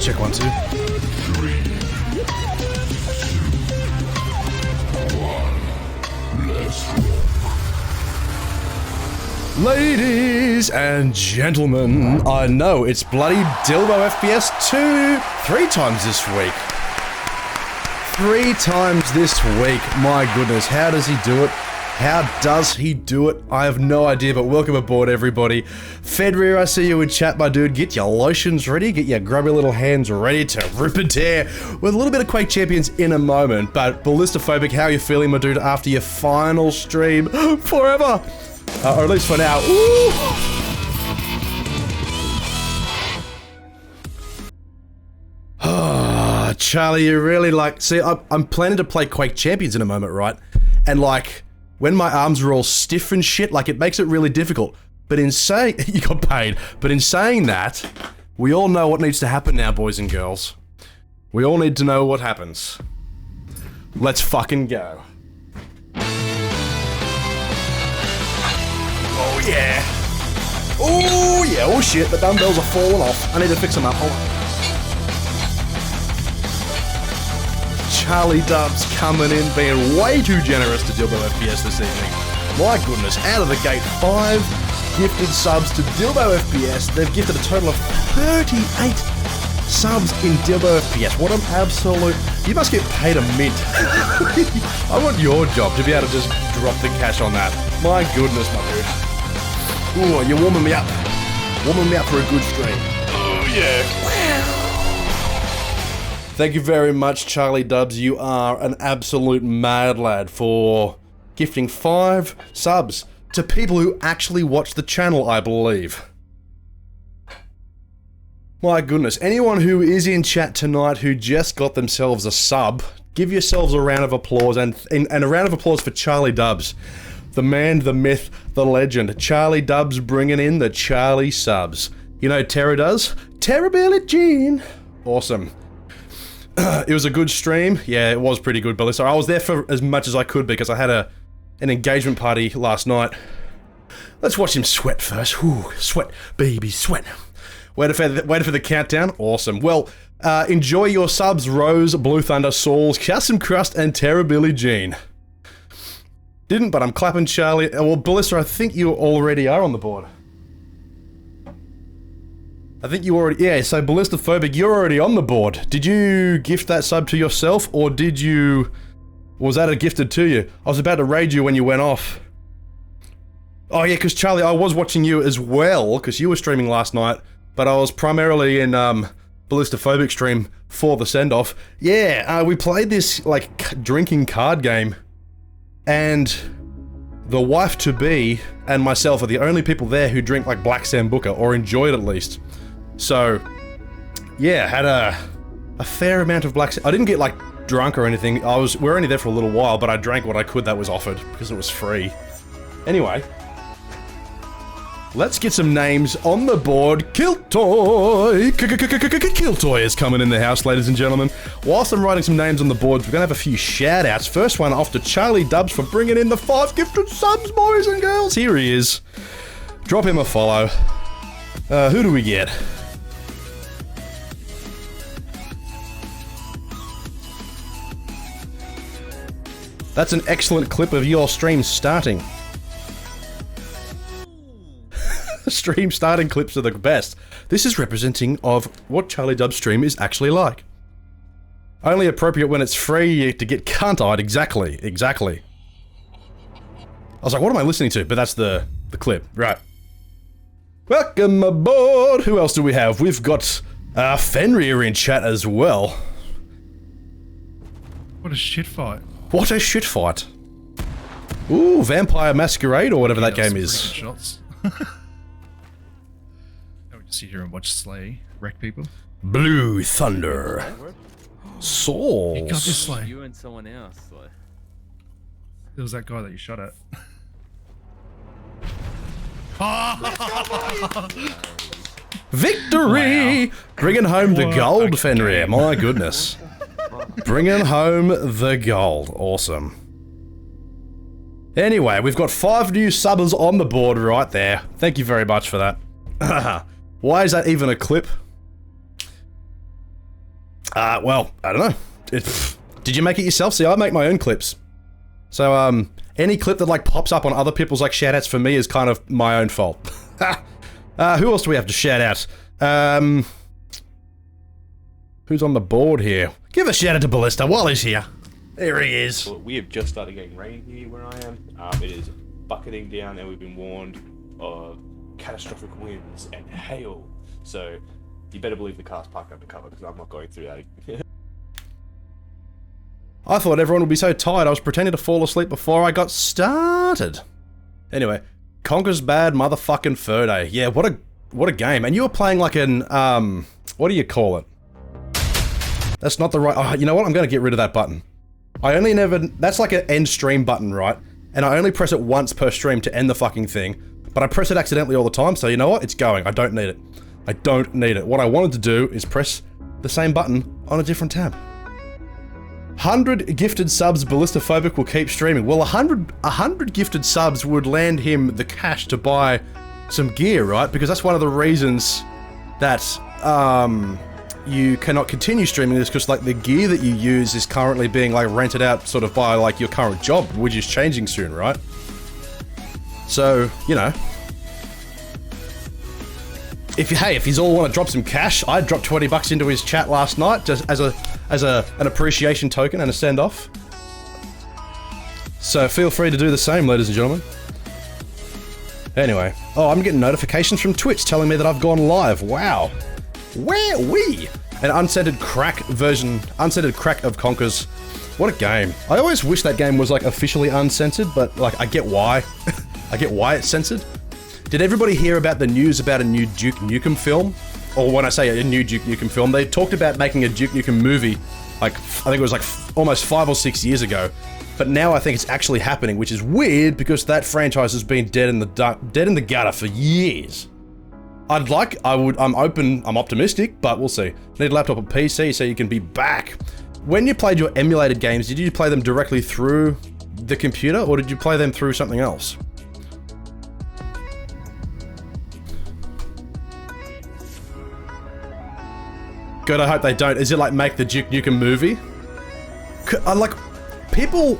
Check 1, 2. 3, 2, 1. Let's rock. Ladies and gentlemen, I know it's bloody DylboFPS 3 times this week. 3 times this week. My goodness, how does he do it? How does he do it? I have no idea, but welcome aboard, everybody. Fenrir, I see you in chat, my dude. Get your lotions ready, get your grubby little hands ready to rip and tear with a little bit of Quake Champions in a moment. But BallistaPhobic, how are you feeling, my dude, after your final stream forever? Or at least for now. Ooh. Charlie, you really like... See, I'm planning to play Quake Champions in a moment, right? And like, when my arms are all stiff and shit, like it makes it really difficult. But in saying... You got paid. But in saying that, we all know what needs to happen now, boys and girls. We all need to know what happens. Let's fucking go. Oh yeah. Oh yeah, oh shit, the dumbbells are falling off. I need to fix them up, hold on. Charlie Dubs coming in, being way too generous to DylboFPS this evening. My goodness, out of the gate, 5 gifted subs to DylboFPS. They've gifted a total of 38 subs in DylboFPS. What an absolute... You must get paid a mint. I want your job to be able to just drop the cash on that. My goodness, my dude. Ooh, you're warming me up. Warming me up for a good stream. Oh, yeah. Thank you very much, Charlie Dubs. You are an absolute mad lad for gifting 5 subs to people who actually watch the channel, I believe. My goodness. Anyone who is in chat tonight who just got themselves a sub, give yourselves a round of applause and a round of applause for Charlie Dubs. The man, the myth, the legend. Charlie Dubs bringing in the Charlie subs. You know Tara does? Tara Billie Jean. Awesome. It was a good stream. Yeah, it was pretty good, Ballista. I was there for as much as I could because I had an engagement party last night. Let's watch him sweat first. Whew, sweat, baby, sweat. Waited for the countdown. Awesome. Well, enjoy your subs, Rose, Blue Thunder, Sauls, Custom Crust, and Tara Billie Jean. Didn't, but I'm clapping Charlie. Well, Ballista, I think you already are on the board. I think you already... Yeah, so BallistaPhobic, you're already on the board. Did you gift that sub to yourself, or did you... Was that a gifted to you? I was about to raid you when you went off. Oh yeah, because Charlie, I was watching you as well, because you were streaming last night, but I was primarily in BallistaPhobic stream for the send-off. Yeah, we played this, like, drinking card game. And the wife-to-be and myself are the only people there who drink like Black Sambuca, or enjoy it at least. So, yeah, had a fair amount of Black... I didn't get like drunk or anything. We were only there for a little while, but I drank what I could that was offered because it was free. Anyway, let's get some names on the board. Kiltoy! Kiltoy is coming in the house, ladies and gentlemen. Whilst I'm writing some names on the boards, we're gonna have a few shout-outs. First one off to Charlie Dubs for bringing in the 5 gifted subs, boys and girls. Here he is. Drop him a follow. Who do we get? That's an excellent clip of your stream starting. Stream starting clips are the best. This is representing of what Charlie Dub's stream is actually like. Only appropriate when it's free to get cunt-eyed. Exactly, exactly. I was like, what am I listening to? But that's the clip, right. Welcome aboard! Who else do we have? We've got Fenrir in chat as well. What a shit fight. What a shit fight. Ooh, Vampire Masquerade or whatever that game is. Shots. Sit here and watch Slay wreck people. Blue Thunder. Souls. You got this, Slay. You and someone else. Like. There was that guy that you shot at. Victory! Wow. Bringing home the gold, Fenrir. My goodness. Bringing home the gold. Awesome. Anyway, we've got 5 new subbers on the board right there. Thank you very much for that. Why is that even a clip? Well, I don't know. Did you make it yourself? See, I make my own clips. So, any clip that, like, pops up on other people's, like, shoutouts for me is kind of my own fault. Who else do we have to shout out? Who's on the board here? Give a shout out to Ballista while he's here. There he is. Well, we have just started getting rain here where I am. It is bucketing down and we've been warned of catastrophic winds and hail. So, you better believe the car's parked undercover because I'm not going through that. I thought everyone would be so tired I was pretending to fall asleep before I got started. Anyway, Conker's Bad Motherfucking Fur Day. Yeah, what a game. And you were playing like an, what do you call it? That's not the right, oh, you know what? I'm gonna get rid of that button. That's like an end stream button, right? And I only press it once per stream to end the fucking thing, but I press it accidentally all the time, so you know what? It's going. I don't need it. I don't need it. What I wanted to do is press the same button on a different tab. 100 gifted subs, Ballistaphobic will keep streaming. Well, 100 gifted subs would land him the cash to buy some gear, right? Because that's one of the reasons that, you cannot continue streaming this, because, like, the gear that you use is currently being, like, rented out sort of by, like, your current job, which is changing soon, right? So, you know. If he's all want to drop some cash, I dropped 20 bucks into his chat last night just as an appreciation token and a send-off. So feel free to do the same, ladies and gentlemen. Anyway, oh, I'm getting notifications from Twitch telling me that I've gone live. Wow. Where we? An unscented crack of Conkers. What a game. I always wish that game was, like, officially uncensored, but, like, I get why. I get why it's censored. Did everybody hear about the news about a new Duke Nukem film? Or when I say a new Duke Nukem film, they talked about making a Duke Nukem movie, like, I think it was like almost 5 or 6 years ago. But now I think it's actually happening, which is weird because that franchise has been dead in the gutter for years. I'm optimistic, but we'll see. Need a laptop or PC so you can be back. When you played your emulated games, did you play them directly through the computer or did you play them through something else? Good, I hope they don't. Is it like make the Duke Nukem movie? Like, people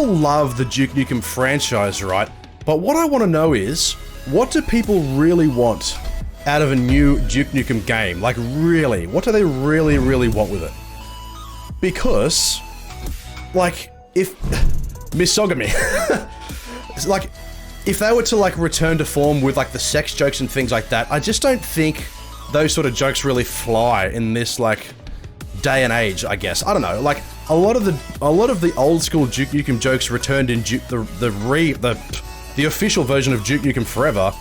love the Duke Nukem franchise, right? But what I want to know is, what do people really want out of a new Duke Nukem game? Like, really? What do they really, really want with it? Because, like, if... Misogamy. It's like, if they were to, like, return to form with, like, the sex jokes and things like that, I just don't think those sort of jokes really fly in this, like, day and age, I guess. I don't know, like, a lot of the old school Duke Nukem jokes returned in the official version of Duke Nukem Forever,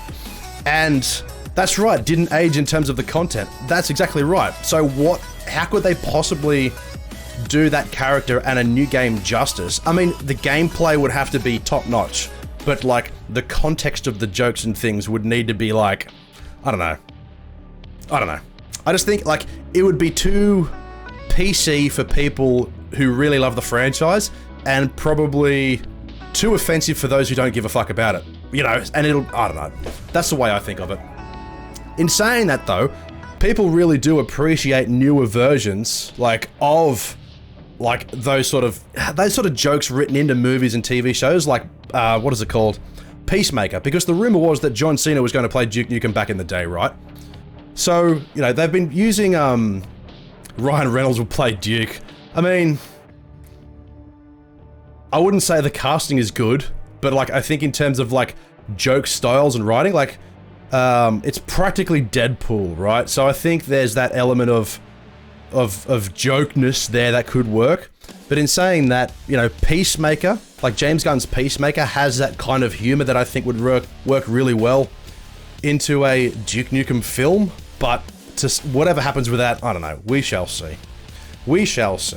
and that's right, didn't age in terms of the content. That's exactly right. So how could they possibly do that character and a new game justice? I mean, the gameplay would have to be top notch, but, like, the context of the jokes and things would need to be, like, I don't know. I just think, like, it would be too PC for people who really love the franchise, and probably too offensive for those who don't give a fuck about it. You know, and I don't know. That's the way I think of it. In saying that, though, people really do appreciate newer versions, like, of, like, those sort of jokes written into movies and TV shows, like, what is it called? Peacemaker, because the rumor was that John Cena was going to play Duke Nukem back in the day, right? So, you know, they've been using, Ryan Reynolds will play Duke. I mean, I wouldn't say the casting is good, but, like, I think in terms of, like, joke styles and writing, like, it's practically Deadpool, right? So I think there's that element of jokeness there that could work. But in saying that, you know, Peacemaker, like James Gunn's Peacemaker, has that kind of humor that I think would work really well into a Duke Nukem film. But whatever happens with that, I don't know. We shall see. We shall see.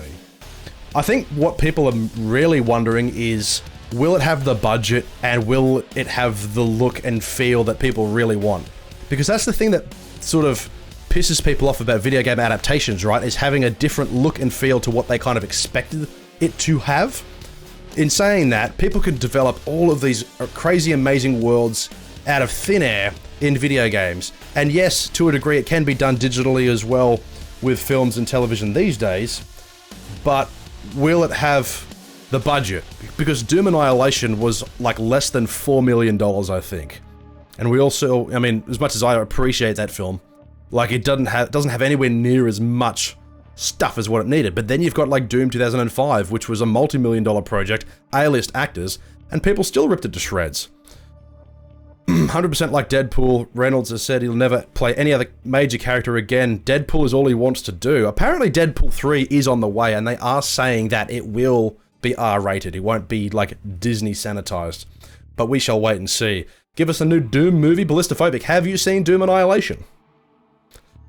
I think what people are really wondering is, will it have the budget and will it have the look and feel that people really want? Because that's the thing that sort of pisses people off about video game adaptations, right? Is having a different look and feel to what they kind of expected it to have. In saying that, people could develop all of these crazy, amazing worlds out of thin air in video games. And yes, to a degree, it can be done digitally as well with films and television these days, but will it have the budget? Because Doom Annihilation was like less than $4 million, I think. And we also, I mean, as much as I appreciate that film, like it doesn't have anywhere near as much stuff as what it needed. But then you've got like Doom 2005, which was a multi-million-dollar project, A-list actors, and people still ripped it to shreds. 100% like Deadpool, Reynolds has said he'll never play any other major character again. Deadpool is all he wants to do. Apparently Deadpool 3 is on the way, and they are saying that it will be R-rated. It won't be like Disney sanitized. But we shall wait and see. Give us a new Doom movie, Ballistophobic. Have you seen Doom Annihilation?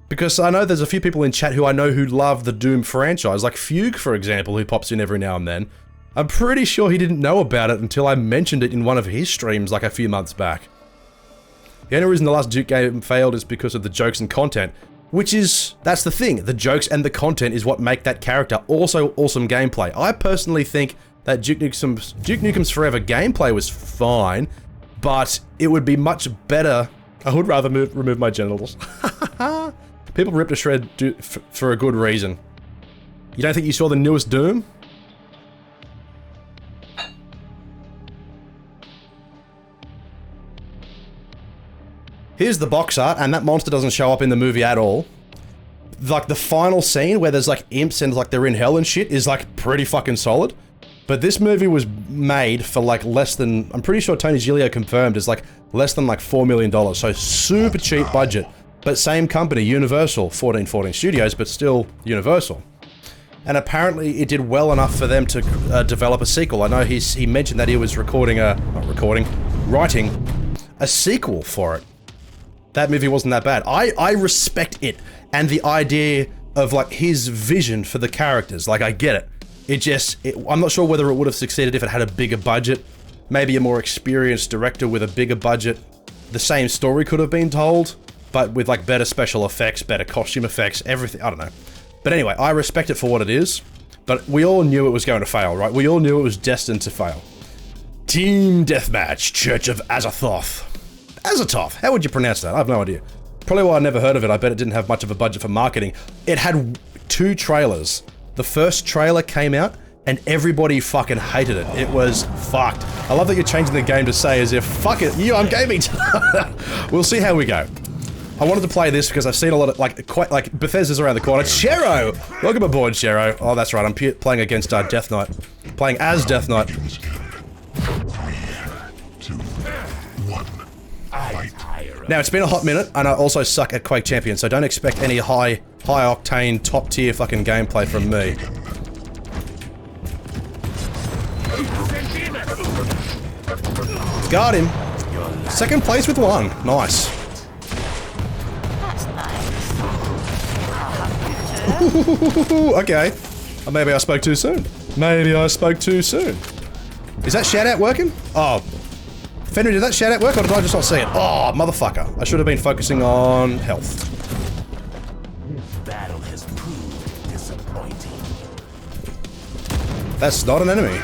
Because I know there's a few people in chat who I know who love the Doom franchise, like Fugue, for example, who pops in every now and then. I'm pretty sure he didn't know about it until I mentioned it in one of his streams like a few months back. The only reason the last Duke game failed is because of the jokes and content, which is, that's the thing, the jokes and the content is what make that character also awesome gameplay. I personally think that Duke Nukem's Forever gameplay was fine, but it would be much better. I would rather remove my genitals. People ripped a shred for a good reason. You don't think you saw the newest Doom? Here's the box art, and that monster doesn't show up in the movie at all. Like, the final scene where there's, like, imps and, like, they're in hell and shit is, like, pretty fucking solid. But this movie was made for, like, less than... I'm pretty sure Tony Giglio confirmed is, like, less than, like, $4 million. So, super cheap budget. But same company, Universal. 1414 Studios, but still Universal. And apparently it did well enough for them to develop a sequel. I know he mentioned that he was writing a sequel for it. That movie wasn't that bad. I respect it and the idea of like his vision for the characters. Like I get it. I'm not sure whether it would have succeeded if it had a bigger budget. Maybe a more experienced director with a bigger budget. The same story could have been told, but with like better special effects, better costume effects, everything. I don't know. But anyway, I respect it for what it is. But we all knew it was going to fail, right? We all knew it was destined to fail. Team Deathmatch, Church of Azathoth. Azathoth, how would you pronounce that? I have no idea. Probably why I never heard of it. I bet it didn't have much of a budget for marketing. It had 2 trailers. The first trailer came out and everybody fucking hated it. It was fucked. I love that you're changing the game to say as if, fuck it, I'm gaming. We'll see how we go. I wanted to play this because I've seen a lot of, like Bethesda's around the corner. Shero! Welcome aboard, Shero. Oh, that's right, I'm playing against Death Knight. Playing as Death Knight. 3, 2, 1. Fight. Now, it's been a hot minute, and I also suck at Quake Champion, so don't expect any high-octane, top-tier fucking gameplay from me. Got him. Second place with 1. Nice. Okay. Maybe I spoke too soon. Maybe I spoke too soon. Is that shout-out working? Oh. Fenrir, did that shout-out work, or did I just not see it? Oh, motherfucker. I should have been focusing on health. Battle has proved disappointing. That's not an enemy.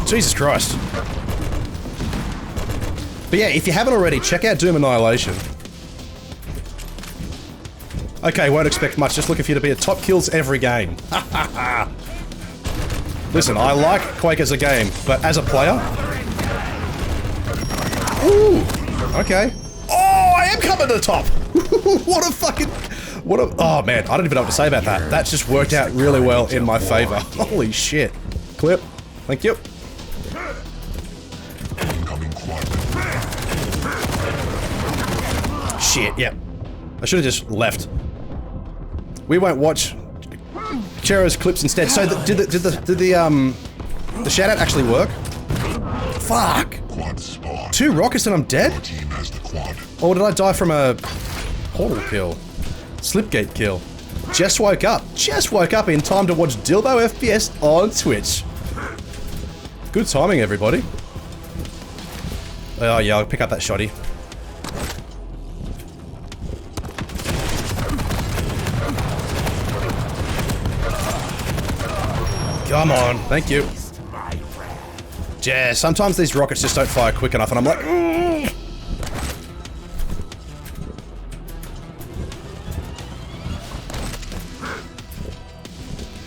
Jesus Christ. But yeah, if you haven't already, check out Doom Annihilation. Okay, won't expect much, just looking for you to be at top kills every game. Listen, I like Quake as a game, but as a player... Ooh! Okay. Oh, I am coming to the top! What a fucking... Oh man, I don't even know what to say about that. That just worked out really well in my favor. Holy shit. Clip. Thank you. Shit, yep. I should have just left. We won't watch Chero's clips instead. So did the shout-out actually work? Fuck! 2 rockets and I'm dead? Or did I die from a portal kill? Slipgate kill. Just woke up. Just woke up in time to watch DylboFPS on Twitch. Good timing, everybody. Oh yeah, I'll pick up that shotty. Come on, thank you. Yeah, sometimes these rockets just don't fire quick enough and I'm like,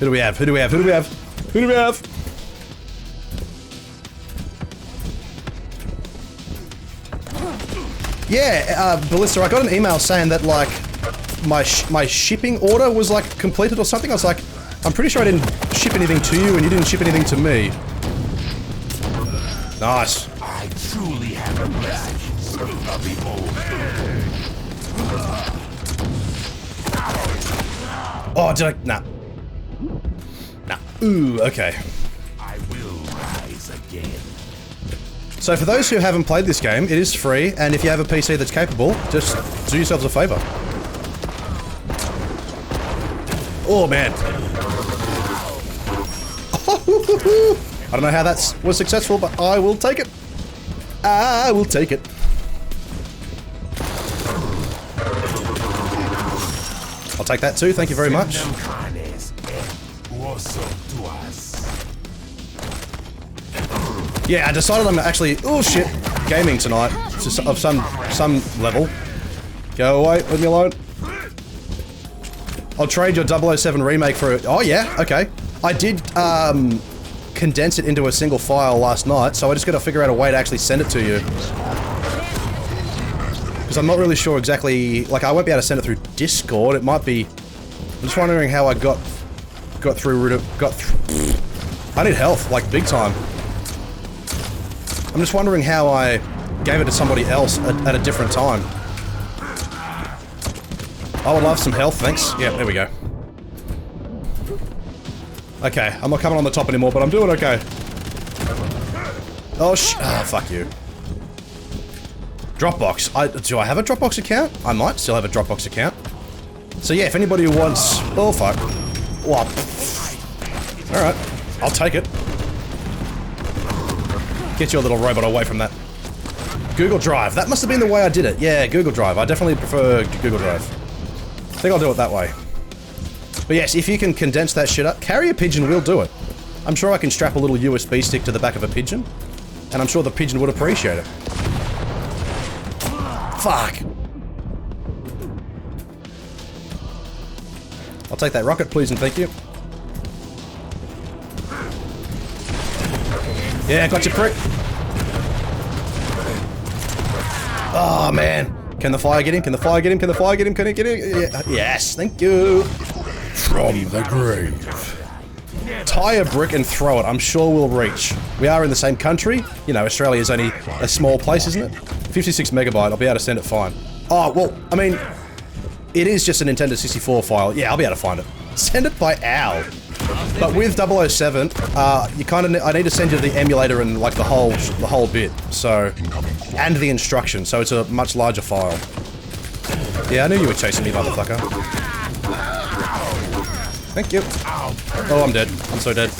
Who do we have? Who do we have? Who do we have? Who do we have? Yeah, Ballista, I got an email saying that, like, my shipping order was, like, completed or something. I was like, I'm pretty sure I didn't ship anything to you and you didn't ship anything to me. Nice. I truly have a badge of the old. Oh, did I? Nah. Nah. Ooh, okay. I will rise again. So for those who haven't played this game, it is free, and if you have a PC that's capable, just do yourselves a favor. Oh, man. I don't know how that was successful, but I will take it. I will take it. I'll take that too, thank you very much. Yeah, I decided I'm actually, oh shit, gaming tonight, of some level. Go away, leave me alone. I'll trade your 007 remake for it. Oh yeah, okay. I did condense it into a single file last night, so I just gotta figure out a way to actually send it to you. Because I'm not really sure exactly, like I won't be able to send it through Discord, it might be... I'm just wondering how I got through... I need health, like big time. I'm just wondering how I gave it to somebody else at a different time. I would love some health, thanks. Yeah, there we go. Okay, I'm not coming on the top anymore, but I'm doing okay. Oh, fuck you. Dropbox. Do I have a Dropbox account? I might still have a Dropbox account. So yeah, if anybody who wants... Oh, fuck. What? Alright, I'll take it. Get your little robot away from that. Google Drive. That must have been the way I did it. Yeah, Google Drive. I definitely prefer Google Drive. I think I'll do it that way. But yes, if you can condense that shit up, carrier pigeon will do it. I'm sure I can strap a little USB stick to the back of a pigeon, and I'm sure the pigeon would appreciate it. Fuck. I'll take that rocket, please and thank you. Yeah, got you, prick. Oh, man. Can the fire get him? Can the fire get him? Can the fire get him? Can it get him? Yeah. Yes, thank you. From the grave. Tie a brick and throw it. I'm sure we'll reach. We are in the same country. You know, Australia is only a small place, isn't it? 56 megabyte. I'll be able to send it fine. Oh, well, I mean, it is just a Nintendo 64 file. Yeah, I'll be able to find it. Send it by OWL. But with 007, you kind of I need to send you the emulator and like the whole bit. So, and the instructions. So it's a much larger file. Yeah, I knew you were chasing me, motherfucker. Thank you. Oh, I'm dead. I'm so dead.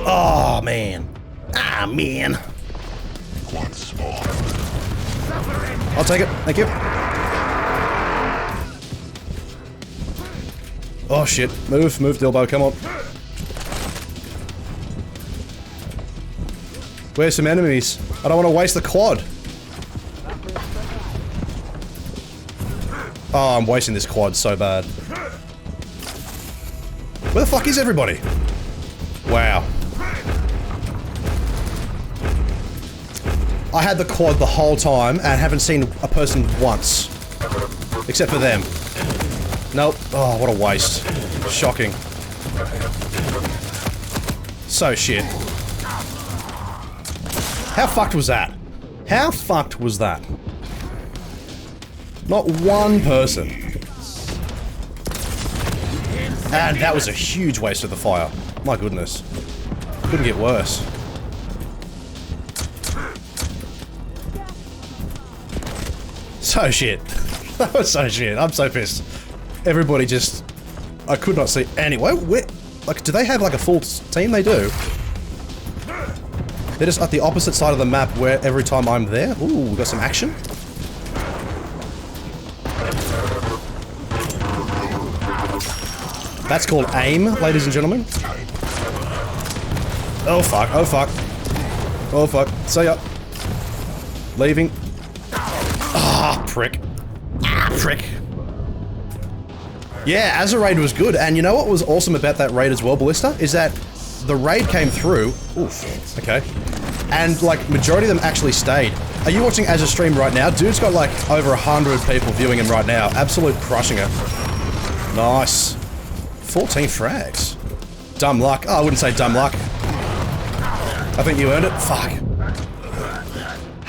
Oh man. Ah man. Once more. I'll take it. Thank you. Oh shit. Move, Dilbo, come on. Where's some enemies? I don't want to waste the quad. Oh, I'm wasting this quad so bad. Where the fuck is everybody? Wow. I had the quad the whole time and haven't seen a person once. Except for them. Nope. Oh, what a waste. Shocking. So shit. How fucked was that? How fucked was that? Not one person. And that was a huge waste of the fire. My goodness. Couldn't get worse. So shit. That was so shit. I'm so pissed. Everybody just... I could not see... Anyway, where... Like, do they have like a full team? They do. They're just at the opposite side of the map where every time I'm there. Ooh, we got some action. That's called aim, ladies and gentlemen. Oh fuck, oh fuck. Oh fuck. See ya. Leaving. Ah, prick. Ah, prick. Yeah, as a raid was good, and you know what was awesome about that raid as well, Ballista? Is that the raid came through, oof, okay, and like majority of them actually stayed. Are you watching as a stream right now? Dude's got like over 100 people viewing him right now, absolute crushing it. Nice. 14 frags. Dumb luck. Oh, I wouldn't say dumb luck. I think you earned it. Fuck.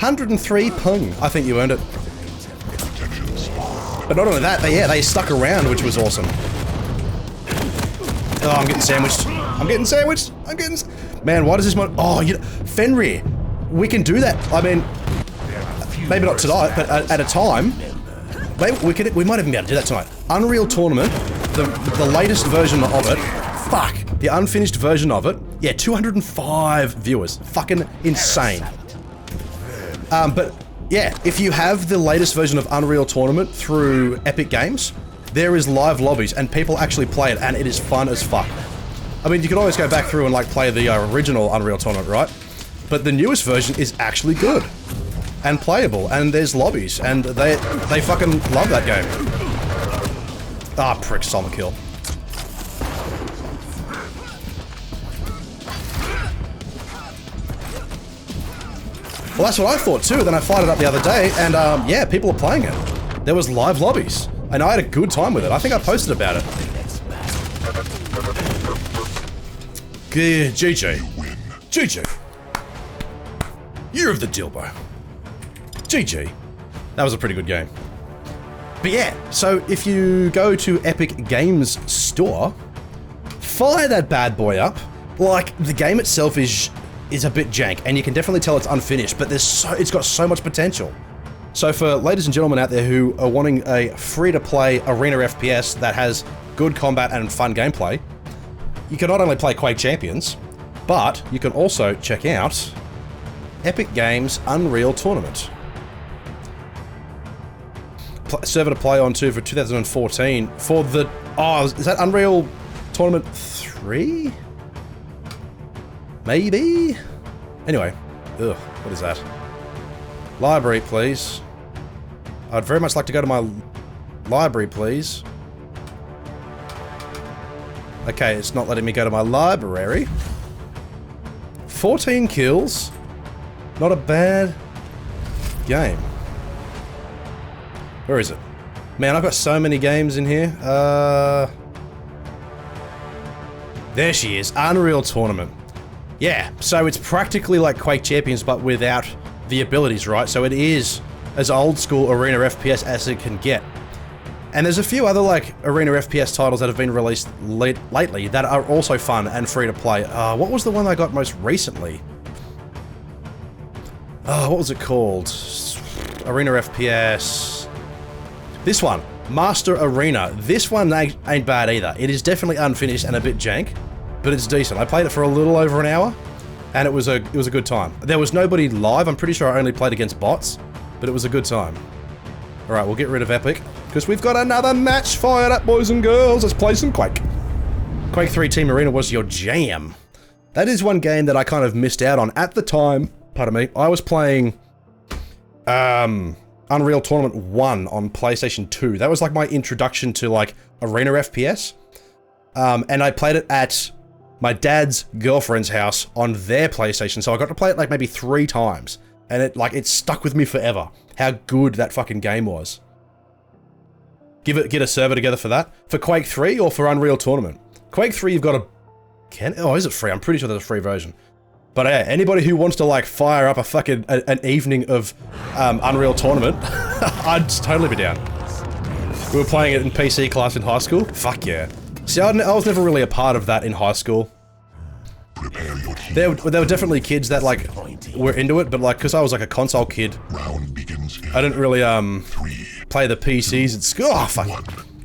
103 pung. I think you earned it. But not only that, they stuck around, which was awesome. Oh, I'm getting sandwiched. I'm getting sandwiched. I'm getting... Man, why does this one... Oh, you know, Fenrir. We can do that. I mean, maybe not tonight, but at a time, maybe we might even be able to do that tonight. Unreal Tournament, the latest version of it. Fuck. The unfinished version of it. Yeah, 205 viewers. Fucking insane. But yeah, if you have the latest version of Unreal Tournament through Epic Games, there is live lobbies and people actually play it and it is fun as fuck. I mean, you can always go back through and like play the original Unreal Tournament, right? But the newest version is actually good and playable, and there's lobbies, and they fucking love that game. Ah, prick, stomach kill. Well, that's what I thought too. Then I fired it up the other day, and yeah, people are playing it. There was live lobbies, and I had a good time with it. I think I posted about it. GG. GG. Year of the Dilbo. GG. That was a pretty good game. But yeah, so if you go to Epic Games Store, fire that bad boy up. Like, the game itself is a bit jank, and you can definitely tell it's unfinished, but it's got so much potential. So for ladies and gentlemen out there who are wanting a free-to-play arena FPS that has good combat and fun gameplay, you can not only play Quake Champions, but you can also check out Epic Games Unreal Tournament. Server to play on too for 2014 for the... Oh, is that Unreal Tournament 3? Maybe? Anyway. Ugh, what is that? Library, please. I'd very much like to go to my library, please. Okay, it's not letting me go to my library. 14 kills. Not a bad game. Where is it? Man, I've got so many games in here. There she is. Unreal Tournament. Yeah, so it's practically like Quake Champions, but without the abilities, right? So it is as old school arena FPS as it can get. And there's a few other like arena FPS titles that have been released lately that are also fun and free to play. What was the one I got most recently? What was it called? Arena FPS. This one, Master Arena. This one ain't bad either. It is definitely unfinished and a bit jank, but it's decent. I played it for a little over an hour, and it was a good time. There was nobody live. I'm pretty sure I only played against bots, but it was a good time. All right, we'll get rid of Epic because we've got another match fired up, boys and girls. Let's play some Quake. Quake 3 Team Arena was your jam. That is one game that I kind of missed out on at the time. Pardon me. I was playing Unreal Tournament 1 on PlayStation 2. That was like my introduction to like arena FPS. And I played it at my dad's girlfriend's house on their PlayStation. So I got to play it like maybe 3 times. And it stuck with me forever. How good that fucking game was. Get a server together for that. For Quake 3 or for Unreal Tournament? Quake 3 you've got to... Oh, is it free? I'm pretty sure there's a free version. But yeah, anybody who wants to like fire up a fucking an evening of Unreal Tournament, I'd totally be down. We were playing it in PC class in high school. Fuck yeah. See, I was never really a part of that in high school. There were definitely kids that like were into it, but like because I was like a console kid, I didn't really play the PCs at school. Oh fuck!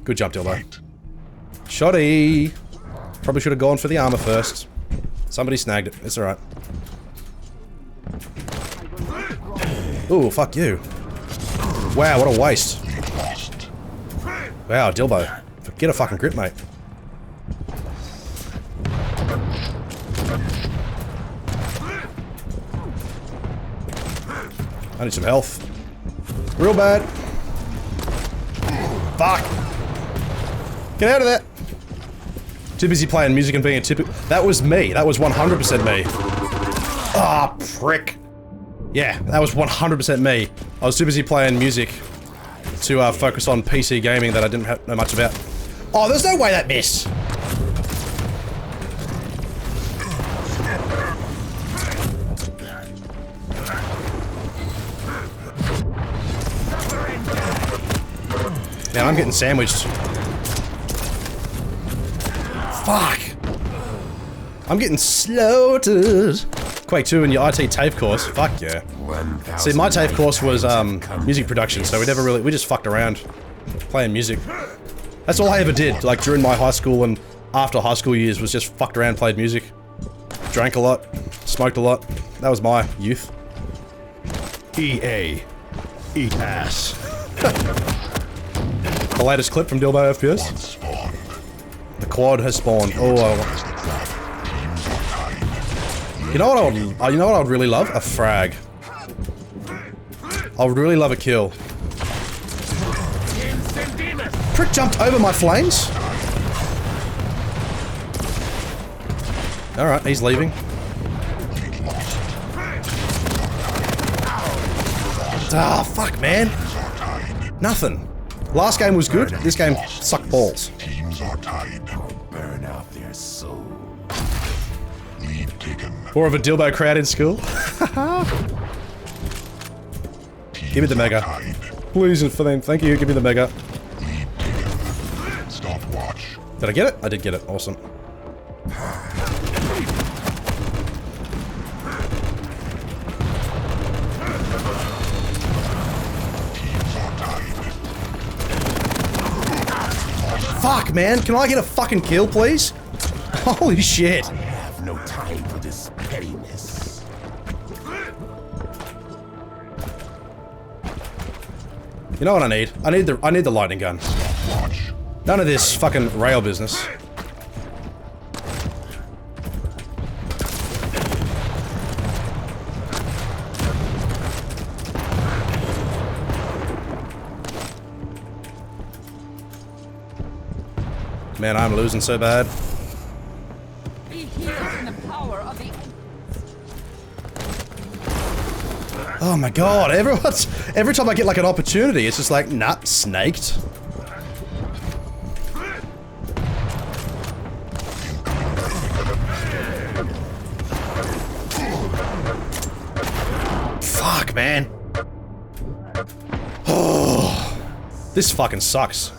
Good jump, Dilbo. Shoddy. Probably should have gone for the armor first. Somebody snagged it. It's alright. Ooh, fuck you. Wow, what a waste. Wow, Dilbo. Get a fucking grip, mate. I need some health. Real bad. Fuck. Get out of there! Too busy playing music and being a typical. That was me. That was 100% me. Ah, prick. Yeah, that was 100% me. I was too busy playing music to focus on PC gaming that I didn't know much about. Oh, there's no way that missed. Man, I'm getting sandwiched. Fuck! I'm getting slaughtered. Quake 2 and your IT TAFE course. Fuck yeah. See, my TAFE course was music production, so we just fucked around playing music. That's all I ever did, like during my high school and after high school years, was just fucked around, played music. Drank a lot, smoked a lot. That was my youth. EA. Eat ass. The latest clip from DylboFPS. The quad has spawned. Oh, you know what I would really love? A frag. I would really love a kill. Prick jumped over my flames. Alright, he's leaving. Ah, fuck, man. Nothing. Last game was good. This game sucked balls. Teams are tied. Burn out their soul. Lead taken. More of a Dilbo crowd in school. Give me the mega. Please and for them. Thank you. Give me the mega. Lead taken. Stopwatch. Did I get it? I did get it. Awesome. Fuck, man. Can I get a fucking kill, please? Holy shit. I have no time for this pettiness. You know what I need? I need the lightning gun. Watch. None of this fucking rail business. Man, I'm losing so bad. Be healed in the power of the. Oh my god, every time I get like an opportunity, it's just like, nah, snaked. Fuck, man. Oh, this fucking sucks.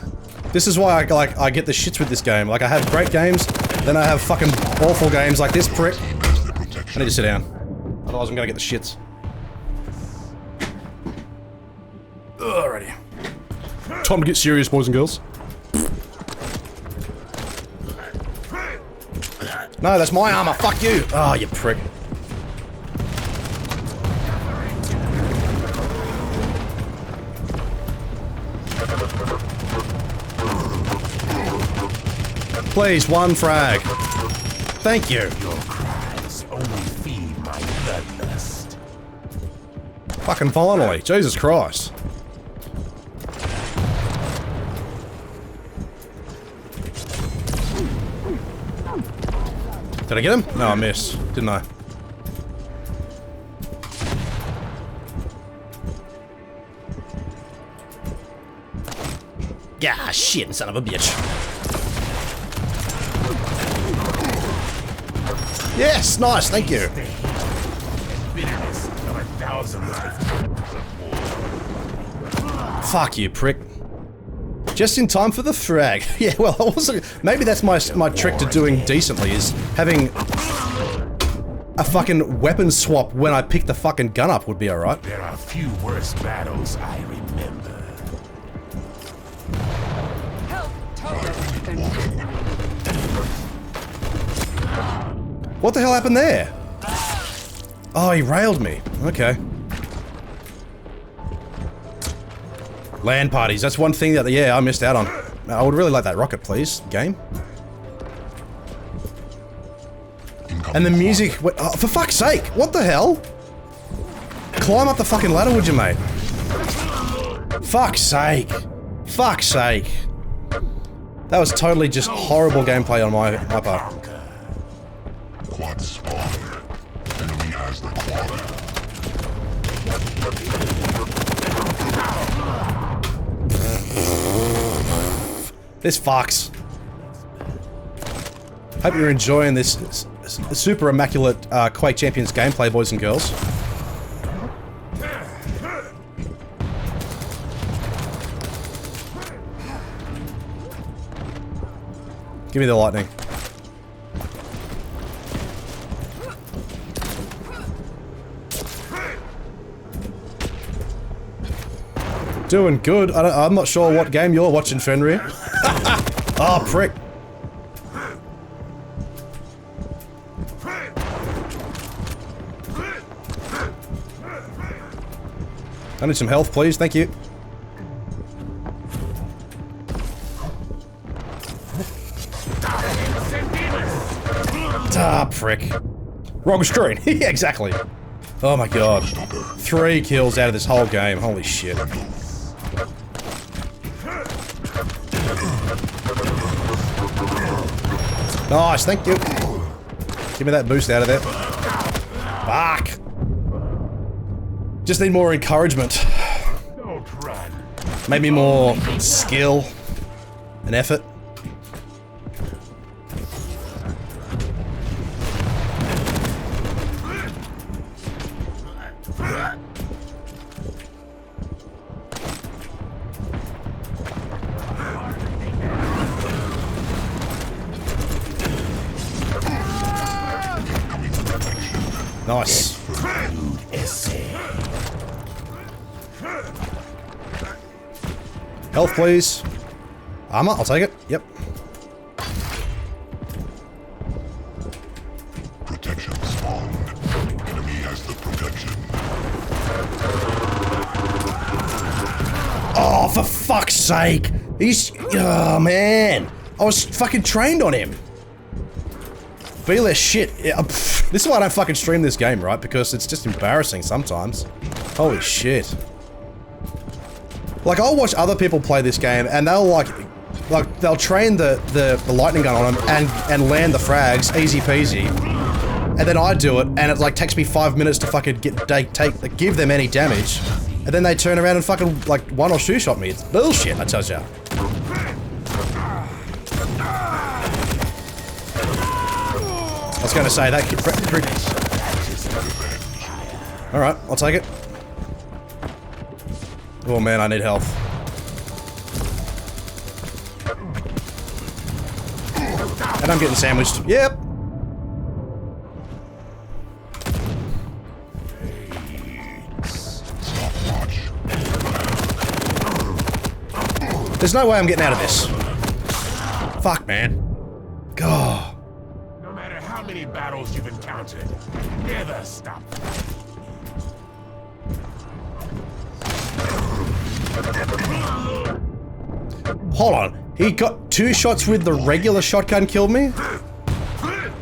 This is why I get the shits with this game. Like, I have great games, then I have fucking awful games like this prick. I need to sit down. Otherwise I'm gonna get the shits. Alrighty. Time to get serious, boys and girls. No, that's my armor. Fuck you. Oh, you prick. Please, one frag. Thank you. Your cries only feed my bloodlust. Fucking finally. Jesus Christ. Did I get him? No, I missed. Didn't I? Yeah, shit, son of a bitch. Yes, nice, thank you. Bitterness of 1,000 lives. Fuck you, prick. Just in time for the frag. Yeah, well, I wasn't. Maybe that's my trick to doing decently, is having a fucking weapon swap when I pick the fucking gun up would be alright. There are few worse battles I remember. Help, tower. What the hell happened there? Oh, he railed me. Okay. LAN parties, that's one thing that, yeah, I missed out on. I would really like that rocket, please, game. And the music, oh, for fuck's sake, what the hell? Climb up the fucking ladder, would you, mate? Fuck's sake. Fuck's sake. That was totally just horrible gameplay on my part. Quad spawn. Enemy has the quad. This fucks. Hope you're enjoying this super immaculate Quake Champions gameplay, boys and girls. Give me the lightning. Doing good. I'm not sure what game you're watching, Fenrir. Oh, prick. I need some health, please. Thank you. Ah, prick. Wrong screen. Yeah, exactly. Oh my god. 3 kills out of this whole game. Holy shit. Nice, thank you. Give me that boost out of there. Fuck. Just need more encouragement. Maybe more skill and effort. Nice. Health, please. Armor, I'll take it. Yep. Protection spawned. Enemy has the protection. Oh, for fuck's sake! He's... Oh, man. I was fucking trained on him. Be less shit. Yeah, this is why I don't fucking stream this game, right? Because it's just embarrassing sometimes. Holy shit. Like, I'll watch other people play this game, and they'll they'll train the lightning gun on them and land the frags, easy peasy. And then I do it, and it like takes me 5 minutes to fucking give them any damage. And then they turn around and fucking like 1 or 2 shot me. It's bullshit, I tell ya. I was gonna say that. Alright, I'll take it. Oh man, I need health. And I'm getting sandwiched. Yep. There's no way I'm getting out of this. Fuck, man. God. No matter how many battles you've encountered, never stop. Hold on. He got 2 shots with the regular shotgun killed me?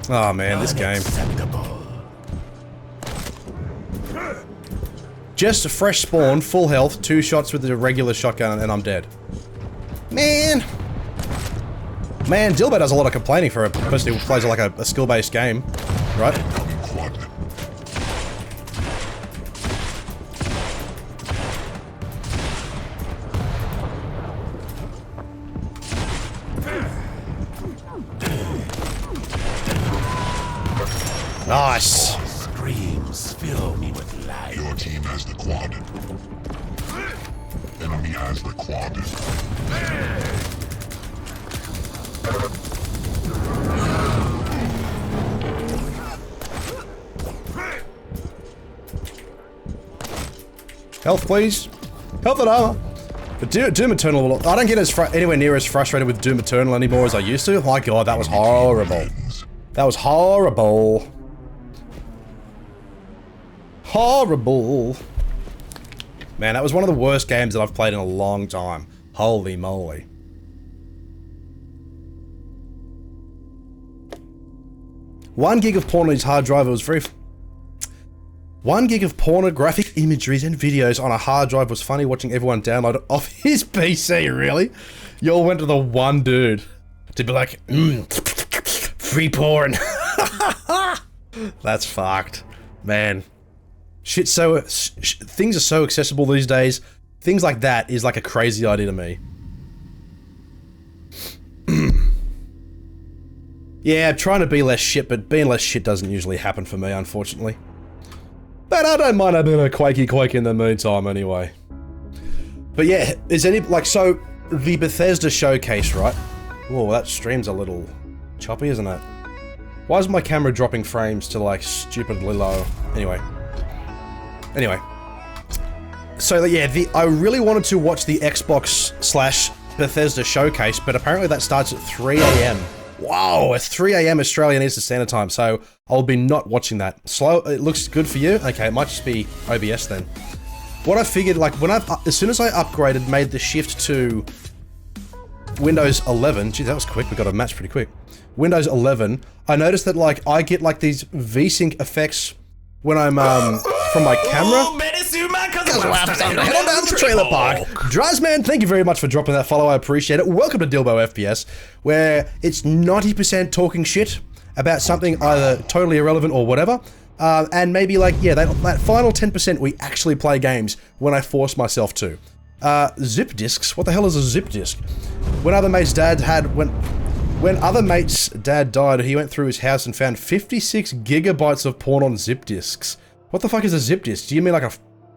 Oh man, this game. Just a fresh spawn, full health, 2 shots with the regular shotgun and I'm dead. Man. Man, Dilbo does a lot of complaining for a person who plays like a skill-based game, right? Nice. Screams fill me with life. Your team has the quad. Enemy has the quad. Health, please. Health and armor. But Doom Eternal, I don't get anywhere near as frustrated with Doom Eternal anymore as I used to. My god, that was horrible. That was horrible. Horrible. Man, that was one of the worst games that I've played in a long time. Holy moly. $1 gig of porn on his hard drive, it was very... 1 gig of pornographic imageries and videos on a hard drive was funny watching everyone download it off his PC, really? Y'all went to the one dude to be like, free porn. That's fucked. Man. Shit, so... things are so accessible these days. Things like that is like a crazy idea to me. Yeah, I'm trying to be less shit, but being less shit doesn't usually happen for me, unfortunately. But I don't mind having a quakey quake in the meantime, anyway. But yeah, is any, like, so, the Bethesda showcase, right? Whoa, that stream's a little choppy, isn't it? Why is my camera dropping frames to, like, stupidly low? Anyway. So, yeah, I really wanted to watch the Xbox/Bethesda showcase, but apparently that starts at 3 AM. Wow, it's 3 AM Australian Eastern Standard Time, so I'll be not watching that. Slow, it looks good for you? Okay, it might just be OBS then. What I figured, like, as soon as I upgraded, made the shift to Windows 11, geez, that was quick, we got a match pretty quick. Windows 11, I noticed that, like, I get, like, these V-Sync effects when I'm, from my camera. Head on down to the trailer park. Drazman, thank you very much for dropping that follow, I appreciate it. Welcome to DylboFPS, where it's 90% talking shit about something either totally irrelevant or whatever, and maybe like, yeah, that final 10% we actually play games when I force myself to. Zip disks? What the hell is a zip disk? When other mate's dad died, he went through his house and found 56 gigabytes of porn on zip disks. What the fuck is a zip disk? Do you mean like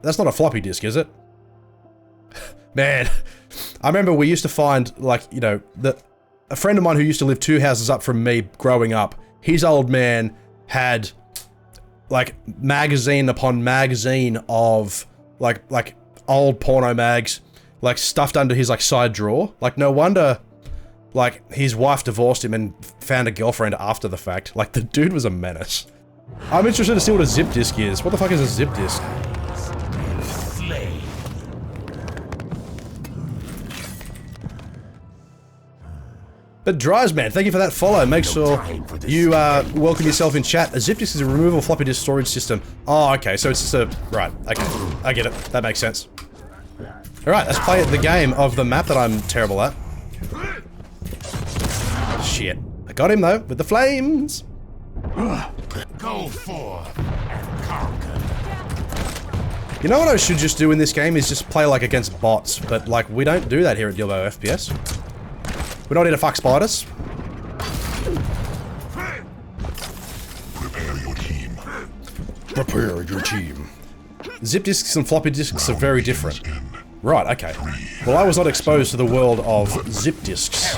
that's not a floppy disk, is it? Man, I remember we used to find, like, you know, a friend of mine who used to live 2 houses up from me growing up, his old man had, like, magazine upon magazine of, like old porno mags, like, stuffed under his, like, side drawer. Like, no wonder, like, his wife divorced him and found a girlfriend after the fact. Like, the dude was a menace. I'm interested to see what a zip disk is. What the fuck is a zip disk? But Dryesman, thank you for that follow. Make sure you welcome yourself in chat. A zip disk is a removable floppy disk storage system. Oh, okay, so it's just a... right, okay. I get it. That makes sense. Alright, let's play the game of the map that I'm terrible at. Shit. I got him, though, with the flames. Go forth and conquer. You know what I should just do in this game is just play, like, against bots, but, like, we don't do that here at DylboFPS. We're not here to fuck spiders. Prepare your team. Prepare your team. Zip disks and floppy disks are very different. Right, okay. Well, I was not exposed to the world of zip disks.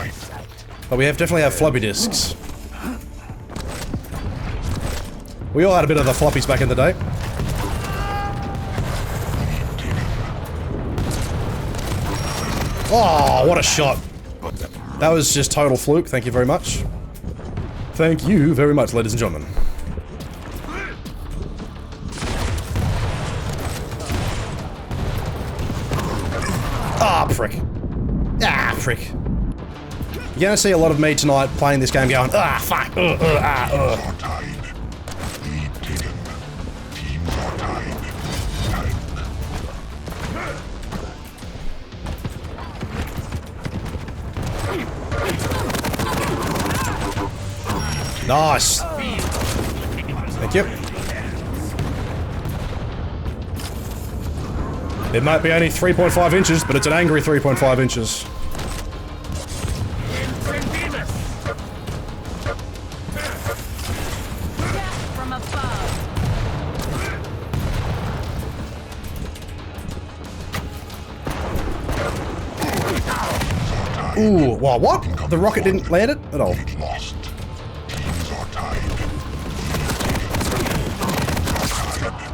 But we definitely have floppy disks. We all had a bit of the floppies back in the day. Oh, what a shot. That was just total fluke, thank you very much. Thank you very much, ladies and gentlemen. Ah, prick. Ah, prick. You're gonna see a lot of me tonight playing this game going, ah, fuck, Lead taken. Teams are tied. Nice. Thank you. It might be only 3.5 inches, but it's an angry 3.5 inches. From above. Ooh, wow, what? The rocket didn't land it at all. Lost. Teams are tied.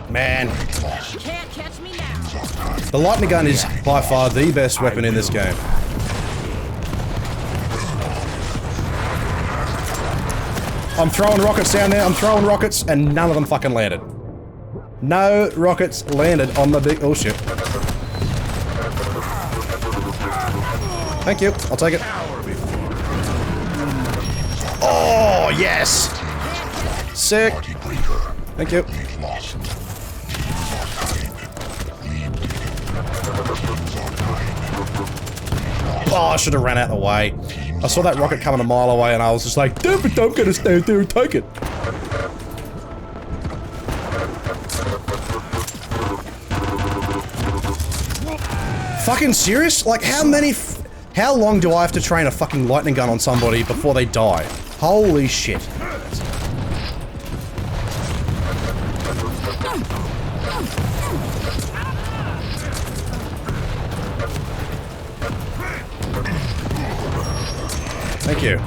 Man. Can't catch me now. The lightning gun is by far the best weapon in this game. I'm throwing rockets down there, I'm throwing rockets, and none of them fucking landed. No rockets landed on the big... oh shit. Thank you, I'll take it. Oh, yes! Sick! Thank you. Oh, I should have ran out of the way. I saw that rocket coming a mile away and I was just like, damn it, I'm gonna stand there and take it. Fucking serious? Like, how long do I have to train a fucking lightning gun on somebody before they die? Holy shit. Thank you.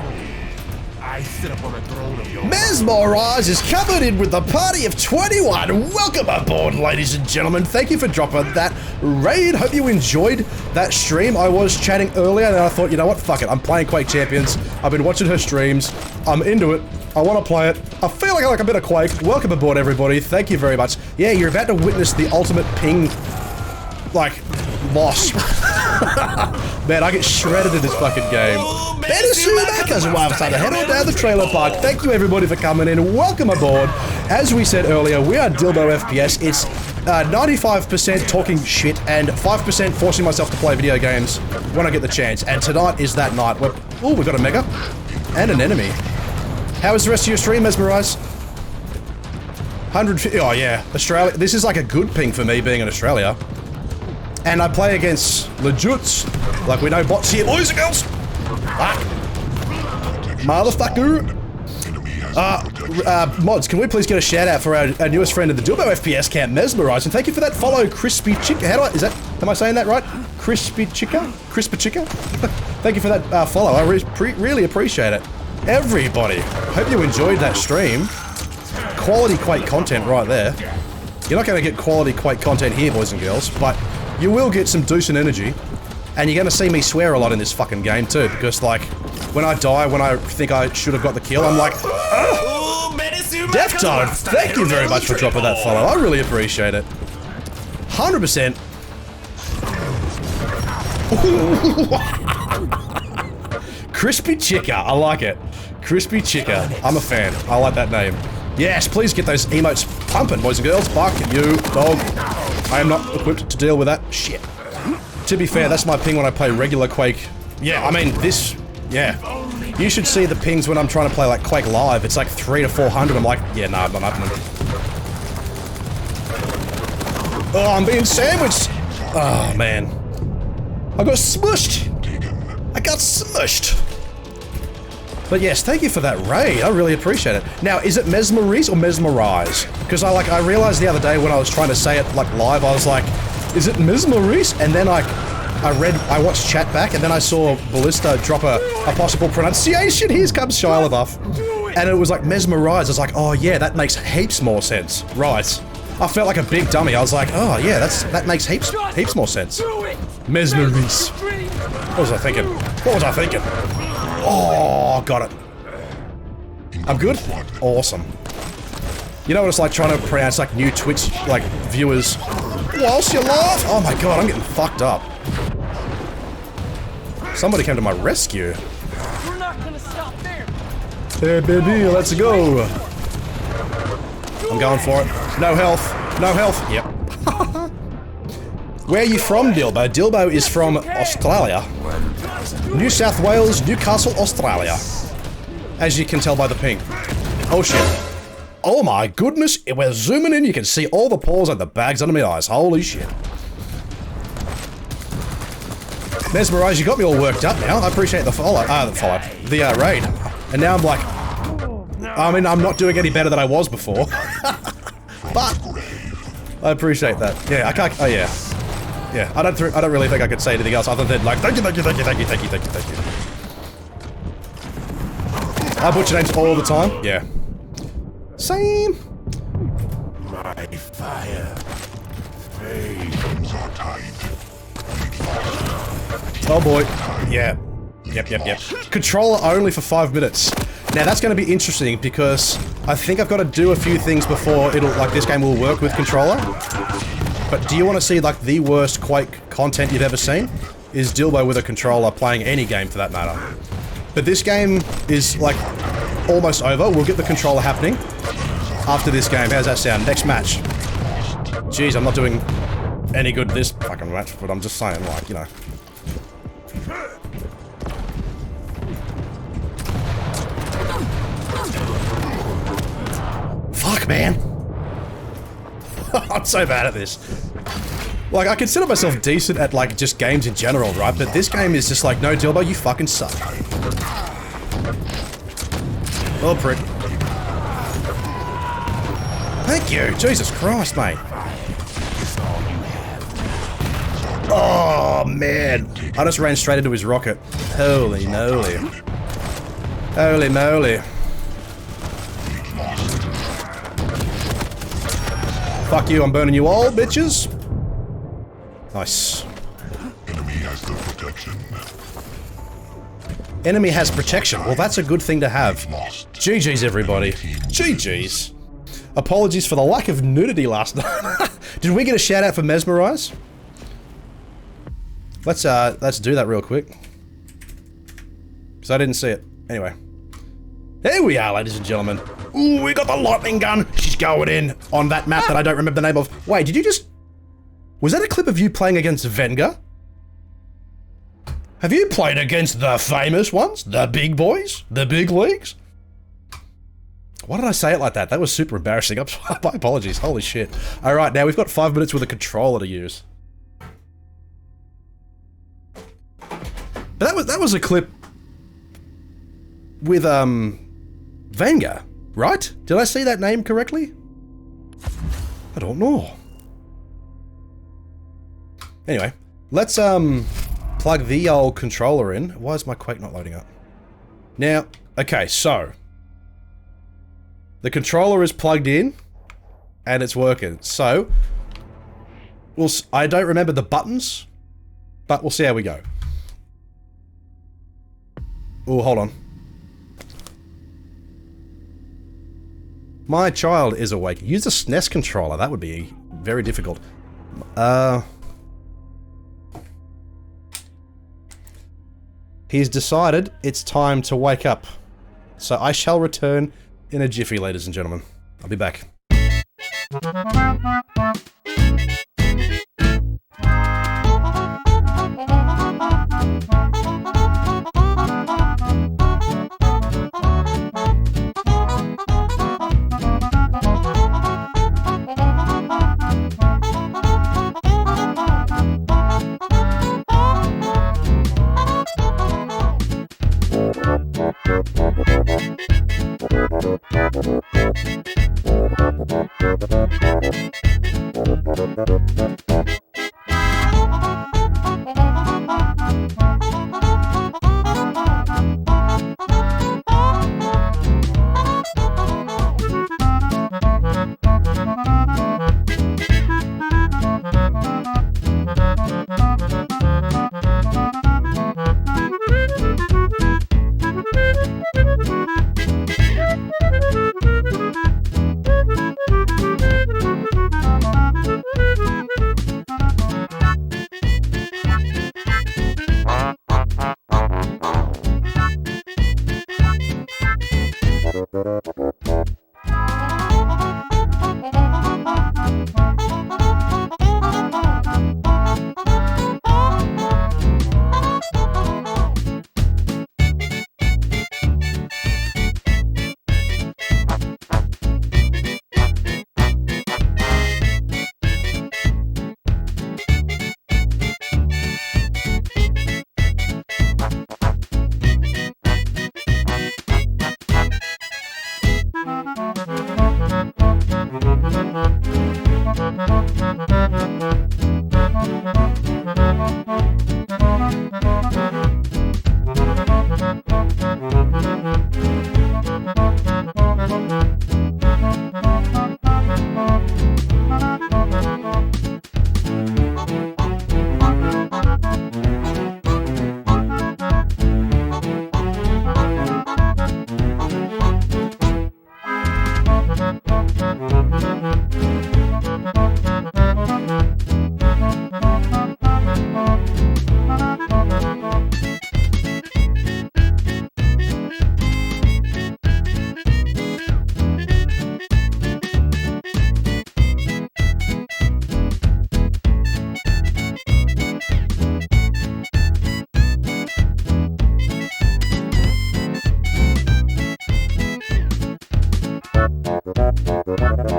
I sit upon the throne of your Mesmerize is covered in with the party of 21. Welcome aboard, ladies and gentlemen. Thank you for dropping that raid. Hope you enjoyed that stream. I was chatting earlier and I thought, you know what, fuck it. I'm playing Quake Champions. I've been watching her streams. I'm into it. I want to play it. I feel like I like a bit of Quake. Welcome aboard, everybody. Thank you very much. Yeah, you're about to witness the ultimate ping, like, loss. Man, I get shredded in this fucking game. Better soon back as well. Time to head on down the trailer park. Thank you everybody for coming in. Welcome aboard. As we said earlier, we are DylboFPS. It's 95% talking shit and 5% forcing myself to play video games when I get the chance. And tonight is that night. Oh, we've got a mega and an enemy. How is the rest of your stream, Mesmerize? 150. Oh yeah, Australia. This is like a good ping for me being in Australia. And I play against lejuts, like we know bots here, boys and girls. Ah. Motherfucker. Mods, can we please get a shout out for our newest friend of the DylboFPS camp, Mesmerize, and thank you for that follow, Crispy Chica. Am I saying that right? Crispy Chica? Crispy Chica? Thank you for that follow. I really appreciate it. Everybody, hope you enjoyed that stream. Quality Quake content right there. You're not going to get quality Quake content here, boys and girls, but you will get some decent energy, and you're gonna see me swear a lot in this fucking game too, because like, when I die, when I think I should have got the kill, I'm like, Death Toad, thank you very much for dropping that follow, I really appreciate it. 100%. Crispy Chica, I like it. Crispy Chica, I'm a fan, I like that name. Yes, please get those emotes pumping, boys and girls. Fuck you, dog. I am not equipped to deal with that shit. To be fair, that's my ping when I play regular Quake. Yeah, I mean, this... Yeah. You should see the pings when I'm trying to play, like, Quake Live. It's like 300 to 400. I'm like, yeah, nah, I'm not happening. Oh, I'm being sandwiched! Oh, man. I got smushed! I got smushed! But yes, thank you for that raid. I really appreciate it. Now, is it Mesmerize or Mesmerize? Because I realized the other day when I was trying to say it like live, I was like, is it Mesmerize? And then I watched chat back, and then I saw Ballista drop a possible pronunciation. Here comes Shia LaBeouf. And it was like Mesmerize. I was like, oh yeah, that makes heaps more sense. Right. I felt like a big dummy. I was like, oh yeah, that makes heaps more sense. Mesmerize. What was I thinking? What was I thinking? Oh, got it. I'm good? Awesome. You know what it's like trying to pronounce like new Twitch like viewers whilst you laugh? Oh my god, I'm getting fucked up. Somebody came to my rescue. We're not gonna stop there. Hey baby, let's go. I'm going for it. No health. No health. Yep. Where are you from, Dylbo? Dylbo is from Australia. New South Wales, Newcastle, Australia. As you can tell by the ping. Oh shit. Oh my goodness, we're zooming in, you can see all the pores and the bags under my eyes. Holy shit. Mesmerize, you got me all worked up now. I appreciate the raid. And now I'm like, I mean, I'm not doing any better than I was before. But I appreciate that. Yeah, I can't, oh yeah. Yeah, I don't really think I could say anything else other than like, thank you. I butcher names all the time. Yeah. Same. My fire fades. Oh boy. Yeah. Yep. Controller only for 5 minutes. Now that's going to be interesting because I think I've got to do a few things before this game will work with controller. But do you want to see like the worst Quake content you've ever seen? Is Dylbo with a controller playing any game for that matter. But this game is like almost over. We'll get the controller happening after this game. How's that sound? Next match. Jeez, I'm not doing any good this fucking match, but I'm just saying, like, you know. man. I'm so bad at this. Like, I consider myself decent at, like, just games in general, right? But this game is just like, no, Dilbo, you fucking suck. Oh, prick. Thank you. Jesus Christ, mate. Oh, man. I just ran straight into his rocket. Holy moly. Holy moly. Fuck you, I'm burning you all, bitches. Nice. Enemy has the protection. Enemy has protection. Well, that's a good thing to have. Lost. GG's, everybody. GG's. Apologies for the lack of nudity last night. Did we get a shout out for Mesmerize? Let's do that real quick. Because I didn't see it. Anyway. Here we are, ladies and gentlemen. Ooh, we got the lightning gun. She's going in on that map that I don't remember the name of. Wait, did you just... Was that a clip of you playing against Venga? Have you played against the famous ones? The big boys? The big leagues? Why did I say it like that? That was super embarrassing. My apologies. Holy shit. Alright, now we've got 5 minutes with a controller to use. But that was a clip with, Venga, right? Did I see that name correctly? I don't know. Anyway, let's, plug the old controller in. Why is my Quake not loading up? Now, okay, so the controller is plugged in and it's working. So, I don't remember the buttons, but we'll see how we go. Oh, hold on. My child is awake. Use a SNES controller. That would be very difficult. He's decided it's time to wake up. So I shall return in a jiffy, ladies and gentlemen. I'll be back.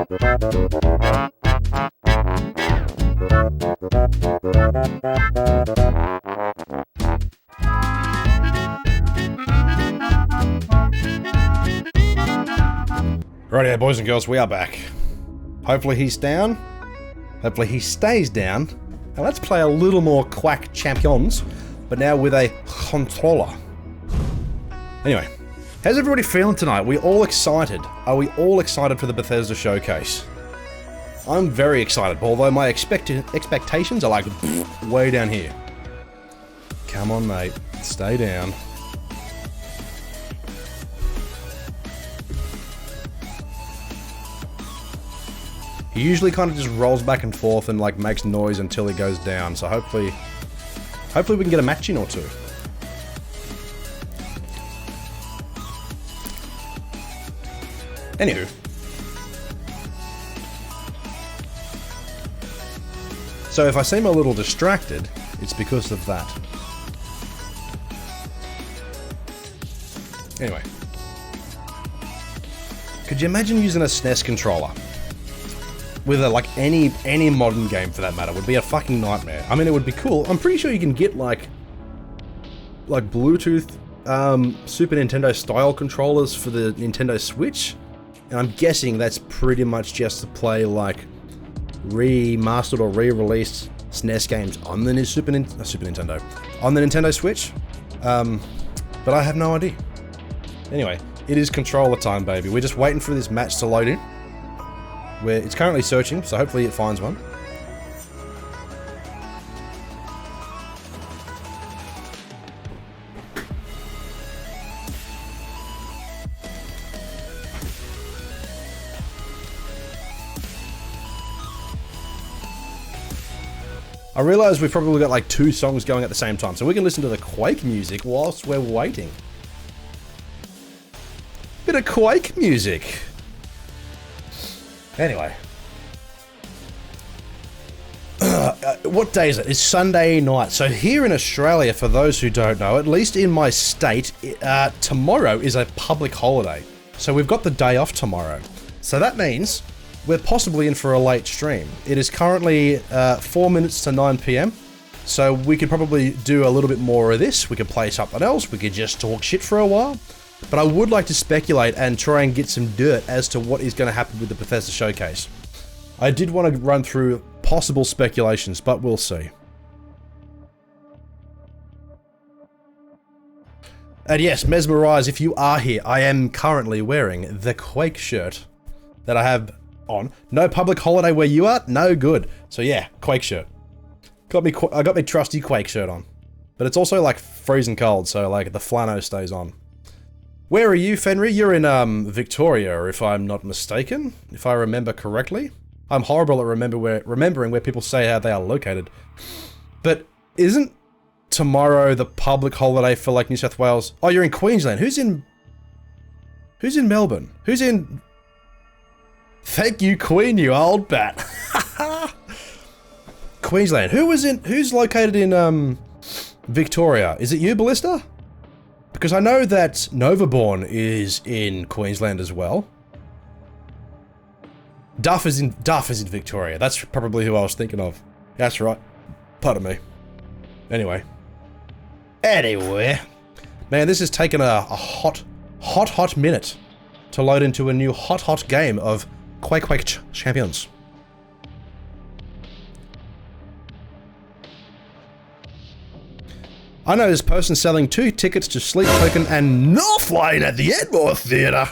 Rightio, boys and girls, we are back. Hopefully he's down. Hopefully he stays down. Now let's play a little more Quake Champions, but now with a controller. Anyway, how's everybody feeling tonight? We all excited? Are we all excited for the Bethesda showcase? I'm very excited, although my expectations are like way down here. Come on, mate. Stay down. He usually kind of just rolls back and forth and like makes noise until he goes down, so hopefully we can get a match in or two. Anywho. So if I seem a little distracted, it's because of that. Anyway. Could you imagine using a SNES controller? With a, like any modern game for that matter, would be a fucking nightmare. I mean, it would be cool. I'm pretty sure you can get like Bluetooth Super Nintendo style controllers for the Nintendo Switch, and I'm guessing that's pretty much just to play like remastered or re-released SNES games on the Super Nintendo on the Nintendo Switch. But I have no idea. Anyway, it is controller time, baby. We're just waiting for this match to load in. Where it's currently searching, so hopefully it finds one. I realise we've probably got like 2 songs going at the same time, so we can listen to the Quake music whilst we're waiting. Bit of Quake music. Anyway. What day is it? It's Sunday night. So here in Australia, for those who don't know, at least in my state, tomorrow is a public holiday. So we've got the day off tomorrow. So that means we're possibly in for a late stream. It is currently 4 minutes to 9 PM. So we could probably do a little bit more of this. We could play something else. We could just talk shit for a while. But I would like to speculate and try and get some dirt as to what is going to happen with the Bethesda showcase. I did want to run through possible speculations, but we'll see. And yes, Mesmerize, if you are here, I am currently wearing the Quake shirt that I have on. No public holiday where you are? No good. So yeah, Quake shirt. I got my trusty Quake shirt on. But it's also like freezing cold, so like the flannel stays on. Where are you, Fenry? You're in, Victoria, if I'm not mistaken, if I remember correctly. I'm horrible at remembering where people say how they are located. But isn't tomorrow the public holiday for, like, New South Wales? Oh, you're in Queensland. Who's in Melbourne? Who's in... Thank you, Queen, you old bat. Queensland. Who's located in, Victoria? Is it you, Ballista? Because I know that Novaborn is in Queensland as well. Duff is in Victoria. That's probably who I was thinking of. That's right. Pardon me. Anyway. Man, this has taken a hot minute to load into a new hot game of Quake Champions. I know this person selling 2 tickets to Sleep Token and Northlane at the Edmore Theatre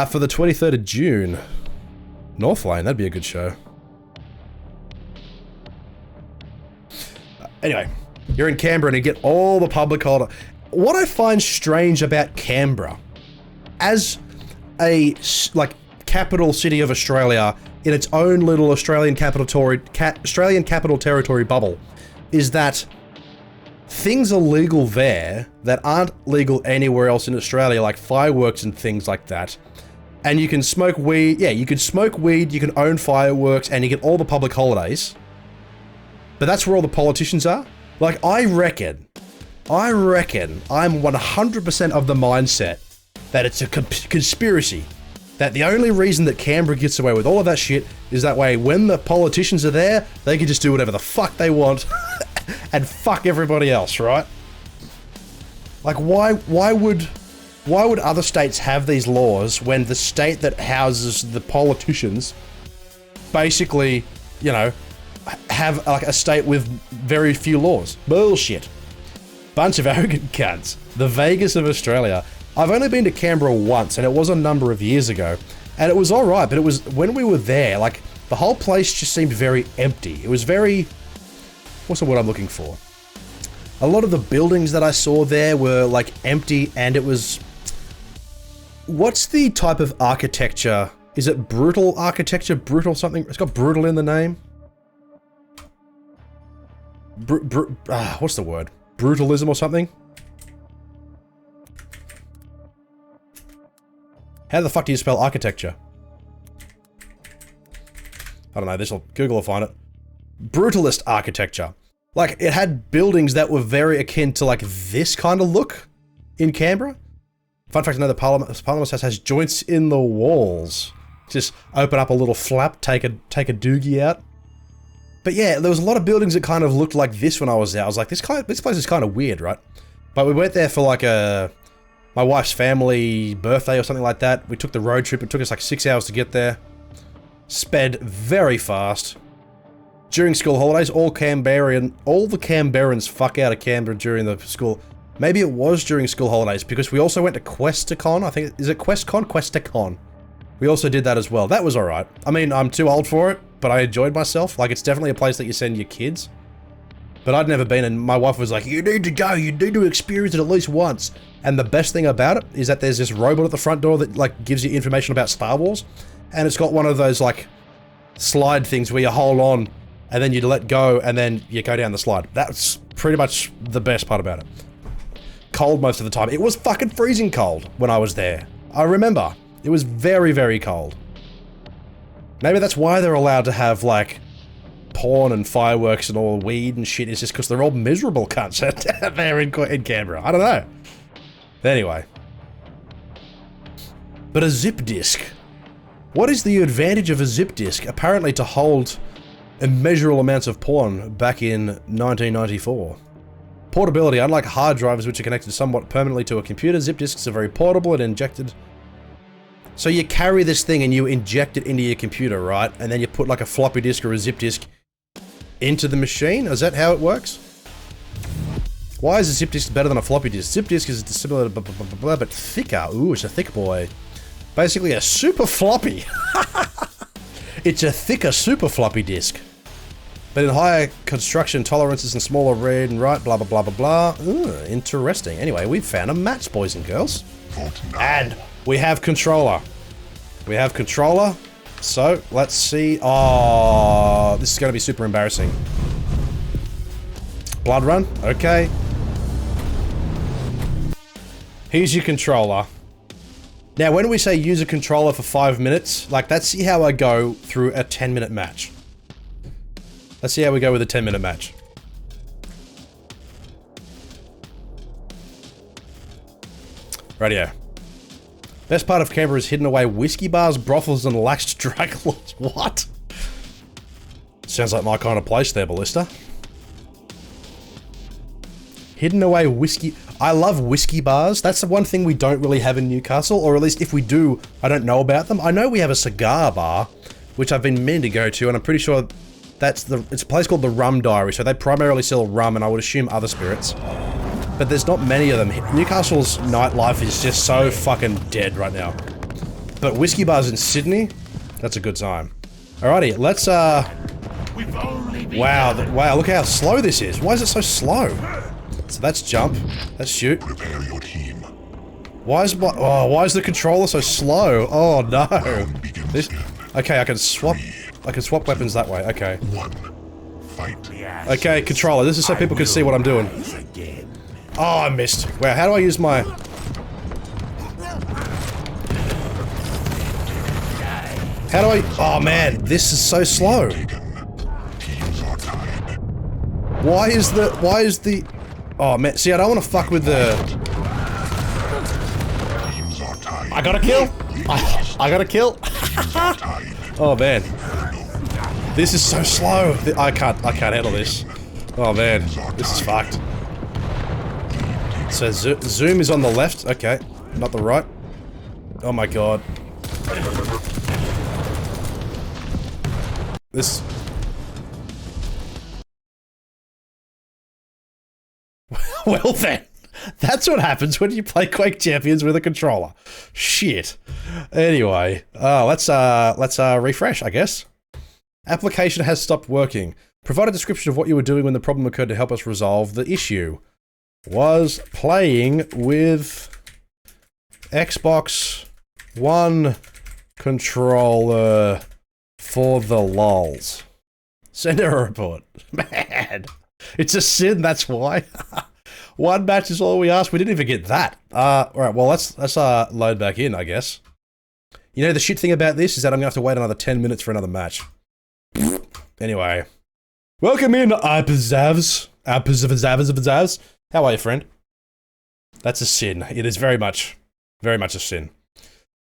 for the 23rd of June. Northlane, that'd be a good show. Anyway, you're in Canberra and you get all the public holiday. What I find strange about Canberra, as a capital city of Australia in its own little Australian capital territory bubble, is that things are legal there that aren't legal anywhere else in Australia, like fireworks and things like that. And you can smoke weed, yeah, you can smoke weed, you can own fireworks, and you get all the public holidays. But that's where all the politicians are. Like, I reckon I'm 100% of the mindset that it's a conspiracy. that the only reason that Canberra gets away with all of that shit is that way when the politicians are there, they can just do whatever the fuck they want and fuck everybody else, right? Like, why would other states have these laws when the state that houses the politicians basically, you know, have like a state with very few laws? Bullshit. Bunch of arrogant cunts. The Vegas of Australia. I've only been to Canberra once, and it was a number of years ago, and it was alright, but it was, when we were there, like, the whole place just seemed very empty. It was very, what's the word I'm looking for? A lot of the buildings that I saw there were, like, empty, and it was, what's the type of architecture? Is it brutal architecture? Brutal something? It's got brutal in the name. What's the word? Brutalism or something? How the fuck do you spell architecture? I don't know, Google will find it. Brutalist architecture. Like, it had buildings that were very akin to, like, this kind of look in Canberra. Fun fact, I know the Parliament House has joints in the walls. Just open up a little flap, take a doogie out. But yeah, there was a lot of buildings that kind of looked like this when I was there. I was like, this place is kind of weird, right? But we went there for like my wife's family birthday or something like that. We took the road trip. It took us like 6 hours to get there. Sped very fast. During school holidays, all the Canberrans fuck out of Canberra during the school. Maybe it was during school holidays because we also went to Questacon. I think, is it Questcon? Questacon. We also did that as well. That was alright. I mean, I'm too old for it, but I enjoyed myself. Like, it's definitely a place that you send your kids. But I'd never been, and my wife was like, you need to go, you need to experience it at least once. And the best thing about it is that there's this robot at the front door that, like, gives you information about Star Wars. And it's got one of those, like, slide things where you hold on, and then you let go, and then you go down the slide. That's pretty much the best part about it. Cold most of the time. It was fucking freezing cold when I was there. I remember. It was very, very cold. Maybe that's why they're allowed to have, like, porn and fireworks and all weed and shit. It's just because they're all miserable cunts there in Canberra. I don't know. Anyway. But a zip disk. What is the advantage of a zip disk? Apparently to hold immeasurable amounts of porn back in 1994. Portability. Unlike hard drives, which are connected somewhat permanently to a computer, zip disks are very portable and injected. So you carry this thing and you inject it into your computer, right? And then you put like a floppy disk or a zip disk into the machine? Is that how it works? Why is a zip disk better than a floppy disk? Zip disk is similar but thicker. Ooh, it's a thick boy. Basically a super floppy. It's a thicker super floppy disk. But in higher construction tolerances and smaller read and write, blah blah blah blah blah. Ooh, interesting. Anyway, we've found a match, boys and girls. And we have controller. We have controller. So, let's see. Oh, this is going to be super embarrassing. Blood run. Okay. Here's your controller. Now, when we say use a controller for 5 minutes, like, let's see how I go through a 10-minute match. Let's see how we go with a 10-minute match. Radio. Best part of Canberra is hidden away whiskey bars, brothels, and laxed drug laws. What? Sounds like my kind of place there, Ballista. Hidden away whiskey... I love whiskey bars. That's the one thing we don't really have in Newcastle, or at least if we do, I don't know about them. I know we have a cigar bar, which I've been meaning to go to, and I'm pretty sure it's a place called the Rum Diary, so they primarily sell rum, and I would assume other spirits. But there's not many of them. Newcastle's nightlife is just so fucking dead right now. But whiskey bars in Sydney, that's a good time. Alrighty, let's wow, look how slow this is. Why is it so slow? So that's jump. That's shoot. Prepare your team. Why is the controller so slow? Oh no. This, okay, I can swap weapons that way. Okay. Okay, controller. This is so people can see what I'm doing. Oh, I missed. Wow, how do I use my... How do I... Oh man, this is so slow. Why is the... Oh man, see, I don't want to fuck with the... Teams are tied. I got a kill. I got a kill. Oh man, this is so slow. I can't handle this. Oh man, this is fucked. So zoom is on the left. Okay, not the right. Oh my god. This. Well then, that's what happens when you play Quake Champions with a controller. Shit. Anyway, let's refresh, I guess. Application has stopped working. Provide a description of what you were doing when the problem occurred to help us resolve the issue. Was playing with Xbox One controller for the lols. Send a report. Man, it's a sin, that's why. One match is all we ask. We didn't even get that. Alright, well, let's load back in, I guess. You know, the shit thing about this is that I'm gonna have to wait another 10 minutes for another match. Anyway. Welcome in, Apazavs. How are you, friend? That's a sin. It is very much a sin.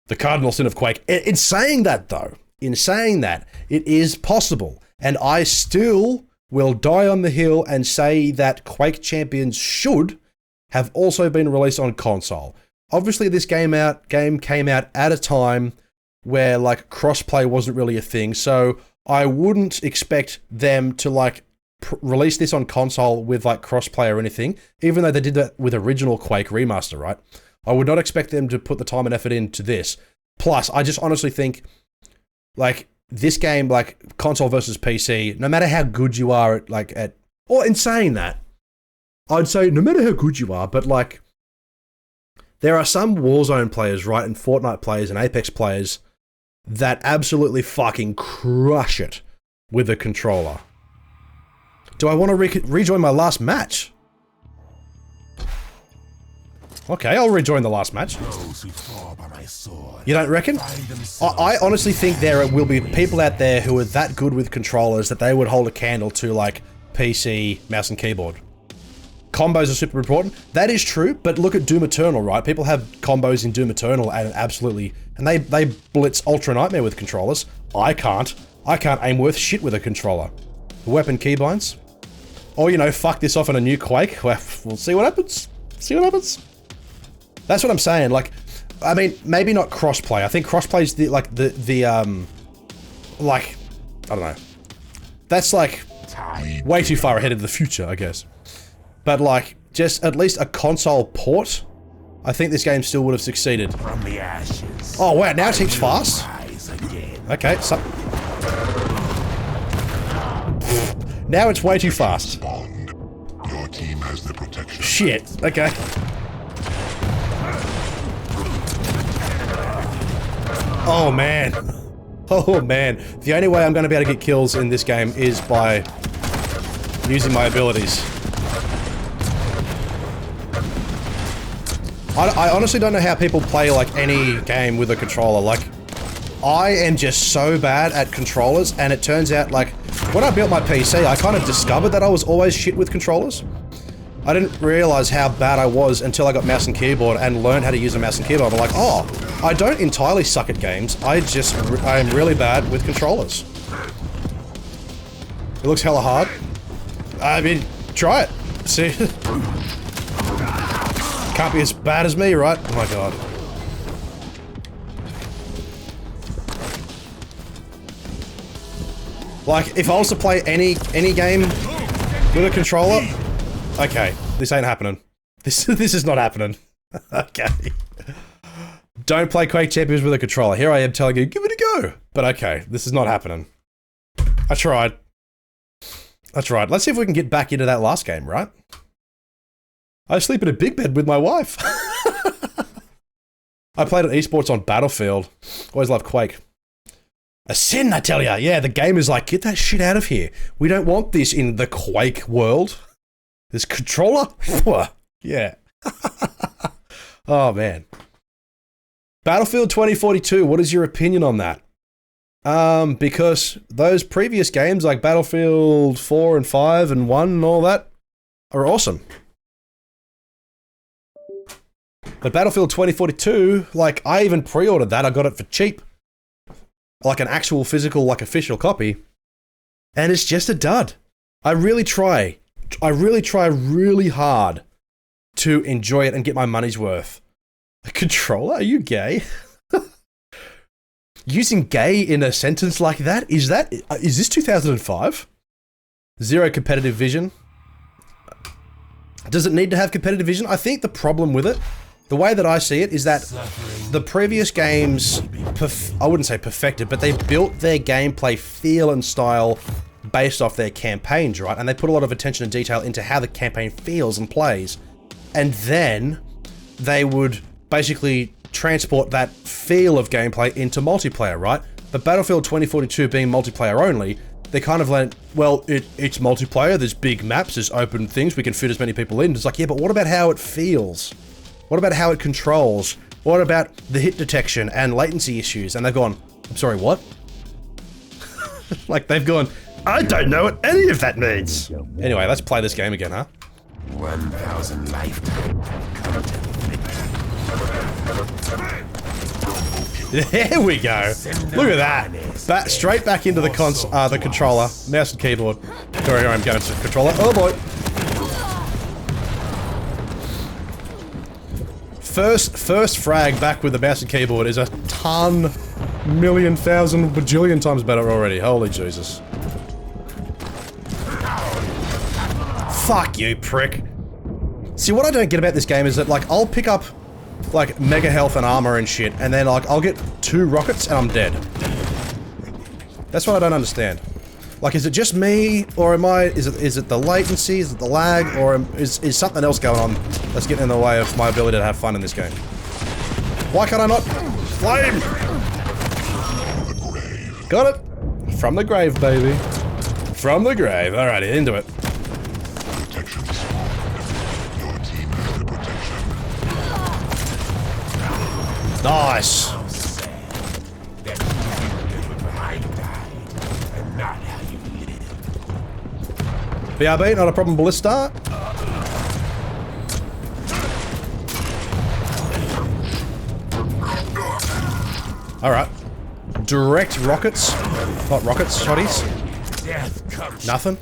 The cardinal sin of Quake. In saying that, though, it is possible. And I still will die on the hill and say that Quake Champions should have also been released on console. Obviously, this game came out at a time where, like, crossplay wasn't really a thing, so I wouldn't expect them to, like, release this on console with, like, crossplay or anything, even though they did that with original Quake Remaster, right? I would not expect them to put the time and effort into this. Plus, I just honestly think, like, this game, like, console versus PC, no matter how good you are or in saying that, I'd say no matter how good you are, but, like, there are some Warzone players, right, and Fortnite players and Apex players that absolutely fucking crush it with a controller. Do I want to rejoin my last match? Okay, I'll rejoin the last match. You don't reckon? I honestly think there will be people out there who are that good with controllers that they would hold a candle to, like, PC, mouse and keyboard. Combos are super important. That is true, but look at Doom Eternal, right? People have combos in Doom Eternal and they blitz Ultra Nightmare with controllers. I can't aim worth shit with a controller. Weapon keybinds. Or, you know, fuck this off in a new Quake. Well, we'll see what happens. That's what I'm saying. Like, I mean, maybe not crossplay. I think crossplay's like, I don't know. That's like way too far ahead of the future, I guess. But like, just at least a console port, I think this game still would have succeeded. From the ashes. Oh wow, now it seems fast. Okay, so now it's way too fast. Your team has the protection. Shit. Okay. Oh man. Oh man. The only way I'm going to be able to get kills in this game is by using my abilities. I honestly don't know how people play, like, any game with a controller. Like, I am just so bad at controllers, and it turns out, like, when I built my PC, I kind of discovered that I was always shit with controllers. I didn't realize how bad I was until I got mouse and keyboard and learned how to use a mouse and keyboard. I'm like, oh, I don't entirely suck at games. I am really bad with controllers. It looks hella hard. I mean, try it. See? Can't be as bad as me, right? Oh my god. Like, if I was to play any game with a controller, okay, this ain't happening. This is not happening. Okay. Don't play Quake Champions with a controller. Here I am telling you, give it a go. But okay, this is not happening. I tried. Let's see if we can get back into that last game, right? I sleep in a big bed with my wife. I played at esports on Battlefield. Always loved Quake. A sin, I tell ya. Yeah, the game is like, get that shit out of here. We don't want this in the Quake world. This controller? Yeah. Oh, man. Battlefield 2042, what is your opinion on that? Because those previous games, like Battlefield 4 and 5 and 1 and all that, are awesome. But Battlefield 2042, like, I even pre-ordered that. I got it for cheap. Like an actual physical, like, official copy. And it's just a dud. I really try really hard to enjoy it and get my money's worth. A controller? Are you gay? Using gay in a sentence like that? Is this 2005? Zero competitive vision. Does it need to have competitive vision? I think the problem with it, the way that I see it, is that the previous games, I wouldn't say perfected, but they built their gameplay feel and style based off their campaigns, right? And they put a lot of attention and detail into how the campaign feels and plays. And then they would basically transport that feel of gameplay into multiplayer, right? But Battlefield 2042 being multiplayer only, they kind of went, well, it's multiplayer, there's big maps, there's open things, we can fit as many people in. It's like, yeah, but what about how it feels? What about how it controls? What about the hit detection and latency issues? And they've gone, I'm sorry, what? Like, they've gone, I don't know what any of that means. Anyway, let's play this game again, huh? 1,000 lifetime content. There we go. Look at that. Straight back into the controller, mouse and keyboard. Sorry, I'm going to controller. Oh boy. First frag back with the mouse and keyboard is a ton, million, thousand, bajillion times better already. Holy Jesus. Fuck you, prick. See, what I don't get about this game is that, like, I'll pick up, like, mega health and armor and shit, and then, like, I'll get 2 rockets and I'm dead. That's what I don't understand. Like, is it just me, or is it the latency, is it the lag, or is something else going on that's getting in the way of my ability to have fun in this game? Why can't I not flame? Got it. From the grave, baby. From the grave. Alrighty, into it. Protection spawned. Your team has the protection. Nice. BRB, not a problem, Ballista. Alright. Direct rockets. Not rockets, shotties. Nothing.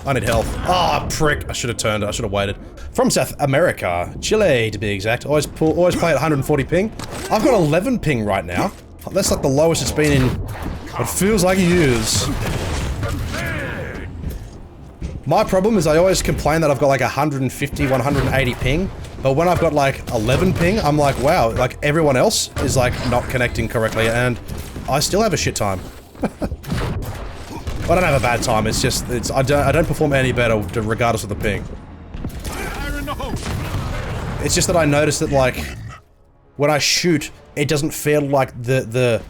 I need health. Ah, oh, prick. I should have turned. I should have waited. From South America. Chile, to be exact. Always play at 140 ping. I've got 11 ping right now. That's like the lowest it's been in what feels like years. My problem is I always complain that I've got like 150, 180 ping, but when I've got like 11 ping, I'm like, wow, like everyone else is like not connecting correctly, and I still have a shit time. I don't have a bad time, it's just, I don't perform any better regardless of the ping. It's just that I notice that, like, when I shoot, it doesn't feel like the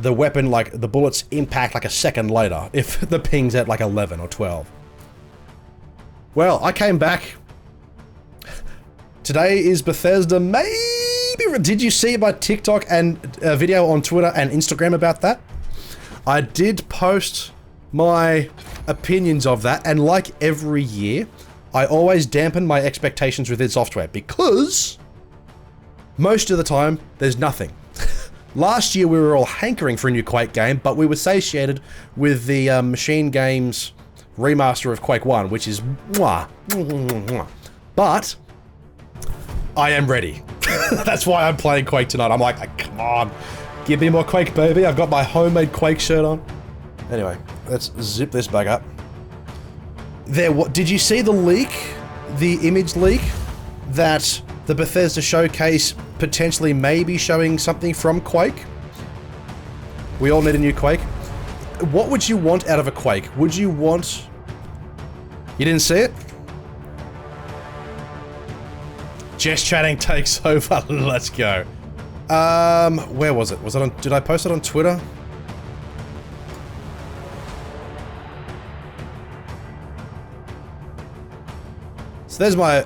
weapon, like, the bullets impact like a second later, if the ping's at like 11 or 12. Well, I came back. Today is Bethesda, maybe. Did you see my TikTok and video on Twitter and Instagram about that? I did post my opinions of that, and like every year, I always dampen my expectations with id Software because most of the time, there's nothing. Last year, we were all hankering for a new Quake game, but we were satiated with the Machine Games remaster of Quake 1, which is mwah, mwah. But I am ready. That's why I'm playing Quake tonight. I'm like, come on, give me more Quake, baby. I've got my homemade Quake shirt on. Anyway, let's zip this back up. Did you see the leak? The image leak that the Bethesda showcase potentially may be showing something from Quake? We all need a new Quake. What would you want out of a Quake? Would you want... You didn't see it? Just chatting takes over. Let's go. Where was it? Was it on... Did I post it on Twitter? So there's my...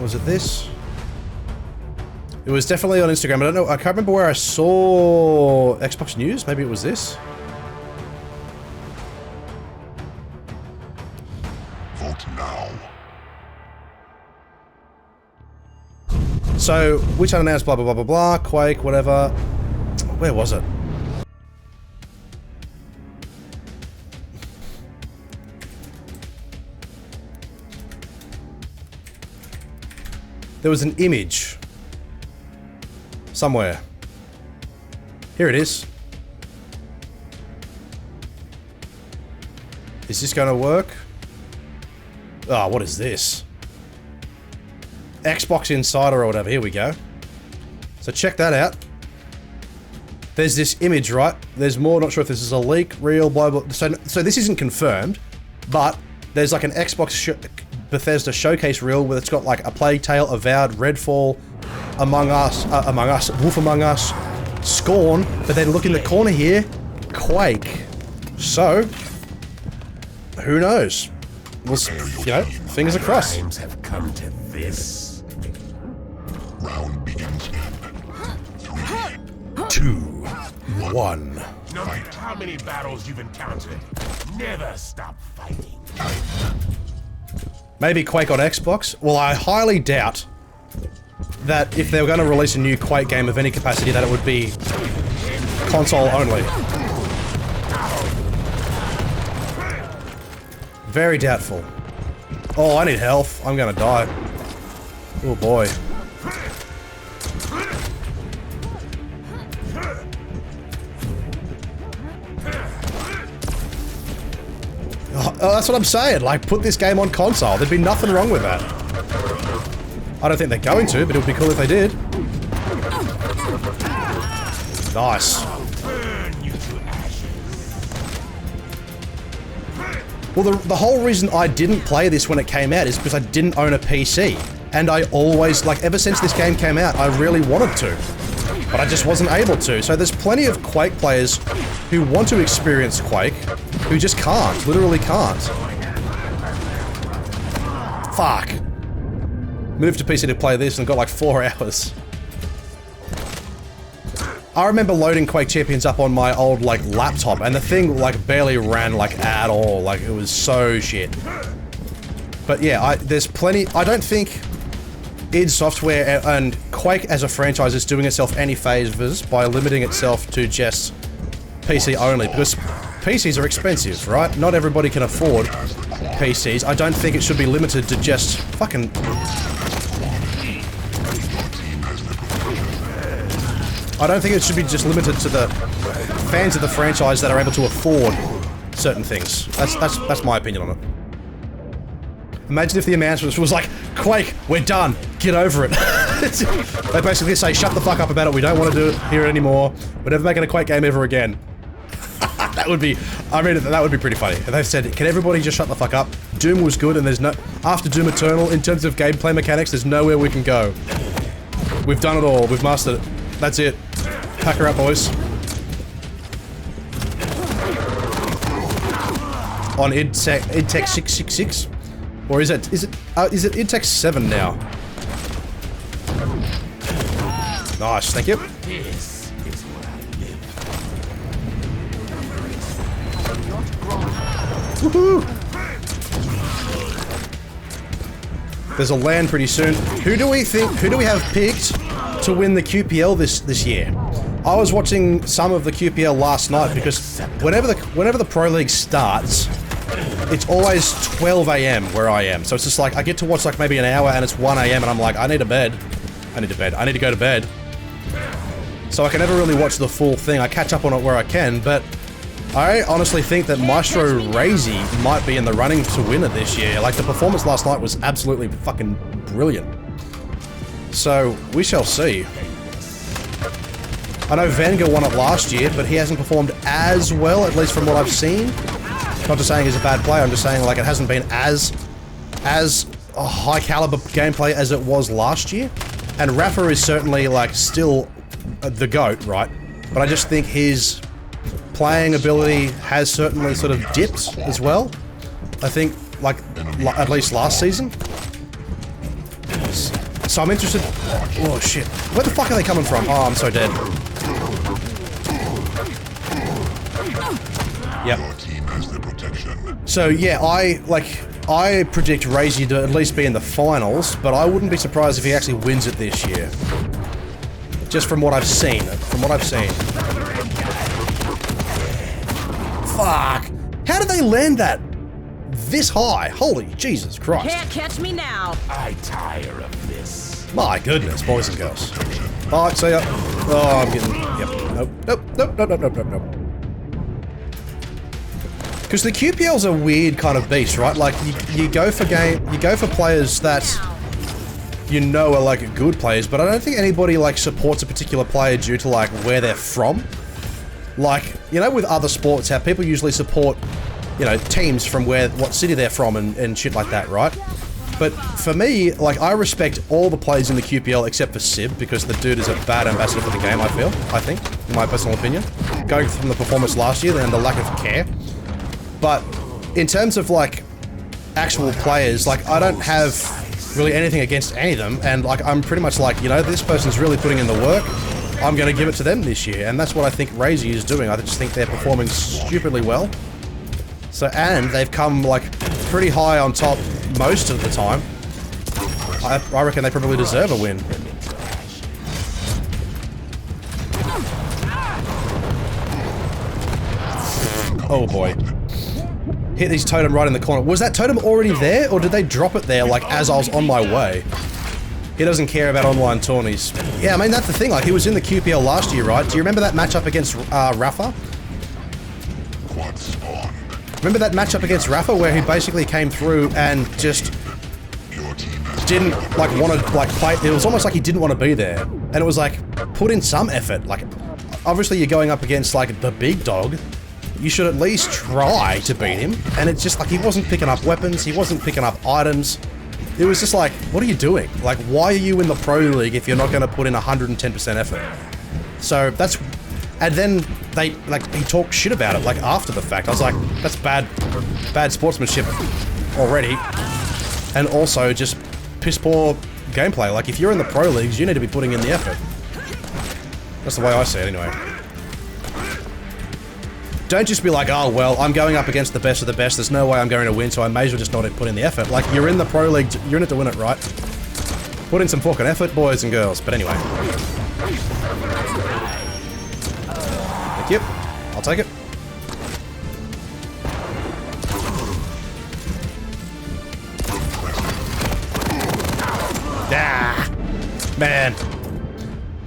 was it this? It was definitely on Instagram. I don't know. I can't remember where I saw Xbox News. Maybe it was this. Vote now. So, which unannounced blah blah blah blah blah, Quake, whatever. Where was it? There was an image. Somewhere. Here it is. Is this gonna work? Ah, what is this? Xbox Insider or whatever. Here we go. So check that out. There's this image, right? There's more. Not sure if this is a leak, real, blah blah. So this isn't confirmed, but there's like an Xbox Bethesda showcase reel where it's got like a Plague Tale, Avowed, Redfall, Among Us, Wolf Among Us, Scorn. But then look in the corner here, Quake. So who knows? We'll, you know, fingers crossed. Times have come to this. Round begins in 3, 2, 1. No matter how many battles you've encountered, never stop fighting. Maybe Quake on Xbox? Well, I highly doubt that if they were going to release a new Quake game of any capacity that it would be console only. Very doubtful. Oh, I need health. I'm gonna die. Oh boy. Oh, that's what I'm saying. Like, put this game on console. There'd be nothing wrong with that. I don't think they're going to, but it would be cool if they did. Nice. Well, the whole reason I didn't play this when it came out is because I didn't own a PC. And I always, like, ever since this game came out, I really wanted to. But I just wasn't able to. So there's plenty of Quake players who want to experience Quake, who just can't. Literally can't. Fuck. Moved to PC to play this and got like 4 hours. I remember loading Quake Champions up on my old, like, laptop, and the thing, like, barely ran, like, at all. Like, it was so shit. But yeah, there's plenty. I don't think id Software and Quake as a franchise is doing itself any favors by limiting itself to just PC only, because PCs are expensive, right? Not everybody can afford PCs. I don't think it should be limited to just fucking... I don't think it should be just limited to the fans of the franchise that are able to afford certain things. That's my opinion on it. Imagine if the announcement was like, Quake, we're done, get over it. They basically say, shut the fuck up about it, we don't want to do it here anymore, we're never making a Quake game ever again. That would be, I mean, that would be pretty funny. If they've said, can everybody just shut the fuck up? Doom was good and there's no, after Doom Eternal, in terms of gameplay mechanics, there's nowhere we can go. We've done it all, we've mastered it. That's it. Pack her up, boys. On IdTech 666? Or is it IdTech 7 now? Nice, thank you. This is where I live. Woohoo! There's a LAN pretty soon. Who do we have picked to win the QPL this year? I was watching some of the QPL last night because whenever the Pro League starts, it's always 12 AM where I am. So it's just like, I get to watch like maybe an hour and it's 1 AM and I'm like, I need to go to bed. So I can never really watch the full thing. I catch up on it where I can, but I honestly think that Maestro Razy might be in the running to win it this year. Like, the performance last night was absolutely fucking brilliant. So, we shall see. I know Vanguard won it last year, but he hasn't performed as well, at least from what I've seen. Not just saying he's a bad player, I'm just saying, like, it hasn't been as a high caliber gameplay as it was last year. And Rafa is certainly, like, still the GOAT, right? But I just think his playing ability has certainly sort of dipped as well. I think, like, at least last season. So I'm interested... Oh, shit. Where the fuck are they coming from? Oh, I'm so dead. Yep. Your team has the protection. So, yeah, I predict Razy to at least be in the finals, but I wouldn't be surprised if he actually wins it this year. Just from what I've seen. Fuck! How did they land that this high? Holy Jesus Christ. Can't catch me now. I tire of this. My goodness, boys and girls. Alright, see ya. Oh, I'm getting... Yep. Nope. Because the QPL's a weird kind of beast, right? Like, you go for players that you know are, like, good players, but I don't think anybody, like, supports a particular player due to, like, where they're from. Like, you know, with other sports, how people usually support, you know, teams from what city they're from and shit like that, right? But for me, like, I respect all the players in the QPL except for Sib, because the dude is a bad ambassador for the game, I think, in my personal opinion. Going from the performance last year and the lack of care. But in terms of, like, actual players, like, I don't have really anything against any of them, and, like, I'm pretty much like, you know, this person's really putting in the work, I'm gonna give it to them this year, and that's what I think Razy is doing. I just think they're performing stupidly well. So, and they've come, like, pretty high on top most of the time. I reckon they probably deserve a win. Oh boy. Hit his totem right in the corner. Was that totem already there, or did they drop it there, like, as I was on my way? He doesn't care about online tourneys. Yeah, I mean, that's the thing, like, he was in the QPL last year, right? Do you remember that matchup against, Rafa? Remember that matchup against Rafa, where he basically came through and just didn't, like, want to, like, play. It was almost like he didn't want to be there. And it was like, put in some effort. Like, obviously you're going up against, like, the big dog. You should at least try to beat him. And it's just like, he wasn't picking up weapons, he wasn't picking up items. It was just like, what are you doing? Like, why are you in the Pro League if you're not going to put in 110% effort? So that's... And then he talked shit about it, like, after the fact. I was like, that's bad sportsmanship already. And also just piss poor gameplay. Like, if you're in the Pro Leagues, you need to be putting in the effort. That's the way I see it anyway. Don't just be like, oh, well, I'm going up against the best of the best, there's no way I'm going to win, so I may as well just not put in the effort. Like, you're in the Pro League, you're in it to win it, right? Put in some fucking effort, boys and girls. But anyway. Thank you. I'll take it. Ah! Man.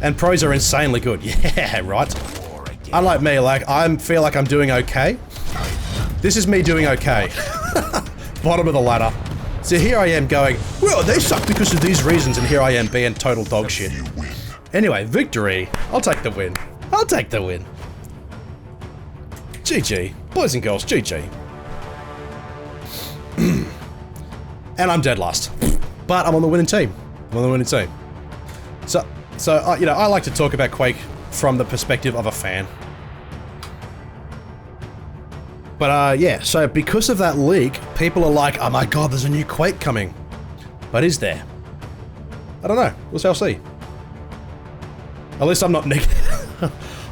And pros are insanely good. Yeah, right? Unlike me, like, I feel like I'm doing okay. This is me doing okay. Bottom of the ladder. So here I am going, well, they suck because of these reasons, and here I am being total dog shit. Anyway, victory. I'll take the win. I'll take the win. GG. Boys and girls, GG. And I'm dead last. But I'm on the winning team. I'm on the winning team. So you know, I like to talk about Quake from the perspective of a fan. But, yeah, so because of that leak, people are like, oh my god, there's a new Quake coming. But is there? I don't know. We'll shall see. At least I'm not negative.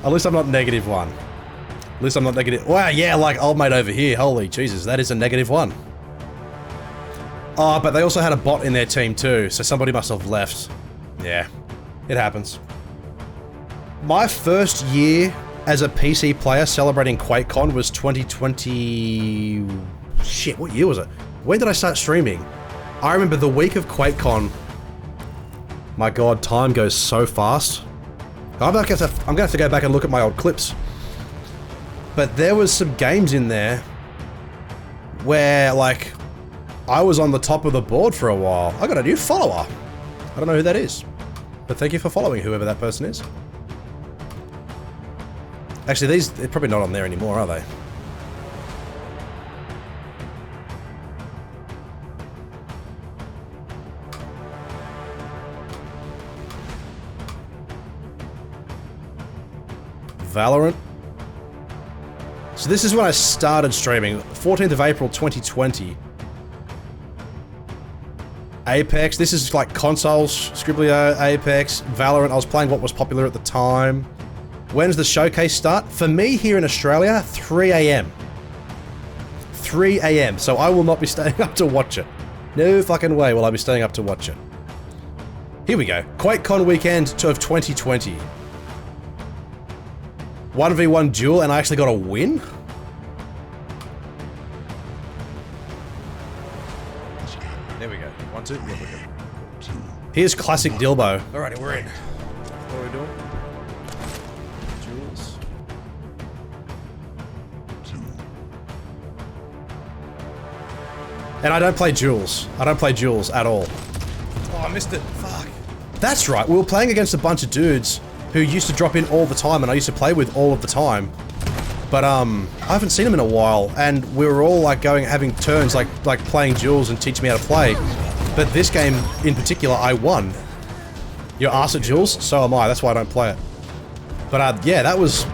At least I'm not -1. At least I'm not negative. Wow, yeah, like old mate over here. Holy Jesus, that is a -1. Oh, but they also had a bot in their team too, so somebody must have left. Yeah, it happens. My first year as a PC player celebrating QuakeCon was 2020... Shit, what year was it? When did I start streaming? I remember the week of QuakeCon. My god, time goes so fast. I'm gonna have to go back and look at my old clips. But there was some games in there where, like, I was on the top of the board for a while. I got a new follower. I don't know who that is. But thank you for following, whoever that person is. Actually, they're probably not on there anymore, are they? Valorant. So this is when I started streaming, 14th of April 2020. Apex, this is like consoles, Scriblio, Apex, Valorant. I was playing what was popular at the time. When's the showcase start? For me here in Australia, 3 AM. 3 AM, so I will not be staying up to watch it. No fucking way will I be staying up to watch it. Here we go. QuakeCon weekend of 2020. 1v1 duel, and I actually got a win? There we go. 1, 2, yeah, we go. Here's classic Dylbo. Alrighty, we're in. What are we doing? Duels. And I don't play duels. I don't play duels at all. Oh, I missed it. Fuck. That's right. We were playing against a bunch of dudes who used to drop in all the time and I used to play with all of the time. But, I haven't seen them in a while, and we were all, like, having turns, like playing duels and teaching me how to play. But this game, in particular, I won. You're arse at duels? So am I. That's why I don't play it. But, yeah, that was...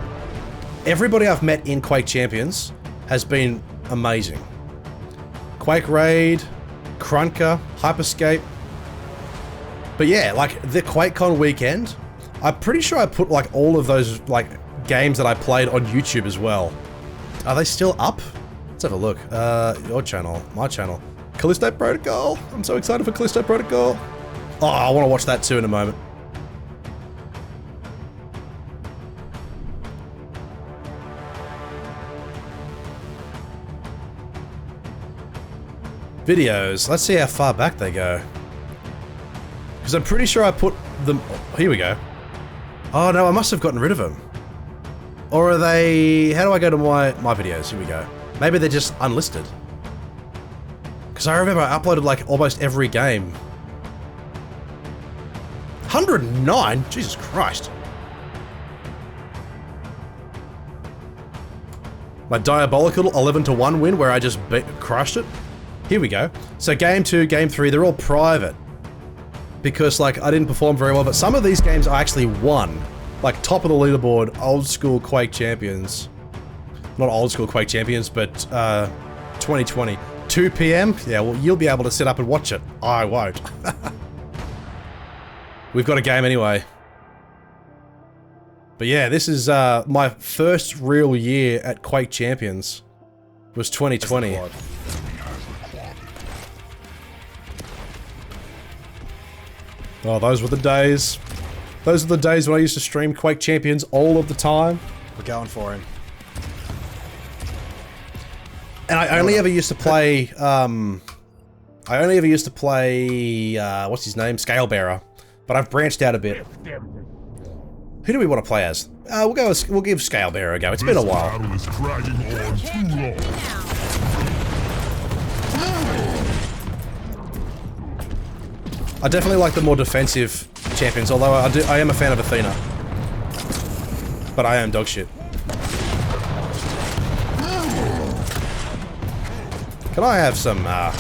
Everybody I've met in Quake Champions has been amazing. Quake Raid, Krunker, Hyperscape. But yeah, like, the QuakeCon weekend, I'm pretty sure I put, like, all of those, like, games that I played on YouTube as well. Are they still up? Let's have a look. Your channel, my channel. Callisto Protocol. I'm so excited for Callisto Protocol. Oh, I want to watch that too in a moment. Videos. Let's see how far back they go. Because I'm pretty sure I put them... Oh, here we go. Oh no, I must have gotten rid of them. Or are they... How do I go to my videos? Here we go. Maybe they're just unlisted. Because I remember I uploaded like almost every game. 109? Jesus Christ. My diabolical 11-1 win where I just crushed it. Here we go. So game 2, game 3, they're all private. Because like I didn't perform very well, but some of these games I actually won. Like top of the leaderboard, old school Quake champions. Not old school Quake champions, but 2020. 2 PM? Yeah, well you'll be able to sit up and watch it. I won't. We've got a game anyway. But yeah, this is my first real year at Quake Champions. Was 2020. Oh, those were the days. Those are the days when I used to stream Quake Champions all of the time. We're going for him. And I only ever used to play, what's his name? Scalebearer. But I've branched out a bit. Who do we want to play as? We'll give Scalebearer a go. It's been a while. Battle is dragging on too long. I definitely like the more defensive champions, although I am a fan of Athena. But I am dog shit. Can I have some, I'd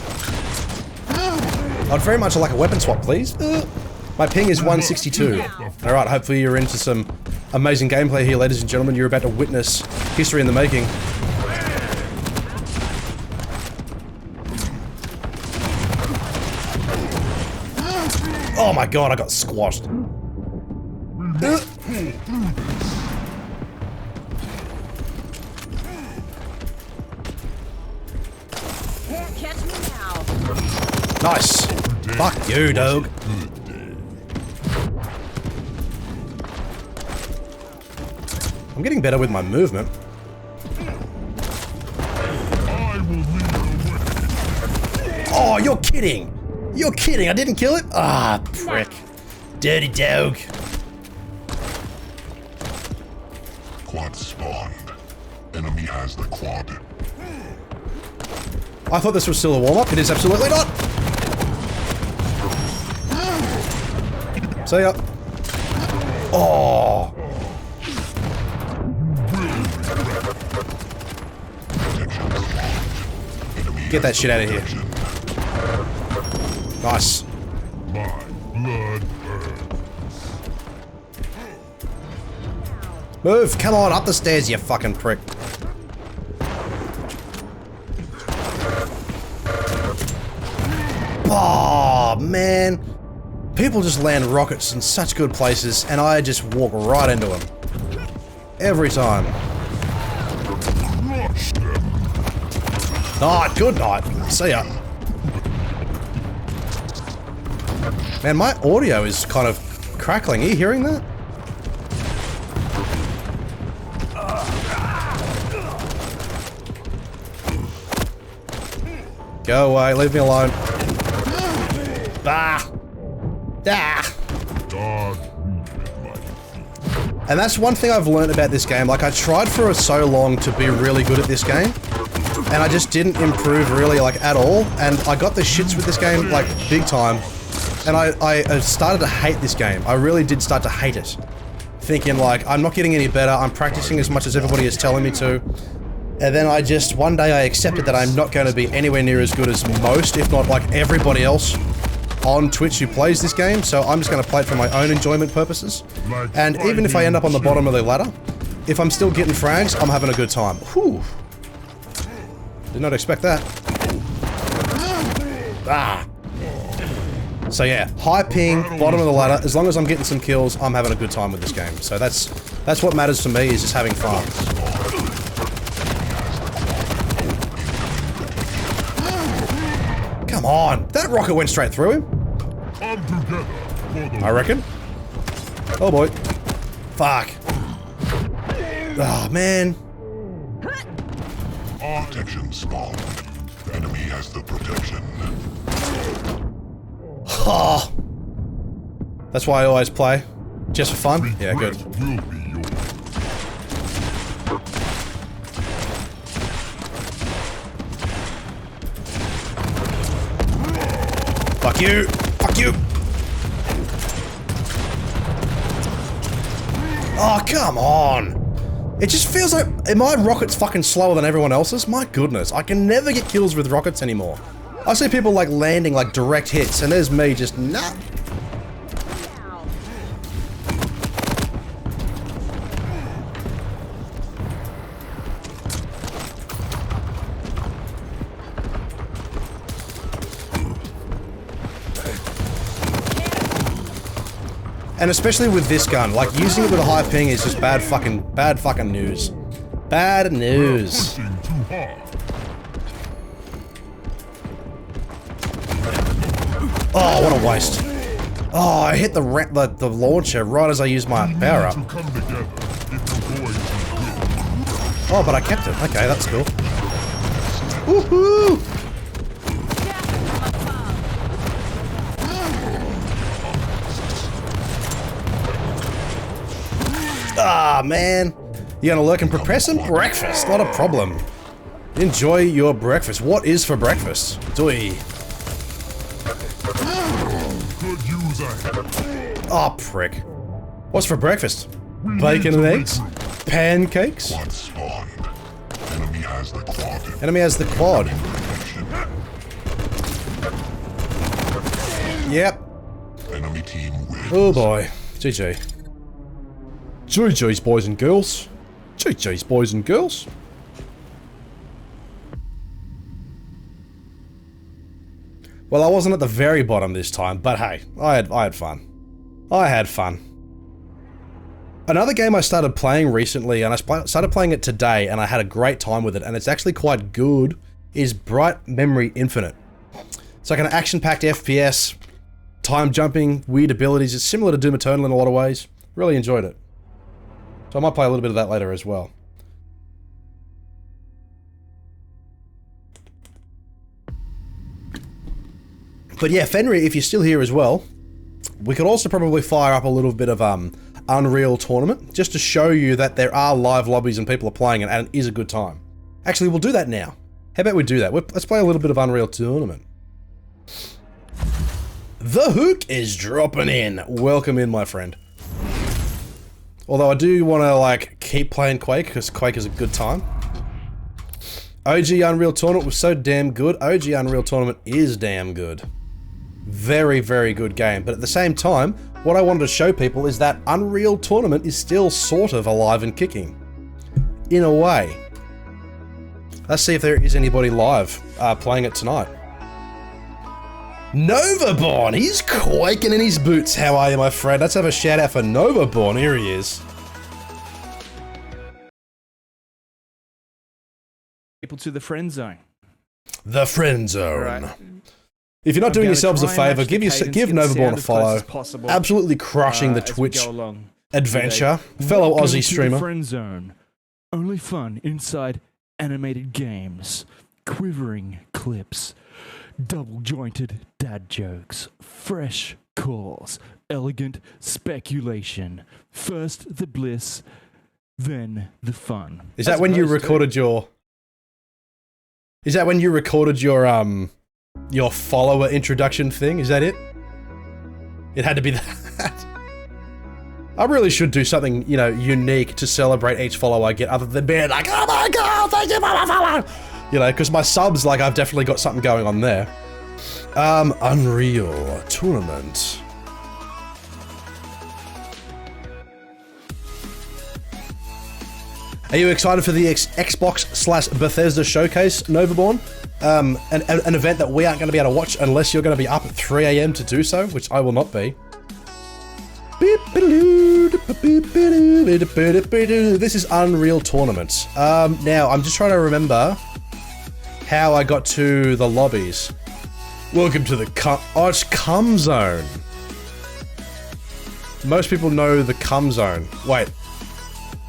very much like a weapon swap, please. My ping is 162. Alright, hopefully you're into some amazing gameplay here, ladies and gentlemen. You're about to witness history in the making. Oh my god, I got squashed. Catch me now. Nice. Fuck you, dog. I'm getting better with my movement. Oh, you're kidding! You're kidding, I didn't kill it? Ah, prick. Dirty dog. Quad spawned. Enemy has the quad. I thought this was still a warm-up. It is absolutely not. See ya. Oh. Get that shit out of here. Nice. My blood burns. Move, come on, up the stairs, you fucking prick. Oh, man. People just land rockets in such good places, and I just walk right into them. Every time. Crush them. Oh, good night. See ya. Man, my audio is kind of crackling. Are you hearing that? Go away, leave me alone. Ah! Ah! And that's one thing I've learned about this game. Like, I tried for so long to be really good at this game, and I just didn't improve really, like, at all. And I got the shits with this game, like, big time. And I started to hate this game. I really did start to hate it. Thinking, like, I'm not getting any better, I'm practicing as much as everybody is telling me to. And then one day I accepted that I'm not going to be anywhere near as good as most, if not like everybody else on Twitch who plays this game, so I'm just going to play it for my own enjoyment purposes. And even if I end up on the bottom of the ladder, if I'm still getting frags, I'm having a good time. Whew. Did not expect that. Ah. So yeah, high ping, bottom of the ladder, as long as I'm getting some kills, I'm having a good time with this game. So that's what matters to me, is just having fun. Come on, that rocket went straight through him. I reckon. Oh boy. Fuck. Oh man. Protection spawned. The enemy has the protection. Oh. That's why I always play. Just for fun? Yeah, good. Fuck you! Fuck you! Oh, come on! It just feels like my rocket's fucking slower than everyone else's. My goodness, I can never get kills with rockets anymore. I see people like landing like direct hits, and there's me just nah. And especially with this gun, like using it with a high ping is just bad fucking news. Bad news. Oh, what a waste. Oh, I hit the launcher right as I used my power up. Oh, but I kept it. Okay, that's cool. Woohoo! Ah, man. You gonna lurk and prepare some breakfast? Not a problem. Enjoy your breakfast. What is for breakfast? Doi. Oh, prick. What's for breakfast? Bacon and eggs? Pancakes? Quad spawned. Enemy has the quad. Enemy has the quad. Yep. Enemy team wins. Oh boy. GG. GG's, boys and girls. GG's, boys and girls. Well, I wasn't at the very bottom this time, but hey, I had fun. I had fun. Another game I started playing recently, and I started playing it today, and I had a great time with it, and it's actually quite good, is Bright Memory Infinite. It's like an action-packed FPS, time jumping, weird abilities. It's similar to Doom Eternal in a lot of ways. Really enjoyed it. So I might play a little bit of that later as well. But yeah, Fenrir, if you're still here as well, we could also probably fire up a little bit of Unreal Tournament, just to show you that there are live lobbies and people are playing it, and it is a good time. Actually, we'll do that now. How about we do that? Let's play a little bit of Unreal Tournament. The Hook is dropping in. Welcome in, my friend. Although I do want to, like, keep playing Quake, because Quake is a good time. OG Unreal Tournament was so damn good. OG Unreal Tournament is damn good. Very, very good game. But at the same time, what I wanted to show people is that Unreal Tournament is still sort of alive and kicking. In a way. Let's see if there is anybody live playing it tonight. Novaborn, he's quaking in his boots. How are you, my friend? Let's have a shout out for Novaborn. Here he is. People to the friend zone. The friend zone. Right. If you're not doing gonna yourselves a try and favor, match the give cadence, give get the Novaborn sound a as close follow. as possible, Absolutely crushing the as we Twitch go along. adventure. Fellow Welcome Aussie to streamer. The friend zone. Only fun inside animated games. Quivering clips. Double jointed dad jokes. Fresh calls. Elegant speculation. First the bliss, then the fun. Is that when you recorded your? Is that when you recorded your follower introduction thing? Is that it? It had to be that. I really should do something, you know, unique to celebrate each follow I get, other than being like, oh my god, thank you for my follow! You know, because my subs, like, I've definitely got something going on there. Unreal Tournament. Are you excited for the Xbox/Bethesda showcase, Novaborn? An event that we aren't going to be able to watch unless you're going to be up at 3 AM to do so, which I will not be. This is Unreal Tournament. Now, I'm just trying to remember how I got to the lobbies. Welcome to the it's Cum Zone. Most people know the Cum Zone. Wait.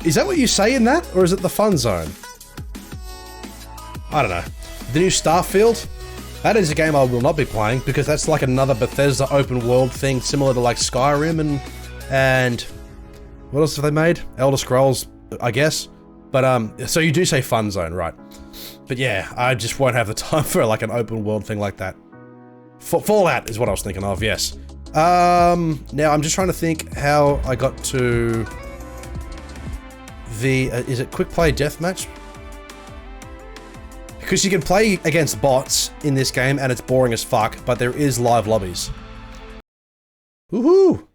Is that what you say in that? Or is it the Fun Zone? I don't know. The new Starfield? That is a game I will not be playing because that's like another Bethesda open world thing similar to like Skyrim and what else have they made? Elder Scrolls, I guess. But so you do say Fun Zone, right? But yeah, I just won't have the time for like an open world thing like that. Fallout is what I was thinking of, yes. Now I'm just trying to think how I got to the, is it quick play deathmatch? Because you can play against bots in this game and it's boring as fuck, but there is live lobbies. Woohoo!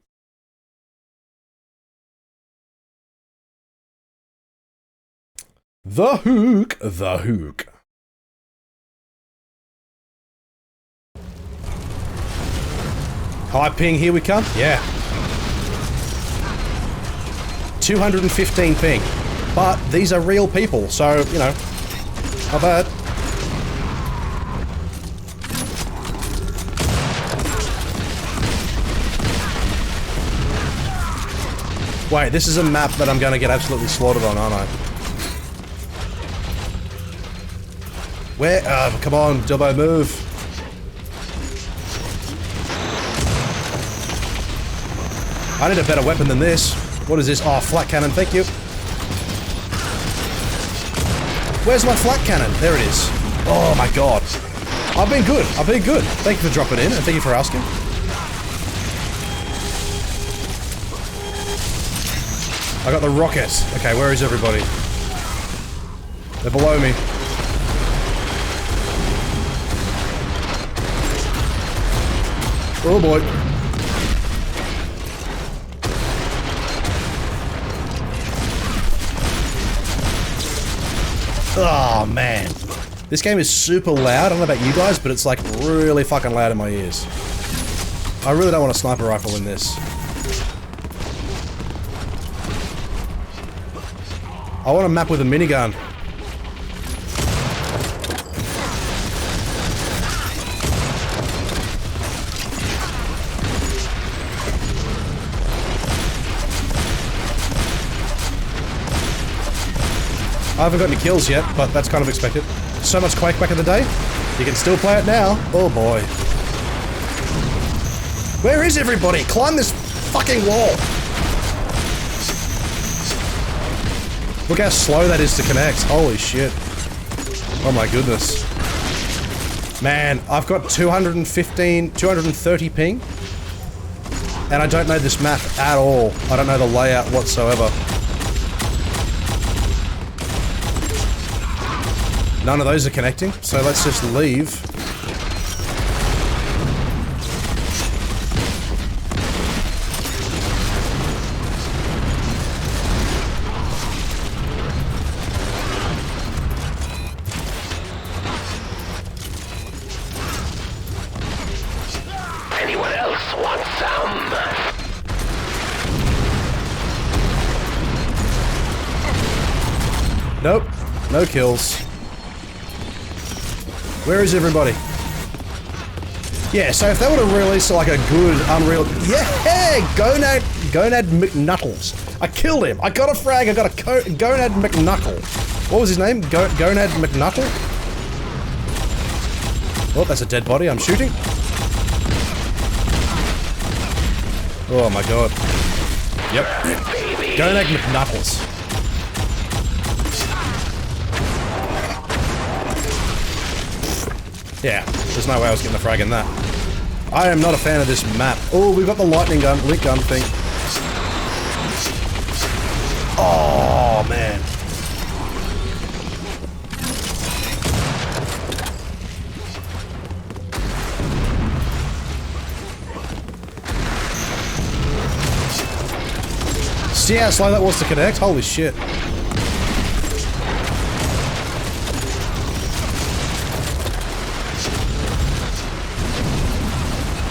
The Hook, the Hook. High ping, here we come. Yeah. 215 ping. But these are real people, so, you know, not bad. Wait, this is a map that I'm going to get absolutely slaughtered on, aren't I? Where? Come on, Dubbo, move. I need a better weapon than this. What is this? Oh, flat cannon, thank you. Where's my flat cannon? There it is. Oh my god. I've been good. I've been good. Thank you for dropping in and thank you for asking. I got the rocket. Okay, where is everybody? They're below me. Oh boy. Oh man. This game is super loud. I don't know about you guys, but it's like really fucking loud in my ears. I really don't want a sniper rifle in this. I want a map with a minigun. I haven't got any kills yet, but that's kind of expected. So much Quake back in the day. You can still play it now. Oh boy. Where is everybody? Climb this fucking wall. Look how slow that is to connect. Holy shit. Oh my goodness. Man, I've got 230 ping. And I don't know this map at all. I don't know the layout whatsoever. None of those are connecting, so let's just leave. Anyone else want some? Nope, no kills. Where is everybody? Yeah, so if they would have released like a good Unreal... Yeah! Gonad McNuttles. I killed him. I got a frag. I got a Gonad McNuckle. What was his name? Gonad McNuckle? Oh, that's a dead body. I'm shooting. Oh my god. Yep. Gonad McNuckles. Yeah, there's no way I was getting the frag in that. I am not a fan of this map. Oh, we've got the lightning gun, lit gun thing. Oh, man. See how slow that was to connect? Holy shit.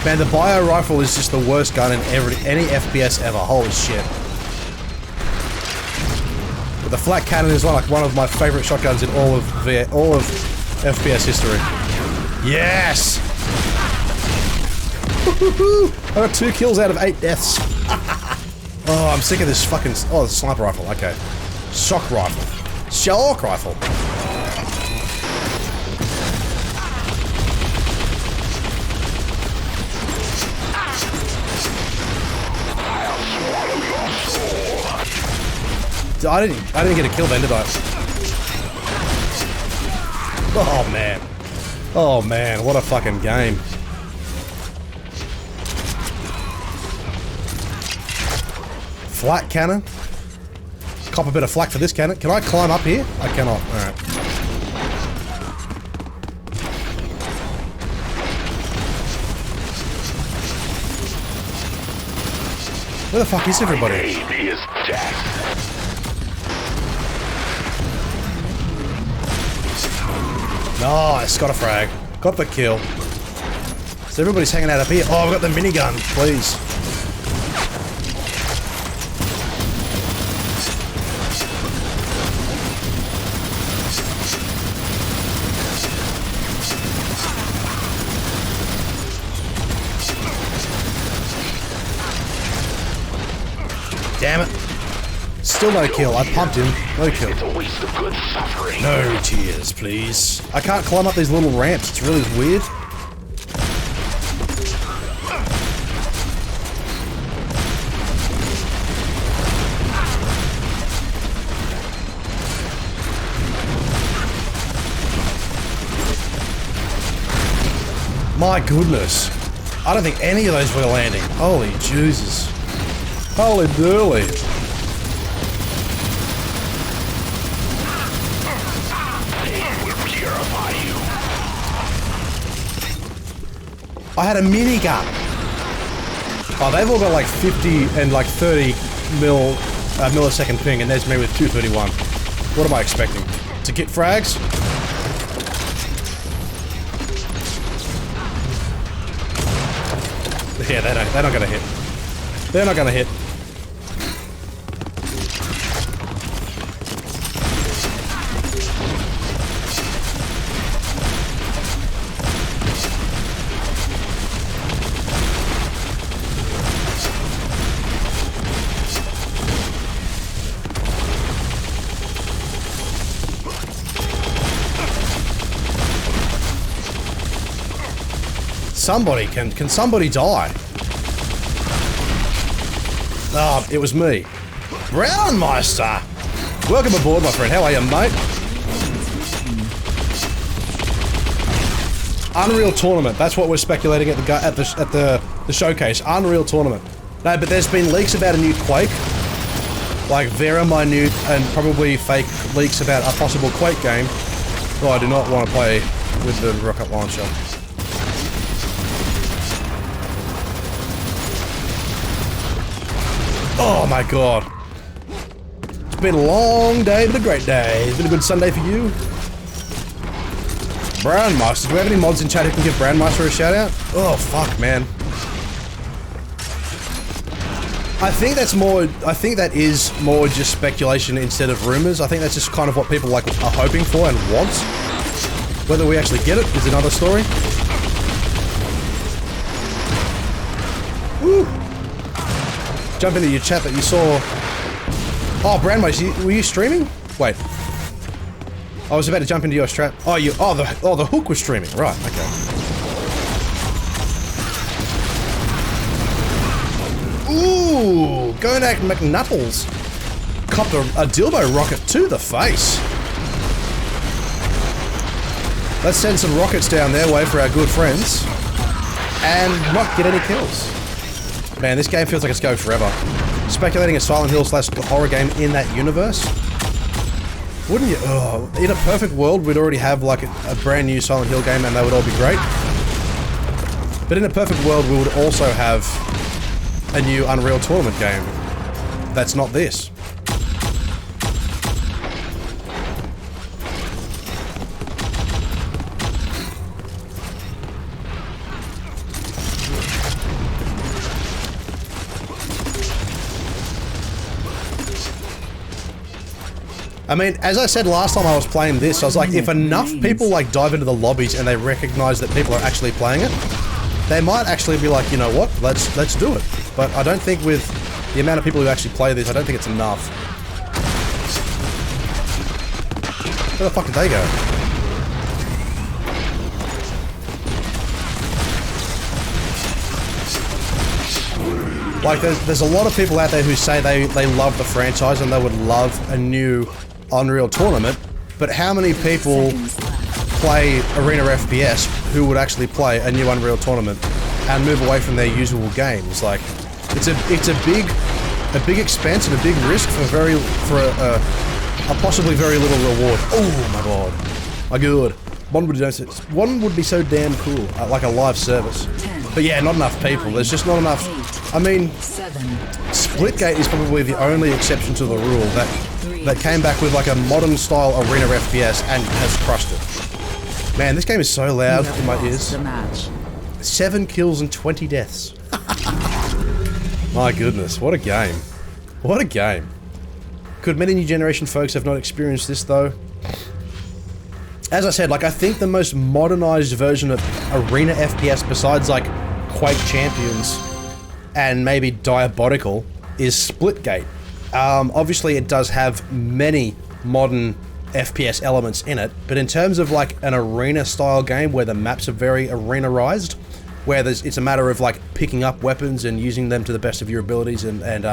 Man, the bio rifle is just the worst gun in any FPS ever. Holy shit. But the flat cannon is like one of my favorite shotguns in all of FPS history. Yes! I got 2 kills out of 8 deaths. Oh, I'm sick of this fucking... Oh, the sniper rifle. Okay. Shock rifle. Shock rifle. I didn't get a kill then, did I? Oh man. Oh man, what a fucking game. Flat cannon. Cop a bit of flak for this cannon. Can I climb up here? I cannot. Alright. Where the fuck is everybody? Nice, got a frag. Got the kill. So everybody's hanging out up here. Oh, I've got the minigun, please. Damn it. Still no kill. I pumped him. No kill. It's a waste of good suffering. No tears, please. I can't climb up these little ramps. It's really weird. My goodness. I don't think any of those were landing. Holy Jesus. Holy dooly. I had a minigun. Oh, they've all got like 50 and like 30 millisecond ping, and there's me with 231. What am I expecting? To get frags? Yeah, they're not gonna hit. They're not gonna hit. Somebody, can somebody die? Ah, it was me. Brownmeister! Welcome aboard, my friend. How are you, mate? Unreal Tournament. That's what we're speculating at the showcase. Unreal Tournament. No, but there's been leaks about a new Quake. Like very minute and probably fake leaks about a possible Quake game. Oh, I do not want to play with the rocket launcher. Oh my god. It's been a long day, but a great day. It's been a good Sunday for you. Brownmaster. Do we have any mods in chat who can give Brownmaster a shout out? Oh fuck, man. I think that's more, I think that is more just speculation instead of rumors. I think that's just kind of what people like are hoping for and want. Whether we actually get it is another story. Woo! Jump into your chat that you saw. Oh, Brandmate, were you streaming? Wait. I was about to jump into your strap. Oh, the hook was streaming. Right, okay. Ooh, Gonak McNuttles copped a dilbo rocket to the face. Let's send some rockets down their way for our good friends and not get any kills. Man, this game feels like it's going forever. Speculating a Silent Hill / horror game in that universe? Wouldn't you? Oh, in a perfect world, we'd already have like a brand new Silent Hill game and they would all be great. But in a perfect world, we would also have a new Unreal Tournament game. That's not this. I mean, as I said last time I was playing this, I was like, if enough people like dive into the lobbies and they recognize that people are actually playing it, they might actually be like, you know what, let's do it. But I don't think with the amount of people who actually play this, I don't think it's enough. Where the fuck did they go? Like, there's a lot of people out there who say they love the franchise and they would love a new Unreal Tournament, but how many people play Arena FPS who would actually play a new Unreal Tournament and move away from their usual games? Like, it's a big expense and a big risk for a possibly very little reward. Oh my god, my god. One would be so damn cool, like a live service. But yeah, not enough people. There's just not enough. I mean, Splitgate is probably the only exception to the rule that came back with like a modern style Arena FPS and has crushed it. Man, this game is so loud in my ears. 7 kills and 20 deaths. My goodness, what a game. What a game. Could many new generation folks have not experienced this though? As I said, like, I think the most modernized version of Arena FPS besides like Quake Champions and maybe Diabolical is Splitgate. Obviously it does have many modern FPS elements in it, but in terms of like an arena style game where the maps are very arenaized, where it's a matter of like picking up weapons and using them to the best of your abilities and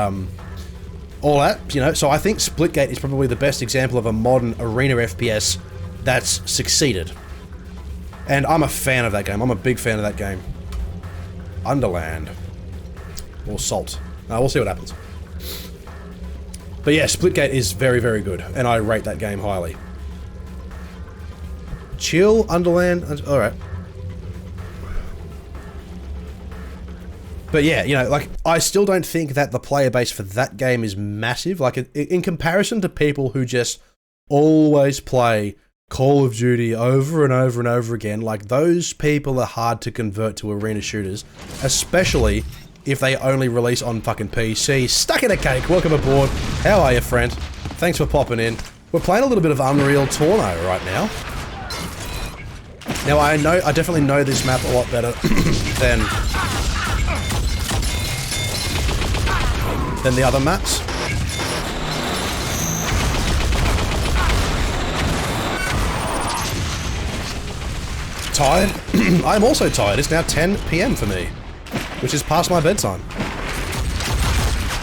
all that, you know, so I think Splitgate is probably the best example of a modern arena FPS that's succeeded. And I'm a fan of that game. I'm a big fan of that game. Underland. Or Salt. We'll see what happens. But yeah, Splitgate is very, very good, and I rate that game highly. Chill, Underland, alright. But yeah, you know, like, I still don't think that the player base for that game is massive. Like, in comparison to people who just always play Call of Duty over and over and over again, like, those people are hard to convert to arena shooters, especially if they only release on fucking PC. Stuck in a cake, welcome aboard. How are you, friend? Thanks for popping in. We're playing a little bit of Unreal Torno right now. Now, I definitely know this map a lot better than the other maps. Tired? I'm also tired. It's now 10 PM for me, which is past my bedtime.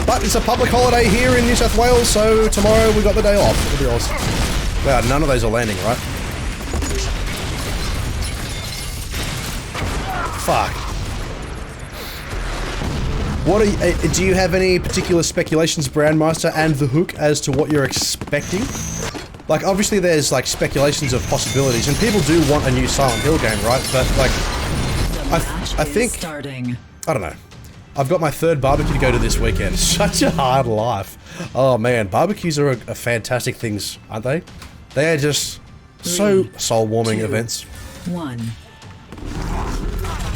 But it's a public holiday here in New South Wales, so tomorrow we got the day off. It'll be awesome. Wow, none of those are landing, right? Fuck. What do you have any particular speculations, Brandmeister and The Hook, as to what you're expecting? Like, obviously there's, like, speculations of possibilities, and people do want a new Silent Hill game, right? But, like, I think... I don't know. I've got my third barbecue to go to this weekend. Such a hard life. Oh, man. Barbecues are a fantastic things, aren't they? They are just so soul-warming events. 1.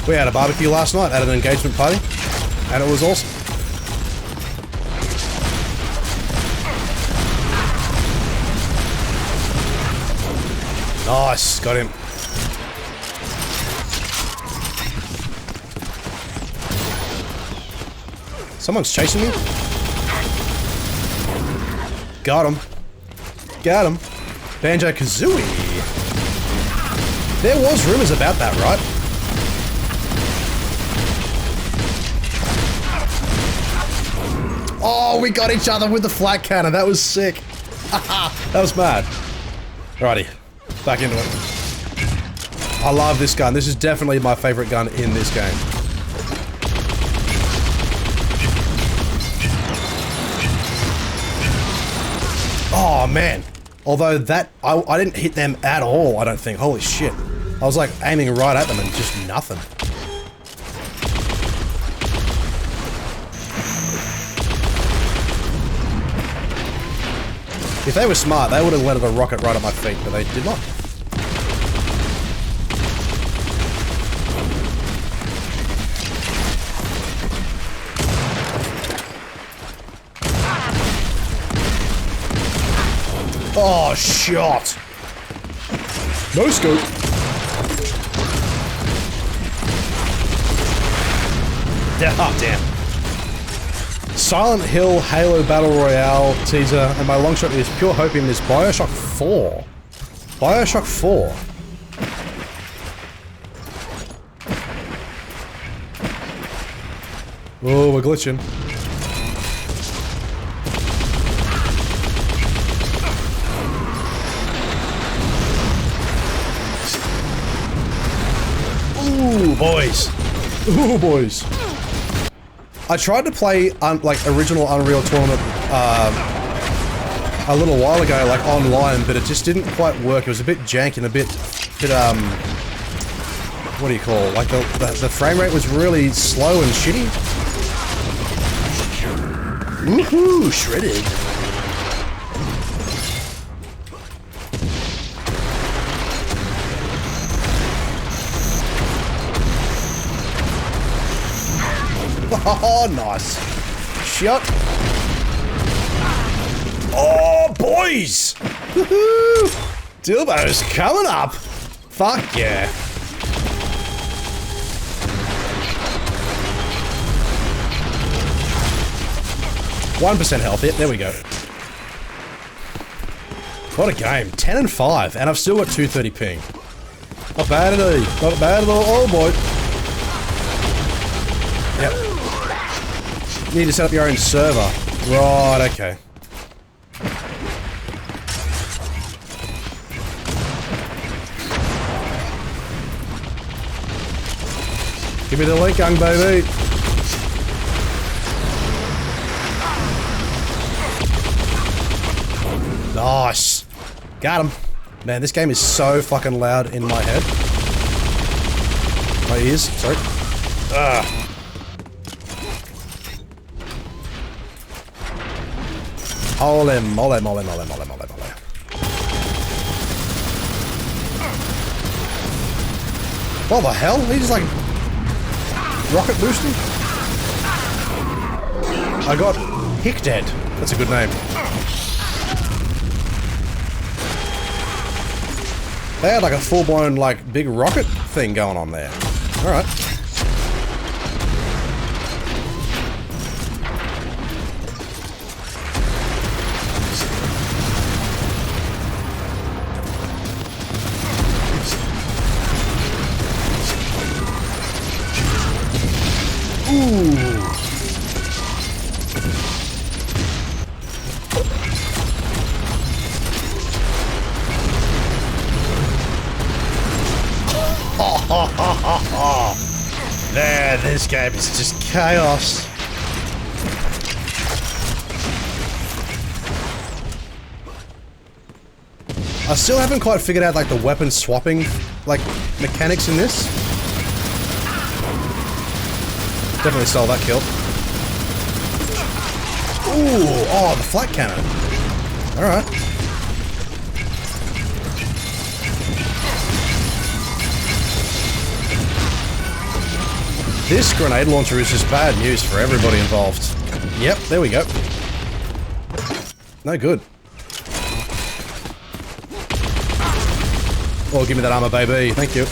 We had a barbecue last night at an engagement party, and it was awesome. Nice, got him. Someone's chasing me. Got him. Got him. Banjo-Kazooie. There was rumors about that, right? Oh, we got each other with the flat cannon. That was sick. That was mad. Alrighty. Back into it. I love this gun. This is definitely my favorite gun in this game. Oh, man. Although that... I didn't hit them at all, I don't think. Holy shit. I was like aiming right at them and just nothing. If they were smart, they would have let a rocket right at my feet, but they did not. Oh, shot! No scope. Oh, damn. Silent Hill Halo Battle Royale teaser, and my long shot is pure hoping this Bioshock 4. Bioshock 4. Oh, we're glitching. Ooh, boys. Ooh, boys. I tried to play, like, original Unreal Tournament, a little while ago, like, online, but it just didn't quite work. It was a bit janky and a bit, what do you call it? Like, the frame rate was really slow and shitty. Woohoo! Shredded. Oh, nice. Shot. Oh, boys! Woohoo! Dylbo's coming up! Fuck yeah. %1 health. Yep, there we go. What a game. 10 and 5, and I've still got 230 ping. Not bad at all. Not bad at all. Oh, boy. Yep. You need to set up your own server. Right, okay. Give me the link, young baby. Nice. Got him. Man, this game is so fucking loud in my head. My ears, sorry. Ugh. Holy moly, moly, moly, moly, moly, moly. What the hell? He just like rocket boosted? I got Hick Dead. That's a good name. They had like a full-blown like big rocket thing going on there. Alright. Ooh. There, this game is just chaos. I still haven't quite figured out like the weapon swapping like mechanics in this. Definitely stole that kill. Ooh, oh, the flat cannon. Alright. This grenade launcher is just bad news for everybody involved. Yep, there we go. No good. Oh, give me that armor, baby. Thank you.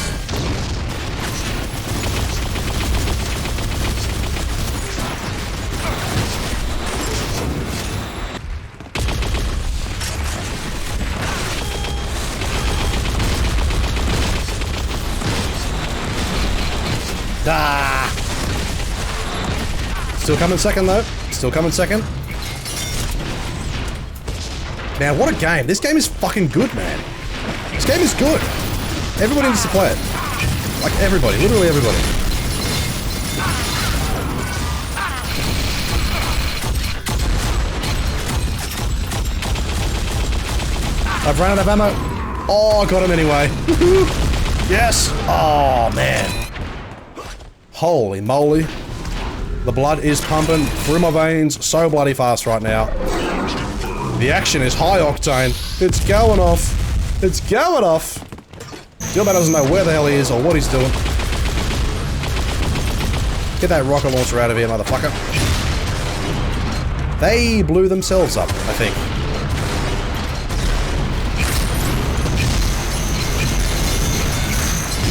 Ah! Still coming second though. Still coming second. Man, what a game. This game is fucking good, man. This game is good. Everybody needs to play it. Like everybody, literally everybody. I've run out of ammo. Oh, I got him anyway. Yes. Oh, man. Holy moly. The blood is pumping through my veins so bloody fast right now. The action is high octane. It's going off. It's going off. Dilbo doesn't know where the hell he is or what he's doing. Get that rocket launcher out of here, motherfucker. They blew themselves up, I think.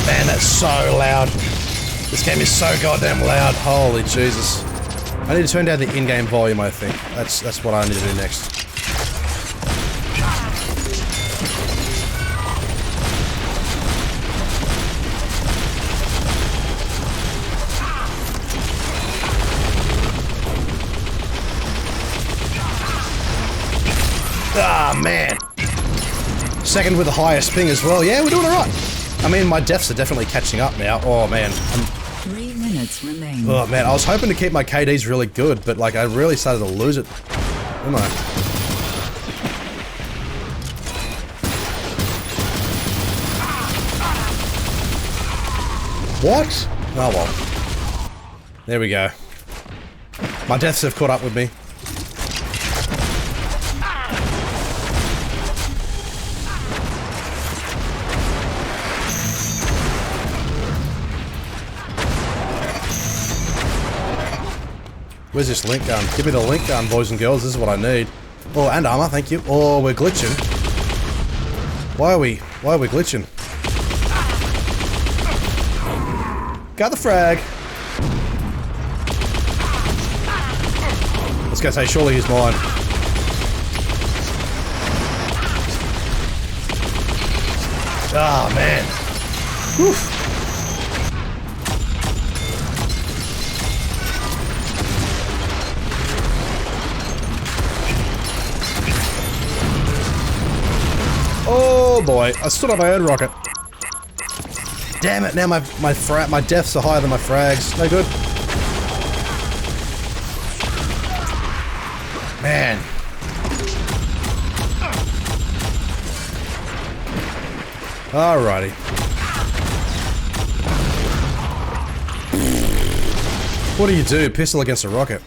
Man, that's so loud. This game is so goddamn loud. Holy Jesus. I need to turn down the in-game volume, I think. That's what I need to do next. Ah, man. Second with the highest ping as well. Yeah, we're doing alright. I mean, my deaths are definitely catching up now. Oh, man. 3 minutes remain. Oh, man. I was hoping to keep my KDs really good, but, like, I really started to lose it. Didn't I? What? Oh, well. There we go. My deaths have caught up with me. Where's this link gun? Give me the link gun, boys and girls. This is what I need. Oh, and armor, thank you. Oh, we're glitching. Why are we glitching? Got the frag. Let's go say, surely he's mine. Ah, man. Whew. Oh boy, I stood on my own rocket. Damn it, now my deaths are higher than my frags. No good. Man. Alrighty. What do you do? Pistol against a rocket.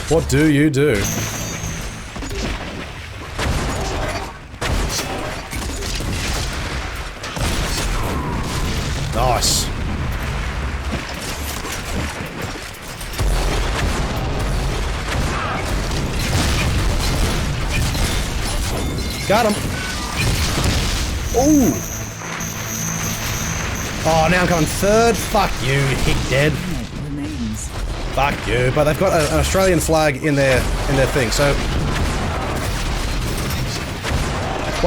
What do you do? Nice. Got him. Ooh. Oh, now I'm coming third. Fuck you, hit dead. Fuck you. But they've got an Australian flag in their thing, so.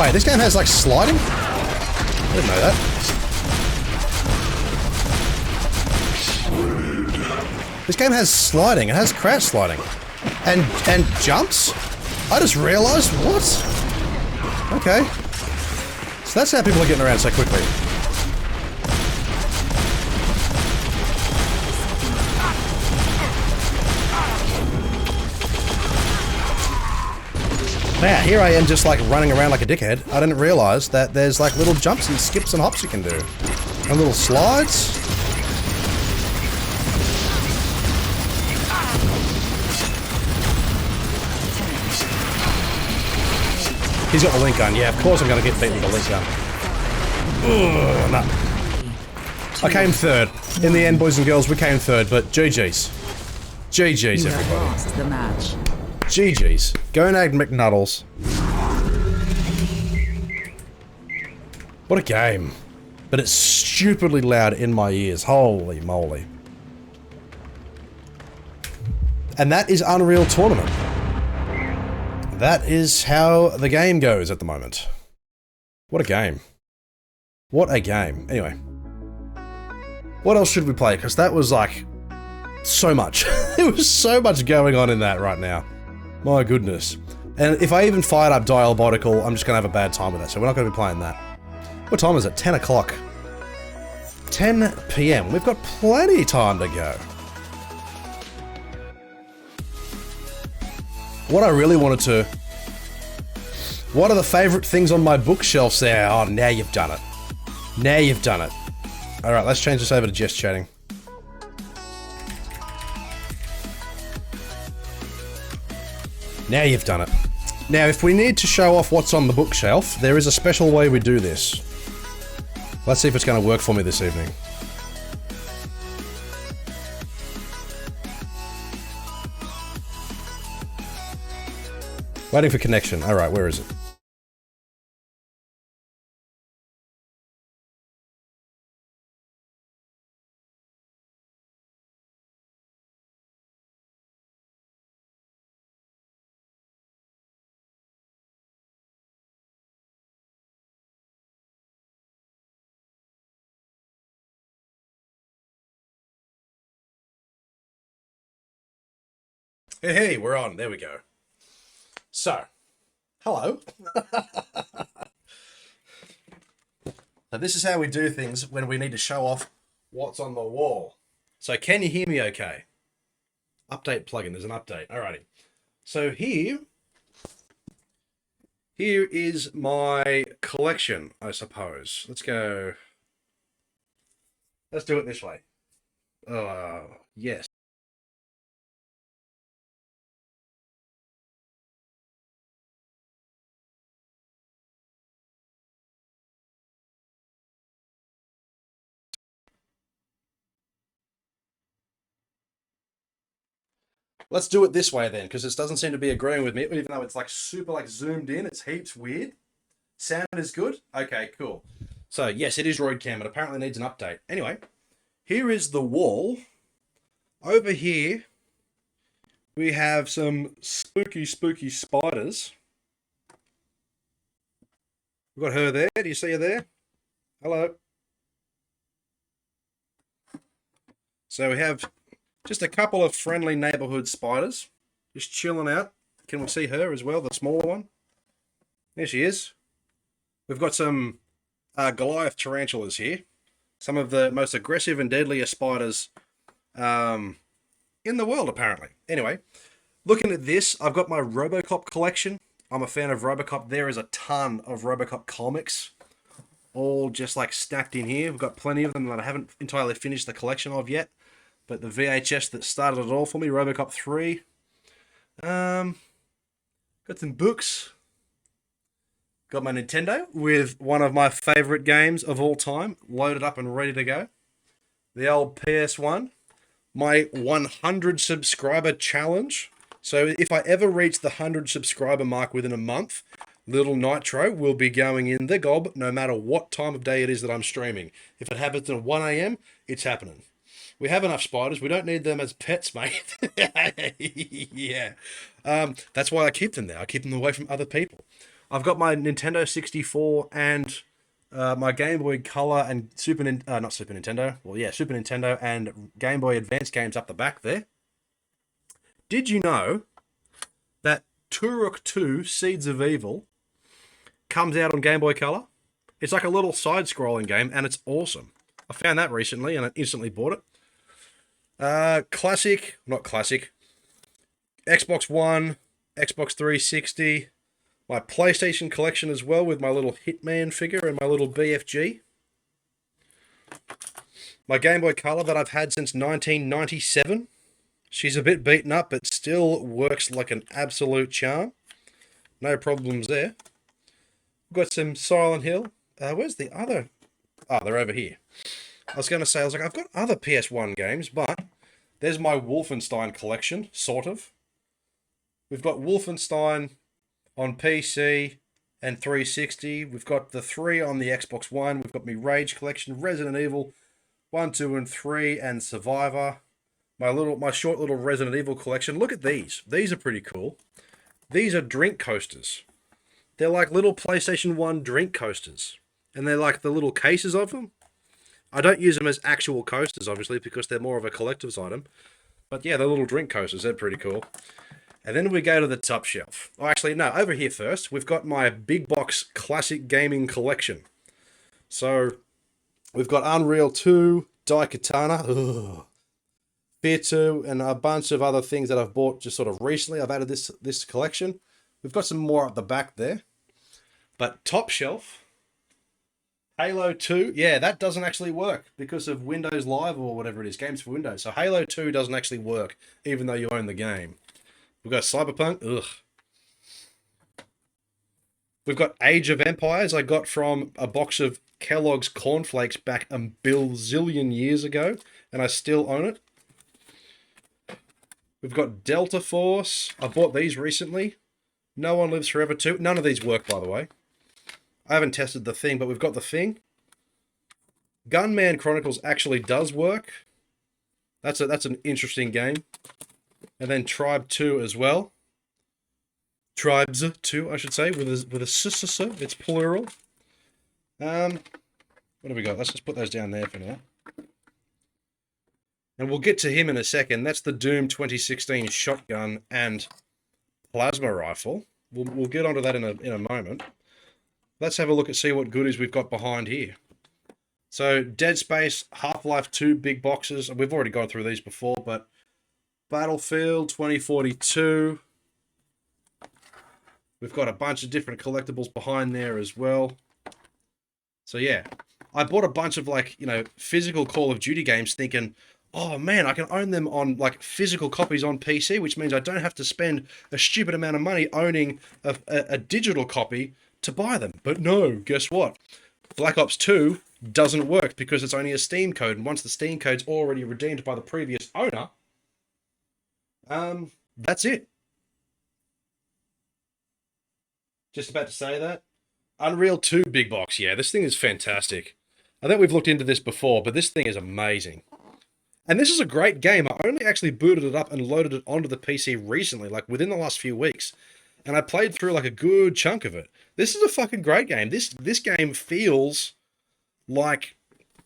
Wait, this game has like sliding? I didn't know that. This game has sliding. It has crouch sliding. And jumps? I just realized. What? Okay. So that's how people are getting around so quickly. Now, here I am just like running around like a dickhead. I didn't realize that there's like little jumps and skips and hops you can do. And little slides. He's got the link gun. Yeah, of course I'm going to get beaten with the link gun. Ugh, no. I came third. In the end, boys and girls, we came third, but GG's. GG's, everybody. Lost the match. GG's. Gonad McNuddles. What a game. But it's stupidly loud in my ears. Holy moly. And that is Unreal Tournament. That is how the game goes at the moment. What a game. What a game. Anyway. What else should we play? Because that was like so much. There was so much going on in that right now. My goodness. And if I even fired up Diabolical, I'm just going to have a bad time with that. So we're not going to be playing that. What time is it? 10 o'clock. 10 p.m. We've got plenty of time to go. What I really wanted to... What are the favourite things on my bookshelves there? Oh, now you've done it. Now you've done it. Alright, let's change this over to just chatting. Now you've done it. Now, if we need to show off what's on the bookshelf, there is a special way we do this. Let's see if it's going to work for me this evening. Waiting for connection. Alright, where is it? Hey, we're on. There we go. So, hello. So this is how we do things when we need to show off what's on the wall. So can you hear me okay? Update plugin. There's an update. Alrighty. So here is my collection, I suppose. Let's go. Let's do it this way. Yes. Let's do it this way then, because this doesn't seem to be agreeing with me, even though it's like super like zoomed in. It's heaps weird. Sound is good? Okay, cool. So yes, it is Roidcam. It apparently needs an update. Anyway, here is the wall. Over here, we have some spooky spiders. We've got her there. Do you see her there? Hello. So we have just a couple of friendly neighborhood spiders just chilling out. Can we see her as well, the smaller one? There she is. We've got some Goliath tarantulas here. Some of the most aggressive and deadliest spiders in the world, apparently. Anyway, looking at this, I've got my Robocop collection. I'm a fan of Robocop. There is a ton of Robocop comics, all just like stacked in here. We've got plenty of them that I haven't entirely finished the collection of yet. But the VHS that started it all for me, Robocop 3. Got some books. Got my Nintendo with one of my favourite games of all time, loaded up and ready to go. The old PS1. My 100 subscriber challenge. So if I ever reach the 100 subscriber mark within a month, Little Nitro will be going in the gob no matter what time of day it is that I'm streaming. If it happens at 1 AM, it's happening. We have enough spiders. We don't need them as pets, mate. Yeah. That's why I keep them there. I keep them away from other people. I've got my Nintendo 64 and my Game Boy Color and Super Nintendo and Game Boy Advance games up the back there. Did you know that Turok 2 Seeds of Evil comes out on Game Boy Color? It's like a little side-scrolling game, and it's awesome. I found that recently, and I instantly bought it. Xbox One, Xbox 360, my PlayStation collection as well with my little Hitman figure and my little BFG. My Game Boy Color that I've had since 1997. She's a bit beaten up, but still works like an absolute charm. No problems there. We've got some Silent Hill. Where's the other? Oh, they're over here. I was going to say, I've got other PS1 games, but there's my Wolfenstein collection, sort of. We've got Wolfenstein on PC and 360. We've got the 3 on the Xbox One. We've got my Rage collection, Resident Evil 1, 2, and 3, and Survivor. My short little Resident Evil collection. Look at these. These are pretty cool. These are drink coasters. They're like little PlayStation 1 drink coasters. And they're like the little cases of them. I don't use them as actual coasters, obviously, because they're more of a collector's item. But yeah, the little drink coasters, they're pretty cool. And then we go to the top shelf. Oh, actually, no, over here first, we've got my big box classic gaming collection. So, we've got Unreal 2, Daikatana, Fear 2, and a bunch of other things that I've bought just sort of recently. I've added this collection. We've got some more at the back there. But top shelf, Halo 2, yeah, that doesn't actually work because of Windows Live or whatever it is, Games for Windows. So Halo 2 doesn't actually work, even though you own the game. We've got Cyberpunk, ugh. We've got Age of Empires I got from a box of Kellogg's cornflakes back a bazillion years ago, and I still own it. We've got Delta Force. I bought these recently. No One Lives Forever 2. None of these work, by the way. I haven't tested the thing, but we've got the thing. Gunman Chronicles actually does work. That's an interesting game. And then Tribe 2 as well. Tribes 2, I should say, with a s. It's plural. What have we got? Let's just put those down there for now. And we'll get to him in a second. That's the Doom 2016 shotgun and plasma rifle. We'll get onto that in a moment. Let's have a look and see what goodies we've got behind here. So, Dead Space, Half-Life 2 big boxes. We've already gone through these before, but Battlefield 2042. We've got a bunch of different collectibles behind there as well. So, yeah. I bought a bunch of, physical Call of Duty games thinking, oh, man, I can own them on, physical copies on PC, which means I don't have to spend a stupid amount of money owning a digital copy to buy them. But no, guess what? Black Ops 2 doesn't work because it's only a Steam code, and once the Steam code's already redeemed by the previous owner, that's it. Just about to say that. Unreal 2 big box, yeah, this thing is fantastic. I think we've looked into this before, but this thing is amazing. And this is a great game. I only actually booted it up and loaded it onto the PC recently, within the last few weeks. And I played through a good chunk of it. This is a fucking great game. This game feels like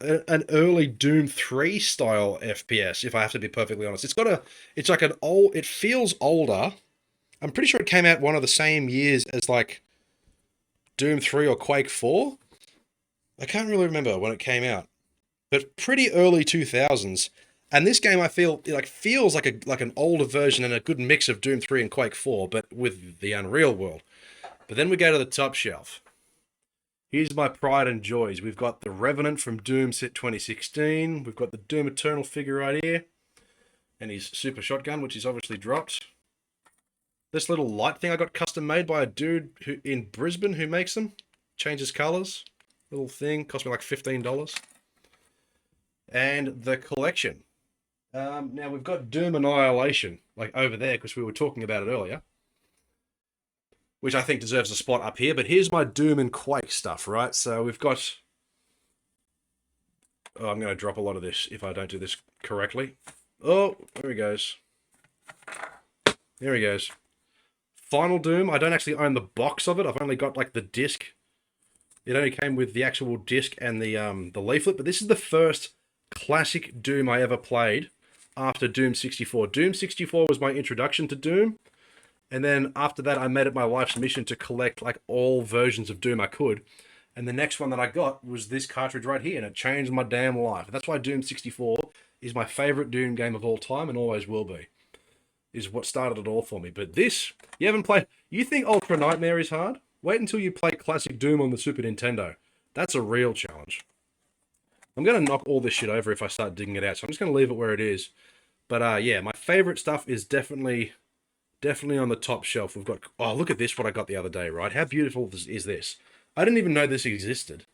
an early Doom 3 style FPS, if I have to be perfectly honest. It feels older. I'm pretty sure it came out one of the same years as Doom 3 or Quake 4. I can't really remember when it came out. But pretty early 2000s. And this game, I feel, feels like an older version and a good mix of Doom 3 and Quake 4, but with the Unreal world. But then we go to the top shelf. Here's my pride and joys. We've got the Revenant from Doom Set 2016. We've got the Doom Eternal figure right here. And his super shotgun, which he's obviously dropped. This little light thing I got custom made by a dude in Brisbane who makes them. Changes colors. Little thing. Cost me $15. And the collection. Now, we've got Doom Annihilation, over there, because we were talking about it earlier. Which I think deserves a spot up here. But here's my Doom and Quake stuff, right? So we've got... Oh, I'm going to drop a lot of this if I don't do this correctly. Oh, there he goes. There he goes. Final Doom. I don't actually own the box of it. I've only got, the disc. It only came with the actual disc and the leaflet. But this is the first classic Doom I ever played after Doom 64. Doom 64 was my introduction to Doom, and then after that I made it my life's mission to collect all versions of Doom I could, and the next one that I got was this cartridge right here, and it changed my damn life. That's why Doom 64 is my favourite Doom game of all time, and always will be. Is what started it all for me. But this, you haven't played... You think Ultra Nightmare is hard? Wait until you play classic Doom on the Super Nintendo. That's a real challenge. I'm going to knock all this shit over if I start digging it out, so I'm just going to leave it where it is. But, yeah, my favourite stuff is definitely on the top shelf. We've got... Oh, look at this, what I got the other day, right? How beautiful is this? I didn't even know this existed.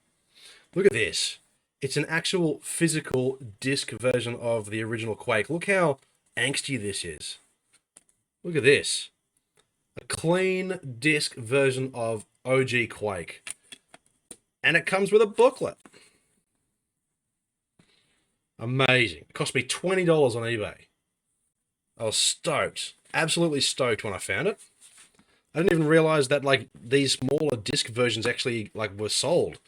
Look at this. It's an actual physical disc version of the original Quake. Look how angsty this is. Look at this. A clean disc version of OG Quake. And it comes with a booklet. Amazing. It cost me $20 on eBay. I was stoked. Absolutely stoked when I found it. I didn't even realize that, these smaller disc versions actually, were sold.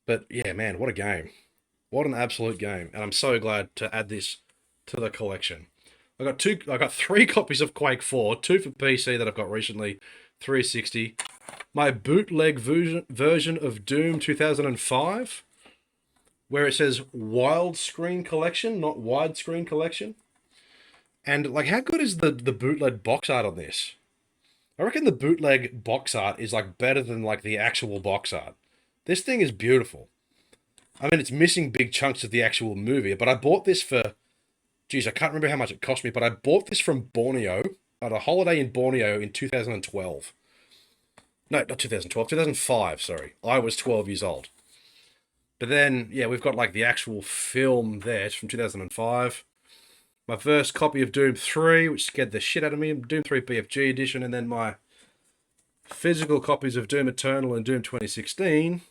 But, yeah, man, what a game. What an absolute game. And I'm so glad to add this to the collection. I got 3 copies of Quake 4, 2 for PC that I've got recently, 360. My bootleg version of Doom 2005, where it says widescreen collection, not widescreen collection. And like, how good is the bootleg box art on this? I reckon the bootleg box art is like better than like the actual box art. This thing is beautiful. I mean, it's missing big chunks of the actual movie, but I bought this for, geez, I can't remember how much it cost me, but I bought this from Borneo at a holiday in Borneo in 2012. No, not 2012, 2005, sorry. I was 12 years old. But then, yeah, we've got like the actual film there. It's from 2005. My first copy of Doom 3, which scared the shit out of me, Doom 3 BFG edition, and then my physical copies of Doom Eternal and Doom 2016,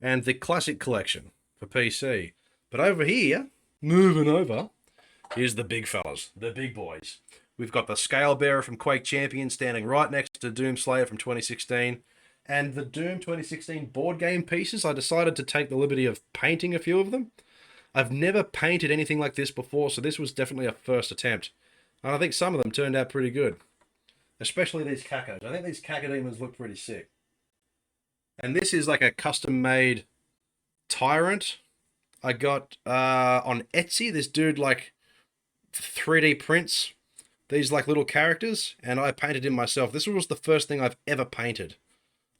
and the Classic Collection for PC. But over here, moving over, here's the big fellas, the big boys. We've got the Scale Bearer from Quake Champion standing right next to Doom Slayer from 2016, and the Doom 2016 board game pieces. I decided to take the liberty of painting a few of them. I've never painted anything like this before, so this was definitely a first attempt. And I think some of them turned out pretty good. Especially these cacos. I think these cacodemons look pretty sick. And this is like a custom-made tyrant I got on Etsy. This dude like 3D prints these like little characters, and I painted him myself. This was the first thing I've ever painted.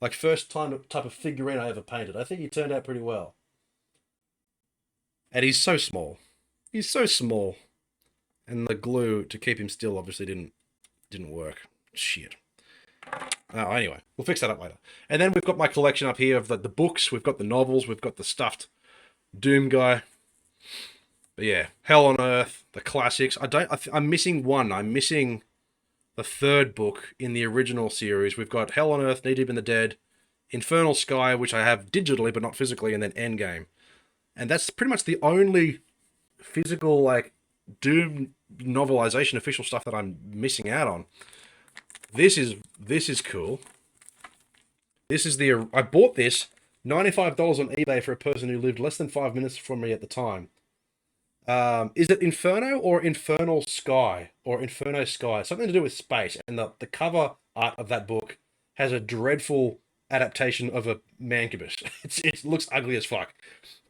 Like first time type of figurine I ever painted. I think he turned out pretty well. And he's so small. He's so small. And the glue to keep him still obviously didn't work. Shit. Oh, anyway, we'll fix that up later. And then we've got my collection up here of the books. We've got the novels. We've got the stuffed Doom guy. But yeah, Hell on Earth, the classics. I'm missing one. I'm missing the 3rd book in the original series. We've got Hell on Earth, Knee Deep in the Dead, Infernal Sky, which I have digitally but not physically, and then Endgame. And that's pretty much the only physical, like, Doom novelization official stuff that I'm missing out on. This is cool. This is I bought this $95 on eBay for a person who lived less than 5 minutes from me at the time. Is it Inferno or Infernal Sky? Or Inferno Sky? Something to do with space. And the cover art of that book has a dreadful adaptation of a mancubus. It looks ugly as fuck.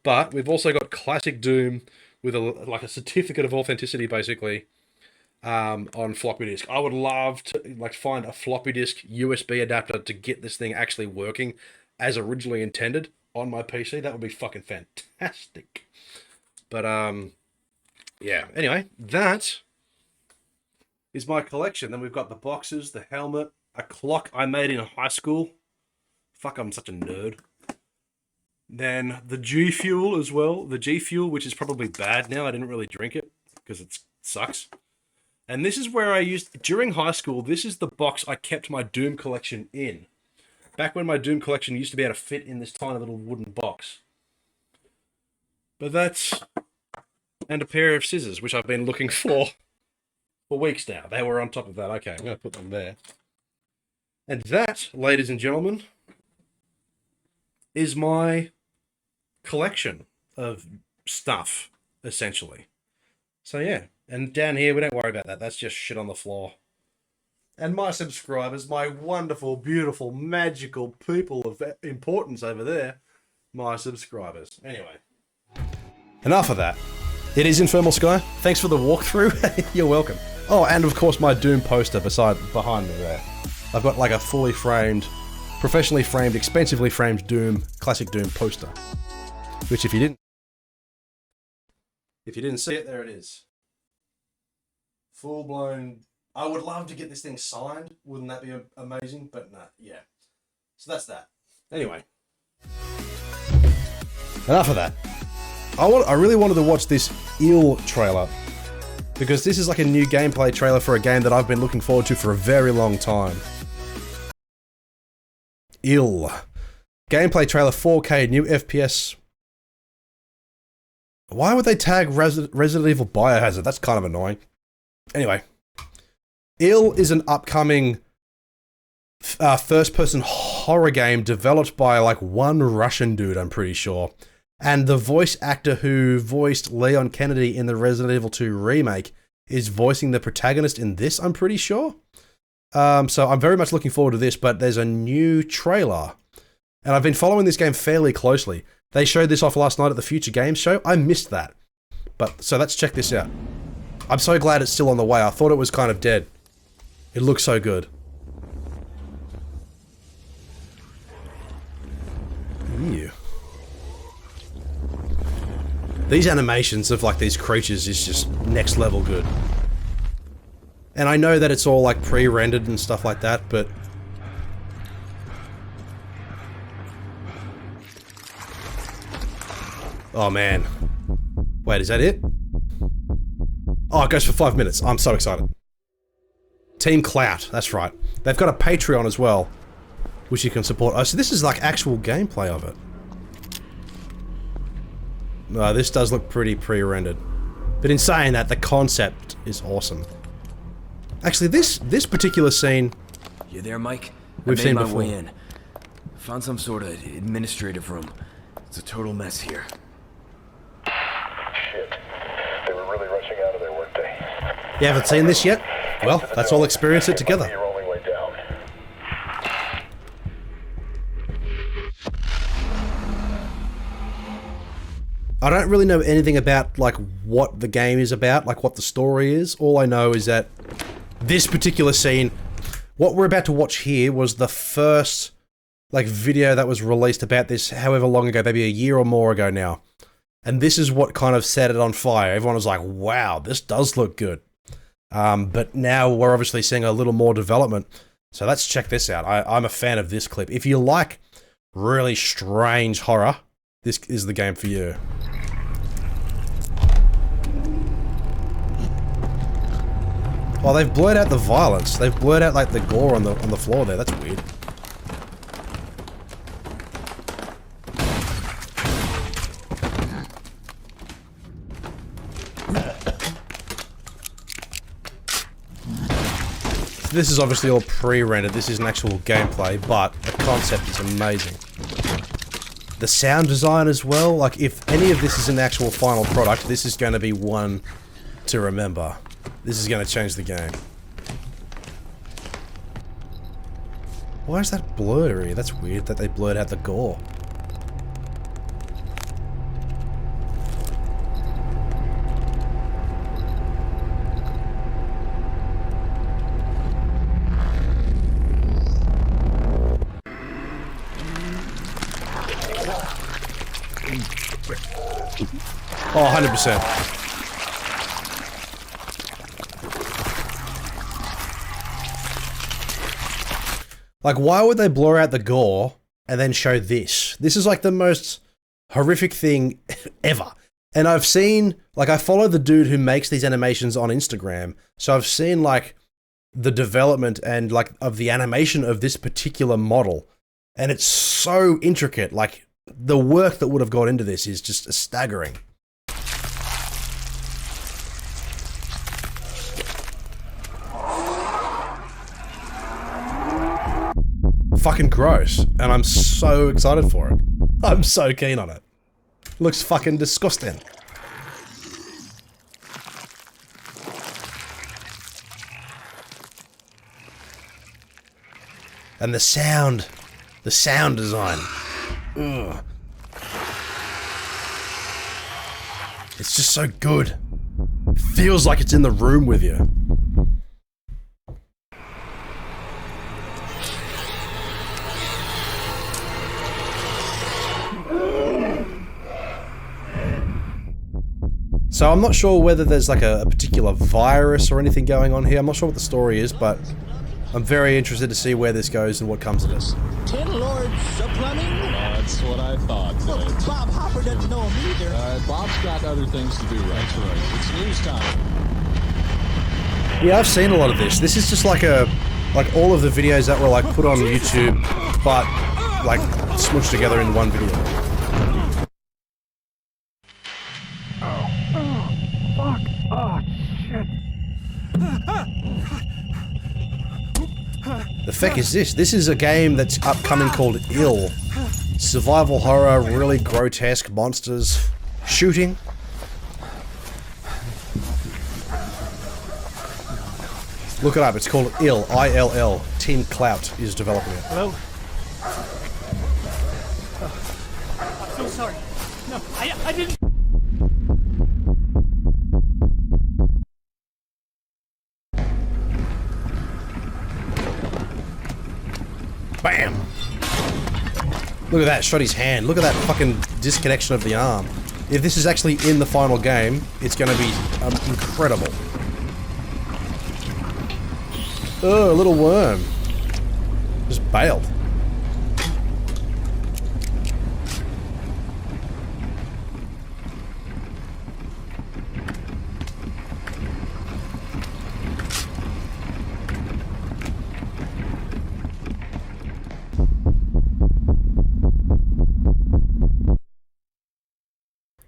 But we've also got classic Doom with a certificate of authenticity, basically, on floppy disk. I would love to find a floppy disk USB adapter to get this thing actually working as originally intended on my PC. That would be fucking fantastic. But yeah. Anyway, that is my collection. Then we've got the boxes, the helmet, a clock I made in high school. Fuck, I'm such a nerd. Then the G Fuel as well. The G Fuel, which is probably bad now. I didn't really drink it because it sucks. And this is where during high school, this is the box I kept my Doom collection in. Back when my Doom collection used to be able to fit in this tiny little wooden box. But and a pair of scissors, which I've been looking for weeks now. They were on top of that. Okay, I'm going to put them there. And that, ladies and gentlemen, is my collection of stuff, essentially. So yeah, and down here, we don't worry about that. That's just shit on the floor. And my subscribers, my wonderful, beautiful, magical people of importance over there, my subscribers. Anyway. Enough of that. It is Infernal Sky. Thanks for the walkthrough. You're welcome. Oh, and of course my Doom poster behind me there. I've got like a fully framed, professionally framed, expensively framed Doom, classic Doom poster. Which if you didn't see it, there it is. Full blown. I would love to get this thing signed. Wouldn't that be amazing? But nah, yeah. So that's that. Anyway. Enough of that. I really wanted to watch this Ill trailer. Because this is like a new gameplay trailer for a game that I've been looking forward to for a very long time. Ill. Gameplay trailer 4K, new FPS. Why would they tag Resident Evil Biohazard? That's kind of annoying. Anyway. Ill is an upcoming first-person horror game developed by like one Russian dude, I'm pretty sure. And the voice actor who voiced Leon Kennedy in the Resident Evil 2 remake is voicing the protagonist in this, I'm pretty sure. So I'm very much looking forward to this, but there's a new trailer. And I've been following this game fairly closely. They showed this off last night at the Future Games show. I missed that. But, so let's check this out. I'm so glad it's still on the way. I thought it was kind of dead. It looks so good. Ew. These animations of like these creatures is just next level good. And I know that it's all like pre-rendered and stuff like that, but oh man. Wait, is that it? Oh, it goes for 5 minutes. I'm so excited. Team Clout, that's right. They've got a Patreon as well, which you can support. Oh, so this is like actual gameplay of it. No, this does look pretty pre-rendered. But in saying that, the concept is awesome. Actually, this particular scene... You there, Mike? We've I seen made my before. way in. Found some sort of administrative room. It's a total mess here. Shit. They were really rushing out of there, weren't they? You haven't seen this yet? Well, let's all experience it together. Your only way down. I don't really know anything about, like, what the game is about, like, what the story is. All I know is that this particular scene, what we're about to watch here was the first, like, video that was released about this however long ago, maybe a year or more ago now. And this is what kind of set it on fire. Everyone was like, wow, this does look good. But now we're obviously seeing a little more development. So let's check this out. I'm a fan of this clip. If you like really strange horror, this is the game for you. Oh, they've blurred out the violence. They've blurred out like the gore on the floor there. That's weird. This is obviously all pre-rendered. This isn't actual gameplay, but the concept is amazing. The sound design as well. Like, if any of this is an actual final product, this is going to be one to remember. This is going to change the game. Why is that blurry? That's weird that they blurred out the gore. Oh, 100%. Like, why would they blur out the gore and then show this? This is like the most horrific thing ever. And I've seen, like, I follow the dude who makes these animations on Instagram. So I've seen, like, the development and, like, of the animation of this particular model. And it's so intricate. Like, the work that would have gone into this is just staggering. Fucking gross, and I'm so excited for it. I'm so keen on it. Looks fucking disgusting. And the sound design. Ugh. It's just so good. It feels like it's in the room with you. So I'm not sure whether there's like a particular virus or anything going on here. I'm not sure what the story is, but I'm very interested to see where this goes and what comes of this. Tin Lords of Plumbing? That's what I thought. Well, Bob Hopper doesn't know him either. Bob's got other things to do, right? That's right. It's news time. Yeah, I've seen a lot of this. This is just like all of the videos that were like put on YouTube, but like smushed together in one video. The feck is this? This is a game that's upcoming called Ill. survival horror, really grotesque monsters, shooting. Look it up, it's called ILL, I-L-L. Team Clout is developing it. Hello? I'm so sorry. No, I didn't... Bam! Look at that, shot his hand. Look at that fucking disconnection of the arm. If this is actually in the final game, it's gonna be incredible. Oh, a little worm. Just bailed.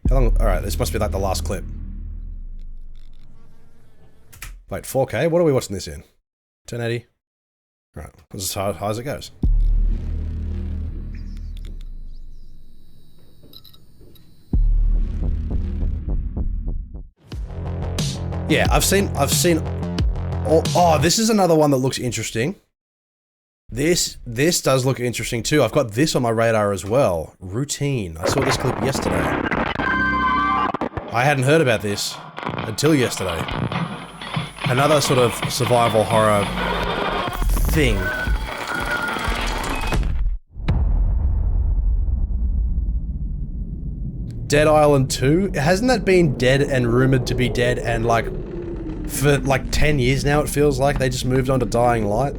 How long? Alright, this must be like the last clip. Wait, 4K? What are we watching this in? 1080? Alright, that's as high as it goes. Yeah, I've seen oh, this is another one that looks interesting. This does look interesting too. I've got this on my radar as well. Routine. I saw this clip yesterday. I hadn't heard about this until yesterday. Another sort of survival horror thing. Dead Island 2? Hasn't that been dead and rumored to be dead and like for like 10 years now it feels like? They just moved on to Dying Light.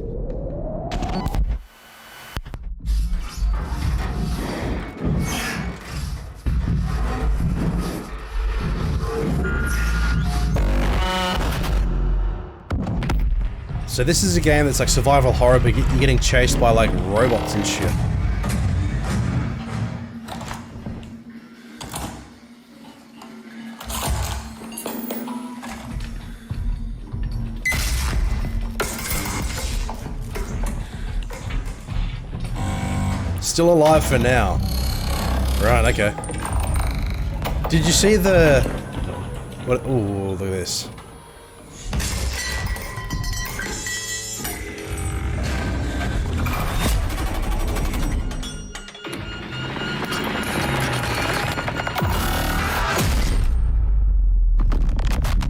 So this is a game that's like survival horror, but you're getting chased by like robots and shit. Still alive for now. Right, okay. Did you see the... What? Ooh, look at this.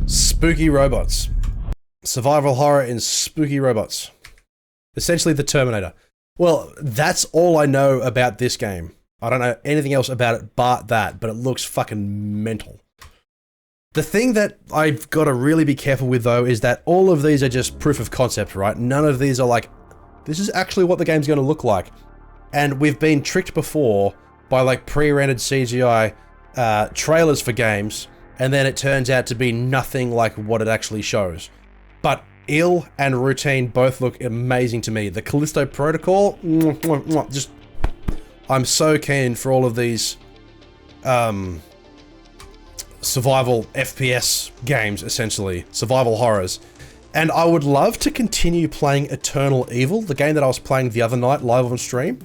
Spooky robots. Survival horror in spooky robots. Essentially the Terminator. Well, that's all I know about this game. I don't know anything else about it but that, but it looks fucking mental. The thing that I've got to really be careful with though is that all of these are just proof of concept, right? None of these are like, this is actually what the game's going to look like. And we've been tricked before by like pre-rendered CGI trailers for games, and then it turns out to be nothing like what it actually shows. But ILL and Routine both look amazing to me. The Callisto Protocol, just... I'm so keen for all of these survival FPS games, essentially. Survival horrors. And I would love to continue playing Eternal Evil, the game that I was playing the other night live on stream.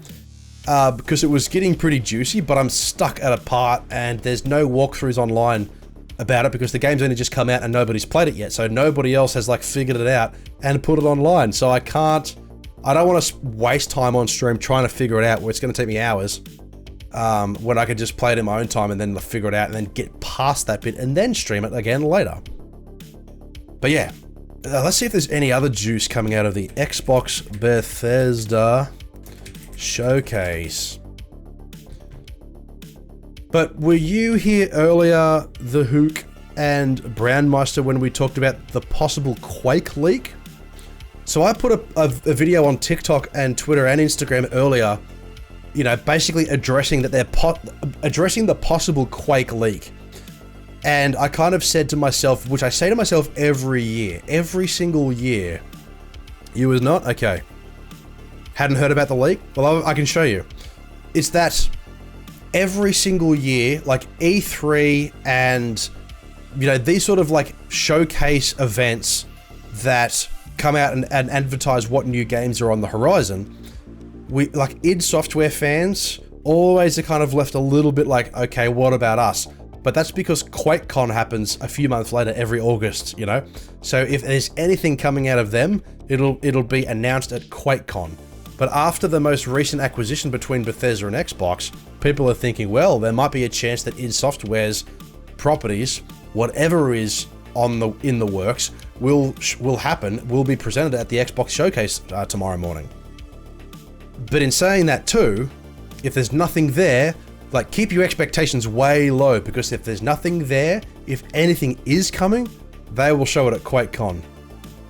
Because it was getting pretty juicy, but I'm stuck at a part and there's no walkthroughs online about it because the game's only just come out and nobody's played it yet, so nobody else has like figured it out and put it online. So I don't want to waste time on stream trying to figure it out where it's going to take me hours when I could just play it in my own time and then figure it out and then get past that bit and then stream it again later. But yeah, let's see if there's any other juice coming out of the Xbox Bethesda showcase. But were you here earlier, The Hook and Brownmeister, when we talked about the possible Quake leak? So I put a video on TikTok and Twitter and Instagram earlier, you know, basically addressing that addressing the possible Quake leak. And I kind of said to myself, which I say to myself every year, every single year. You was not? Okay. Hadn't heard about the leak? Well, I can show you. It's that every single year, like E3 and, you know, these sort of like showcase events that come out and advertise what new games are on the horizon, we, like id Software fans, always are kind of left a little bit like, okay, what about us? But that's because QuakeCon happens a few months later every August, you know? So if there's anything coming out of them, it'll be announced at QuakeCon. But after the most recent acquisition between Bethesda and Xbox, people are thinking, well, there might be a chance that id Software's properties, whatever is in the works, will be presented at the Xbox showcase tomorrow morning. But in saying that too, if there's nothing there, like, keep your expectations way low, because if there's nothing there, if anything is coming, they will show it at QuakeCon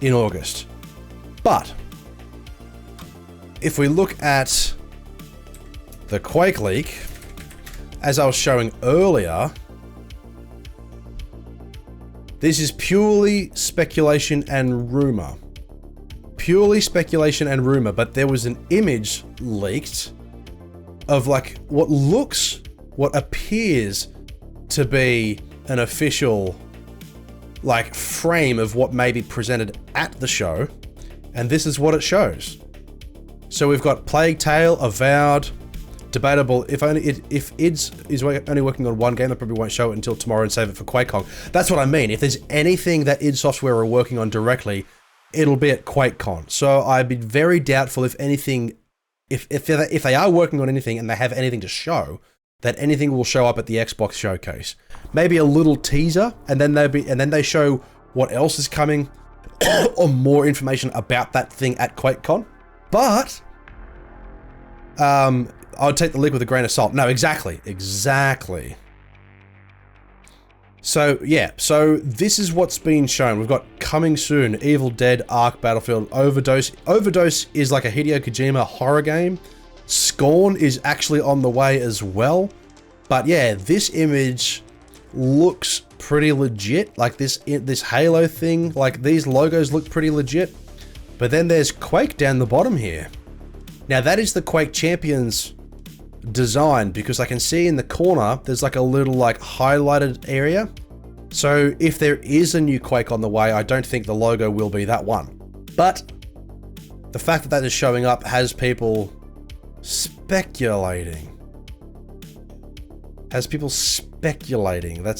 in August. But if we look at the Quake leak, as I was showing earlier, this is purely speculation and rumor. Purely speculation and rumor, but there was an image leaked of like what appears to be an official like frame of what may be presented at the show, and this is what it shows. So we've got Plague Tale, Avowed, debatable. If id is only working on one game, they probably won't show it until tomorrow and save it for QuakeCon. That's what I mean. If there's anything that id Software are working on directly, it'll be at QuakeCon. So I'd be very doubtful if anything. If they are working on anything and they have anything to show, that anything will show up at the Xbox showcase. Maybe a little teaser, and then they show what else is coming, or more information about that thing at QuakeCon. But I would take the leak with a grain of salt. No, exactly. So yeah, so this is what's been shown. We've got coming soon, Evil Dead, Ark, Battlefield, Overdose. Overdose is like a Hideo Kojima horror game. Scorn is actually on the way as well. But yeah, this image looks pretty legit. Like this Halo thing, like these logos look pretty legit. But then there's Quake down the bottom here. Now that is the Quake Champions design, because I can see in the corner there's like a little like highlighted area. So if there is a new Quake on the way, I don't think the logo will be that one. But the fact that that is showing up has people speculating. That's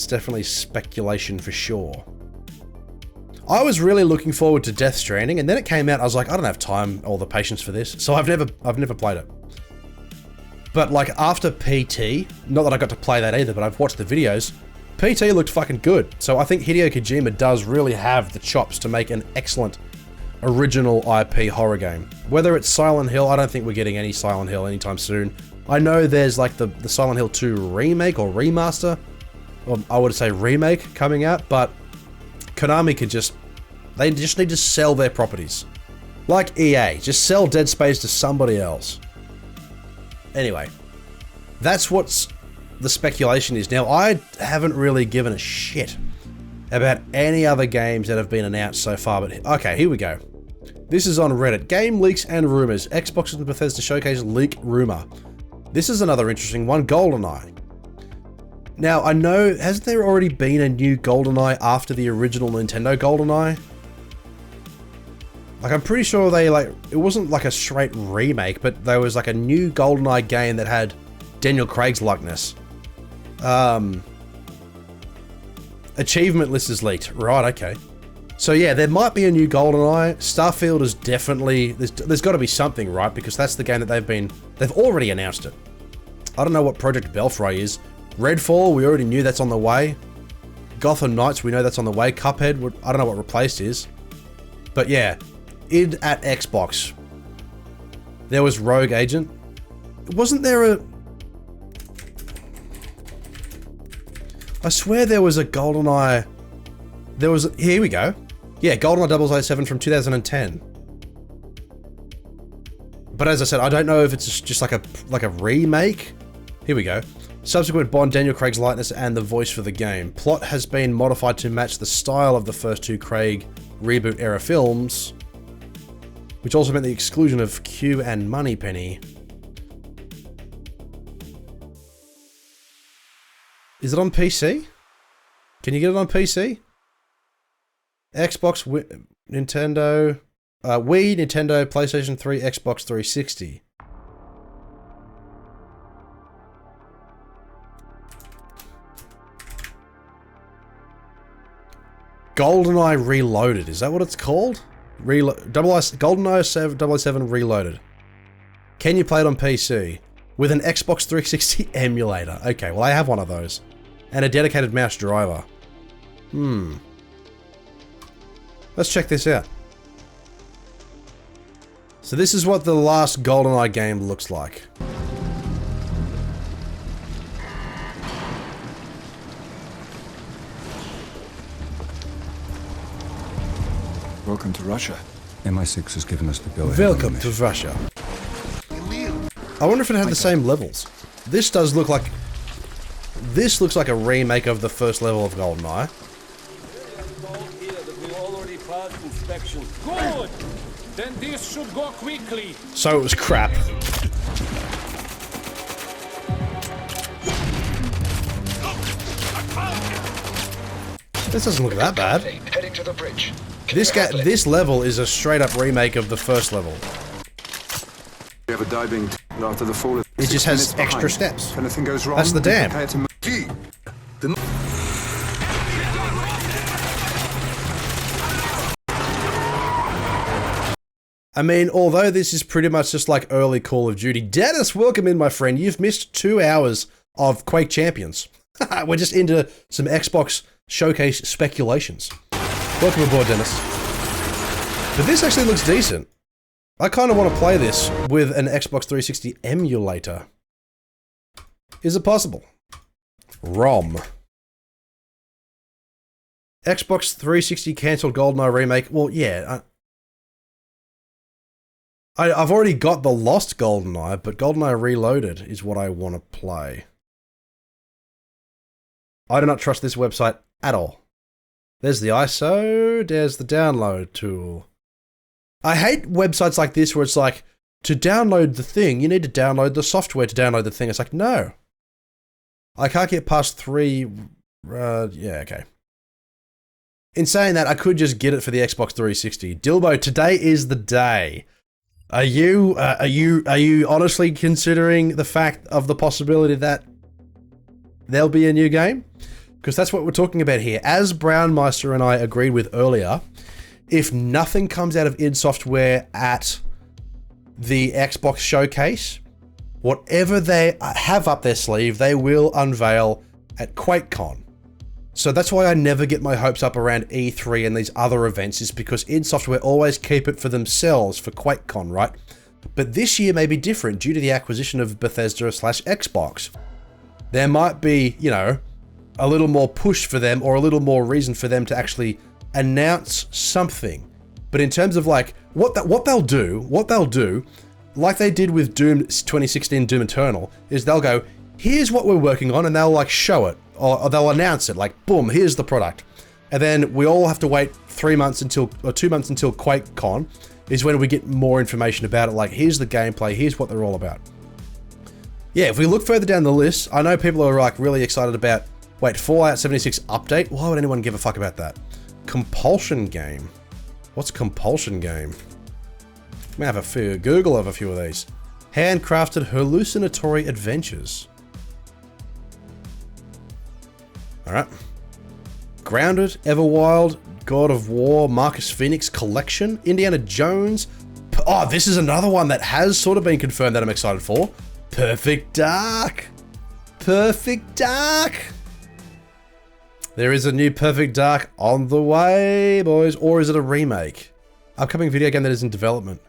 definitely speculation for sure. I was really looking forward to Death Stranding, and then it came out, I was like, I don't have time or the patience for this, so I've never played it. But like after PT, not that I got to play that either, but I've watched the videos, PT looked fucking good. So I think Hideo Kojima does really have the chops to make an excellent original IP horror game. Whether it's Silent Hill, I don't think we're getting any Silent Hill anytime soon. I know there's like the Silent Hill 2 remake or remaster, or I would say remake coming out, but Konami could they just need to sell their properties. Like EA, just sell Dead Space to somebody else. Anyway, that's what's the speculation is. Now, I haven't really given a shit about any other games that have been announced so far, but okay, here we go. This is on Reddit. Game leaks and rumors. Xbox and Bethesda showcase leak rumor. This is another interesting one, Goldeneye. Now, I know, hasn't there already been a new Goldeneye after the original Nintendo Goldeneye? Like, I'm pretty sure it wasn't like a straight remake, but there was like a new Goldeneye game that had Daniel Craig's likeness. Achievement list is leaked. Right, okay. So yeah, there might be a new Goldeneye. Starfield is definitely, there's got to be something, right? Because that's the game that they've already announced it. I don't know what Project Belfry is. Redfall, we already knew that's on the way. Gotham Knights, we know that's on the way. Cuphead, I don't know what Replaced is. But yeah, id at Xbox. There was Rogue Agent. Wasn't there a... I swear there was a Goldeneye... Here we go. Yeah, GoldenEye 007 from 2010. But as I said, I don't know if it's just like a remake. Here we go. Subsequent Bond, Daniel Craig's likeness and the voice for the game. Plot has been modified to match the style of the first two Craig reboot-era films, which also meant the exclusion of Q and Moneypenny. Is it on PC? Can you get it on PC? Xbox, Nintendo, Wii, Nintendo, PlayStation 3, Xbox 360. Goldeneye Reloaded. Is that what it's called? Goldeneye 007 Reloaded. Can you play it on PC? With an Xbox 360 emulator. Okay, well I have one of those. And a dedicated mouse driver. Let's check this out. So this is what the last Goldeneye game looks like. Welcome to Russia. MI6 has given us the go-ahead. Welcome to Russia. I wonder if it had the same levels. This does look like... This looks like a remake of the first level of Goldeneye. Good! Then this should go quickly. So it was crap. This doesn't look that bad. Heading to the bridge. This level is a straight up remake of the first level. We have a diving after the fall of It just has extra steps. If anything goes wrong, That's the dam. I mean, although this is pretty much just like early Call of Duty. Dennis, welcome in, my friend. You've missed 2 hours of Quake Champions. We're just into some Xbox showcase speculations. Welcome aboard, Dennis. But this actually looks decent. I kind of want to play this with an Xbox 360 emulator. Is it possible? ROM. Xbox 360 cancelled GoldenEye remake. Well, yeah. I've already got the Lost GoldenEye, but GoldenEye Reloaded is what I want to play. I do not trust this website at all. There's the ISO, there's the download tool. I hate websites like this where it's like, to download the thing, you need to download the software to download the thing. It's like, no. I can't get past 3... yeah, okay. In saying that, I could just get it for the Xbox 360. Dilbo, today is the day. Are you honestly considering the fact of the possibility that there'll be a new game? Because that's what we're talking about here. As Brownmeister and I agreed with earlier, if nothing comes out of id Software at the Xbox showcase, whatever they have up their sleeve, they will unveil at QuakeCon. So that's why I never get my hopes up around E3 and these other events, is because id Software always keep it for themselves for QuakeCon, right? But this year may be different due to the acquisition of Bethesda/Xbox. There might be, you know, a little more push for them or a little more reason for them to actually announce something. But in terms of like what they'll do, like they did with Doom 2016 Doom Eternal, is they'll go, here's what we're working on, and they'll like show it or they'll announce it, like boom, here's the product. And then we all have to wait 2 months until QuakeCon is when we get more information about it, like here's the gameplay, here's what they're all about. Yeah, if we look further down the list, I know people are like really excited about, wait, Fallout 76 update? Why would anyone give a fuck about that? Compulsion game. What's compulsion game? May have a Google of a few of these. Handcrafted hallucinatory adventures. Alright. Grounded, Everwild, God of War, Marcus Phoenix Collection, Indiana Jones. Oh, this is another one that has sort of been confirmed that I'm excited for. Perfect Dark. Perfect Dark. There is a new Perfect Dark on the way, boys. Or is it a remake? Upcoming video game that is in development.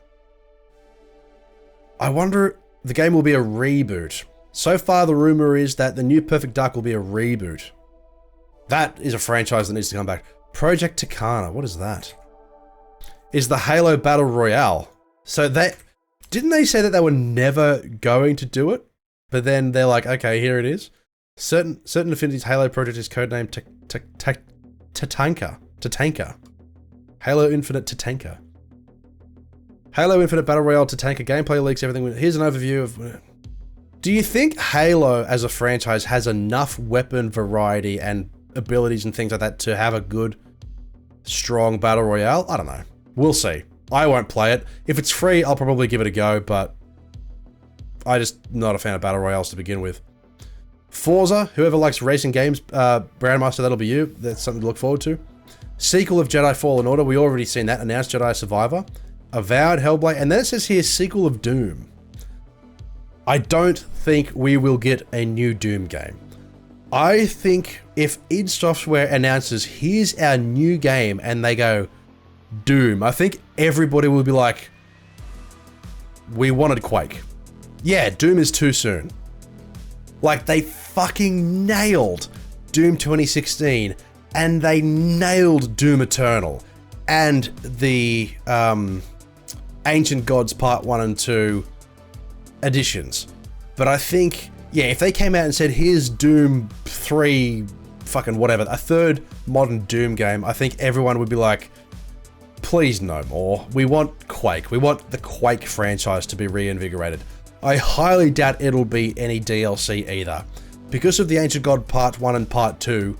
I wonder, the game will be a reboot. So far, the rumor is that the new Perfect Dark will be a reboot. That is a franchise that needs to come back. Project Takana, what is that? Is the Halo Battle Royale. So didn't they say that they were never going to do it? But then they're like, okay, here it is. Certain Affinity's Halo project is codenamed Tatanka. Halo Infinite Tatanka. Halo Infinite Battle Royale Tatanka gameplay leaks, everything. Here's an overview of... Do you think Halo as a franchise has enough weapon variety and abilities and things like that to have a good, strong Battle Royale? I don't know. We'll see. I won't play it. If it's free, I'll probably give it a go, but I just not a fan of Battle Royales to begin with. Forza, whoever likes racing games, Brownmaster, that'll be you. That's something to look forward to. sequel of Jedi Fallen Order, we already seen that, announced Jedi Survivor, Avowed, Hellblade, and then it says here sequel of Doom. I don't think we will get a new Doom game. I think if id Software announces, here's our new game, and they go, Doom, I think everybody will be like, we wanted Quake. Yeah, Doom is too soon. Like, they fucking nailed Doom 2016, and they nailed Doom Eternal, and the Ancient Gods Part 1 and 2 editions. But I think, yeah, if they came out and said, here's Doom 3, fucking whatever, a third modern Doom game, I think everyone would be like, please no more. We want Quake. We want the Quake franchise to be reinvigorated. I highly doubt it'll be any DLC either. Because of the Ancient God Part 1 and Part 2,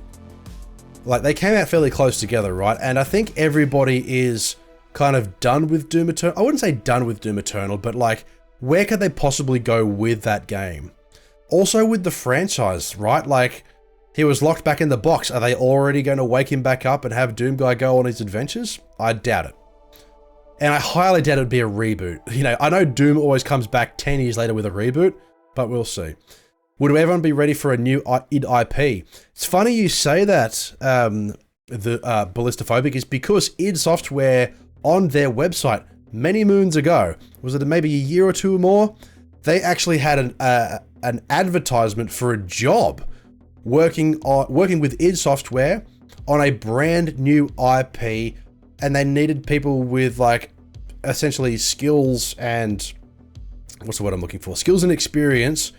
like, they came out fairly close together, right? And I think everybody is kind of done with Doom Eternal. I wouldn't say done with Doom Eternal, but like, where could they possibly go with that game? Also with the franchise, right? Like, he was locked back in the box. Are they already going to wake him back up and have Doom Guy go on his adventures? I doubt it. And I highly doubt it would be a reboot. You know, I know Doom always comes back 10 years later with a reboot, but we'll see. Would everyone be ready for a new id IP? It's funny you say that, Ballistophobic, is because id Software on their website many moons ago, was it maybe a year or two or more? They actually had an advertisement for a job working with id Software on a brand new IP, and they needed people with, like, essentially skills and, what's the word I'm looking for? Skills and experience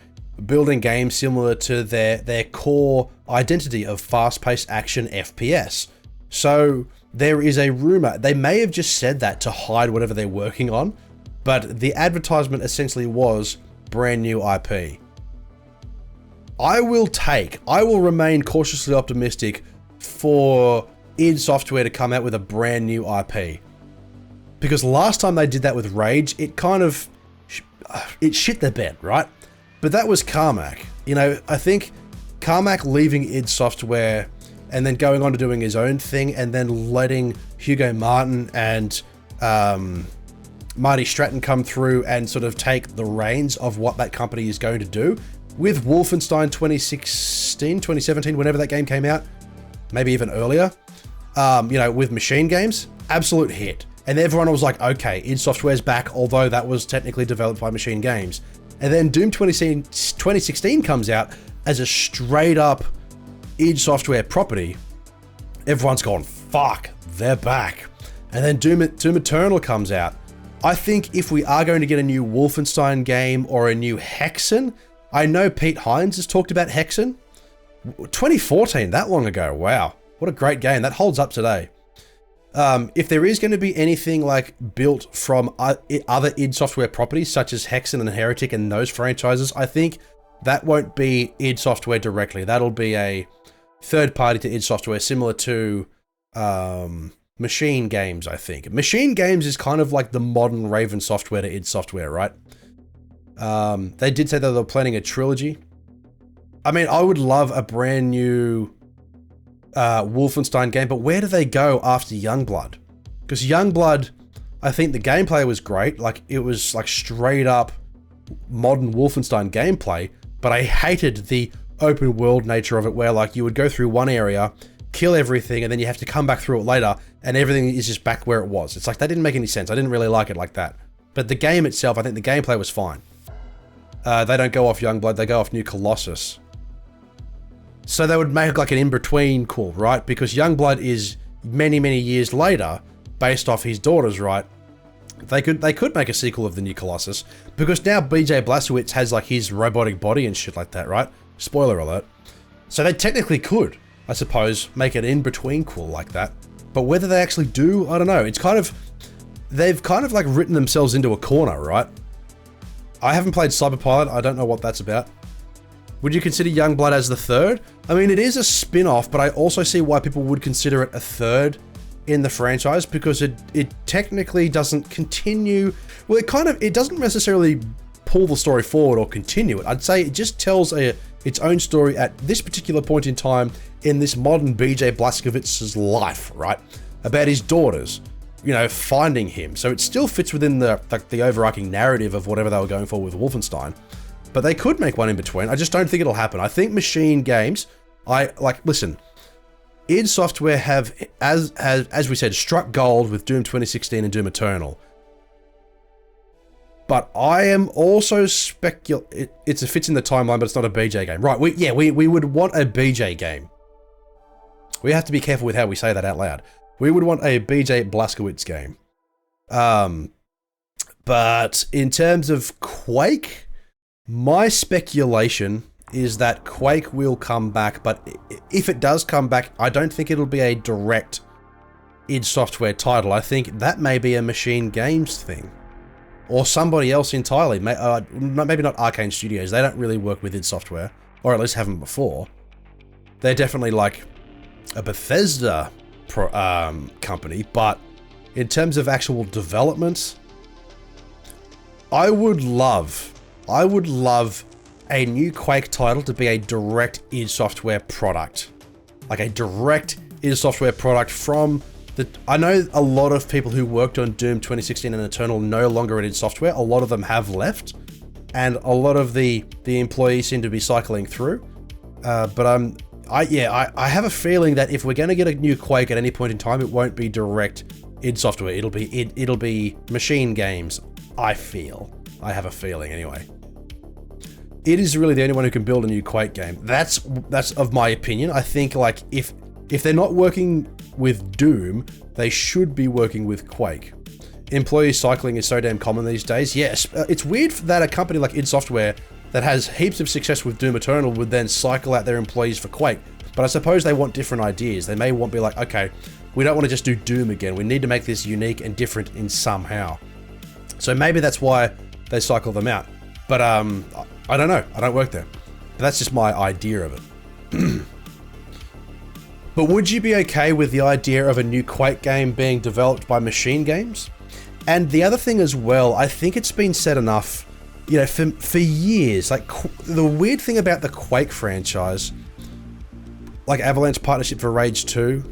building games similar to their core identity of fast-paced action FPS. So there is a rumor, they may have just said that to hide whatever they're working on, but the advertisement essentially was brand new IP. I will remain cautiously optimistic for id Software to come out with a brand new IP. Because last time they did that with Rage, it kind of, it shit the bed, right? But that was Carmack. You know, I think Carmack leaving id Software and then going on to doing his own thing, and then letting Hugo Martin and Marty Stratton come through and sort of take the reins of what that company is going to do. With Wolfenstein 2016, 2017, whenever that game came out, maybe even earlier, you know, with Machine Games, absolute hit. And everyone was like, okay, id Software's back, although that was technically developed by Machine Games. And then Doom 2016 comes out as a straight up id Software property. Everyone's gone, fuck, they're back. And then Doom Eternal comes out. I think if we are going to get a new Wolfenstein game or a new Hexen, I know Pete Hines has talked about Hexen. 2014, that long ago, wow. What a great game, that holds up today. If there is going to be anything like built from other id Software properties such as Hexen and Heretic and those franchises, I think that won't be id Software directly. That'll be a third party to id Software, similar to Machine Games, I think. Machine Games is kind of like the modern Raven Software to id Software, right? They did say that they were planning a trilogy. I mean, I would love a brand new Wolfenstein game, but where do they go after Youngblood? Because Youngblood, I think the gameplay was great. Like, it was like straight up modern Wolfenstein gameplay, but I hated the open world nature of it, where like you would go through one area, kill everything, and then you have to come back through it later, and everything is just back where it was. It's like, that didn't make any sense. I didn't really like it like that. But the game itself, I think the gameplay was fine. They don't go off Youngblood, they go off New Colossus. So they would make like an in-between call, right? Because Youngblood is many, many years later, based off his daughters, right? They could make a sequel of the New Colossus, because now BJ Blazkowicz has like his robotic body and shit like that, right? Spoiler alert. So they technically could, I suppose, make an in-between call like that. But whether they actually do, I don't know. It's kind of, they've kind of like written themselves into a corner, right? I haven't played Cyberpilot, I don't know what that's about. Would you consider Youngblood as the third? I mean, it is a spin-off, but I also see why people would consider it a third in the franchise, because it technically doesn't continue. Well, it doesn't necessarily pull the story forward or continue it. I'd say it just tells its own story at this particular point in time in this modern BJ Blazkowicz's life, right? About his daughters, you know, finding him. So it still fits within the overarching narrative of whatever they were going for with Wolfenstein. But they could make one in between. I just don't think it'll happen. I think Machine Games, listen, id Software have, as we said, struck gold with Doom 2016 and Doom Eternal. But I am also it fits in the timeline, but it's not a BJ game. Right, we would want a BJ game. We have to be careful with how we say that out loud. We would want a BJ Blazkowicz game. But in terms of Quake, my speculation is that Quake will come back, but if it does come back, I don't think it'll be a direct id Software title. I think that may be a Machine Games thing. Or somebody else entirely. Maybe not Arcane Studios. They don't really work with id Software, or at least haven't before. They're definitely like a Bethesda company, but in terms of actual development, I would love a new Quake title to be a direct id Software product. Like a direct id Software product from the... I know a lot of people who worked on Doom 2016 and Eternal no longer at id Software. A lot of them have left, and a lot of the employees seem to be cycling through. But I have a feeling that if we're going to get a new Quake at any point in time, it won't be direct id Software. It'll be Machine Games. I have a feeling anyway. It is really the only one who can build a new Quake game. That's of my opinion. I think like if they're not working with Doom, they should be working with Quake. Employee cycling is so damn common these days. Yes, it's weird that a company like id Software that has heaps of success with Doom Eternal would then cycle out their employees for Quake. But I suppose they want different ideas. They may want to be like, okay, we don't want to just do Doom again. We need to make this unique and different in somehow. So maybe that's why they cycle them out. But I don't know. I don't work there. But that's just my idea of it. But would you be okay with the idea of a new Quake game being developed by Machine Games? And the other thing as well, I think it's been said enough, you know, for years, like the weird thing about the Quake franchise, like Avalanche partnership for Rage 2.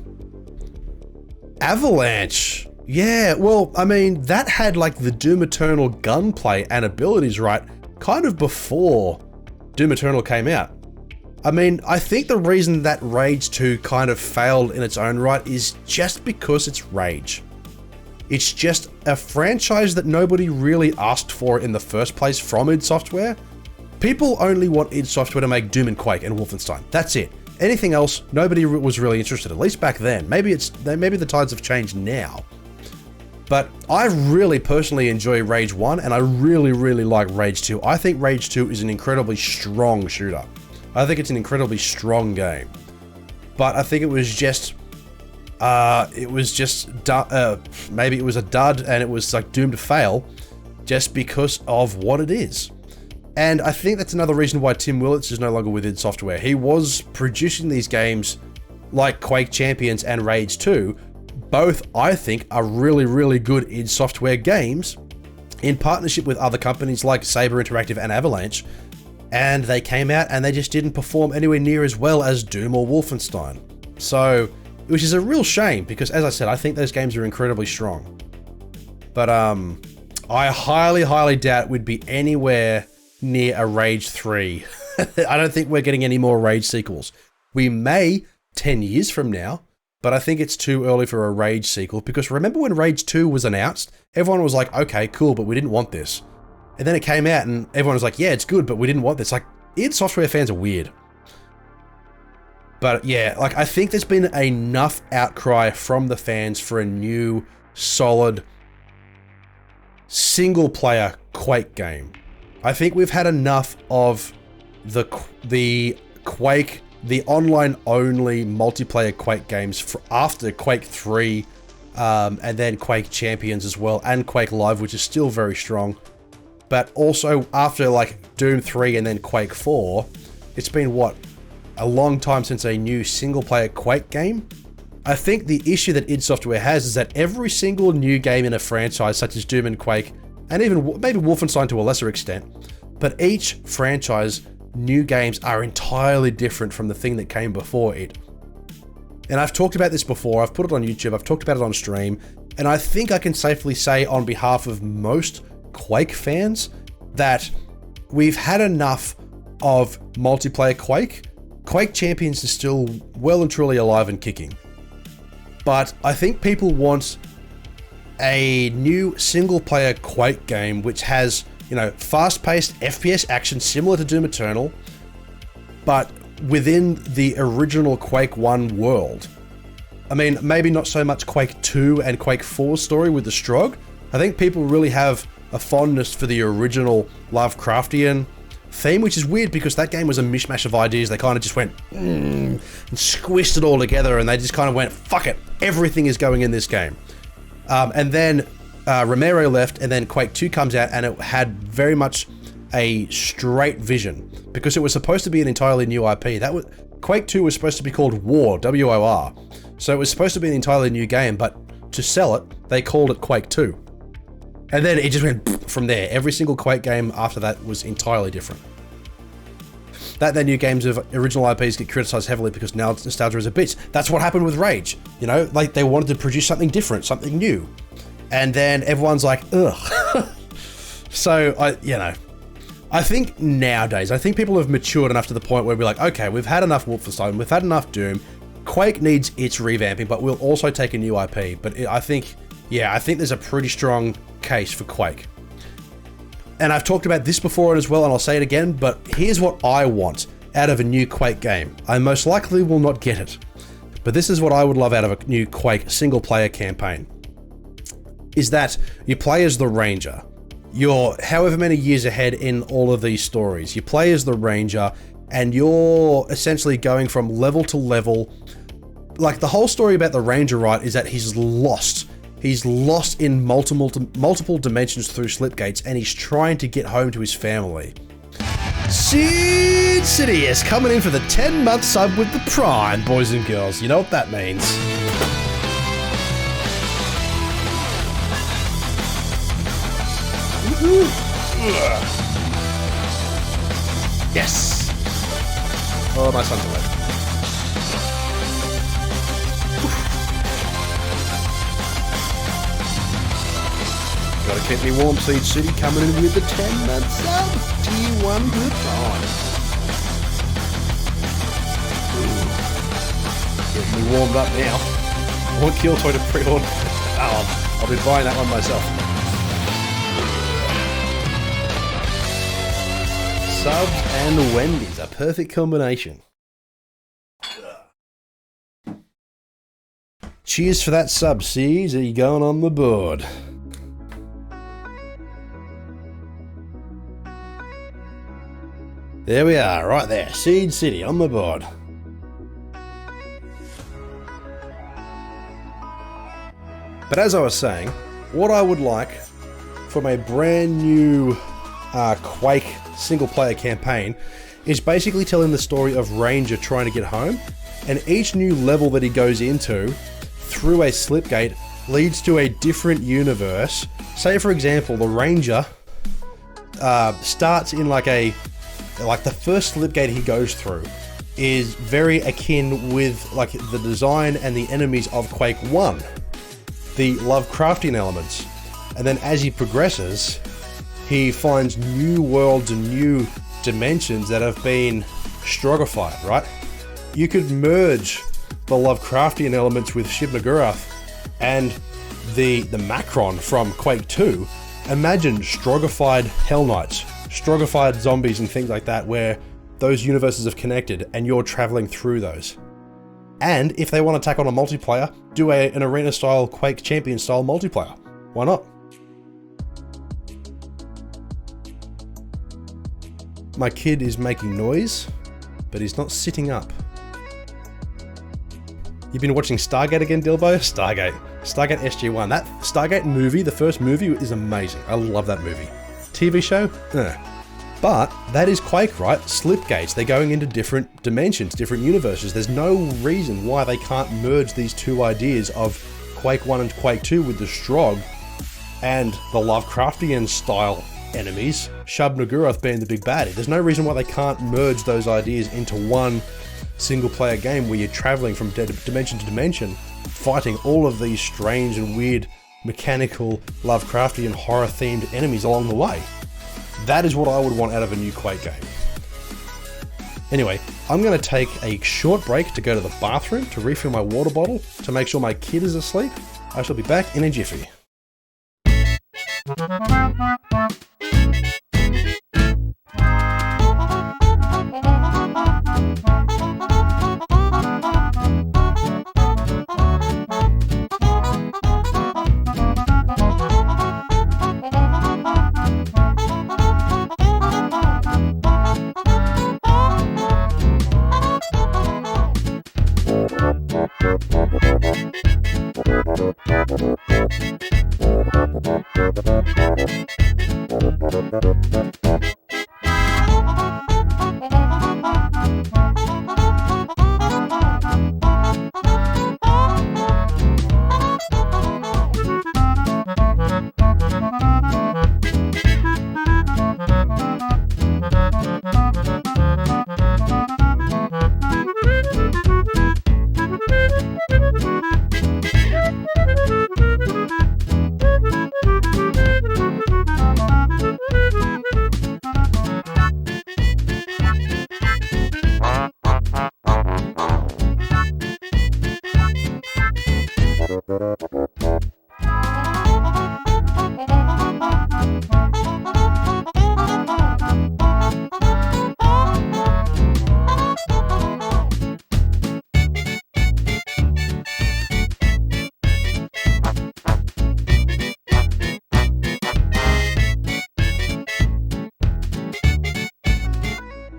Avalanche, yeah, well, I mean, that had like the Doom Eternal gunplay and abilities, right, kind of before Doom Eternal came out. I mean, I think the reason that Rage 2 kind of failed in its own right is just because it's Rage. It's just a franchise that nobody really asked for in the first place from id Software. People only want id Software to make Doom and Quake and Wolfenstein. That's it. Anything else, nobody was really interested, at least back then. Maybe the tides have changed now. But I really personally enjoy Rage 1, and I really, really like Rage 2. I think Rage 2 is an incredibly strong shooter. I think it's an incredibly strong game. But I think it was just... maybe it was a dud and it was like doomed to fail just because of what it is. And I think that's another reason why Tim Willits is no longer with id Software. He was producing these games like Quake Champions and Rage 2. Both, I think, are really, really good id Software games in partnership with other companies like Saber Interactive and Avalanche. And they came out and they just didn't perform anywhere near as well as Doom or Wolfenstein. So, which is a real shame because, as I said, I think those games are incredibly strong. But I highly, highly doubt we'd be anywhere near a Rage 3. I don't think we're getting any more Rage sequels. We may 10 years from now, but I think it's too early for a Rage sequel because remember when Rage 2 was announced? Everyone was like, okay, cool, but we didn't want this. And then it came out and everyone was like, yeah, it's good, but we didn't want this. Like, id Software fans are weird. But yeah, like I think there's been enough outcry from the fans for a new, solid, single-player Quake game. I think we've had enough of the Quake, the online-only multiplayer Quake games after Quake 3, and then Quake Champions as well, and Quake Live, which is still very strong. But also after like Doom 3 and then Quake 4, it's been what? A long time since a new single-player Quake game. I think the issue that id Software has is that every single new game in a franchise, such as Doom and Quake, and even maybe Wolfenstein to a lesser extent, but each franchise, new games are entirely different from the thing that came before it. And I've talked about this before, I've put it on YouTube, I've talked about it on stream, and I think I can safely say on behalf of most Quake fans that we've had enough of multiplayer Quake. Quake Champions is still well and truly alive and kicking. But I think people want a new single-player Quake game which has, you know, fast-paced FPS action similar to Doom Eternal, but within the original Quake 1 world. I mean, maybe not so much Quake 2 and Quake 4's story with the Strogg. I think people really have a fondness for the original Lovecraftian theme, which is weird because that game was a mishmash of ideas. They kind of just went and squished it all together, and they just kind of went, fuck it, everything is going in this game. And then Romero left, and then Quake 2 comes out, and it had very much a straight vision because it was supposed to be an entirely new IP. Quake 2 was supposed to be called War, W-O-R. So it was supposed to be an entirely new game, but to sell it, they called it Quake 2. And then it just went from there. Every single Quake game after that was entirely different. That their new games of original IPs get criticized heavily because now nostalgia is a bitch. That's what happened with Rage. You know, like they wanted to produce something different, something new. And then everyone's like, ugh. So, I think nowadays, I think people have matured enough to the point where we're like, okay, we've had enough Wolfenstein, we've had enough Doom. Quake needs its revamping, but we'll also take a new IP. But I think there's a pretty strong case for Quake. And I've talked about this before as well, and I'll say it again, but here's what I want out of a new Quake game. I most likely will not get it, but this is what I would love out of a new Quake single-player campaign. Is that you play as the Ranger. You're however many years ahead in all of these stories. You play as the Ranger, and you're essentially going from level to level. Like, the whole story about the Ranger, right, is that he's lost. He's lost in multiple dimensions through slipgates, and he's trying to get home to his family. Seed City is coming in for the 10-month sub with the Prime, boys and girls. You know what that means. Yes! Oh, my son's awake. Gotta keep me warm, Seed City, coming in with the 10-month sub. T1 goodbye. Getting me warmed up now. I want Kill Toy to pre-order. I'll be buying that one myself. Subs and Wendy's, a perfect combination. Cheers for that sub, Seeds. Are you going on the board? There we are, right there. Seed City on the board. But as I was saying, what I would like from a brand new Quake single-player campaign is basically telling the story of Ranger trying to get home, and each new level that he goes into through a slipgate leads to a different universe. Say, for example, the Ranger starts in like the first slipgate he goes through is very akin with like the design and the enemies of Quake 1, the Lovecraftian elements. And then as he progresses, he finds new worlds and new dimensions that have been Stroggified, right? You could merge the Lovecraftian elements with Shib-Niggurath and the Macron from Quake 2. Imagine Stroggified Hell Knights, Stroggified zombies and things like that, where those universes have connected and you're traveling through those. And if they want to tack on a multiplayer, do an arena style Quake Champion style multiplayer. Why not? My kid is making noise, but he's not sitting up. You've been watching Stargate again, Dylbo? Stargate SG-1. That Stargate movie, the first movie, is amazing. I love that movie. TV show? But that is Quake, right? Slipgates. They're going into different dimensions, different universes. There's no reason why they can't merge these two ideas of Quake 1 and Quake 2 with the Strogg and the Lovecraftian style enemies, Shub-Niggurath being the big baddie. There's no reason why they can't merge those ideas into one single player game where you're traveling from dimension to dimension, fighting all of these strange and weird mechanical Lovecraftian horror themed enemies along the way. That is what I would want out of a new Quake game. Anyway, I'm going to take a short break to go to the bathroom to refill my water bottle to make sure my kid is asleep. I shall be back in a jiffy.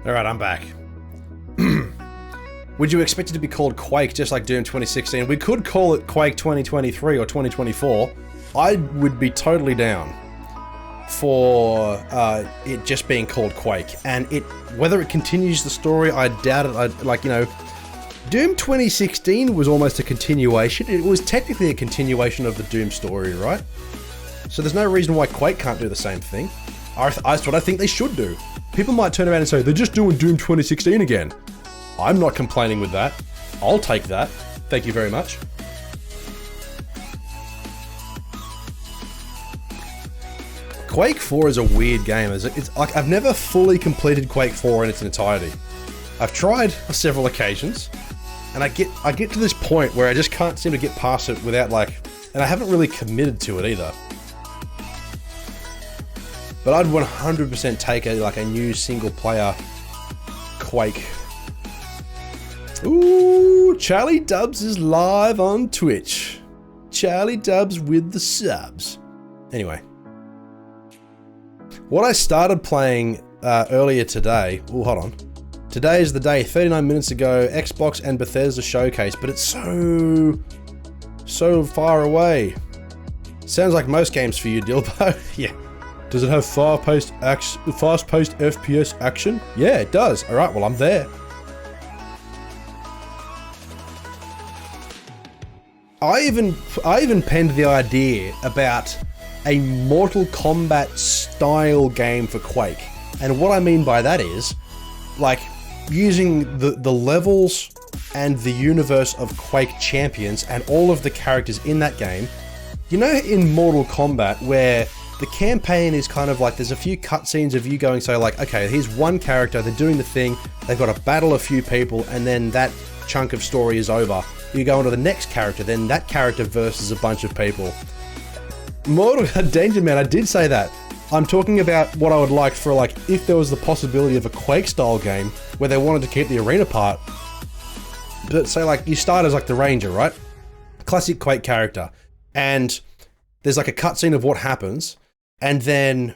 Alright, I'm back. Would you expect it to be called Quake just like Doom 2016? We could call it Quake 2023 or 2024. I would be totally down for it just being called Quake. And whether it continues the story, I doubt it. Doom 2016 was almost a continuation. It was technically a continuation of the Doom story, right? So there's no reason why Quake can't do the same thing. That's what I think they should do. People might turn around and say, they're just doing Doom 2016 again. I'm not complaining with that. I'll take that. Thank you very much. Quake 4 is a weird game. It's like I've never fully completed Quake 4 in its entirety. I've tried on several occasions, and I get to this point where I just can't seem to get past it without and I haven't really committed to it either. But I'd 100% take a new single-player Quake. Ooh, Charlie Dubs is live on Twitch. Charlie Dubs with the subs. Anyway. What I started playing earlier today... Oh, hold on. Today is the day, 39 minutes ago, Xbox and Bethesda showcase, but it's so far away. Sounds like most games for you, Dilbo. Yeah. Does it have fast-paced FPS action? Yeah, it does. Alright, well, I'm there. I even penned the idea about a Mortal Kombat style game for Quake. And what I mean by that is, using the levels and the universe of Quake champions and all of the characters in that game. You know in Mortal Kombat where the campaign is kind of there's a few cutscenes of you going, okay, here's one character, they're doing the thing, they've got to battle a few people, and then that chunk of story is over. You go on to the next character, then that character versus a bunch of people. Danger Man, I did say that. I'm talking about what I would like for if there was the possibility of a Quake style game where they wanted to keep the arena part. But say you start as the Ranger, right? Classic Quake character. And there's a cutscene of what happens. And then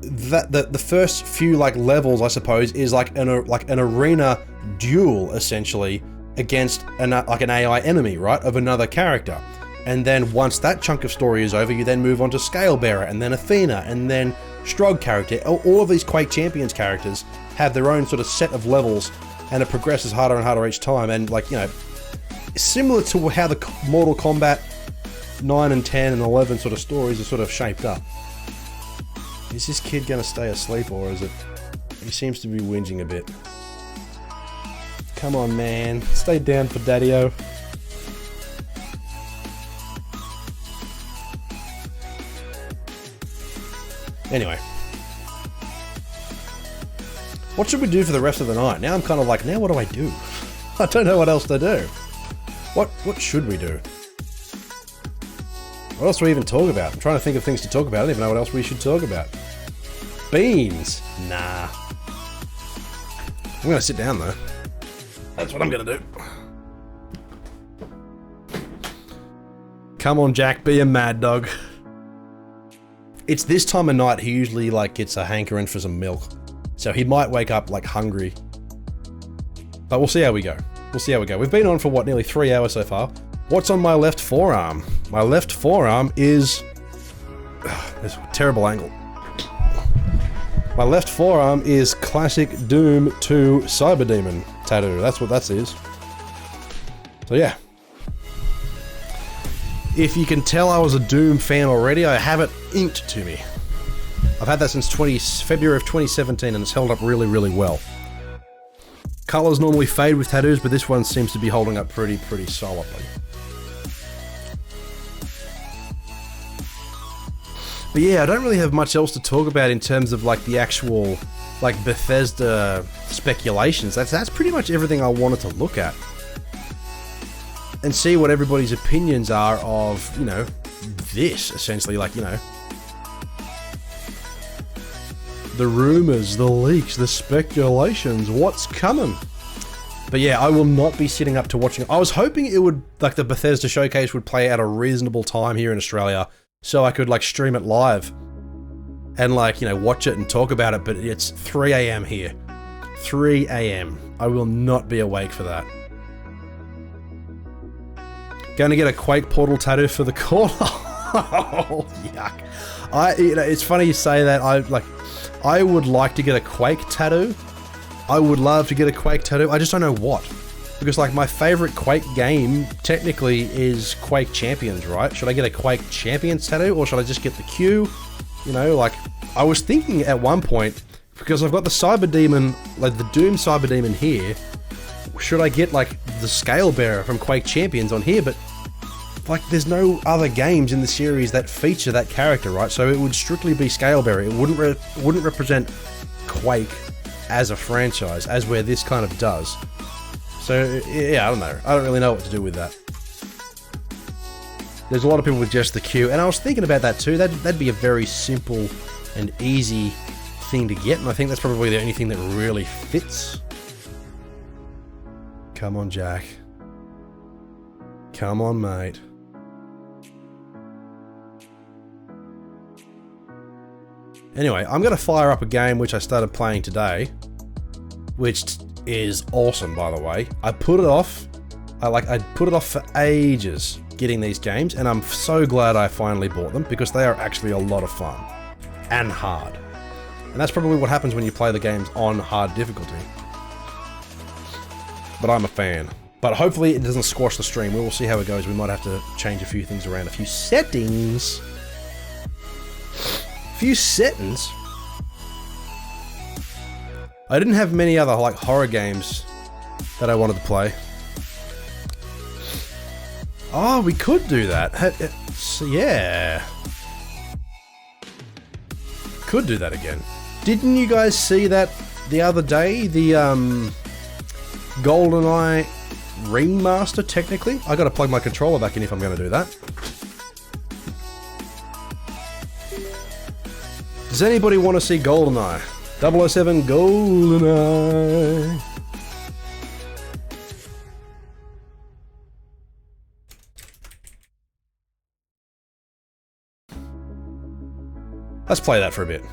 the first few levels, I suppose, is an arena duel essentially against an AI enemy, right, of another character. And then once that chunk of story is over, you then move on to Scalebearer, and then Athena, and then Strog character. All of these Quake Champions characters have their own sort of set of levels, and it progresses harder and harder each time. And similar to how the Mortal Kombat 9 and 10 and 11 sort of stories are sort of shaped up. Is this kid gonna stay asleep, or is it... He seems to be whinging a bit. Come on, man. Stay down for Daddy-O. Anyway. What should we do for the rest of the night? Now I'm kind of like, now what do I do? I don't know what else to do. What should we do? What else do we even talk about? I'm trying to think of things to talk about. I don't even know what else we should talk about. Beans? Nah. I'm gonna sit down though. That's what I'm gonna do. Come on, Jack, be a mad dog. It's this time of night he usually like gets a hankering for some milk. So he might wake up like hungry. But we'll see how we go. We'll see how we go. We've been on for what, nearly 3 hours so far. What's on my left forearm? My left forearm is... There's a terrible angle. My left forearm is classic Doom 2 Cyber Demon tattoo. That's what that is. So yeah. If you can tell I was a Doom fan already, I have it inked to me. I've had that since February of 2017 and it's held up really, really well. Colours normally fade with tattoos, but this one seems to be holding up pretty solidly. But yeah, I don't really have much else to talk about in terms of like the actual like Bethesda speculations. That's pretty much everything I wanted to look at. And see what everybody's opinions are of, you know, this, essentially, like, you know, the rumors, the leaks, the speculations, what's coming. But yeah, I will not be sitting up to watching it. I was hoping it would, like, the Bethesda showcase would play at a reasonable time here in Australia, so I could, like, stream it live and, like, you know, watch it and talk about it, but it's 3 AM here. 3 AM. I will not be awake for that. Going to get a Quake portal tattoo for the corner. Oh, yuck. You know, it's funny you say that. I would like to get a Quake tattoo. I would love to get a Quake tattoo. I just don't know what. Because, like, my favorite Quake game, technically, is Quake Champions, right? Should I get a Quake Champions tattoo, or should I just get the Q? You know, like, I was thinking at one point, because I've got the Cyber Demon, like, the Doom Cyber Demon here, should I get, like, the Scale Bearer from Quake Champions on here? But, like, there's no other games in the series that feature that character, right? So it would strictly be Scale Bearer. It wouldn't represent Quake as a franchise, as where this kind of does. So, yeah, I don't know. I don't really know what to do with that. There's a lot of people with just the Q, and I was thinking about that too. That'd be a very simple and easy thing to get, and I think that's probably the only thing that really fits. Come on, Jack. Come on, mate. Anyway, I'm going to fire up a game which I started playing today, which is awesome, by the way. I put it off. I put it off for ages getting these games, and I'm so glad I finally bought them because they are actually a lot of fun and hard. And that's probably what happens when you play the games on hard difficulty. But I'm a fan. But hopefully it doesn't squash the stream. We will see how it goes. We might have to change a few things around, a few settings. I didn't have many other, like, horror games that I wanted to play. Oh, we could do that. So, yeah. Could do that again. Didn't you guys see that the other day? The, Goldeneye remaster, technically? I gotta plug my controller back in if I'm gonna do that. Does anybody want to see Goldeneye? 007 Goldeneye. Let's play that for a bit.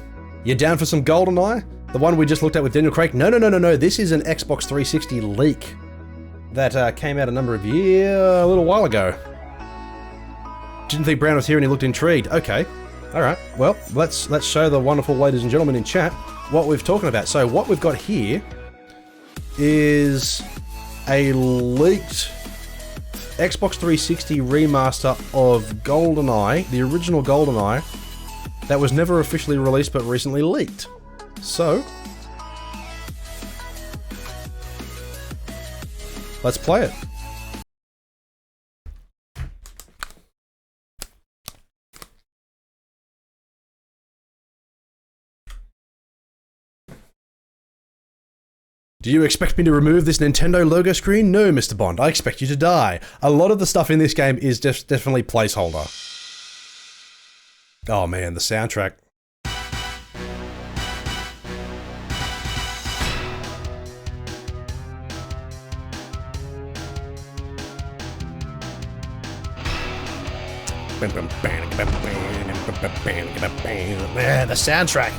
You down for some Goldeneye? The one we just looked at with Daniel Craig? No. This is an Xbox 360 leak that came out a little while ago. Didn't think Brown was here and he looked intrigued. Okay. Alright, well, let's show the wonderful ladies and gentlemen in chat what we've talking about. So what we've got here is a leaked Xbox 360 remaster of Goldeneye, the original Goldeneye, that was never officially released but recently leaked. So, let's play it. Do you expect me to remove this Nintendo logo screen? No, Mr. Bond, I expect you to die. A lot of the stuff in this game is definitely placeholder. Oh man, the soundtrack. Yeah, the soundtrack.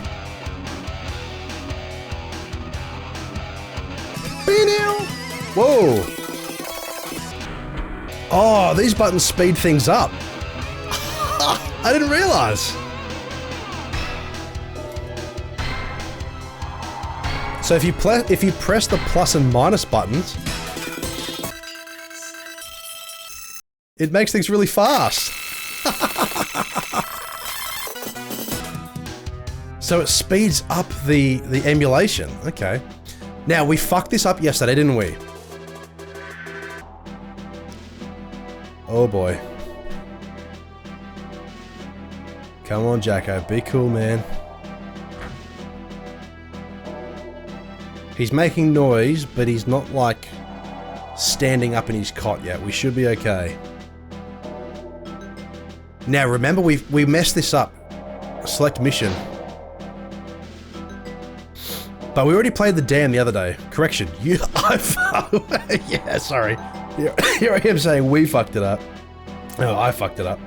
Whoa! Oh, these buttons speed things up. I didn't realize. So if you press the plus and minus buttons, it makes things really fast. So it speeds up the emulation. Okay. Now, we fucked this up yesterday, didn't we? Oh boy. Come on, Jacko. Be cool, man. He's making noise, but he's not, like, standing up in his cot yet. We should be okay. Now, remember, we messed this up. Select mission. But we already played the dam the other day. Correction, yeah, sorry. Here I am saying we fucked it up. No, I fucked it up.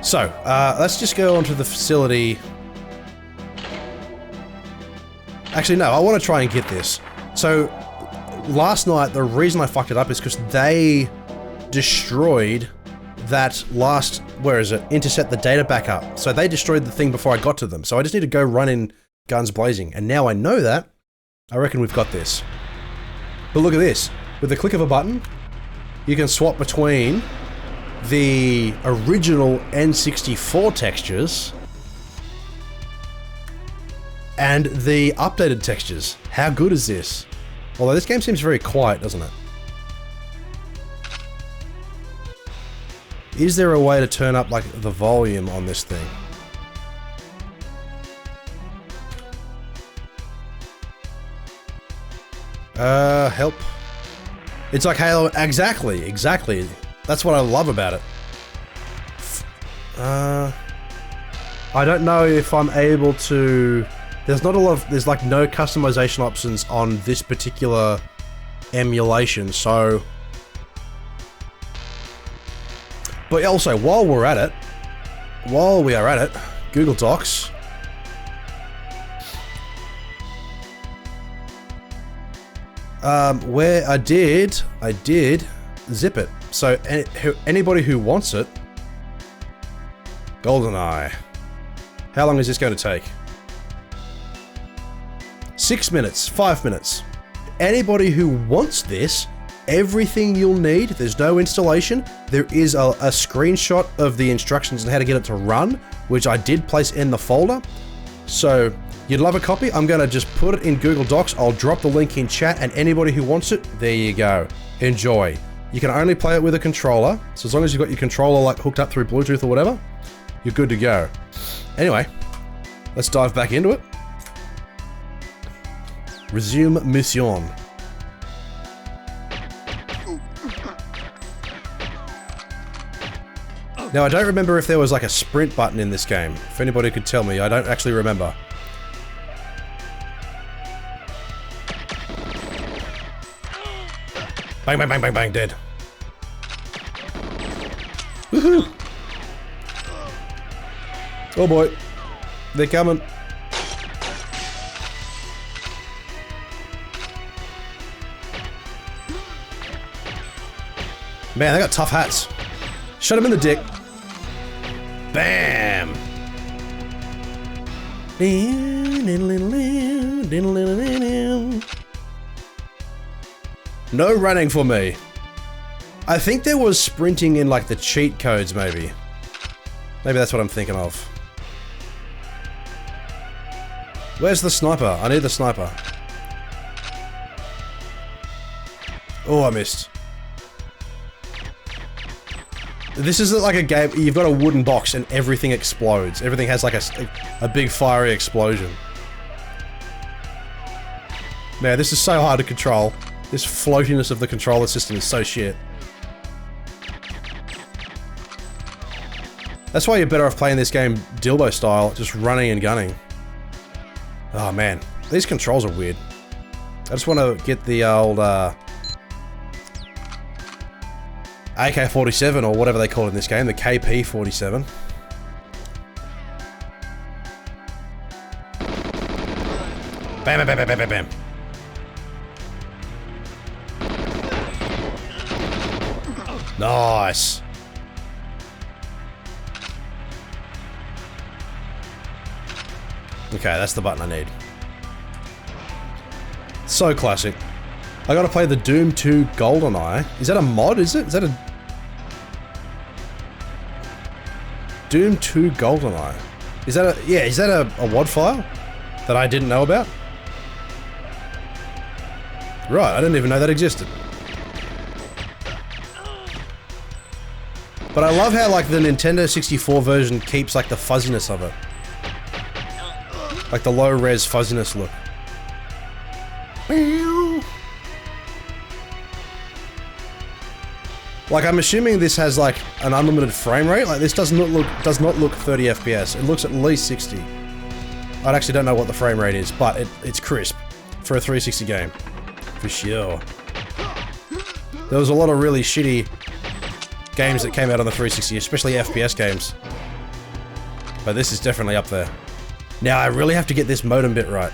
So, let's just go onto the facility. Actually, no, I want to try and get this. So, last night, the reason I fucked it up is because they destroyed that last, where is it, intercept the data backup. So they destroyed the thing before I got to them. So I just need to go run in guns blazing. And now I know that, I reckon we've got this. But look at this. With the click of a button, you can swap between the original N64 textures and the updated textures. How good is this? Although this game seems very quiet, doesn't it? Is there a way to turn up, like, the volume on this thing? Help. It's like Halo. Exactly. That's what I love about it. I don't know if I'm able to... There's not a lot of... There's, like, no customization options on this particular emulation, so... But also, while we are at it, Google Docs. Where I did zip it. So anybody who wants it, Goldeneye. How long is this going to take? 6 minutes, 5 minutes. Anybody who wants this, everything you'll need, there's no installation, there is a screenshot of the instructions on how to get it to run, which I did place in the folder. So, you'd love a copy? I'm gonna just put it in Google Docs, I'll drop the link in chat, and anybody who wants it, there you go. Enjoy. You can only play it with a controller, so as long as you've got your controller like hooked up through Bluetooth or whatever, you're good to go. Anyway, let's dive back into it. Resume mission. Now, I don't remember if there was like a sprint button in this game. If anybody could tell me, I don't actually remember. Bang, bang, bang, bang, bang, dead. Woohoo! Oh boy. They're coming. Man, they got tough hats. Shut him in the dick. Bam! No running for me. I think there was sprinting in like the cheat codes, maybe. Maybe that's what I'm thinking of. Where's the sniper? I need the sniper. Oh, I missed. This is like a game, you've got a wooden box and everything explodes. Everything has like a big fiery explosion. Man, this is so hard to control. This floatiness of the controller system is so shit. That's why you're better off playing this game Dilbo style, just running and gunning. Oh man, these controls are weird. I just want to get the old AK-47 or whatever they call it in this game, the KP-47. Bam, bam, bam, bam, bam, bam. Nice. Okay, that's the button I need. So classic. I gotta play the Doom 2 Goldeneye. Is that a mod, is it? Is that a... Doom 2 Goldeneye. Is that a... Yeah, is that a WAD file? That I didn't know about? Right, I didn't even know that existed. But I love how, like, the Nintendo 64 version keeps, like, the fuzziness of it. Like the low-res fuzziness look. Like, I'm assuming this has, like, an unlimited frame rate. Like, this does not look 30 FPS. It looks at least 60. I actually don't know what the frame rate is, but it's crisp for a 360 game. For sure. There was a lot of really shitty games that came out on the 360, especially FPS games. But this is definitely up there. Now, I really have to get this modem bit right.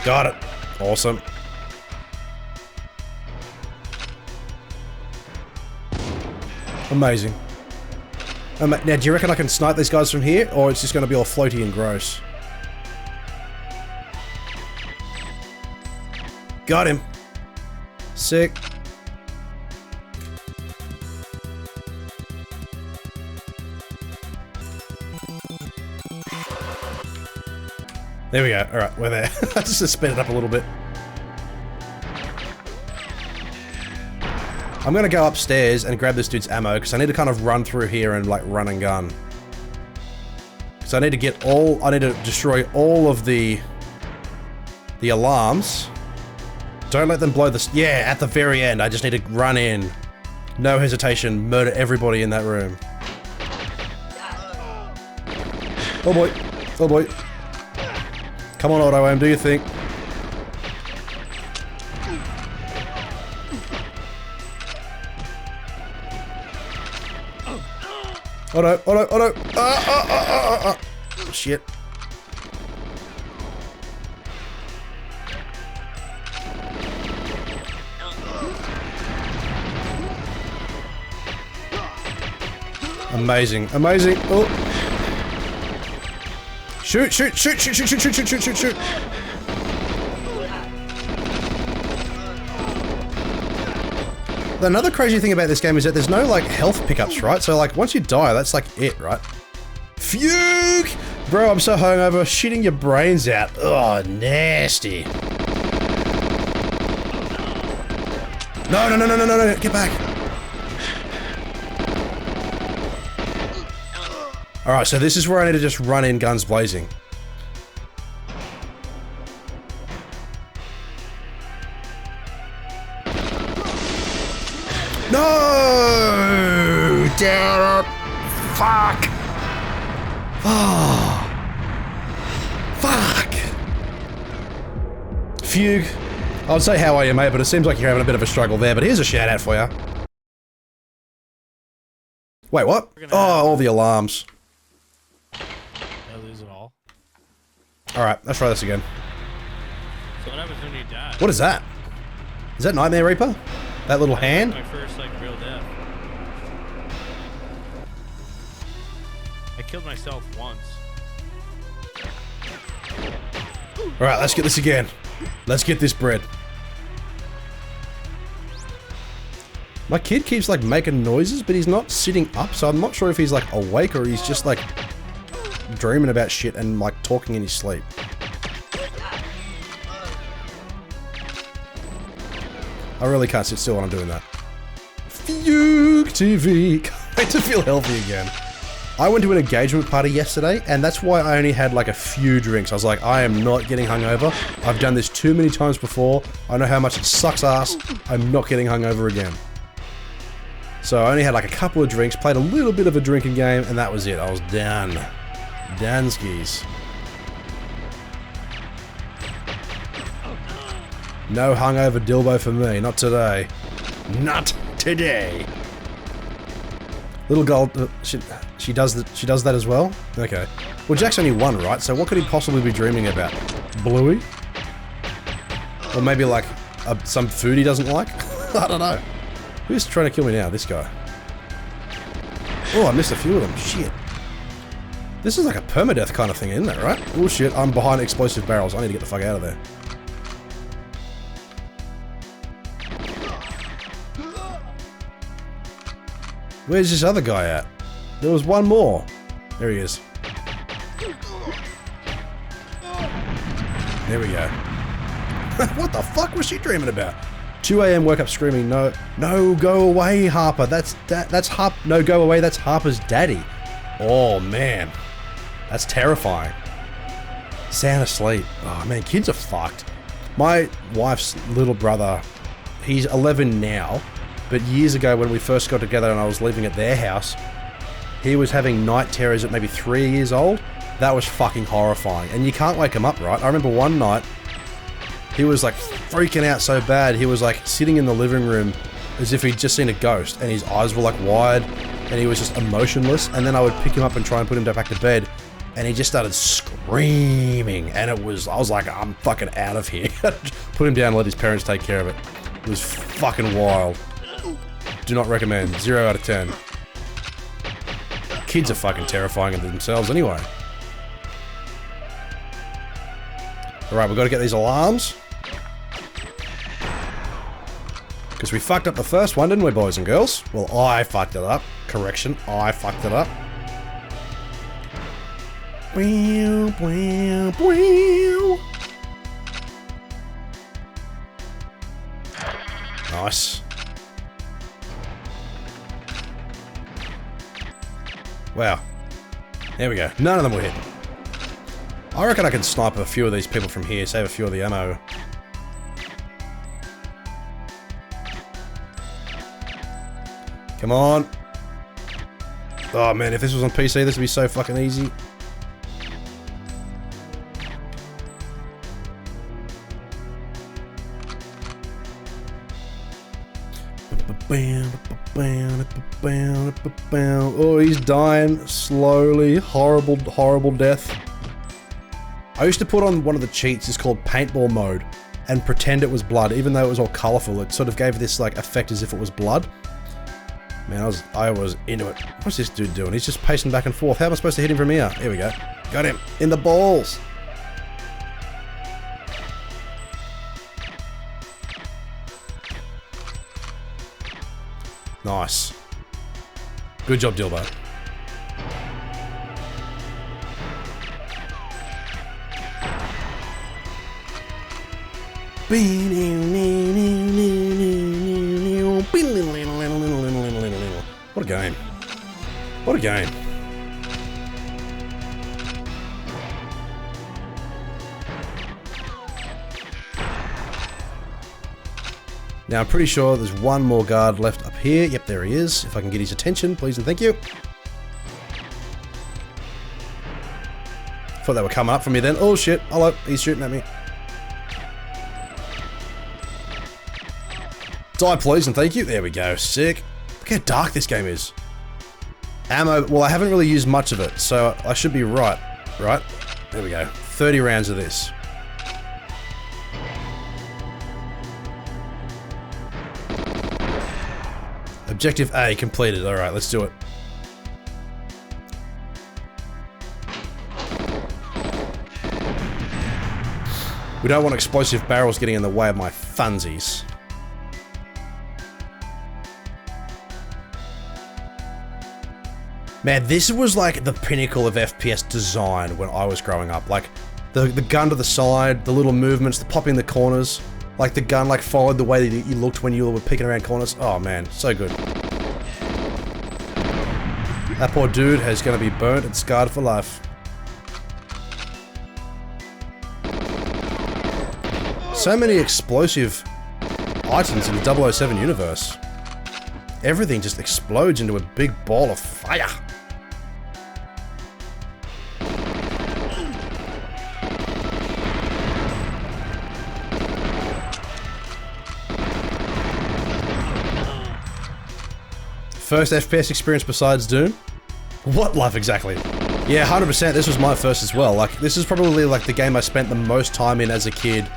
Got it. Awesome. Amazing. Now, do you reckon I can snipe these guys from here, or it's just going to be all floaty and gross? Got him. Sick. There we go. Alright, we're there. I just sped it up a little bit. I'm gonna go upstairs and grab this dude's ammo, because I need to kind of run through here and, like, run and gun. Because I need to get all... I need to destroy all of the alarms. Don't let them blow the... Yeah, at the very end, I just need to run in. No hesitation, murder everybody in that room. Oh boy. Oh boy. Come on, Auto Aim, do your thing. Auto, auto, auto. Shit. Amazing, amazing. Oh. Shoot, shoot, shoot, shoot, shoot, shoot, shoot, shoot, shoot, shoot, shoot. Another crazy thing about this game is that there's no, like, health pickups, right? So, like, once you die, that's, like, it, right? Fugue! Bro, I'm so hungover, shitting your brains out. Oh, nasty. No, no, no, no, no, no, no, get back. Alright, so this is where I need to just run in guns blazing. No! Damn it! Fuck! Oh! Fuck! Fugue. I'd say how are you, mate, but it seems like you're having a bit of a struggle there, but here's a shout out for you. Wait, what? Oh, all the alarms. Alright, let's try this again. So what happens when you die? What is that? Is that Nightmare Reaper? That little hand? My first, like, real death. I killed myself once. Alright, let's get this again. Let's get this bread. My kid keeps like making noises, but he's not sitting up, so I'm not sure if he's like awake or he's just like dreaming about shit and like talking in his sleep. I really can't sit still when I'm doing that. Fugue TV. Can't wait to feel healthy again. I went to an engagement party yesterday, and that's why I only had like a few drinks. I was like, I am not getting hungover. I've done this too many times before. I know how much it sucks ass. I'm not getting hungover again. So I only had like a couple of drinks, played a little bit of a drinking game, and that was it. I was down. Danskis. No hungover Dilbo for me. Not today. Not today. Little girl, she does that as well? Okay. Well, Jack's only one, right? So what could he possibly be dreaming about? Bluey? Or maybe like some food he doesn't like? I don't know. Who's trying to kill me now? This guy. Oh, I missed a few of them. Shit. This is like a permadeath kind of thing, isn't it, right? Oh shit, I'm behind explosive barrels. I need to get the fuck out of there. Where's this other guy at? There was one more. There he is. There we go. What the fuck was she dreaming about? 2 AM, woke up screaming, no, go away, Harper. That's Harper. No, go away. That's Harper's daddy. Oh man, that's terrifying. Sound asleep. Oh man, kids are fucked. My wife's little brother, he's 11 now. But years ago when we first got together and I was living at their house, he was having night terrors at maybe 3 years old. That was fucking horrifying. And you can't wake him up, right? I remember one night, he was like freaking out so bad, he was like sitting in the living room as if he'd just seen a ghost and his eyes were like wide and he was just emotionless. And then I would pick him up and try and put him back to bed and he just started screaming and I was like, I'm fucking out of here. Put him down and let his parents take care of it. It was fucking wild. Do not recommend. 0 out of 10. Kids are fucking terrifying in themselves anyway. Alright, we've got to get these alarms. Because we fucked up the first one, didn't we, boys and girls? Well, I fucked it up. Correction, I fucked it up. Nice. Wow. There we go. None of them were hit. I reckon I can snipe a few of these people from here, save a few of the ammo. Come on. Oh man, if this was on PC, this would be so fucking easy. Oh, he's dying slowly. Horrible, horrible death. I used to put on one of the cheats, it's called paintball mode, and pretend it was blood, even though it was all colourful. It sort of gave this like effect as if it was blood. Man, I was into it. What's this dude doing? He's just pacing back and forth. How am I supposed to hit him from here? Here we go. Got him. In the balls. Nice. Good job, Dilbo. What a game. What a game. Now I'm pretty sure there's one more guard left up here. Yep, there he is. If I can get his attention, please and thank you. Thought they were coming up for me then. Oh shit, hello, he's shooting at me. Die please and thank you. There we go, sick. Look how dark this game is. Ammo, well I haven't really used much of it, so I should be right. Right? There we go. 30 rounds of this. Objective A completed. Alright, let's do it. We don't want explosive barrels getting in the way of my funsies. Man, this was like the pinnacle of FPS design when I was growing up. Like, the gun to the side, the little movements, the popping the corners. Like, the gun like followed the way that you looked when you were picking around corners. Oh man, so good. That poor dude is gonna be burnt and scarred for life. So many explosive items in the 007 universe. Everything just explodes into a big ball of fire. First FPS experience besides Doom? What life exactly? Yeah, 100%, this was my first as well. Like, this is probably like the game I spent the most time in as a kid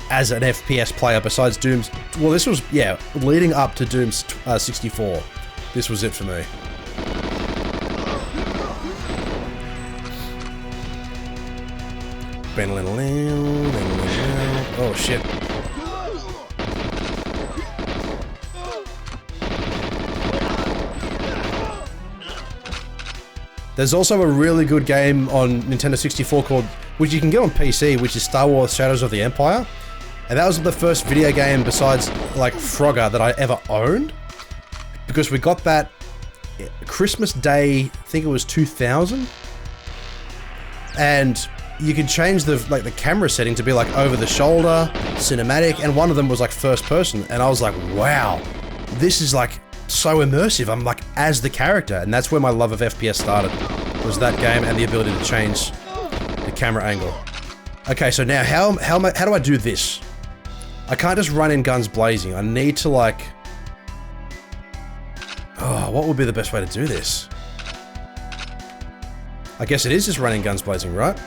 as an FPS player besides Doom's. Well, this was, yeah, leading up to Doom's 64. This was it for me. Oh shit. There's also a really good game on Nintendo 64 called, which you can get on PC, which is Star Wars Shadows of the Empire. And that was the first video game besides, like, Frogger that I ever owned. Because we got that Christmas Day, I think it was 2000. And you could change the camera setting to be like over the shoulder, cinematic, and one of them was like first person. And I was like, wow, this is like so immersive. I'm like as the character, and that's where my love of FPS started. Was that game and the ability to change the camera angle. Okay, so now how do I do this? I can't just run in guns blazing. I need to like... Oh, what would be the best way to do this? I guess it is just running guns blazing, right?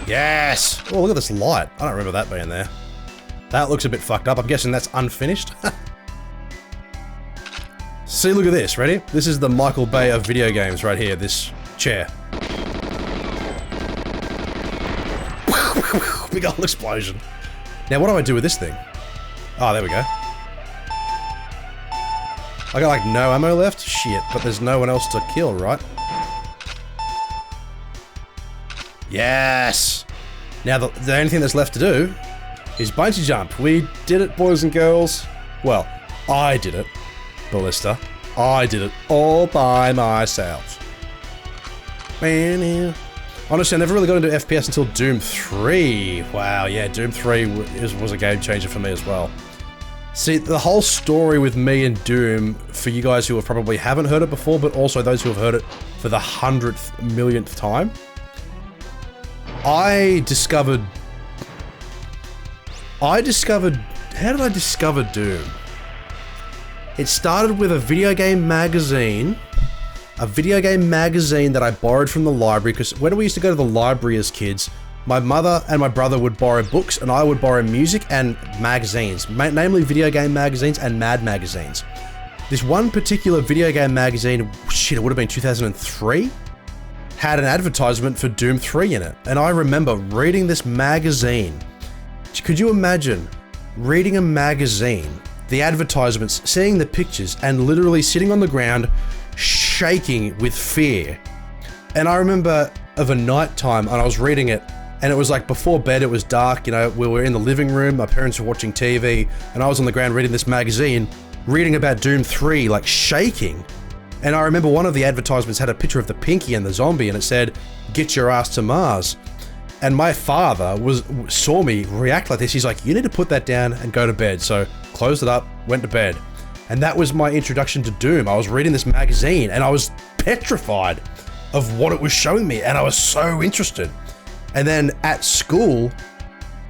Yes! Oh, look at this light. I don't remember that being there. That looks a bit fucked up. I'm guessing that's unfinished. See, look at this. Ready? This is the Michael Bay of video games right here. This chair. Big old explosion. Now, what do I do with this thing? Oh, there we go. I got like no ammo left? Shit, but there's no one else to kill, right? Yes! Now, the only thing that's left to do is bungee jump. We did it, boys and girls. Well, I did it, Ballista. I did it all by myself. Honestly, I never really got into FPS until Doom 3. Wow, yeah, Doom 3 was a game changer for me as well. See, the whole story with me and Doom, for you guys who probably haven't heard it before, but also those who have heard it for the 100th millionth time, I discovered... How did I discover Doom? It started with a video game magazine that I borrowed from the library, because when we used to go to the library as kids, my mother and my brother would borrow books and I would borrow music and magazines, namely video game magazines and Mad magazines. This one particular video game magazine, shit, it would have been 2003, had an advertisement for Doom 3 in it. And I remember reading this magazine. Could you imagine reading a magazine, the advertisements, seeing the pictures, and literally sitting on the ground, shaking with fear? And I remember of a night time, and I was reading it, and it was like before bed, it was dark, you know, we were in the living room, my parents were watching TV, and I was on the ground reading this magazine, reading about Doom 3, like shaking. And I remember one of the advertisements had a picture of the Pinky and the zombie, and it said, "Get your ass to Mars." And my father saw me react like this. He's like, "You need to put that down and go to bed." So closed it up, went to bed. And that was my introduction to Doom. I was reading this magazine and I was petrified of what it was showing me, and I was so interested. And then at school,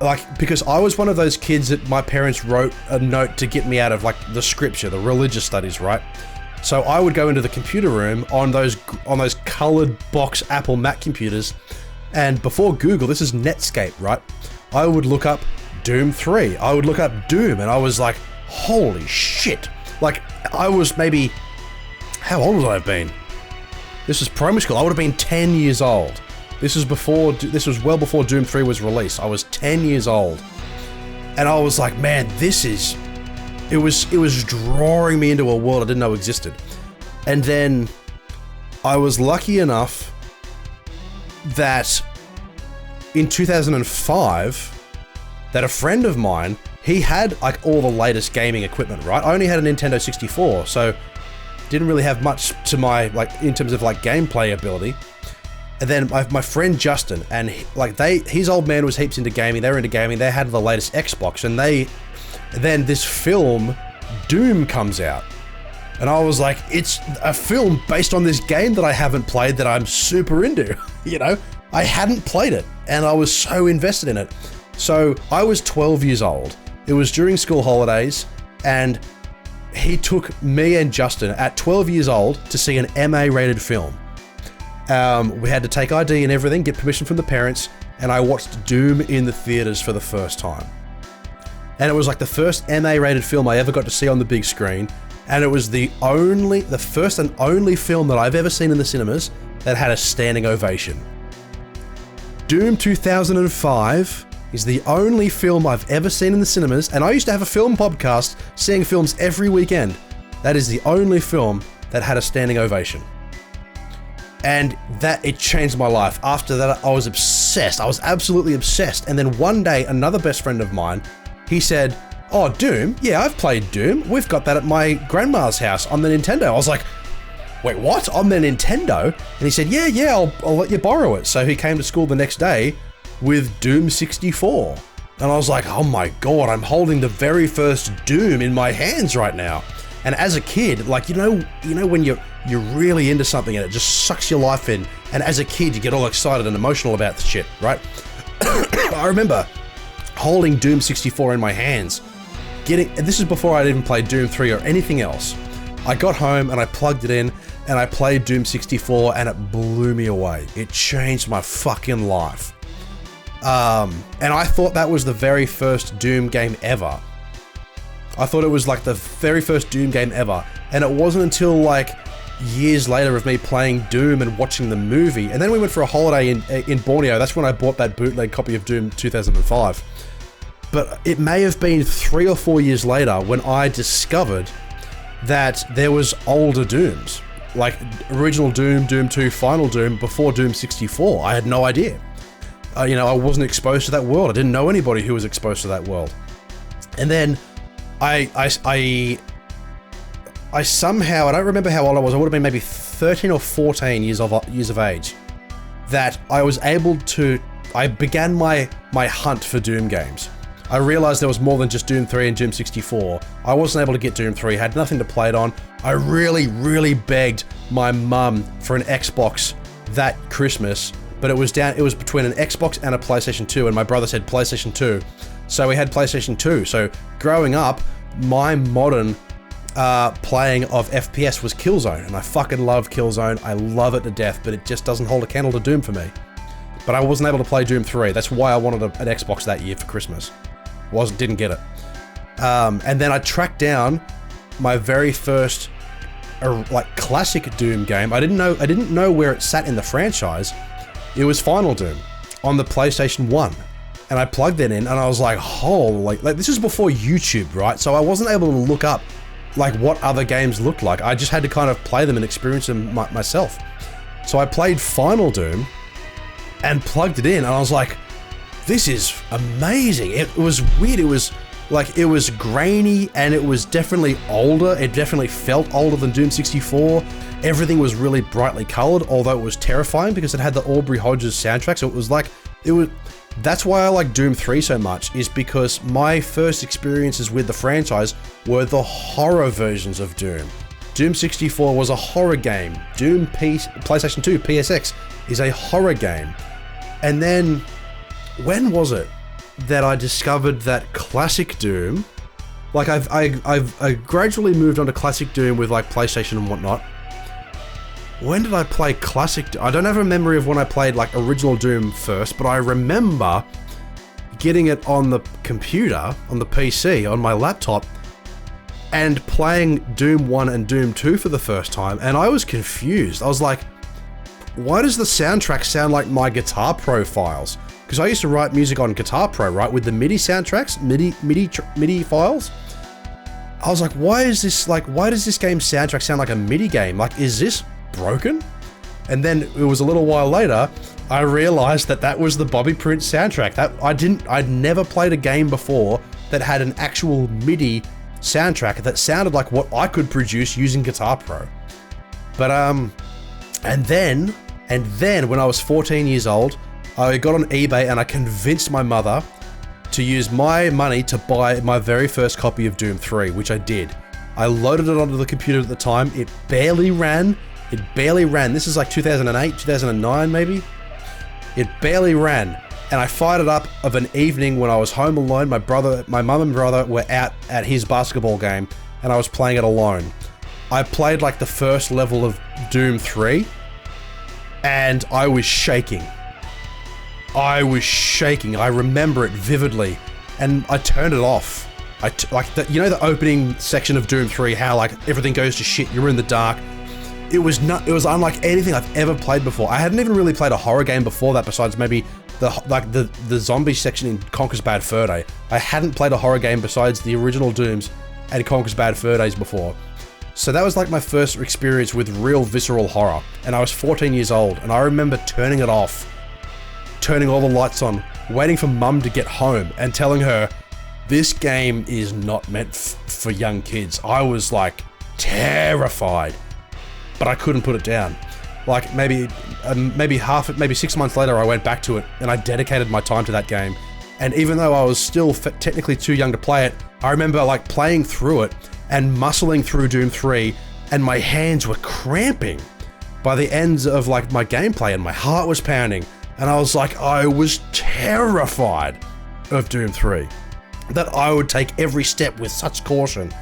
like, because I was one of those kids that my parents wrote a note to get me out of like the scripture, the religious studies, right? So I would go into the computer room on those colored box Apple Mac computers, and before Google, this is Netscape, right? I would look up Doom 3. I would look up Doom and I was like, holy shit. Like, I was maybe, how old would I have been? This was primary school. I would have been 10 years old. This was well before Doom 3 was released. I was 10 years old. And I was like, man, it was drawing me into a world I didn't know existed. And then I was lucky enough that in 2005, that a friend of mine, he had like all the latest gaming equipment, right? I only had a Nintendo 64, so didn't really have much to my, like, in terms of like gameplay ability. And then my friend Justin, and his old man was heaps into gaming, they were into gaming, they had the latest Xbox, and then this film, Doom, comes out. And I was like, it's a film based on this game that I haven't played that I'm super into, you know? I hadn't played it, and I was so invested in it. So I was 12 years old. It was during school holidays, and he took me and Justin at 12 years old to see an MA-rated film. We had to take ID and everything, get permission from the parents, and I watched Doom in the theaters for the first time. And it was like the first MA-rated film I ever got to see on the big screen, and it was the first and only film that I've ever seen in the cinemas that had a standing ovation. Doom 2005 is the only film I've ever seen in the cinemas, and I used to have a film podcast seeing films every weekend. That is the only film that had a standing ovation. And it changed my life. After that, I was obsessed. I was absolutely obsessed. And then one day, another best friend of mine, he said, oh, Doom? Yeah, I've played Doom. We've got that at my grandma's house on the Nintendo. I was like, wait, what? On the Nintendo? And he said, yeah, I'll let you borrow it. So he came to school the next day with Doom 64. And I was like, oh my God, I'm holding the very first Doom in my hands right now. And as a kid, like, you know when you're really into something and it just sucks your life in, and as a kid you get all excited and emotional about the shit, right? I remember holding Doom 64 in my hands, and this is before I'd even played Doom 3 or anything else. I got home and I plugged it in and I played Doom 64 and it blew me away. It changed my fucking life. And I thought that was the very first Doom game ever. I thought it was like the very first Doom game ever, and it wasn't until like years later of me playing Doom and watching the movie, and then we went for a holiday in Borneo. That's when I bought that bootleg copy of Doom 2005. But it may have been 3 or 4 years later when I discovered that there was older Dooms, like original Doom, Doom 2, Final Doom, before Doom 64. I had no idea. I wasn't exposed to that world. I didn't know anybody who was exposed to that world. And then I somehow, I don't remember how old I was, I would have been maybe 13 or 14 years of age, that I began my hunt for Doom games. I realized there was more than just Doom 3 and Doom 64. I wasn't able to get Doom 3, had nothing to play it on. I really, really begged my mum for an Xbox that Christmas, but it was between an Xbox and a PlayStation 2, and my brother said PlayStation 2. So we had PlayStation 2. So growing up, my modern playing of FPS was Killzone, and I fucking love Killzone. I love it to death, but it just doesn't hold a candle to Doom for me. But I wasn't able to play Doom 3. That's why I wanted an Xbox that year for Christmas. Didn't get it. And then I tracked down my very first classic Doom game. I didn't know where it sat in the franchise. It was Final Doom on the PlayStation 1. And I plugged it in and I was like, holy, like this is before YouTube, right? So I wasn't able to look up like what other games looked like. I just had to kind of play them and experience them myself. So I played Final Doom and plugged it in and I was like, this is amazing. It was weird. It was grainy and it was definitely older. It definitely felt older than Doom 64. Everything was really brightly colored, although it was terrifying because it had the Aubrey Hodges soundtrack. So that's why I like Doom 3 so much, is because my first experiences with the franchise were the horror versions of Doom. Doom 64 was a horror game. Doom PlayStation 2 PSX is a horror game. And then, when was it that I discovered that classic Doom, like I gradually moved on to classic Doom with like PlayStation and whatnot. When did I play classic Doom? I don't have a memory of when I played like original Doom first, but I remember getting it on the computer, on the PC, on my laptop, and playing Doom 1 and Doom 2 for the first time, and I was confused. I was like, why does the soundtrack sound like my Guitar Pro files? Because I used to write music on Guitar Pro, right, with the MIDI soundtracks, MIDI files. I was like, why does this game soundtrack sound like a MIDI game? Like, is this broken? And then it was a little while later, I realized that was the Bobby Prince soundtrack. I'd never played a game before that had an actual MIDI soundtrack that sounded like what I could produce using Guitar Pro. But and then when I was 14 years old, I got on eBay and I convinced my mother to use my money to buy my very first copy of Doom 3, which I did. I loaded it onto the computer at the time. It barely ran. This is like 2008, 2009 maybe. It barely ran. And I fired it up of an evening when I was home alone. My mum and brother were out at his basketball game and I was playing it alone. I played like the first level of Doom 3 and I was shaking. I remember it vividly and I turned it off. You know the opening section of Doom 3, how like everything goes to shit, you're in the dark. It was unlike anything I've ever played before. I hadn't even really played a horror game before that, besides maybe the zombie section in Conker's Bad Fur Day. I hadn't played a horror game besides the original Dooms and Conker's Bad Fur Days before. So that was like my first experience with real visceral horror, and I was 14 years old, and I remember turning it off, turning all the lights on, waiting for mum to get home and telling her, this game is not meant for young kids. I was like terrified. But I couldn't put it down. Like maybe 6 months later, I went back to it and I dedicated my time to that game. And even though I was still technically too young to play it, I remember like playing through it and muscling through Doom 3, and my hands were cramping by the ends of like my gameplay, and my heart was pounding. And I was like, I was terrified of Doom 3, that I would take every step with such caution.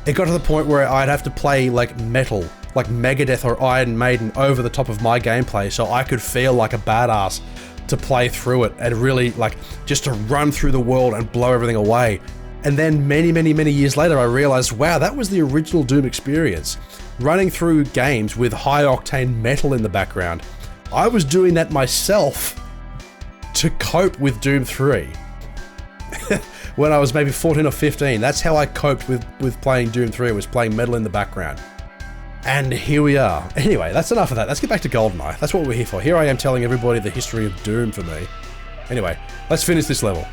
It got to the point where I'd have to play like metal, like Megadeth or Iron Maiden, over the top of my gameplay so I could feel like a badass to play through it and really like just to run through the world and blow everything away. And then many years later, I realized, wow, that was the original Doom experience. Running through games with high octane metal in the background. I was doing that myself to cope with Doom 3. When I was maybe 14 or 15, that's how I coped with playing Doom 3, was playing metal in the background. And here we are. Anyway, that's enough of that. Let's get back to Goldeneye. That's what we're here for. Here I am telling everybody the history of Doom for me. Anyway, let's finish this level.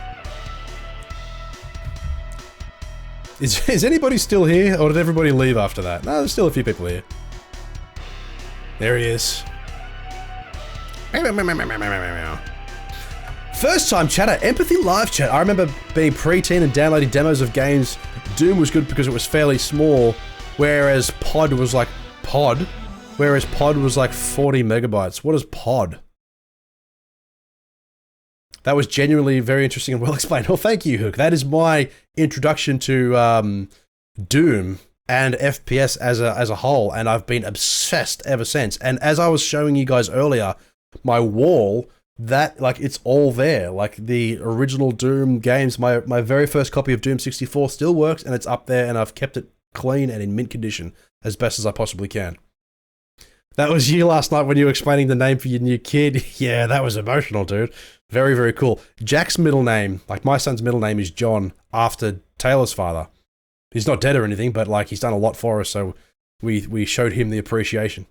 Is anybody still here, or did everybody leave after that? No, there's still a few people here. There he is. First time chatter, Empathy Live Chat. I remember being pre-teen and downloading demos of games. Doom was good because it was fairly small, whereas Pod was like 40 megabytes. What is Pod? That was genuinely very interesting and well explained. Well, thank you, Hook. That is my introduction to Doom and FPS as a whole, and I've been obsessed ever since. And as I was showing you guys earlier, my wall, that, like, it's all there. Like, the original Doom games, my very first copy of Doom 64 still works, and it's up there, and I've kept it clean and in mint condition as best as I possibly can. That was you last night when you were explaining the name for your new kid. Yeah, that was emotional, dude. Very, very cool. Jack's middle name, like my son's middle name, is John, after Taylor's father. He's not dead or anything, but like he's done a lot for us, so we showed him the appreciation.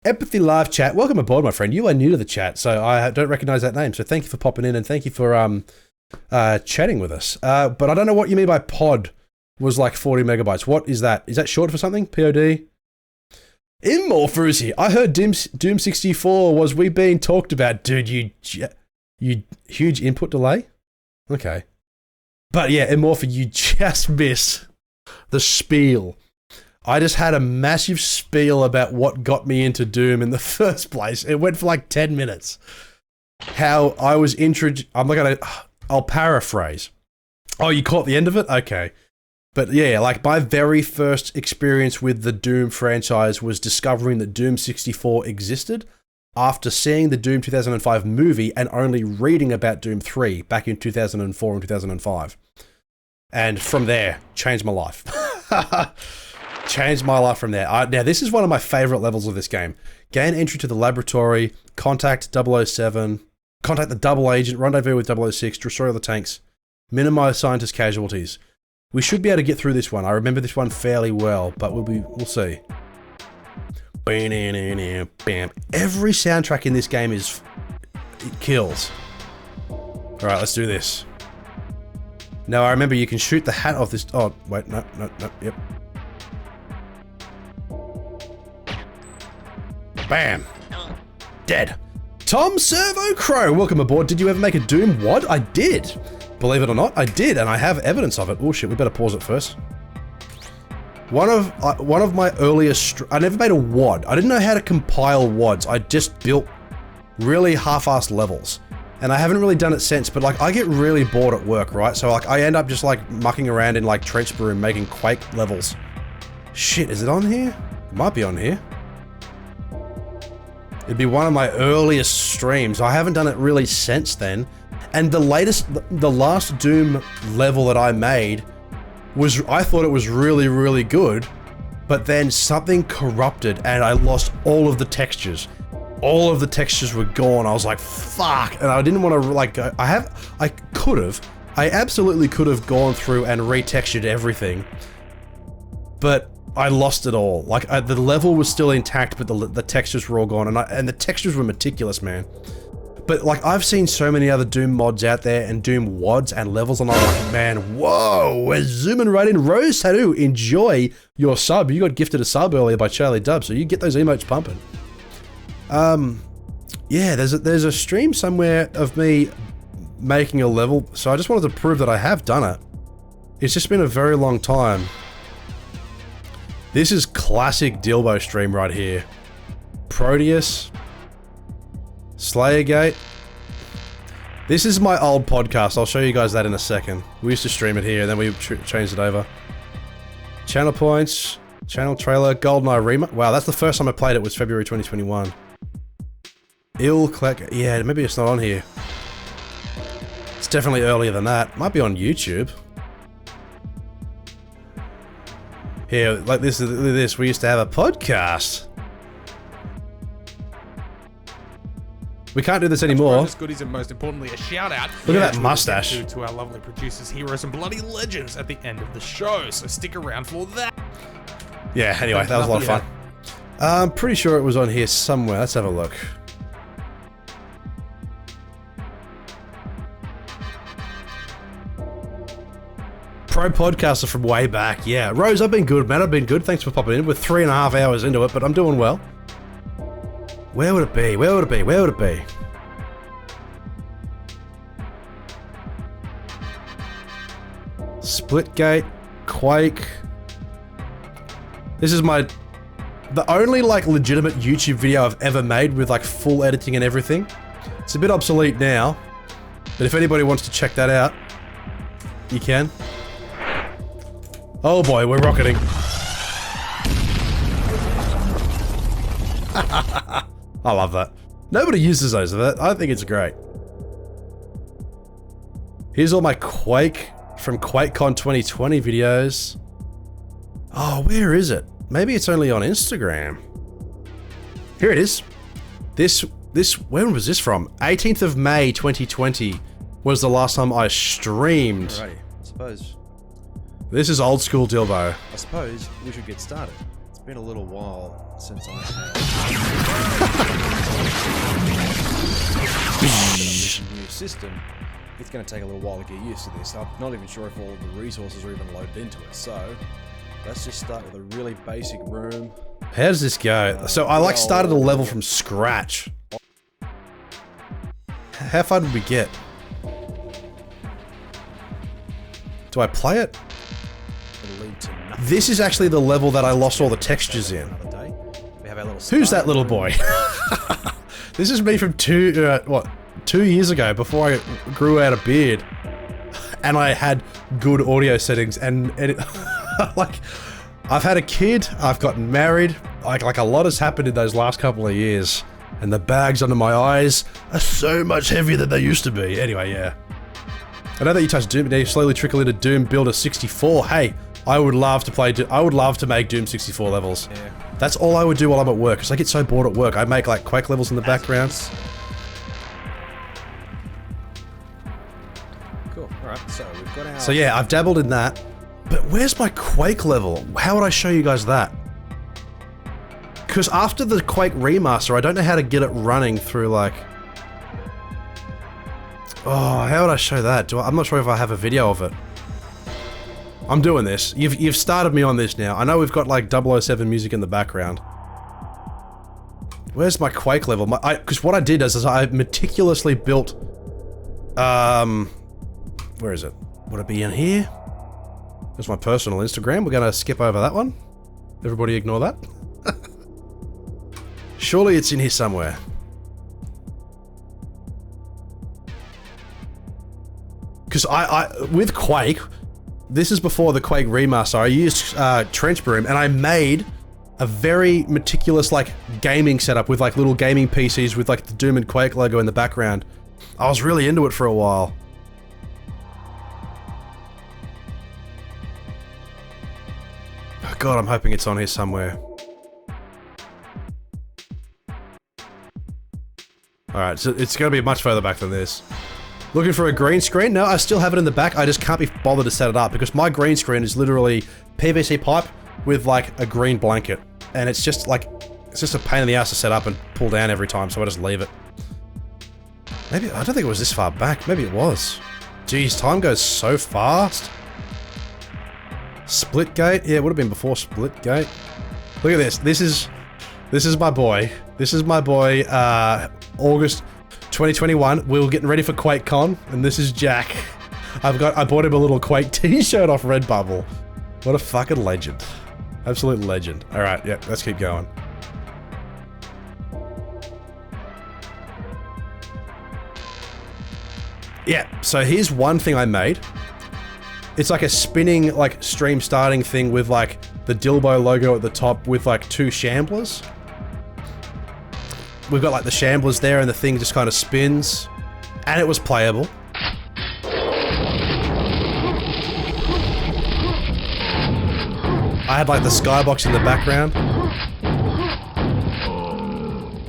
Empathy Live Chat, welcome aboard, my friend. You are new to the chat, so I don't recognize that name. So thank you for popping in, and thank you for chatting with us. But I don't know what you mean by Pod was like 40 megabytes. What is that? Is that short for something? POD? Immorphers here. I heard Doom 64 was we being talked about. Dude, you huge input delay? Okay. But yeah, Immorpher, you just missed the spiel. I just had a massive spiel about what got me into Doom in the first place. It went for like 10 minutes. How I was introduced... I'll paraphrase. Oh, you caught the end of it? Okay. But yeah, like my very first experience with the Doom franchise was discovering that Doom 64 existed. after seeing the Doom 2005 movie and only reading about Doom 3 back in 2004 and 2005. And from there, changed my life. Changed my life from there. Now, this is one of my favorite levels of this game. Gain entry to the laboratory, contact 007, contact the double agent, rendezvous with 006, destroy all the tanks, minimize scientist casualties. We should be able to get through this one. I remember this one fairly well, but we'll see. Bam. Every soundtrack in this game it kills. Alright, let's do this. Now, I remember you can shoot the hat off this... Oh, wait, no, yep. Bam. Dead. Tom Servo Crow, welcome aboard. Did you ever make a Doom WOD? I did. Believe it or not, I did, and I have evidence of it. Oh shit, we better pause it first. One of my earliest... I never made a WOD. I didn't know how to compile WODs. I just built really half-assed levels. And I haven't really done it since, but like, I get really bored at work, right? So like, I end up just like mucking around in like Trench Brew and making Quake levels. Shit, is it on here? It might be on here. It'd be one of my earliest streams. I haven't done it really since then. And the last Doom level that I made was, I thought it was really, really good, but then something corrupted and I lost all of the textures. All of the textures were gone. I was like, fuck. And I didn't want to like, I absolutely could have gone through and retextured everything, but I lost it all. Like, the level was still intact, but the textures were all gone, and the textures were meticulous, man. But like, I've seen so many other Doom mods out there and Doom WODs and levels, and I'm like, man, whoa, we're zooming right in. Rose Tattoo, enjoy your sub. You got gifted a sub earlier by Charlie Dub, so you get those emotes pumping. Yeah, there's a stream somewhere of me making a level, so I just wanted to prove that I have done it. It's just been a very long time. This is classic Dylbo stream right here. Proteus. Slayergate. This is my old podcast. I'll show you guys that in a second. We used to stream it here, and then we changed it over. Channel points. Channel trailer. Goldeneye remake. Wow, that's the first time I played it, was February 2021. Yeah, maybe it's not on here. It's definitely earlier than that. Might be on YouTube. Here, like this. We used to have a podcast. We can't do this anymore. Goodies, and most importantly, a shout out. Look at that mustache. To our lovely producers, heroes, and bloody legends at the end of the show. So stick around for that. Yeah. Anyway, that was a lot of fun. I'm pretty sure it was on here somewhere. Let's have a look. Pro podcaster from way back. Yeah, Rose, I've been good, man. I've been good. Thanks for popping in. We're 3.5 hours into it, but I'm doing well. Where would it be? Where would it be? Where would it be? Splitgate, Quake. This is the only like legitimate YouTube video I've ever made with like full editing and everything. It's a bit obsolete now, but if anybody wants to check that out, you can. Oh boy, we're rocketing. I love that. Nobody uses those. I think it's great. Here's all my Quake from QuakeCon 2020 videos. Oh, where is it? Maybe it's only on Instagram. Here it is. When was this from? 18th of May 2020 was the last time I streamed. Alrighty, I suppose. This is old school Dylbo. I suppose we should get started. It's been a little while since I had a new system. It's going to take a little while to get used to this. I'm not even sure if all of the resources are even loaded into it. So let's just start with a really basic room. How does this go? So I like started a level from scratch. How far did we get? Do I play it? This is actually the level that I lost all the textures in. Who's that little boy? This is me from 2 years ago, before I grew out a beard. And I had good audio settings and like, I've had a kid, I've gotten married, like a lot has happened in those last couple of years. And the bags under my eyes are so much heavier than they used to be. Anyway, yeah. I know that you touched Doom, now you slowly trickle into Doom Builder 64. Hey, I would love to play, I would love to make Doom 64 levels. Yeah. That's all I would do while I'm at work, because I get so bored at work. I make like Quake levels in the background. Cool, alright, so we've got our... So yeah, I've dabbled in that. But where's my Quake level? How would I show you guys that? Because after the Quake remaster, I don't know how to get it running through like... Oh, how would I show that? I'm not sure if I have a video of it. I'm doing this. You've started me on this now. I know we've got like 007 music in the background. Where's my Quake level? Because what I did is I meticulously built... Where is it? Would it be in here? There's my personal Instagram. We're gonna skip over that one. Everybody ignore that. Surely it's in here somewhere. Because with Quake, this is before the Quake remaster, I used Trench Broom and I made a very meticulous like gaming setup with like little gaming PCs with like the Doom and Quake logo in the background. I was really into it for a while. Oh God, I'm hoping it's on here somewhere. Alright, so it's gonna be much further back than this. Looking for a green screen? No, I still have it in the back, I just can't be bothered to set it up because my green screen is literally PVC pipe with like a green blanket. And it's just like, it's just a pain in the ass to set up and pull down every time, so I just leave it. Maybe, I don't think it was this far back, maybe it was. Jeez, time goes so fast. Splitgate? Yeah, it would have been before Splitgate. Look at this, this is my boy. This is my boy, August 2021. We were getting ready for QuakeCon, and this is Jack. I bought him a little Quake t-shirt off Redbubble. What a fucking legend. Absolute legend. Alright, yeah, let's keep going. Yeah, so here's one thing I made. It's like a spinning, like, stream starting thing with, like, the Dilbo logo at the top with, like, two shamblers. We've got, like, the shamblers there and the thing just kind of spins. And it was playable. I had, like, the skybox in the background.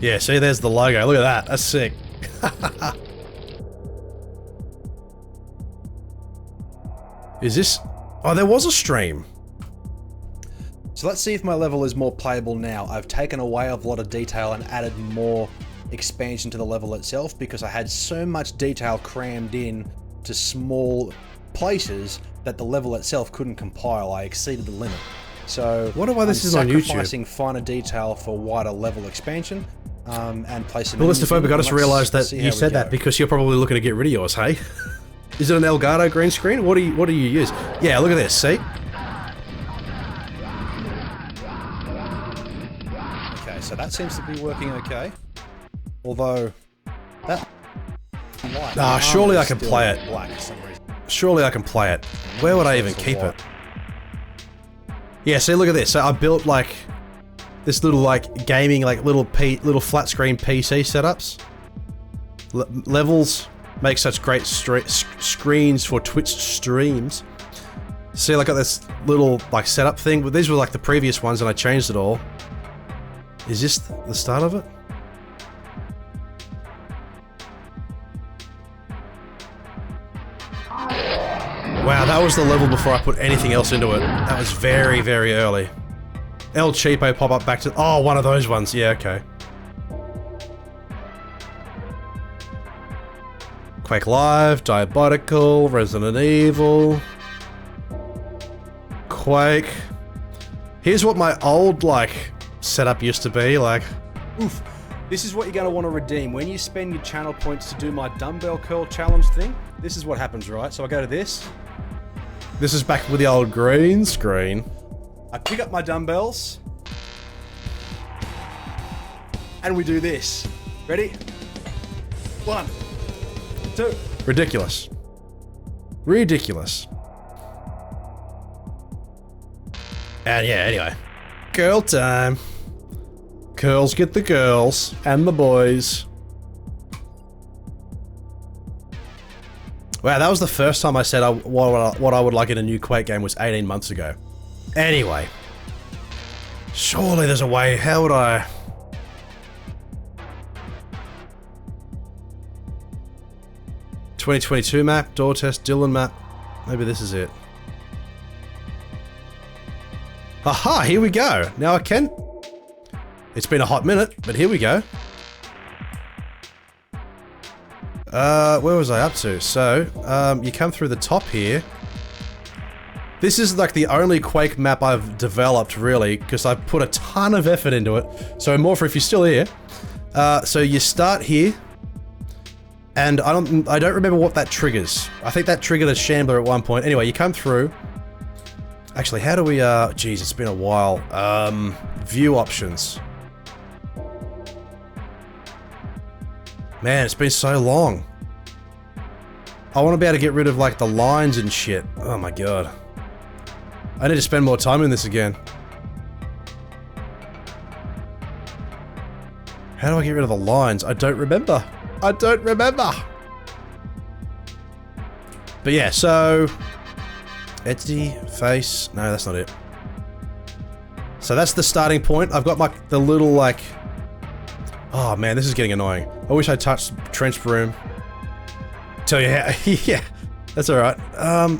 Yeah, see, there's the logo. Look at that. That's sick. Is this... Oh, there was a stream. So let's see if my level is more playable now. I've taken away a lot of detail and added more expansion to the level itself because I had so much detail crammed in to small places that the level itself couldn't compile. I exceeded the limit. So wonder why this is on YouTube. Sacrificing finer detail for wider level expansion and placing... Ballistophobic, I just realised that you said that because you're probably looking to get rid of yours, hey? Is it an Elgato green screen? What do you use? Yeah, look at this, see? Okay, so that seems to be working okay. Although, that... Nah, surely I can play it. Black for some reason. Surely I can play it. Where would I even keep it? Yeah, see, look at this. So I built, like, this little, like, gaming, like, little flat screen PC setups. Levels... make such great screens for Twitch streams. See, I got this little, like, setup thing, but these were, like, the previous ones and I changed it all. Is this the start of it? Wow, that was the level before I put anything else into it. That was very, very early. El Cheapo pop up back to... Oh, one of those ones. Yeah, okay. Quake Live, Diabolical, Resident Evil, Quake. Here's what my old, like, setup used to be, like... Oof. This is what you're going to want to redeem. When you spend your channel points to do my dumbbell curl challenge thing, this is what happens, right? So I go to this. This is back with the old green screen. I pick up my dumbbells. And we do this. Ready? 1, 2. Ridiculous. Ridiculous. And yeah, anyway. Girl time. Girls get the girls and the boys. Wow, that was the first time I said what I would like in a new Quake game was 18 months ago. Anyway. Surely there's a way. How would I... ...2022 map, door test, Dylan map. Maybe this is it. Aha, here we go. Now I can... It's been a hot minute, but here we go. Where was I up to? So, you come through the top here. This is like the only Quake map I've developed, really, because I've put a ton of effort into it. So, Morpher, if you're still here. So you start here. And I don't remember what that triggers. I think that triggered a Shambler at one point. Anyway, you come through. Actually, how do we, geez, it's been a while. View options. Man, it's been so long. I want to be able to get rid of, like, the lines and shit. Oh my god. I need to spend more time in this again. How do I get rid of the lines? I don't remember. I don't remember. But yeah, so... Entity, face... No, that's not it. So that's the starting point. I've got the little, like... Oh man, this is getting annoying. I wish I touched trench broom. Tell you how... Yeah, that's alright.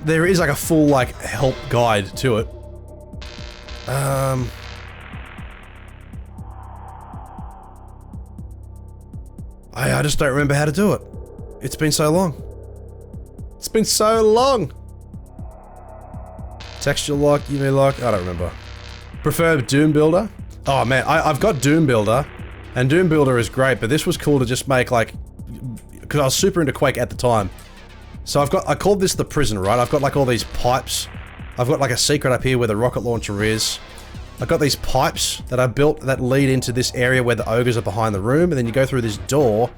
There is like a full, like, help guide to it. I just don't remember how to do it. It's been so long. It's been so long! Texture lock, UV lock, I don't remember. Prefer Doom Builder? Oh man, I've got Doom Builder. And Doom Builder is great, but this was cool to just make, like... Because I was super into Quake at the time. So I called this the prison, right? I've got like all these pipes. I've got like a secret up here where the rocket launcher is. I've got these pipes that I built that lead into this area where the ogres are behind the room, and then you go through this door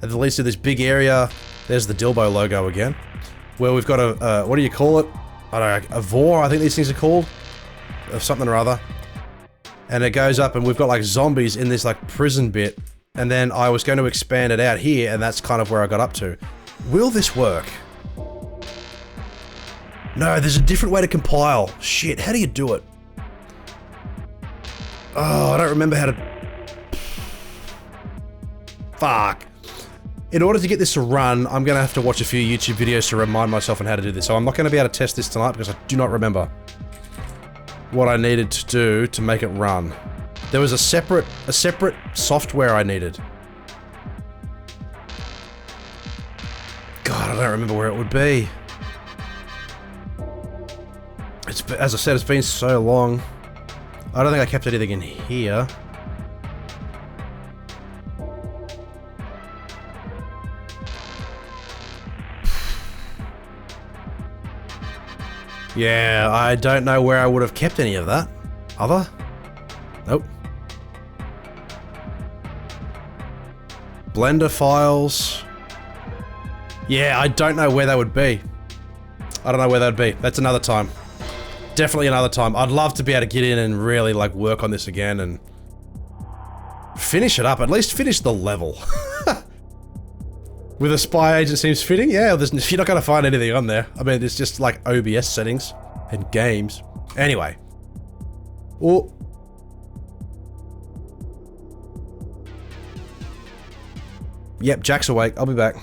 that leads to this big area. There's the Dylbo logo again. Where we've got a, what do you call it? I don't know, a vor, I think these things are called. Of something or other. And it goes up and we've got like zombies in this like prison bit. And then I was going to expand it out here, and that's kind of where I got up to. Will this work? No, there's a different way to compile. Shit, how do you do it? Oh, I don't remember how to... Fuck. In order to get this to run, I'm gonna have to watch a few YouTube videos to remind myself on how to do this. So I'm not gonna be able to test this tonight because I do not remember what I needed to do to make it run. There was a separate software I needed. God, I don't remember where it would be. It's, as I said, it's been so long. I don't think I kept anything in here. Yeah, I don't know where I would have kept any of that. Other? Nope. Blender files. Yeah, I don't know where they would be. I don't know where they'd be. That's another time. Definitely another time. I'd love to be able to get in and really, like, work on this again and... finish it up. At least finish the level. With a spy agent seems fitting? Yeah, you're not gonna find anything on there. I mean, it's just, like, OBS settings and games. Anyway. Oh. Yep, Jack's awake. I'll be back.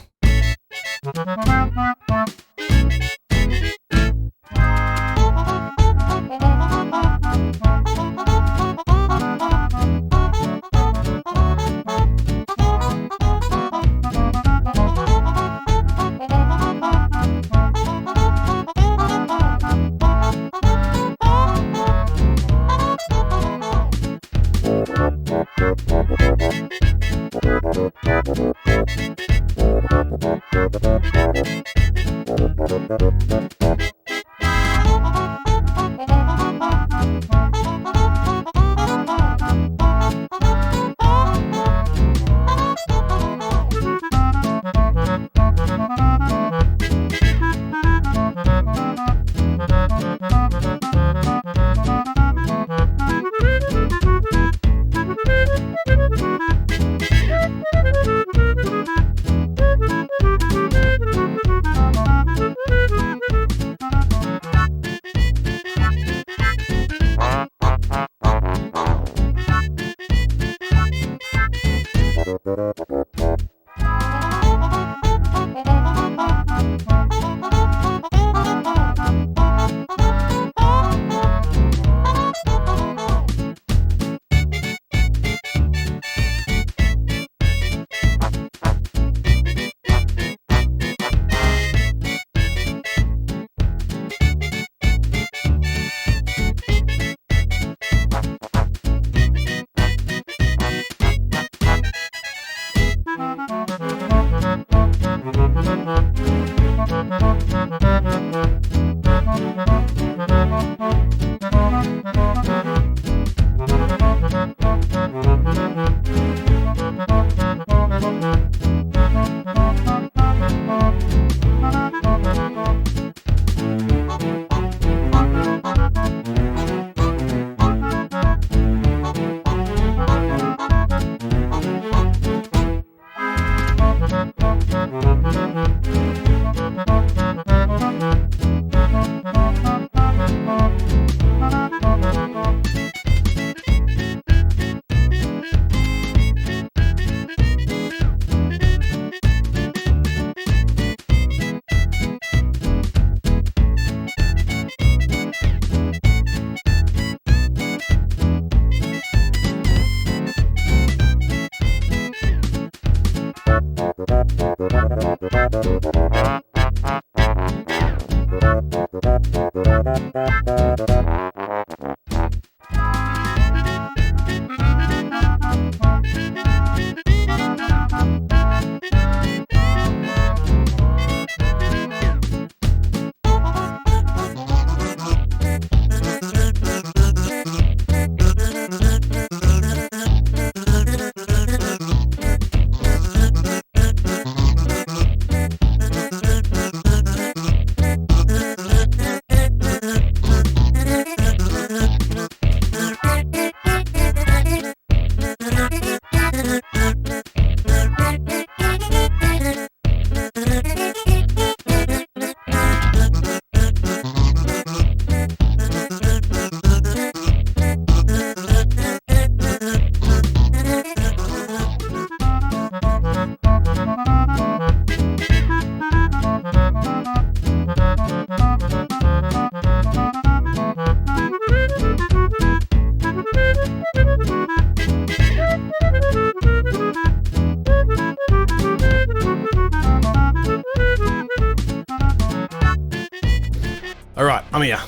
Alright, I'm here.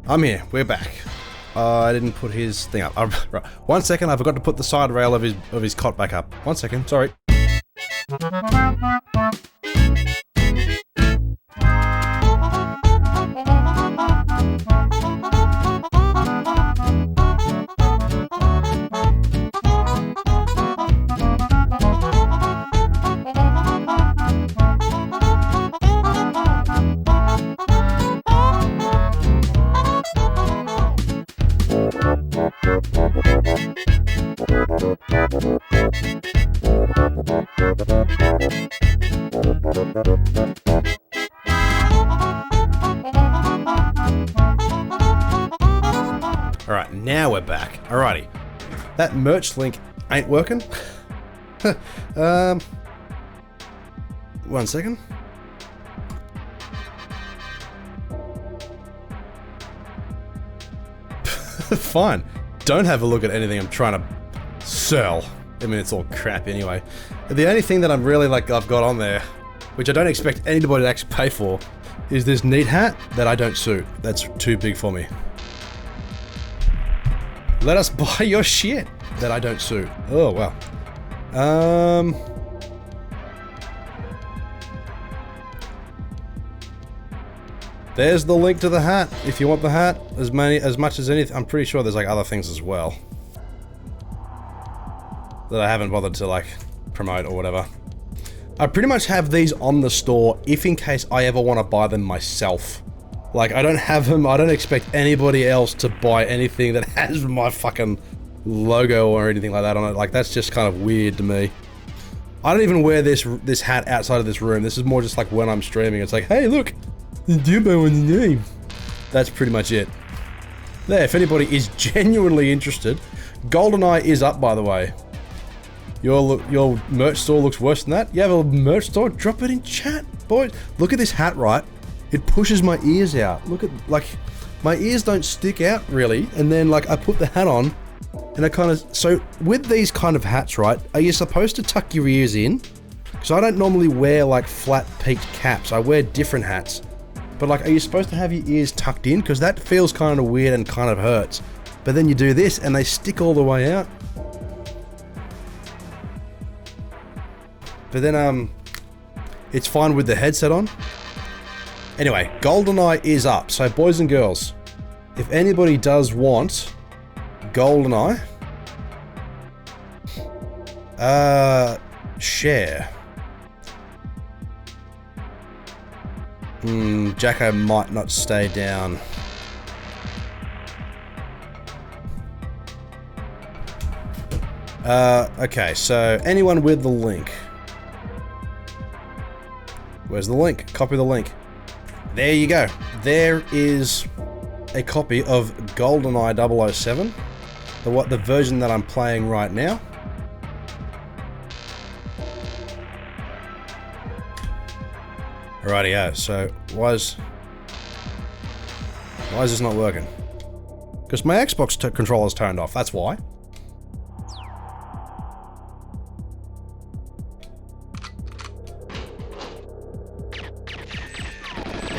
I'm here. We're back. I didn't put his thing up. Right. 1 second, I forgot to put the side rail of his cot back up. 1 second, sorry. Alright, now we're back. Alrighty. That merch link ain't working. 1 second. Fine. Don't have a look at anything I'm trying to sell. I mean, it's all crap anyway. The only thing that I'm really like I've got on there, which I don't expect anybody to actually pay for, is this neat hat that I don't suit. That's too big for me. Let us buy your shit that I don't suit. Oh, wow. There's the link to the hat. If you want the hat, as much as anything, I'm pretty sure there's like other things as well that I haven't bothered to like promote or whatever. I pretty much have these on the store if in case I ever want to buy them myself. Like, I don't have them, I don't expect anybody else to buy anything that has my fucking logo or anything like that on it. Like, that's just kind of weird to me. I don't even wear this hat outside of this room. This is more just like when I'm streaming. It's like, hey, look, Dumbo on the name. That's pretty much it. There, if anybody is genuinely interested. Goldeneye is up, by the way. Your merch store looks worse than that? You have a merch store? Drop it in chat, boys. Look at this hat, right? It pushes my ears out. Look at, like, my ears don't stick out, really. And then, like, I put the hat on, and I kind of... So, with these kind of hats, right, are you supposed to tuck your ears in? Because I don't normally wear, like, flat peaked caps. I wear different hats. But, like, are you supposed to have your ears tucked in? Because that feels kind of weird and kind of hurts. But then you do this, and they stick all the way out. But then, it's fine with the headset on. Anyway, Goldeneye is up. So, boys and girls, if anybody does want Goldeneye, share. Jacko might not stay down. Okay, so anyone with the link. Where's the link? Copy the link. There you go. There is a copy of GoldenEye 007. The version that I'm playing right now. Rightio, so why is this not working? Because my Xbox controller's turned off, that's why.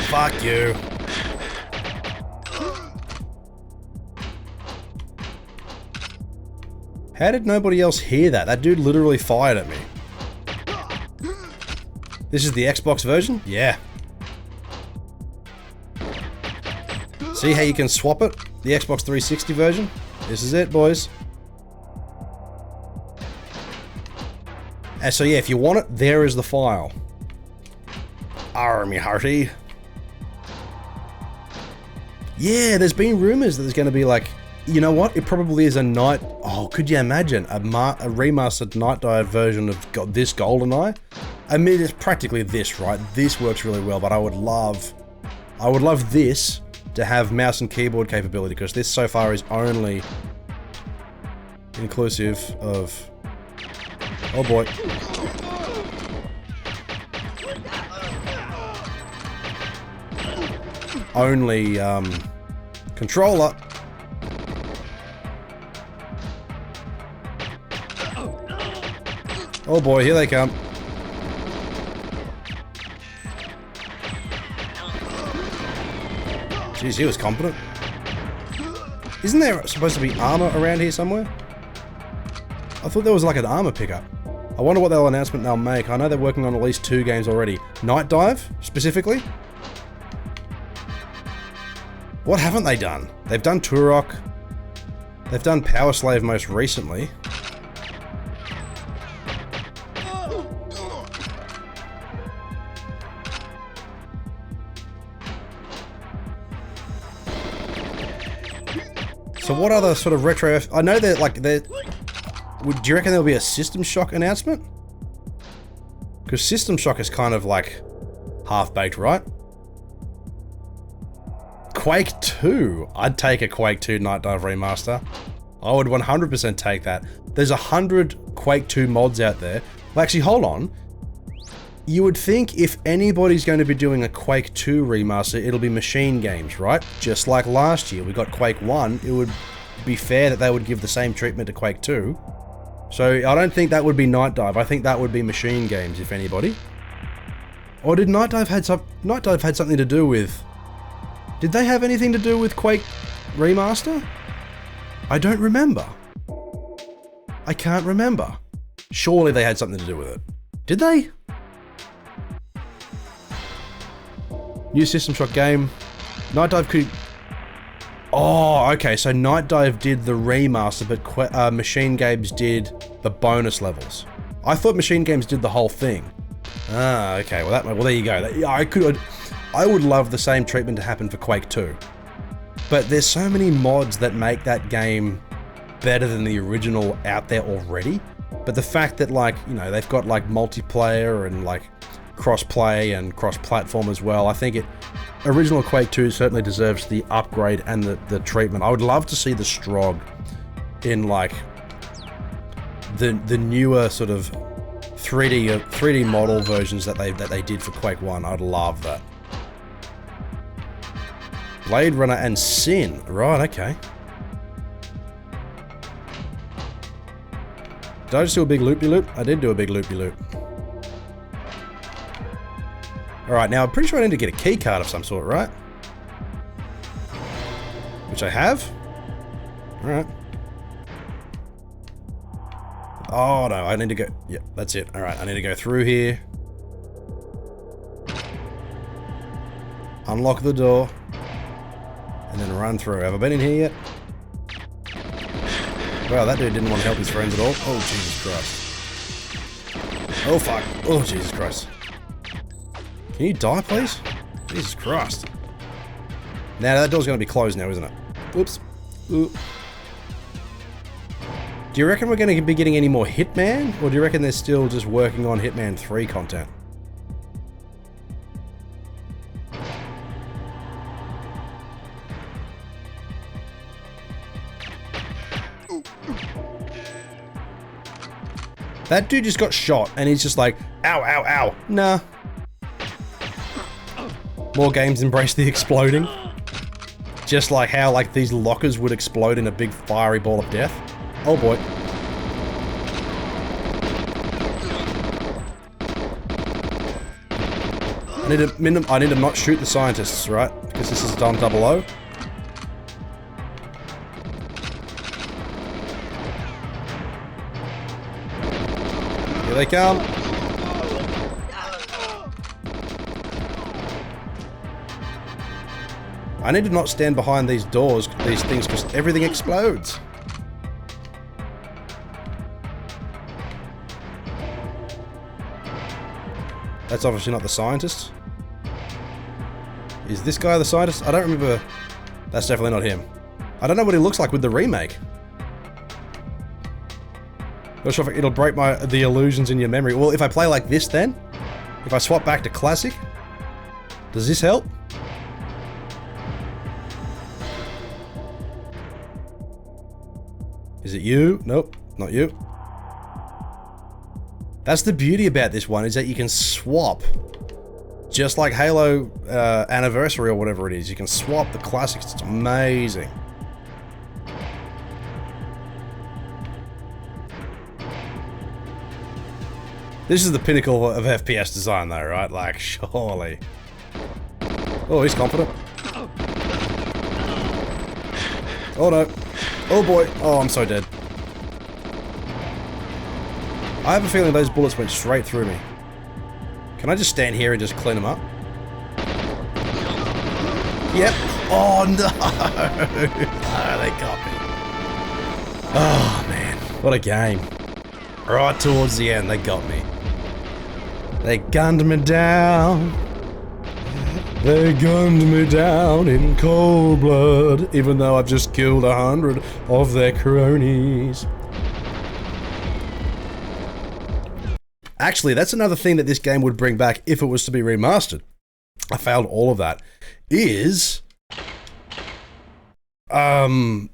Fuck you. How did nobody else hear that? That dude literally fired at me. This is the Xbox version? Yeah. See how you can swap it? The Xbox 360 version? This is it, boys. And so yeah, if you want it, there is the file. Army hearty. Yeah, there's been rumors that there's going to be like, you know what? It probably is a night. Oh, could you imagine a remastered Night Dive version of this GoldenEye? I mean, it's practically this, right? This works really well, but I would love this to have mouse and keyboard capability because this so far is only inclusive of. Oh boy. Only controller. Oh boy, here they come. Jeez, he was competent. Isn't there supposed to be armor around here somewhere? I thought there was like an armor pickup. I wonder what announcement they'll make. I know they're working on at least 2 games already. Night Dive, specifically? What haven't they done? They've done Turok. They've done Power Slave most recently. So what other sort of retro... I know that like they're... Do you reckon there'll be a System Shock announcement? Because System Shock is kind of like half-baked, right? Quake 2. I'd take a Quake 2 Night Dive remaster. I would 100% take that. There's 100 Quake 2 mods out there. Well, actually, hold on. You would think if anybody's going to be doing a Quake 2 remaster, it'll be Machine Games, right? Just like last year, we got Quake 1. It would be fair that they would give the same treatment to Quake 2. So I don't think that would be Night Dive. I think that would be Machine Games, if anybody. Or did Night Dive had something to do with... Did they have anything to do with Quake Remaster? I don't remember. I can't remember. Surely they had something to do with it. Did they? New System Shock game. Night Dive could... Oh, okay, so Night Dive did the remaster, but Machine Games did the bonus levels. I thought Machine Games did the whole thing. Ah, okay, well there you go. I would love the same treatment to happen for Quake 2. But there's so many mods that make that game better than the original out there already. But the fact that, like, you know, they've got like multiplayer and like cross-play and cross-platform as well, I think original Quake 2 certainly deserves the upgrade and the treatment. I would love to see the Strog in like the newer sort of 3D model versions that they did for Quake 1. I'd love that. Blade Runner and Sin. Right, okay. Did I just do a big loop-de-loop? I did do a big loop-de-loop. Alright, now I'm pretty sure I need to get a key card of some sort, right? Which I have? Alright. Oh no, I need to go... Yep, that's it. Alright, I need to go through here. Unlock the door. And then run through. Have I been in here yet? Wow, that dude didn't want to help his friends at all. Oh, Jesus Christ. Oh, fuck. Oh, Jesus Christ. Can you die, please? Jesus Christ. Now, that door's going to be closed now, isn't it? Oops. Oop. Do you reckon we're going to be getting any more Hitman? Or do you reckon they're still just working on Hitman 3 content? That dude just got shot, and he's just like, ow, ow, ow. Nah. More games embrace the exploding. Just like how, like, these lockers would explode in a big fiery ball of death. Oh boy. I need to not shoot the scientists, right? Because this is done 00. Here they come. I need to not stand behind these doors, these things, because everything explodes. That's obviously not the scientist. Is this guy the scientist? I don't remember. That's definitely not him. I don't know what he looks like with the remake. Not sure if it'll break the illusions in your memory. Well, if I play like this then, if I swap back to classic, does this help? Is it you? Nope, not you. That's the beauty about this one, is that you can swap. Just like Halo Anniversary or whatever it is, you can swap the classics. It's amazing. This is the pinnacle of FPS design though, right? Like, surely. Oh, he's confident. Oh no. Oh boy. Oh, I'm so dead. I have a feeling those bullets went straight through me. Can I just stand here and just clean them up? Yep. Oh no! Oh, they got me. Oh man, what a game. Right towards the end, they got me. They gunned me down. They gunned me down in cold blood, even though I've just killed 100 of their cronies. Actually, that's another thing that this game would bring back if it was to be remastered. I failed all of that. Is online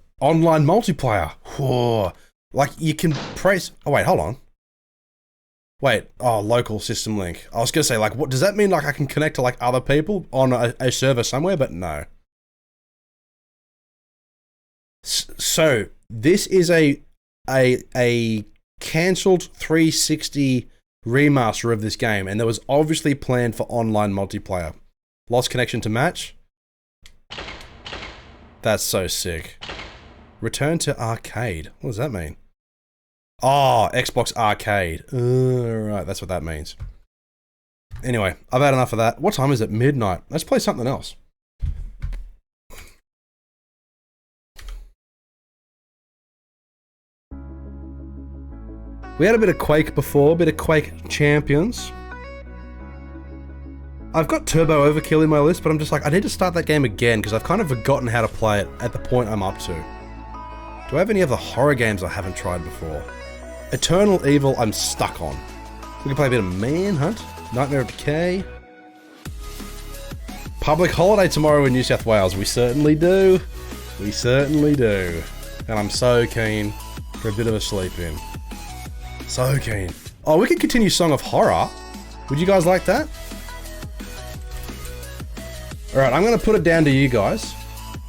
multiplayer. Whoa. Like you can press. Oh wait, hold on. Wait. Oh, local system link. I was gonna say, like, what does that mean? Like I can connect to like other people on a server somewhere, but no. So this is a cancelled 360 remaster of this game, and there was obviously planned for online multiplayer. Lost connection to match. That's so sick. Return to arcade. What does that mean? Oh, Xbox Arcade. Right, that's what that means. Anyway, I've had enough of that. What time is it? Midnight. Let's play something else. We had a bit of Quake before, a bit of Quake Champions. I've got Turbo Overkill in my list, but I'm just like, I need to start that game again because I've kind of forgotten how to play it at the point I'm up to. Do I have any other horror games I haven't tried before? Eternal Evil, I'm stuck on. We can play a bit of Manhunt, Nightmare of Decay. Public holiday tomorrow in New South Wales. We certainly do. We certainly do. And I'm so keen for a bit of a sleep in. So keen. Oh, we can continue Song of Horror. Would you guys like that? Alright, I'm going to put it down to you guys.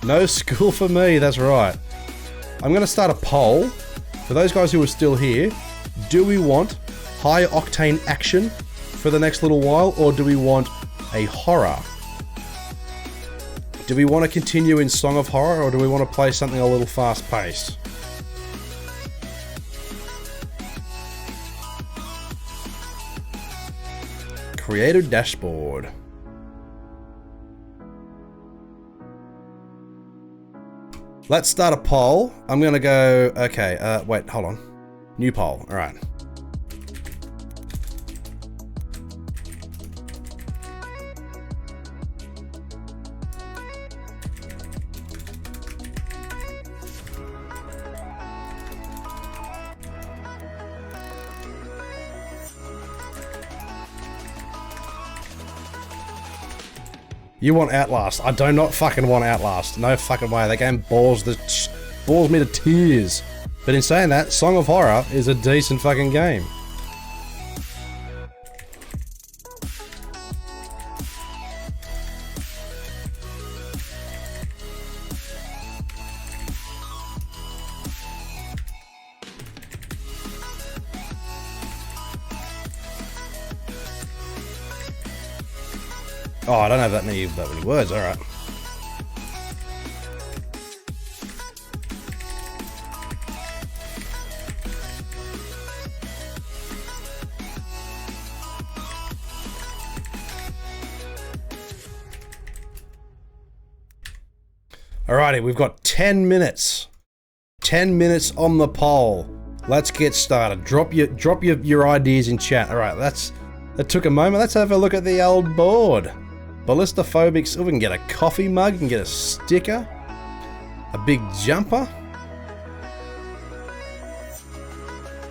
No school for me, that's right. I'm going to start a poll. For those guys who are still here, do we want high octane action for the next little while, or do we want a horror? Do we want to continue in Song of Horror, or do we want to play something a little fast paced? Creator dashboard. Let's start a poll. I'm gonna go, okay, wait, hold on. New poll, all right. You want Outlast. I do not fucking want Outlast. No fucking way. That game bores me to tears. But in saying that, Song of Horror is a decent fucking game. Oh, I don't have that many words, alright. Alrighty, we've got 10 minutes. 10 minutes on the poll. Let's get started. Drop your ideas in chat. Alright, that took a moment. Let's have a look at the old board. Ballistophobics. Oh, we can get a coffee mug, we can get a sticker, a big jumper.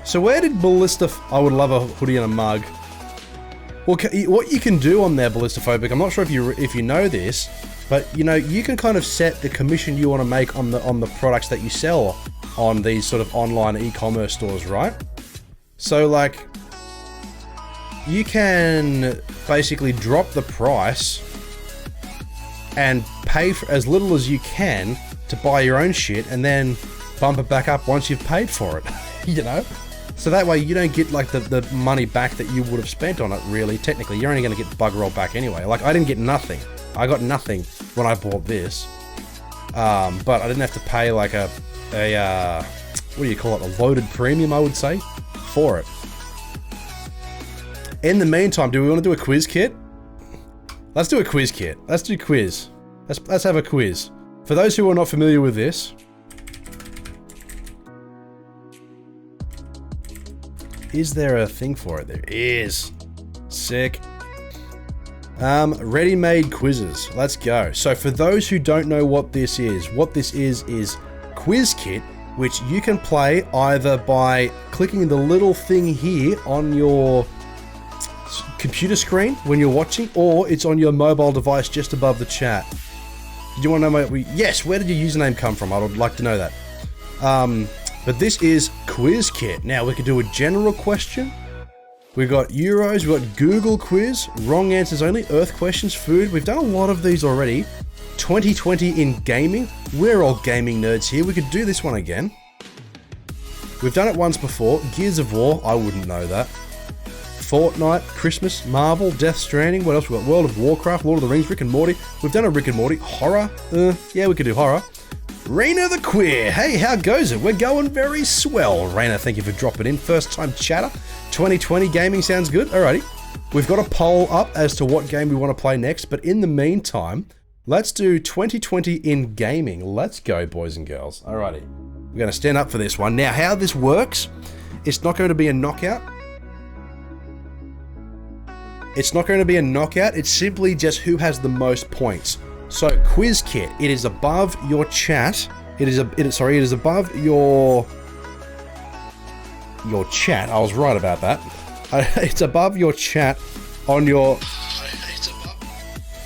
So where did I would love a hoodie and a mug. Well, what you can do on there, Ballistophobic, I'm not sure if you know this, but you know, you can kind of set the commission you want to make on the products that you sell on these sort of online e-commerce stores, right? So like, you can basically drop the price and pay for as little as you can to buy your own shit and then bump it back up once you've paid for it, you know? So that way you don't get like the money back that you would have spent on it, really. Technically, you're only going to get bugger all back anyway. Like, I didn't get nothing. I got nothing when I bought this. but I didn't have to pay like a what do you call it, a loaded premium, I would say, for it. In the meantime, do we want to do a quiz kit? Let's do a quiz kit. Let's do quiz. Let's have a quiz. For those who are not familiar with this, is there a thing for it? There is. Sick. Ready-made quizzes. Let's go. So for those who don't know what this is Quiz Kit, which you can play either by clicking the little thing here on your computer screen when you're watching, or it's on your mobile device just above the chat. Did you want to know yes, where did your username come from? I would like to know that. But this is Quiz Kit. Now we can do a general question. We've got Euros, we've got Google quiz, wrong answers only, Earth questions, food. We've done a lot of these already. 2020 in gaming. We're all gaming nerds here. We could do this one again. We've done it once before. Gears of War, I wouldn't know that. Fortnite, Christmas, Marvel, Death Stranding. What else we got? World of Warcraft, Lord of the Rings, Rick and Morty. We've done a Rick and Morty. Horror. Yeah, we could do horror. Raina the Queer. Hey, how goes it? We're going very swell. Raina, thank you for dropping in. First time chatter. 2020 gaming sounds good. Alrighty. We've got a poll up as to what game we want to play next, but in the meantime, let's do 2020 in gaming. Let's go, boys and girls. Alrighty. We're going to stand up for this one. Now, how this works, it's not going to be a knockout. It's not going to be a knockout. It's simply just who has the most points. So, Quiz Kit, it is above your chat. It is above your chat. I was right about that. It's above your chat on your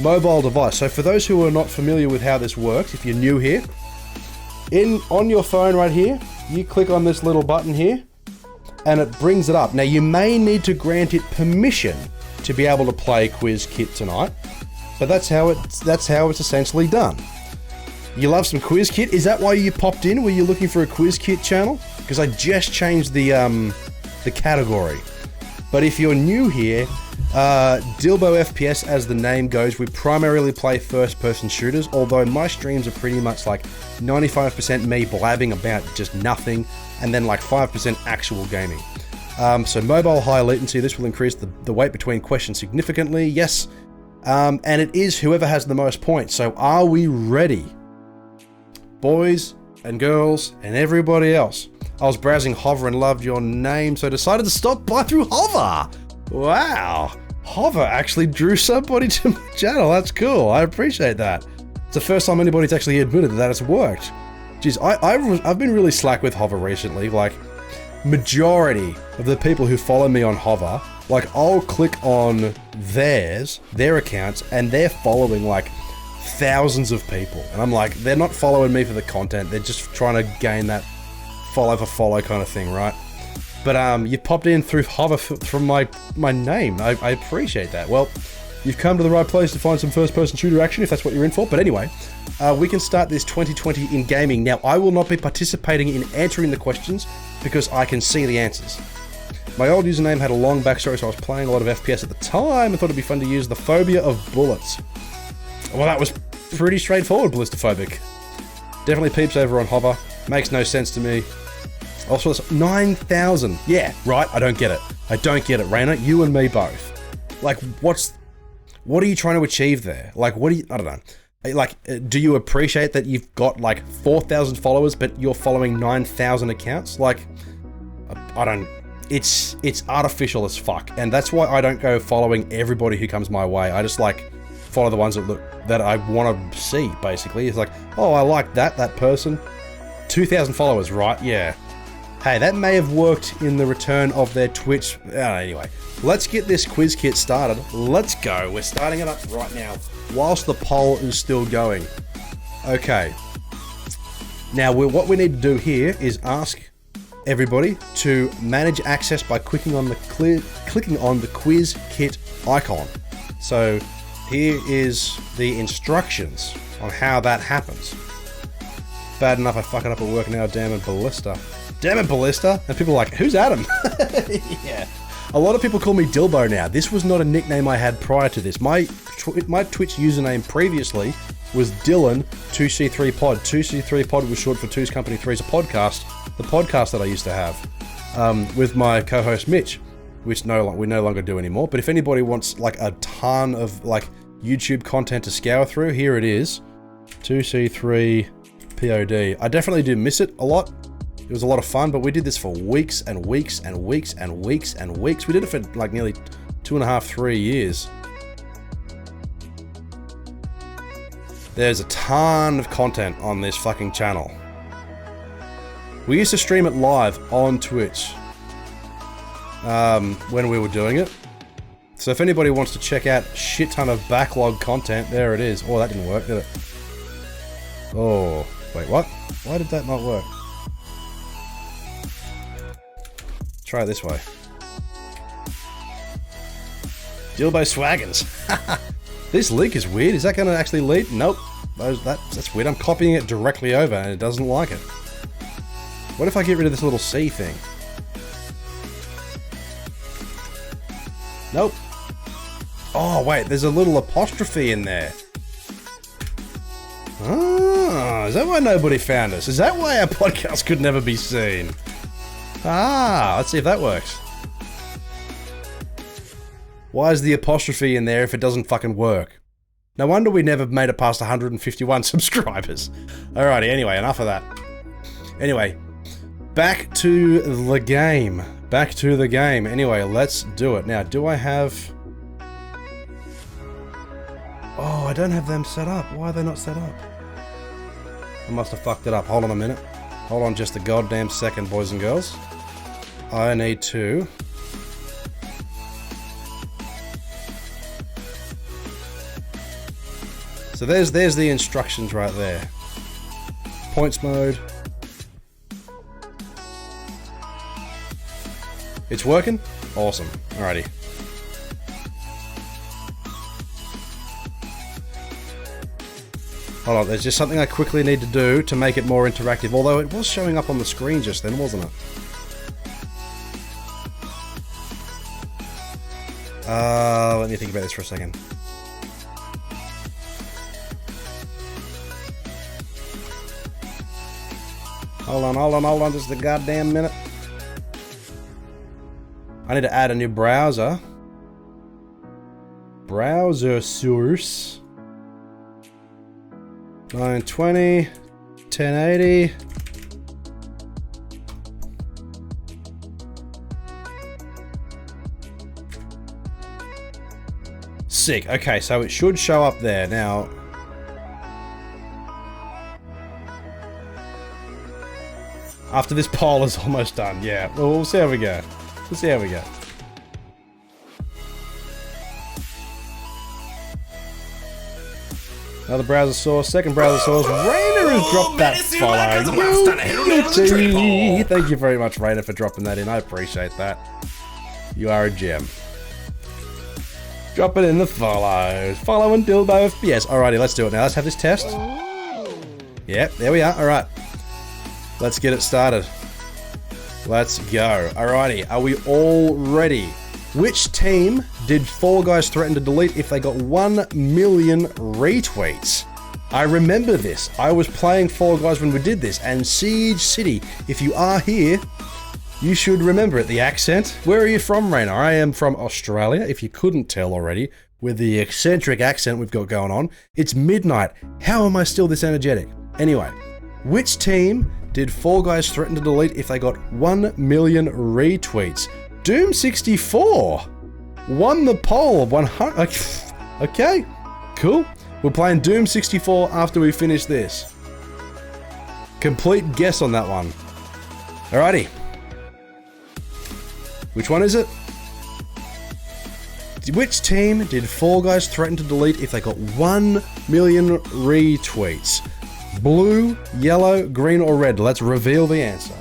mobile device. So for those who are not familiar with how this works, if you're new here, on your phone right here, you click on this little button here, and it brings it up. Now you may need to grant it permission to be able to play Quiz Kit tonight, but that's how it's essentially done. You love some Quiz Kit? Is that why you popped in? Were you looking for a Quiz Kit channel? Because I just changed the category. But if you're new here, DylboFPS, as the name goes, we primarily play first-person shooters, although my streams are pretty much like 95% me blabbing about just nothing, and then like 5% actual gaming. So mobile high latency, this will increase the wait between questions significantly, yes. And it is whoever has the most points. So are we ready? Boys and girls and everybody else. I was browsing Hover and loved your name, so decided to stop by through Hover. Wow. Hover actually drew somebody to my channel. That's cool. I appreciate that. It's the first time anybody's actually admitted that it's worked. Jeez, I've been really slack with Hover recently. Like, majority of the people who follow me on Hover, like, I'll click on their accounts, and they're following, like, thousands of people. And I'm like, they're not following me for the content. They're just trying to gain that follow for follow kind of thing, right? But you popped in through Hover from my name. I appreciate that. Well, you've come to the right place to find some first-person shooter action if that's what you're in for. But anyway, we can start this 2020 in gaming. Now, I will not be participating in answering the questions because I can see the answers. My old username had a long backstory, so I was playing a lot of FPS at the time and thought it'd be fun to use the phobia of bullets. Well, that was pretty straightforward, Ballistophobic. Definitely peeps over on Hover. Makes no sense to me. Also, it's 9,000. Yeah, right, I don't get it. I don't get it, Raina. You and me both. Like, what are you trying to achieve there? Like, I don't know. Like, do you appreciate that you've got, like, 4,000 followers, but you're following 9,000 accounts? Like, I don't... It's artificial as fuck. And that's why I don't go following everybody who comes my way. I just, like, follow the ones that I want to see, basically. It's like, oh, I like that person. 2,000 followers, right? Yeah. Hey, that may have worked in the return of their Twitch. Anyway, let's get this quiz kit started. Let's go. We're starting it up right now whilst the poll is still going. Okay. Now, what we need to do here is ask everybody to manage access by clicking on the quiz kit icon. So here is the instructions on how that happens. Bad enough I fuck it up at work now, damn it, Ballista. Damn it, Ballista! And people are like, who's Adam? Yeah. A lot of people call me Dylbo now. This was not a nickname I had prior to this. My Twitch username previously was Dylan 2C3 Pod. 2C3 Pod was short for Two's Company 3's a podcast, the podcast that I used to have with my co-host Mitch, which we no longer do anymore. But if anybody wants like a ton of like YouTube content to scour through, here it is. 2C3 POD. I definitely do miss it a lot. It was a lot of fun, but we did this for weeks and weeks and weeks and weeks and weeks. We did it for like nearly 2.5, 3 years. There's a ton of content on this fucking channel. We used to stream it live on Twitch when we were doing it. So if anybody wants to check out a shit ton of backlog content, there it is. Oh, that didn't work, did it? Oh, wait, what? Why did that not work? Try it this way. Dylbo Swaggins. This link is weird. Is that going to actually lead? Nope. That's weird. I'm copying it directly over and it doesn't like it. What if I get rid of this little C thing? Nope. Oh, wait. There's a little apostrophe in there. Ah, is that why nobody found us? Is that why our podcast could never be seen? Ah, let's see if that works. Why is the apostrophe in there if it doesn't fucking work? No wonder we never made it past 151 subscribers. Alrighty, anyway, enough of that. Anyway, back to the game. Back to the game. Anyway, let's do it. Now, do I have... Oh, I don't have them set up. Why are they not set up? I must have fucked it up. Hold on a minute. Hold on just a goddamn second, boys and girls. I need to... So there's the instructions right there. Points mode. It's working? Awesome. Alrighty. Hold on, there's just something I quickly need to do to make it more interactive, although it was showing up on the screen just then, wasn't it? Let me think about this for a second. Hold on, just a goddamn minute. I need to add a new browser. Browser source. 920, 1080. Sick. Okay, so it should show up there. Now, after this poll is almost done, yeah. Well, we'll see how we go. We'll see how we go. Another browser source, second browser source. Rainer has dropped that follow. Thank you very much, Rainer, for dropping that in. I appreciate that. You are a gem. Drop it in the follow. Following DylboFPS. Alrighty, let's do it now. Let's have this test. Yep, there we are. Alright. Let's get it started. Let's go. Alrighty, are we all ready? Which team did Fall Guys threaten to delete if they got 1 million retweets? I remember this. I was playing Fall Guys when we did this, and Siege City, if you are here, you should remember it. The accent. Where are you from, Rainer? I am from Australia, if you couldn't tell already, with the eccentric accent we've got going on. It's midnight. How am I still this energetic? Anyway, which team did Fall Guys threaten to delete if they got 1 million retweets? Doom64 won the poll of 100. Okay, cool. We're playing Doom64 after we finish this. Complete guess on that one. Alrighty. Which one is it? Which team did Fall Guys threaten to delete if they got 1 million retweets? Blue, yellow, green, or red? Let's reveal the answer.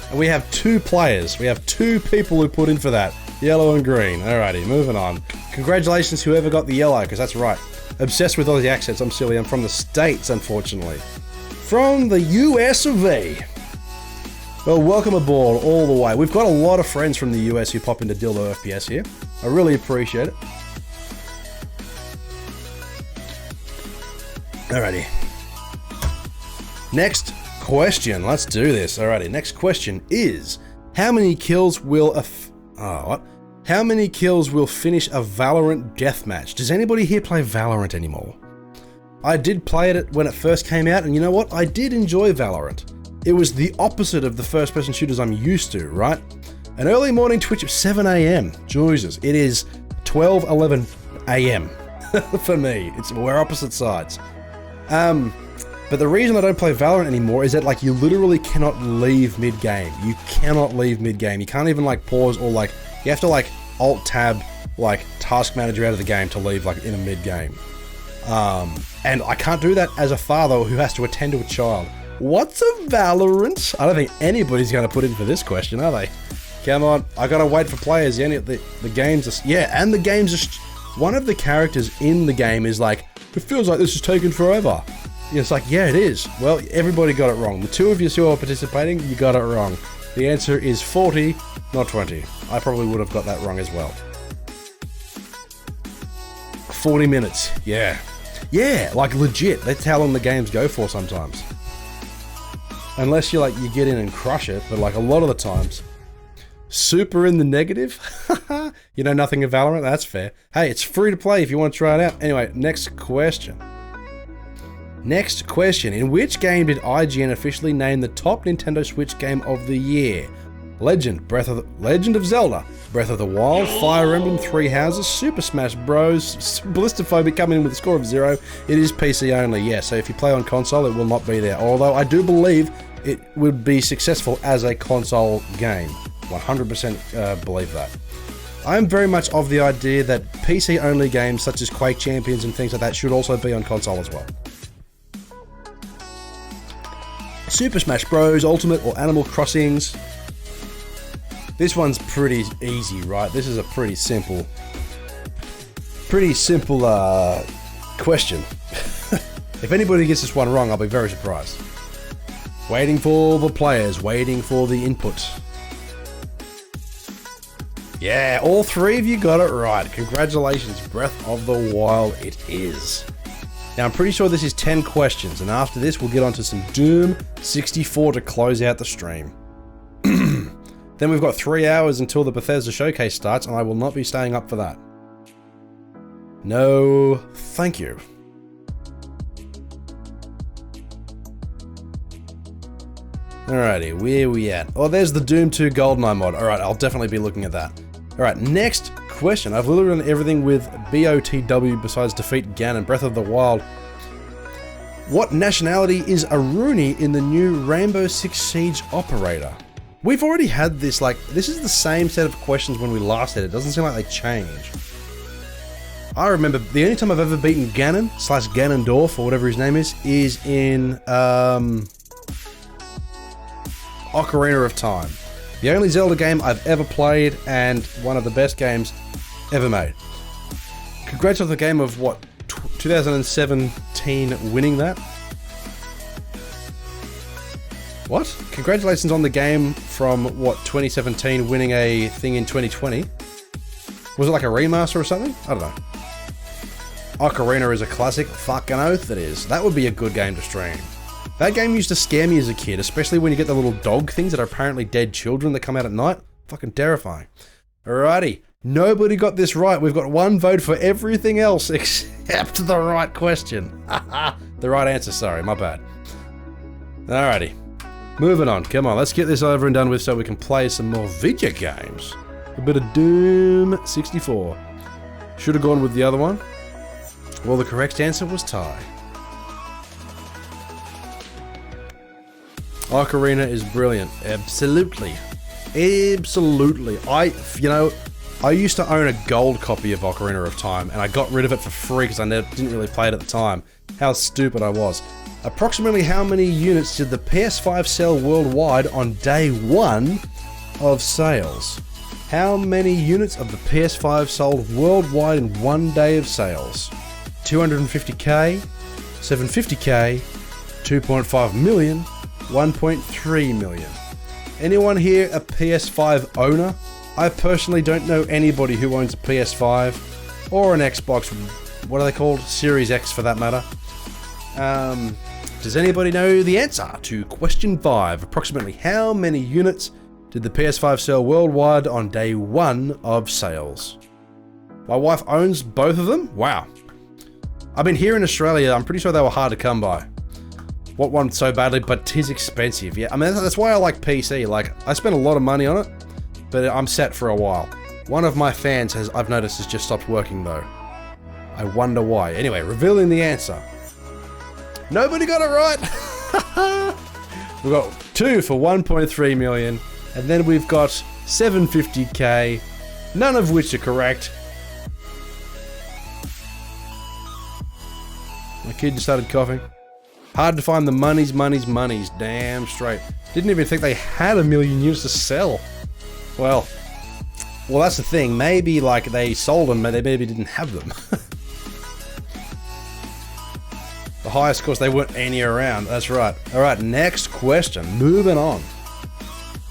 And we have 2 players. We have 2 people who put in for that. Yellow and green. Alrighty, moving on. Congratulations whoever got the yellow, because that's right. Obsessed with Aussie accents, I'm silly. I'm from the States, unfortunately. From the US of A. Well, welcome aboard all the way. We've got a lot of friends from the US who pop into DylboFPS here. I really appreciate it. Alrighty. Next question. Let's do this. Alrighty. Next question is: how many kills will How many kills will finish a Valorant deathmatch? Does anybody here play Valorant anymore? I did play it when it first came out, and you know what? I did enjoy Valorant. It was the opposite of the first-person shooters I'm used to, right? An early morning Twitch at 7 AM. Jesus, it is 11 AM for me. We're opposite sides. But the reason I don't play Valorant anymore is that, like, you literally cannot leave mid-game. You cannot leave mid-game. You can't even, like, pause or, like, you have to, like, alt-tab, like, task manager out of the game to leave, like, in a mid-game. And I can't do that as a father who has to attend to a child. What's a Valorant? I don't think anybody's going to put in for this question, are they? Come on, I gotta wait for players. The games are... Yeah, and the games are... One of the characters in the game is like, it feels like this is taking forever. It's like, yeah, it is. Well, everybody got it wrong. The two of you who are participating, you got it wrong. The answer is 40, not 20. I probably would have got that wrong as well. 40 minutes, yeah. Yeah, like legit. That's how long the games go for sometimes. Unless you get in and crush it, but like a lot of the times. Super in the negative? You know nothing of Valorant? That's fair. Hey, it's free to play if you want to try it out. Anyway, next question. Next question. In which game did IGN officially name the top Nintendo Switch game of the year? Legend of Zelda, Breath of the Wild, Fire Emblem, Three Houses, Super Smash Bros, Ballistic coming in with a score of 0. It is PC only, yeah, so if you play on console, it will not be there. Although I do believe it would be successful as a console game. 100% believe that. I am very much of the idea that PC only games such as Quake Champions and things like that should also be on console as well. Super Smash Bros, Ultimate, or Animal Crossings. This one's pretty easy, right? This is a pretty simple question. If anybody gets this one wrong, I'll be very surprised. Waiting for the players, waiting for the input. Yeah, all three of you got it right. Congratulations, Breath of the Wild it is. Now, I'm pretty sure this is 10 questions, and after this, we'll get onto some Doom 64 to close out the stream. Then we've got 3 hours until the Bethesda showcase starts, and I will not be staying up for that. No, thank you. Alrighty, where we at? Oh, there's the Doom 2 Goldeneye mod. Alright, I'll definitely be looking at that. Alright, next question. I've literally done everything with BOTW besides defeat Ganon, Breath of the Wild. What nationality is Aruni in the new Rainbow Six Siege operator? We've already had this, this is the same set of questions when we last had it. It doesn't seem like they change. I remember the only time I've ever beaten Ganon, / Ganondorf, or whatever his name is in, Ocarina of Time. The only Zelda game I've ever played, and one of the best games ever made. Congrats on the game of, 2017 winning that? What? Congratulations on the game from, 2017 winning a thing in 2020? Was it like a remaster or something? I don't know. Ocarina is a classic. Fucking oath it is. That would be a good game to stream. That game used to scare me as a kid, especially when you get the little dog things that are apparently dead children that come out at night. Fucking terrifying. Alrighty. Nobody got this right. We've got one vote for everything else except the right question. The right answer, sorry. My bad. Alrighty. Moving on. Come on, let's get this over and done with so we can play some more video games. A bit of Doom 64. Should have gone with the other one. Well, the correct answer was tie. Ocarina is brilliant. Absolutely. Absolutely. I used to own a gold copy of Ocarina of Time, and I got rid of it for free because I didn't really play it at the time. How stupid I was. Approximately how many units did the PS5 sell worldwide on day 1 of sales? How many units of the PS5 sold worldwide in 1 day of sales? 250k, 750k, 2.5 million, 1.3 million. Anyone here a PS5 owner? I personally don't know anybody who owns a PS5 or an Xbox, what are they called? Series X for that matter. Does anybody know the answer to question 5? Approximately how many units did the PS5 sell worldwide on day 1 of sales? My wife owns both of them? Wow. I mean, here in Australia, I'm pretty sure they were hard to come by. Want one so badly, but 'tis expensive. Yeah, I mean, that's why I like PC. Like, I spent a lot of money on it, but I'm set for a while. One of my fans I've noticed, has just stopped working though. I wonder why. Anyway, revealing the answer. Nobody got it right! We've got 2 for 1.3 million, and then we've got 750k, none of which are correct. My kid just started coughing. Hard to find the monies, damn straight. Didn't even think they had 1 million units to sell. Well, that's the thing. Maybe, like, they sold them, but they maybe didn't have them. The highest, of course, they weren't any around. That's right. Alright, next question. Moving on.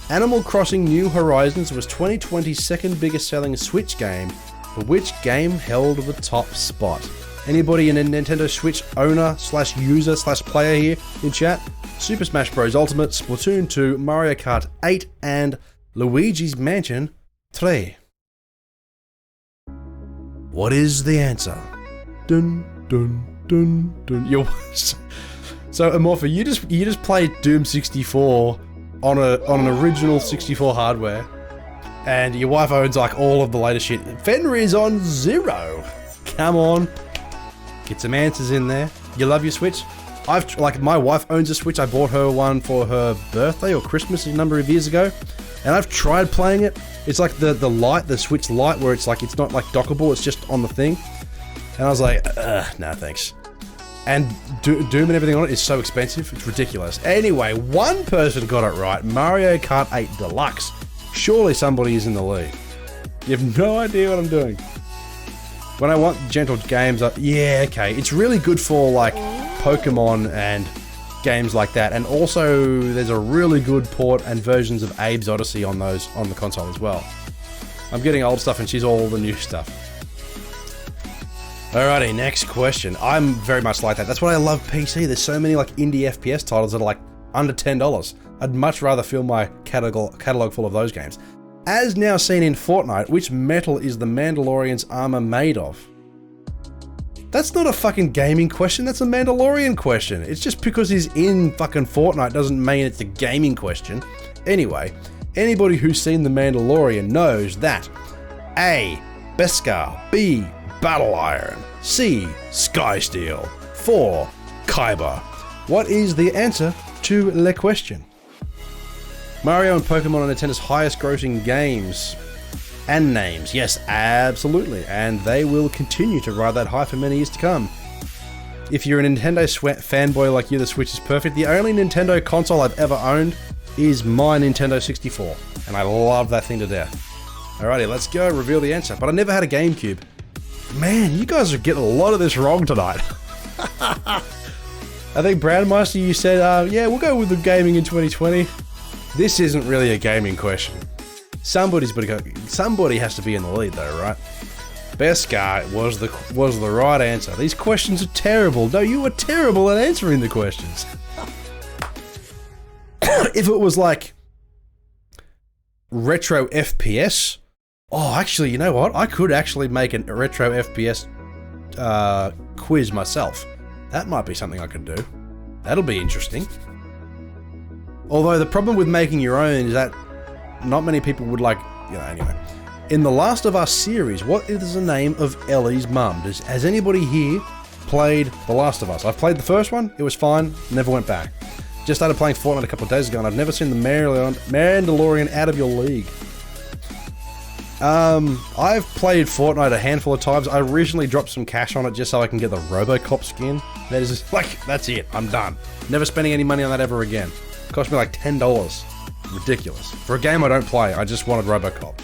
Animal Crossing New Horizons was 2020's second biggest selling Switch game, but which game held the top spot? Anybody in a Nintendo Switch owner / user / player here in chat? Super Smash Bros. Ultimate, Splatoon 2, Mario Kart 8, and Luigi's Mansion 3. What is the answer? Dun dun dun dun. So Amorpha, you just played Doom 64 on an original 64 hardware, and your wife owns like all of the latest shit. Fenrir's on 0. Come on. Get some answers in there. You love your Switch? My wife owns a Switch. I bought her one for her birthday or Christmas a number of years ago, and I've tried playing it. It's like the Lite, the Switch Lite, where it's like, it's not like dockable, it's just on the thing. And I was like, no thanks. And Doom and everything on it is so expensive, it's ridiculous. Anyway, one person got it right, Mario Kart 8 Deluxe. Surely somebody is in the lead. You have no idea what I'm doing. When I want gentle games, yeah, okay. It's really good for like Pokemon and games like that. And also, there's a really good port and versions of Abe's Odyssey on the console as well. I'm getting old stuff and she's all the new stuff. Alrighty, next question. I'm very much like that. That's why I love PC. There's so many like indie FPS titles that are like under $10. I'd much rather fill my catalog full of those games. As now seen in Fortnite, which metal is the Mandalorian's armor made of? That's not a fucking gaming question, that's a Mandalorian question. It's just because he's in fucking Fortnite doesn't mean it's a gaming question. Anyway, anybody who's seen The Mandalorian knows that A. Beskar, B. Battle Iron, C. Skysteel, 4. Kyber. What is the answer to the question? Mario and Pokemon are Nintendo's highest grossing games and names. Yes, absolutely. And they will continue to ride that high for many years to come. If you're a Nintendo fanboy like you, the Switch is perfect. The only Nintendo console I've ever owned is my Nintendo 64. And I love that thing to death. Alrighty, let's go reveal the answer. But I never had a GameCube. Man, you guys are getting a lot of this wrong tonight. I think Brandmeister, you said, yeah, we'll go with the gaming in 2020. This isn't really a gaming question. Somebody has to be in the lead though, right? Beskar was the right answer. These questions are terrible. No, you were terrible at answering the questions. If it was like retro FPS, oh, actually, you know what? I could actually make a retro FPS quiz myself. That might be something I could do. That'll be interesting. Although the problem with making your own is that not many people would like, anyway. In the Last of Us series, what is the name of Ellie's mum? Has anybody here played The Last of Us? I've played the first one, it was fine, never went back. Just started playing Fortnite a couple of days ago and I've never seen the Mandalorian out of your league. I've played Fortnite a handful of times. I originally dropped some cash on it just so I can get the RoboCop skin. That is just, like, that's it, I'm done. Never spending any money on that ever again. It cost me like $10. Ridiculous. For a game I don't play, I just wanted RoboCop.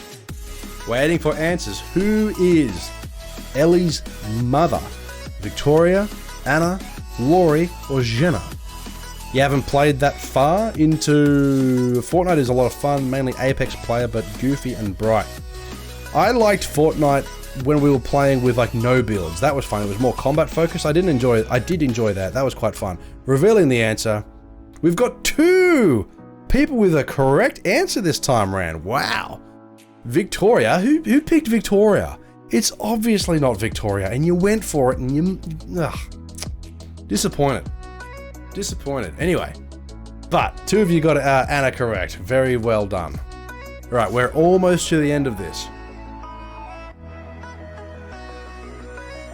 Waiting for answers. Who is Ellie's mother? Victoria, Anna, Laurie, or Jenna? You haven't played that far into... Fortnite is a lot of fun, mainly Apex player, but goofy and bright. I liked Fortnite when we were playing with like no builds. That was fun. It was more combat focused. I did enjoy that. That was quite fun. Revealing the answer. We've got 2 people with a correct answer this time round. Wow. Victoria. Who picked Victoria? It's obviously not Victoria, and you went for it, and you... Ugh. Disappointed. Disappointed. Anyway. But 2 of you got Anna correct. Very well done. Right, we're almost to the end of this.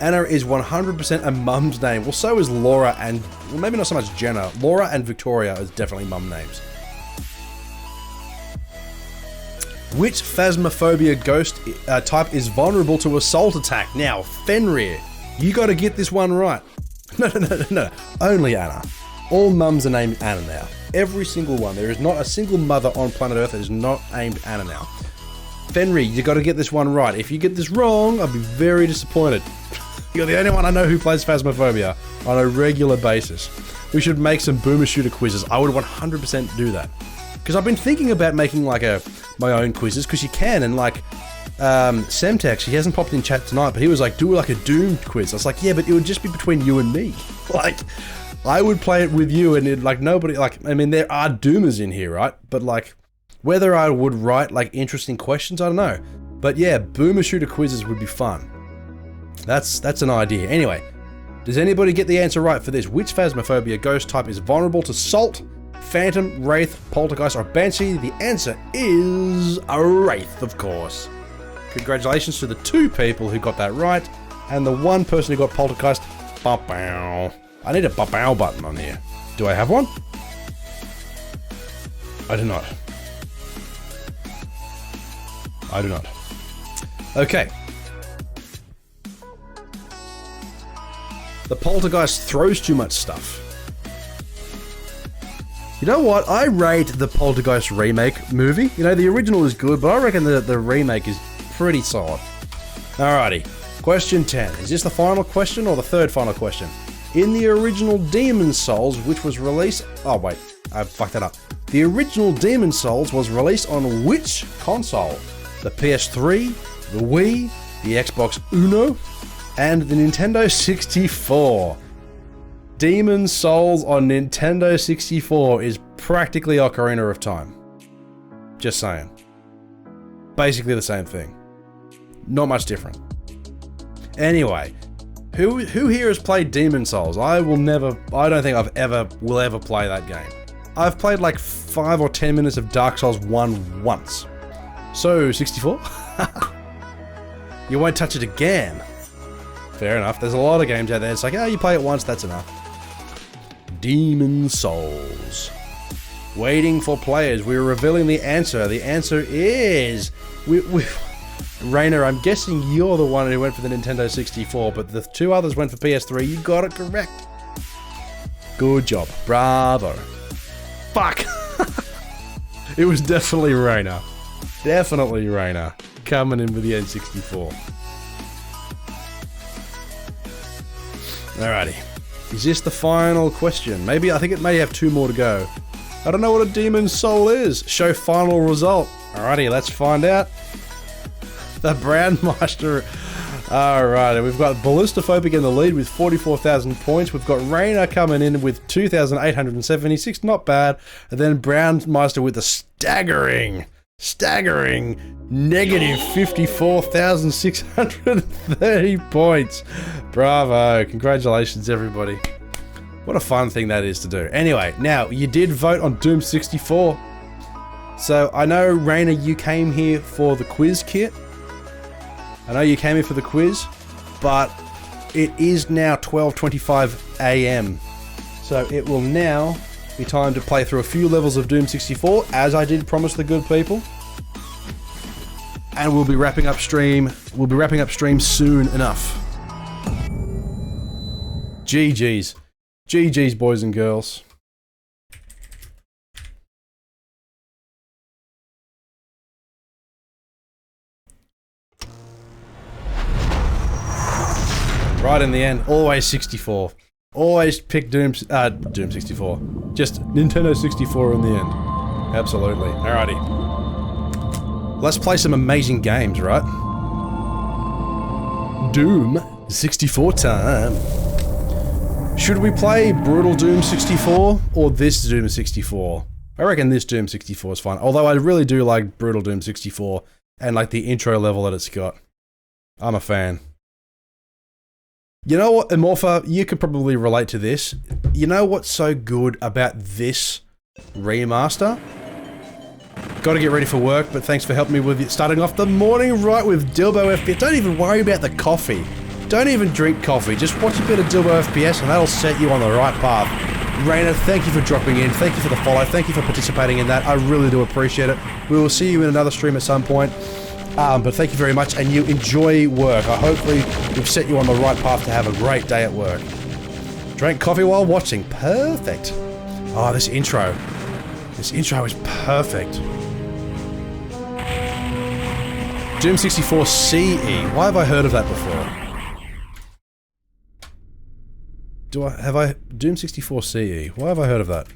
Anna is 100% a mum's name. Well, so is Laura and... Well, maybe not so much Jenna. Laura and Victoria is definitely mum names. Which Phasmophobia ghost type is vulnerable to assault attack? Now, Fenrir, you gotta get this one right. No. Only Anna. All mums are named Anna now. Every single one. There is not a single mother on planet Earth that is not named Anna now. Fenrir, you gotta get this one right. If you get this wrong, I'll be very disappointed. You're the only one I know who plays Phasmophobia on a regular basis. We should make some boomer shooter quizzes. I would 100% do that. Because I've been thinking about making like my own quizzes, because you can, and like Semtex, he hasn't popped in chat tonight, but he was like, do like a Doom quiz. I was like, yeah, but it would just be between you and me. Like, I would play it with you, and it, like, nobody, like, I mean, there are Doomers in here, right? But like, whether I would write like interesting questions, I don't know. But yeah, boomer shooter quizzes would be fun. That's an idea. Anyway, does anybody get the answer right for this? Which Phasmophobia ghost type is vulnerable to Salt, Phantom, Wraith, Poltergeist, or Banshee? The answer is a Wraith, of course. Congratulations to the 2 people who got that right, and the 1 person who got Poltergeist. Ba-bow. I need a ba-bow button on here. Do I have one? I do not. I do not. Okay. The Poltergeist throws too much stuff. You know what? I rate the Poltergeist remake movie. You know, the original is good, but I reckon the remake is pretty solid. Alrighty. Question 10. Is this the final question or the 3rd final question? In the original Demon's Souls, which was released... Oh, wait. I fucked that up. The original Demon's Souls was released on which console? The PS3, the Wii, the Xbox Uno, and the Nintendo 64. Demon's Souls on Nintendo 64 is practically Ocarina of Time. Just saying. Basically the same thing. Not much different. Anyway, who here has played Demon's Souls? I don't think will ever play that game. I've played like 5 or 10 minutes of Dark Souls 1 once. So, 64? You won't touch it again. Fair enough. There's a lot of games out there. It's like, oh, you play it once, that's enough. Demon's Souls. Waiting for players. We're revealing the answer. The answer is... Rainer, I'm guessing you're the one who went for the Nintendo 64, but the 2 others went for PS3. You got it correct. Good job. Bravo. Fuck. It was definitely Rainer. Definitely Rainer. Coming in with the N64. Alrighty. Is this the final question? I think it may have 2 more to go. I don't know what a Demon's Soul is. Show final result. Alrighty, let's find out. The Brandmeister. Alright, we've got Ballistophobic in the lead with 44,000 points. We've got Rainer coming in with 2,876. Not bad. And then Brandmeister with a staggering negative 54,630 points. Bravo. Congratulations, everybody. What a fun thing that is to do. Anyway, now, you did vote on Doom 64. So, I know, Rainer, you came here for the quiz kit. I know you came here for the quiz, but it is now 12:25 AM. So, it will now be time to play through a few levels of Doom 64, as I did promise the good people. And we'll be wrapping up stream. We'll be wrapping up stream soon enough. GG's. GG's, boys and girls. Right in the end, always 64. Always pick Doom 64. Just Nintendo 64 in the end. Absolutely. Alrighty. Let's play some amazing games, right? Doom 64 time. Should we play Brutal Doom 64 or this Doom 64? I reckon this Doom 64 is fine. Although I really do like Brutal Doom 64 and like the intro level that it's got. I'm a fan. You know what, Immorpha, you could probably relate to this. You know what's so good about this remaster? Gotta get ready for work, but thanks for helping me with it. Starting off the morning right with DylboFPS. Don't even worry about the coffee. Don't even drink coffee. Just watch a bit of DylboFPS and that'll set you on the right path. Raina, thank you for dropping in. Thank you for the follow. Thank you for participating in that. I really do appreciate it. We will see you in another stream at some point. But thank you very much, and you enjoy work. Hopefully we've set you on the right path to have a great day at work. Drank coffee while watching. Perfect. Oh, this intro. This intro is perfect. Doom 64 CE. Why have I heard of that before? Doom 64 CE. Why have I heard of that?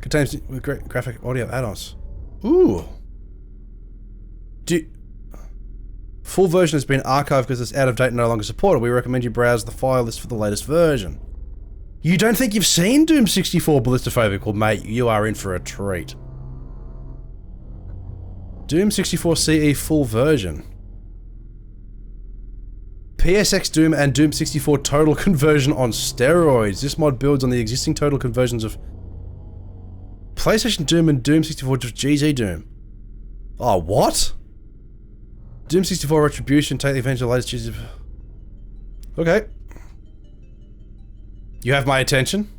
Contains great graphic audio add-ons. Ooh. Full version has been archived because it's out of date and no longer supported. We recommend you browse the file list for the latest version. You don't think you've seen Doom 64 Ballistophobic? Well, mate, you are in for a treat. Doom 64 CE full version. PSX Doom and Doom 64 total conversion on steroids. This mod builds on the existing total conversions of PlayStation Doom and Doom 64 just GZ Doom. Oh, what? Doom 64 Retribution, take the advantage of the latest GZ. Okay. You have my attention.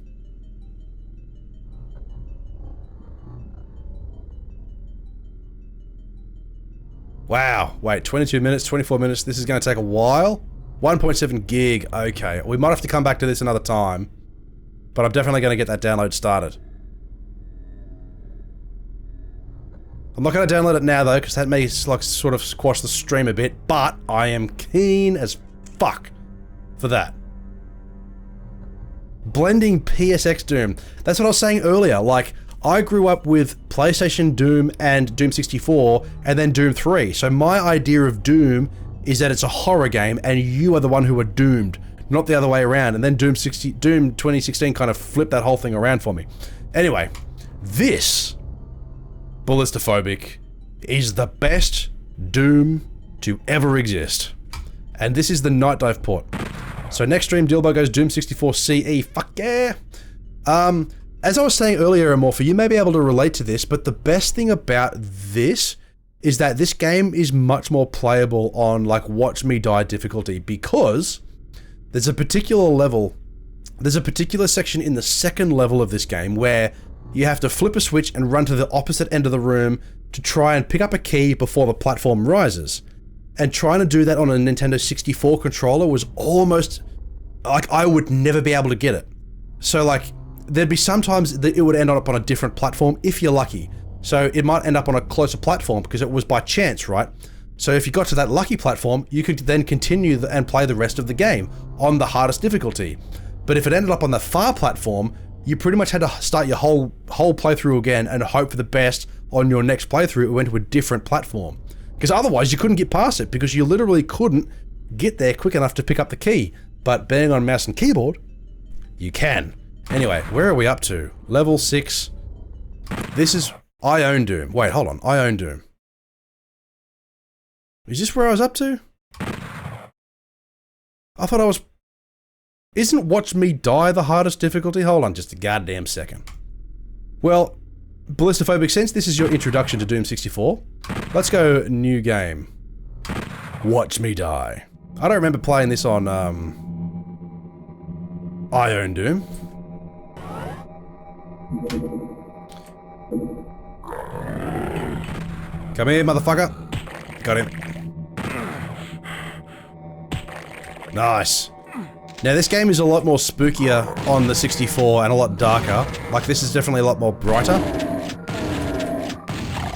Wow. Wait, 22 minutes, 24 minutes. This is going to take a while. 1.7 gig. Okay. We might have to come back to this another time. But I'm definitely going to get that download started. I'm not going to download it now though, because that may like sort of squash the stream a bit, but I am keen as fuck for that. Blending PSX Doom. That's what I was saying earlier, like, I grew up with PlayStation Doom and Doom 64, and then Doom 3, so my idea of Doom is that it's a horror game, and you are the one who are doomed, not the other way around, and then Doom 2016 kind of flipped that whole thing around for me. Anyway, this Ballistophobic is the best Doom to ever exist. And this is the Night Dive port. So next stream, Dilbo goes Doom 64 CE. Fuck yeah! As I was saying earlier, Immorpha, you may be able to relate to this, but the best thing about this is that this game is much more playable on, like, Watch Me Die difficulty, because there's a particular level, there's a particular section in the second level of this game where you have to flip a switch and run to the opposite end of the room to try and pick up a key before the platform rises. And trying to do that on a Nintendo 64 controller was almost like I would never be able to get it. So like, there'd be sometimes that it would end up on a different platform if you're lucky. So it might end up on a closer platform because it was by chance, right? So if you got to that lucky platform, you could then continue and play the rest of the game on the hardest difficulty. But if it ended up on the far platform, you pretty much had to start your whole playthrough again and hope for the best on your next playthrough. It went to a different platform. Because otherwise you couldn't get past it, because you literally couldn't get there quick enough to pick up the key. But being on mouse and keyboard, you can. Anyway, where are we up to? Level 6. This is... I own Doom. Wait, hold on. I own Doom. Is this where I was up to? I thought I was... Isn't Watch Me Die the hardest difficulty? Hold on just a goddamn second. Well, Ballistophobic, since this is your introduction to Doom 64, let's go new game. Watch Me Die. I don't remember playing this on, I own Doom. Come here, motherfucker. Got him. Nice. Now this game is a lot more spookier on the 64 and a lot darker. Like, this is definitely a lot more brighter.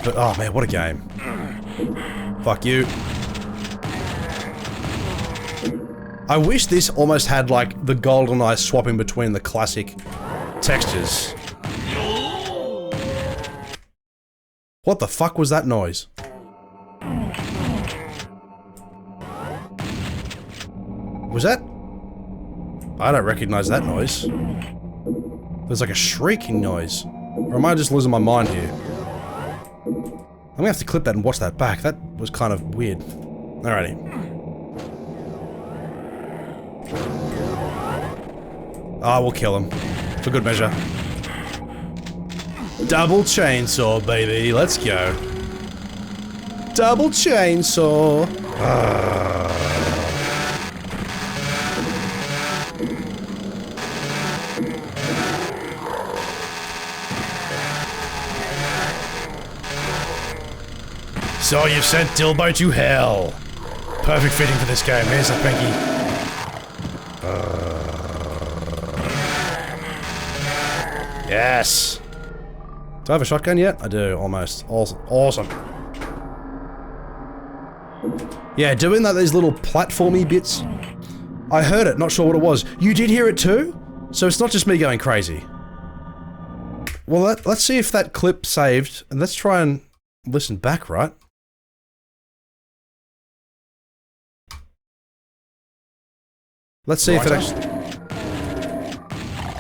But oh man, what a game. Fuck you. I wish this almost had like the Goldeneye swapping between the classic textures. What the fuck was that noise? Was that? I don't recognize that noise. There's like a shrieking noise. Or am I just losing my mind here? I'm gonna have to clip that and watch that back. That was kind of weird. Alrighty. Ah, we'll kill him. For good measure. Double chainsaw, baby. Let's go. Double chainsaw. So you've sent Dylbo to hell. Perfect fitting for this game. Here's a pinky. Yes. Do I have a shotgun yet? I do, almost. Awesome. Yeah, doing that, these little platformy bits. I heard it, not sure what it was. You did hear it too? So it's not just me going crazy. Well, let's see if that clip saved, and let's try and listen back, right? Let's see if it actually...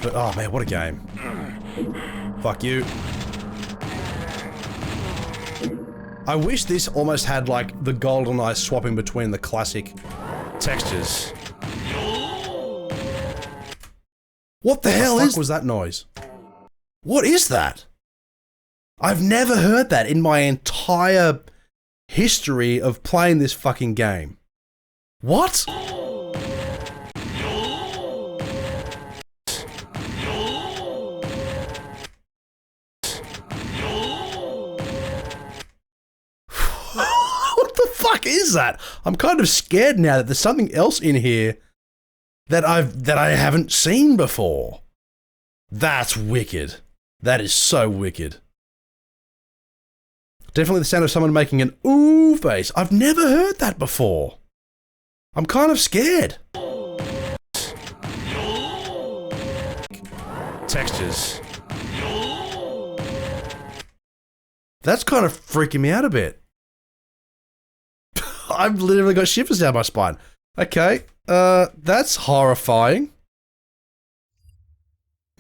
But, oh man, what a game. Fuck you. I wish this almost had like the Goldeneye swapping between the classic textures. What the hell was that noise? What is that? I've never heard that in my entire history of playing this fucking game. What? What the fuck is that? I'm kind of scared now that there's something else in here that I haven't seen before. That's wicked. That is so wicked. Definitely the sound of someone making an ooh face. I've never heard that before. I'm kind of scared. Textures. That's kind of freaking me out a bit. I've literally got shivers down my spine. Okay, that's horrifying.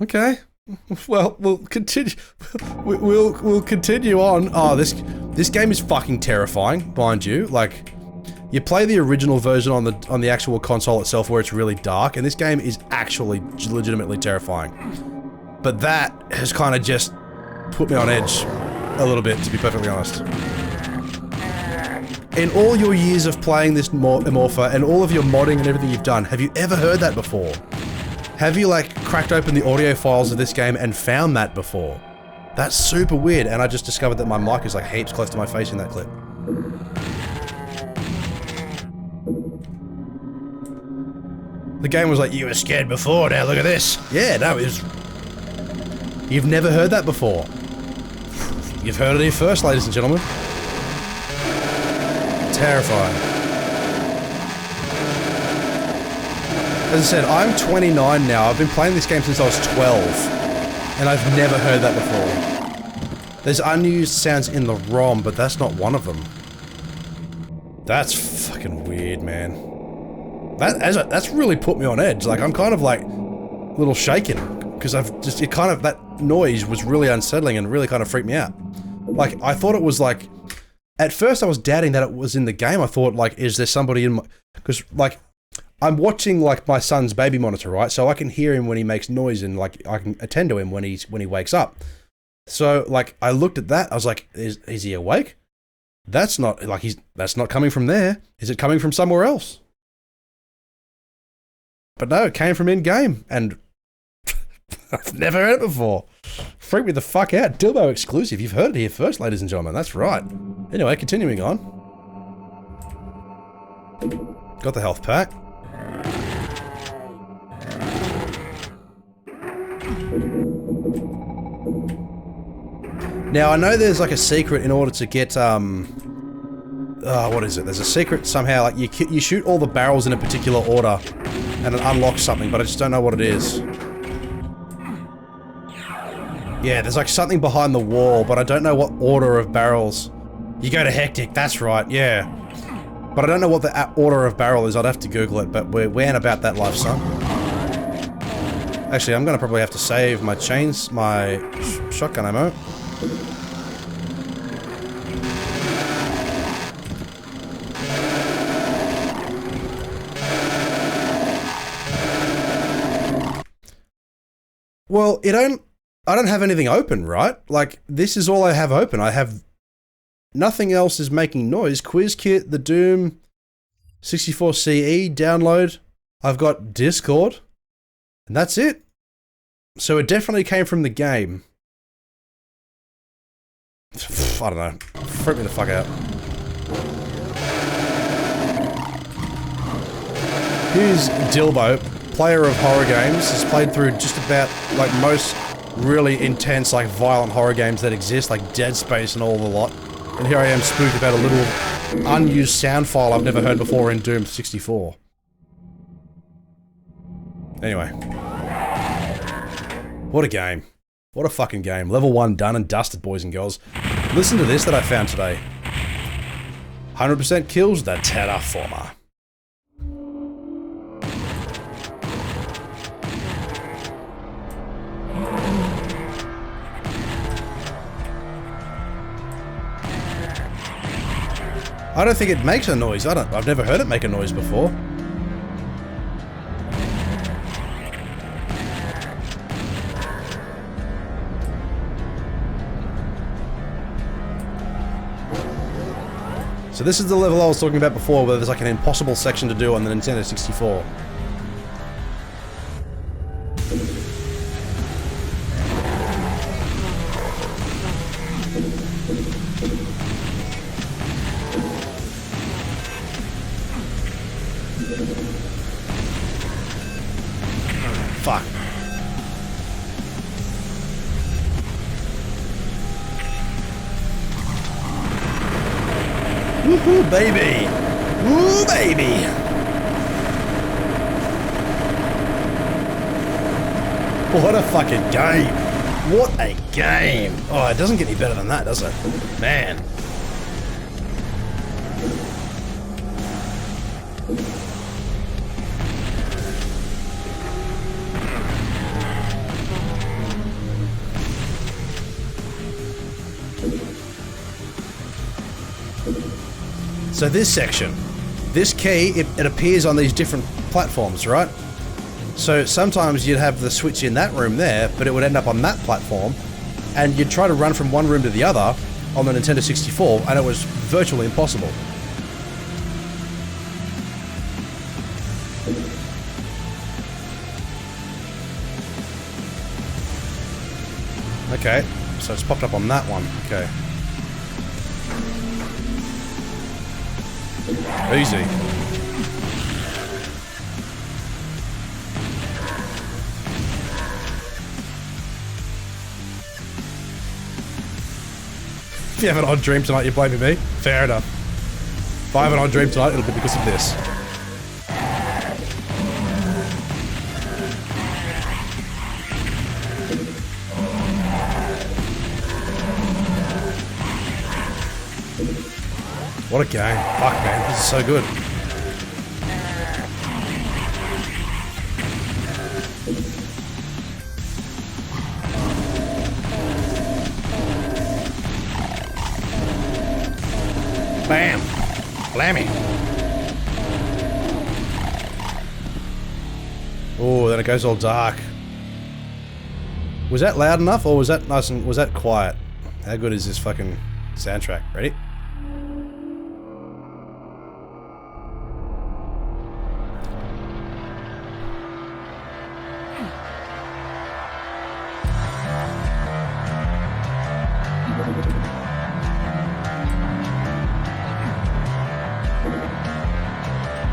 Okay, well, we'll continue. We'll continue on. Oh, this game is fucking terrifying, mind you. Like, you play the original version on the actual console itself, where it's really dark, and this game is actually legitimately terrifying. But that has kind of just put me on edge a little bit, to be perfectly honest. In all your years of playing this Immorpha and all of your modding and everything you've done, have you ever heard that before? Have you, like, cracked open the audio files of this game and found that before? That's super weird, and I just discovered that my mic is, like, heaps close to my face in that clip. The game was like, you were scared before, now look at this. Yeah, no, it was... You've never heard that before. You've heard it here first, ladies and gentlemen. Terrifying. As I said, I'm 29 now. I've been playing this game since I was 12. And I've never heard that before. There's unused sounds in the ROM, but that's not one of them. That's fucking weird, man. That's really put me on edge. Like, I'm kind of like, a little shaken. Because that noise was really unsettling and really kind of freaked me out. Like, I thought it was like... At first I was doubting that it was in the game. I thought, like, is there somebody in my... Because, like, I'm watching, like, my son's baby monitor, right? So I can hear him when he makes noise and, like, I can attend to him when he wakes up. So, like, I looked at that. I was like, is he awake? That's not, like, that's not coming from there. Is it coming from somewhere else? But no, it came from in-game, and I've never heard it before. Freaked me the fuck out. Dylbo exclusive. You've heard it here first, ladies and gentlemen. That's right. Anyway, continuing on. Got the health pack. Now, I know there's like a secret in order to get, what is it? There's a secret somehow, like you shoot all the barrels in a particular order and it unlocks something, but I just don't know what it is. Yeah, there's like something behind the wall, but I don't know what order of barrels. You go to Hectic, that's right, yeah. But I don't know what the order of barrel is. I'd have to Google it, but we're in about that life, son. Actually, I'm gonna probably have to save my shotgun ammo. Well, I don't have anything open, right? Like, this is all I have open. I have nothing else is making noise. Quiz kit, the Doom 64CE download. I've got Discord, and that's it. So it definitely came from the game. I don't know. Freak me the fuck out. Here's Dylbo, player of horror games. Has played through just about, like, most really intense, like, violent horror games that exist, like Dead Space and all the lot. And here I am spooked about a little unused sound file I've never heard before in Doom 64. Anyway. What a game. What a fucking game. Level 1 done and dusted, boys and girls. Listen to this that I found today. 100% kills the Terraformer. I don't think it makes a noise. I've never heard it make a noise before. So this is the level I was talking about before, where there's like an impossible section to do on the Nintendo 64. Fuck. Woohoo, baby! Woo, baby! What a fucking game! What a game! Oh, it doesn't get any better than that, does it? Man. So this section, this key, it appears on these different platforms, right? So sometimes you'd have the switch in that room there, but it would end up on that platform, and you'd try to run from one room to the other on the Nintendo 64, and it was virtually impossible. Okay, so it's popped up on that one, okay. Easy. If you have an odd dream tonight, you're blaming me? Fair enough. If I have an odd dream tonight, it'll be because of this. What a game. Fuck, man. This is so good. Bam! Blammy! Oh, then it goes all dark. Was that loud enough, or was that nice and was that quiet? How good is this fucking soundtrack? Ready?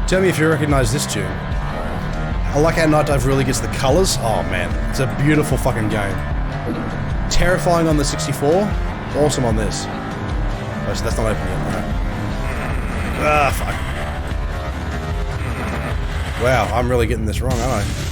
Tell me if you recognize this tune. I like how Night Dive really gets the colors. Oh man, it's a beautiful fucking game. Terrifying on the 64, awesome on this. Oh, so that's not open yet, right? Ah, fuck. Wow, I'm really getting this wrong, aren't I?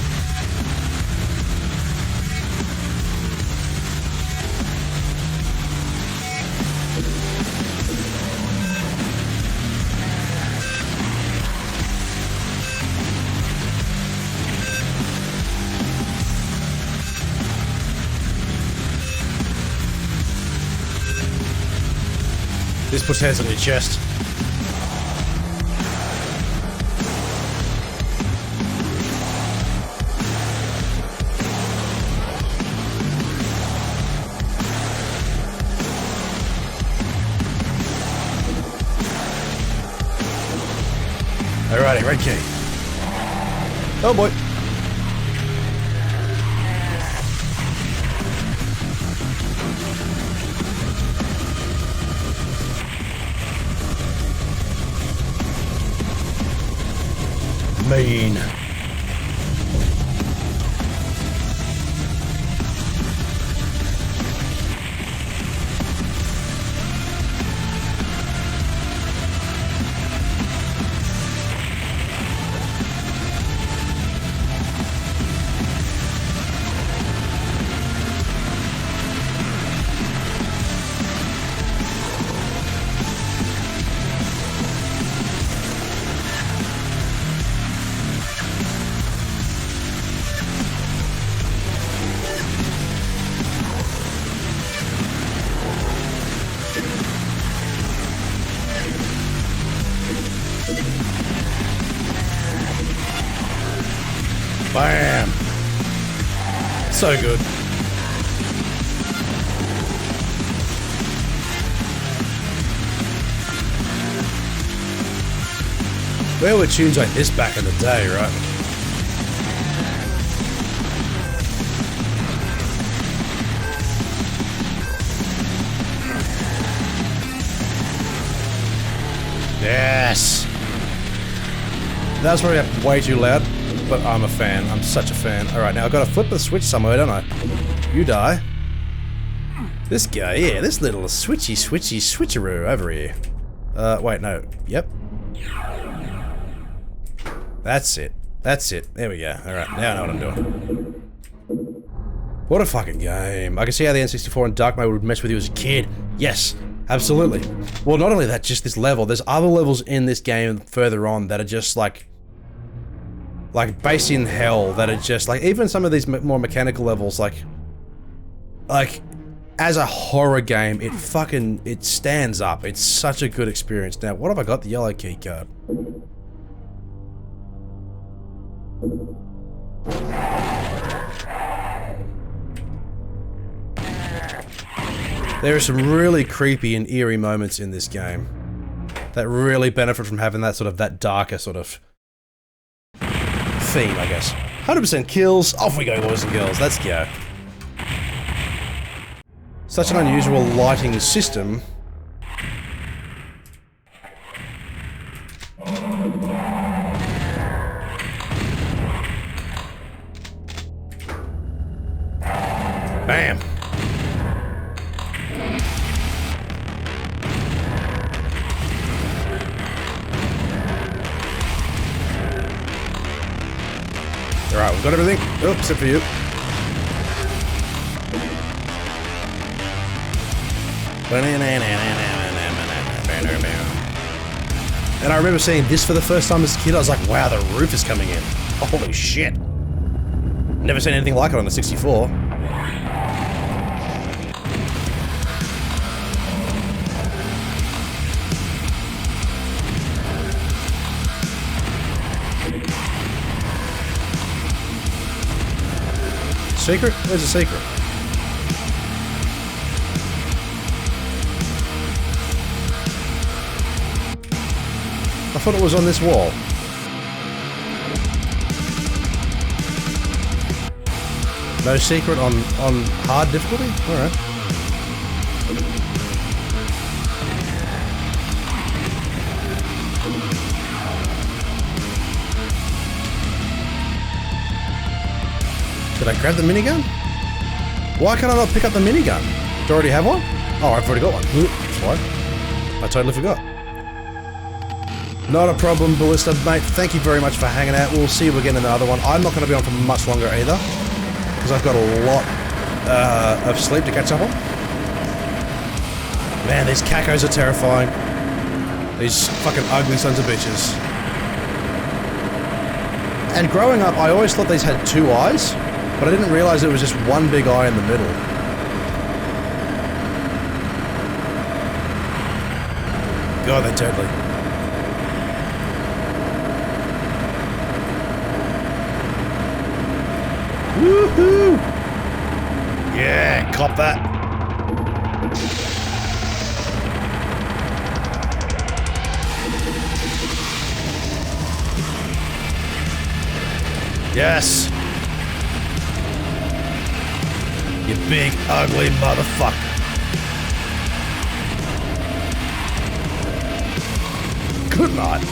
This puts hairs on your chest. Alrighty, red key. Oh boy. Mean. Bam! So good. Where were tunes like this back in the day, right? Yes! That was probably way too loud. But I'm a fan. I'm such a fan. Alright, now I've got to flip the switch somewhere, don't I? You die. This guy, yeah, this little switcheroo over here. Wait, no. Yep. That's it. That's it. There we go. Alright, now I know what I'm doing. What a fucking game. I can see how the N64 and Dark Mode would mess with you as a kid. Yes, absolutely. Well, not only that, just this level. There's other levels in this game further on that are just like base in hell, that are just like, even some of these more mechanical levels, like as a horror game, it stands up. It's such a good experience. Now, what have I got? The yellow key card. There are some really creepy and eerie moments in this game that really benefit from having that sort of, that darker sort of theme, I guess. 100% kills. Off we go, boys and girls. Let's go. Such an unusual lighting system. Bam. Alright, we've got everything. Oh, except for you. And I remember seeing this for the first time as a kid. I was like, wow, the roof is coming in. Holy shit. Never seen anything like it on the 64. Secret? Where's the secret? I thought it was on this wall. No secret on hard difficulty? Alright. Did I grab the minigun? Why can't I not pick up the minigun? Do I already have one? Oh, I've already got one. That's why. I totally forgot. Not a problem, Ballista, mate. Thank you very much for hanging out. We'll see you again in another one. I'm not going to be on for much longer either, because I've got a lot of sleep to catch up on. Man, these cacos are terrifying. These fucking ugly sons of bitches. And growing up, I always thought these had two eyes, but I didn't realize it was just one big eye in the middle. god, they're deadly. Woohoo! Yeah, cop that. Yes! You big, ugly motherfucker. Good night.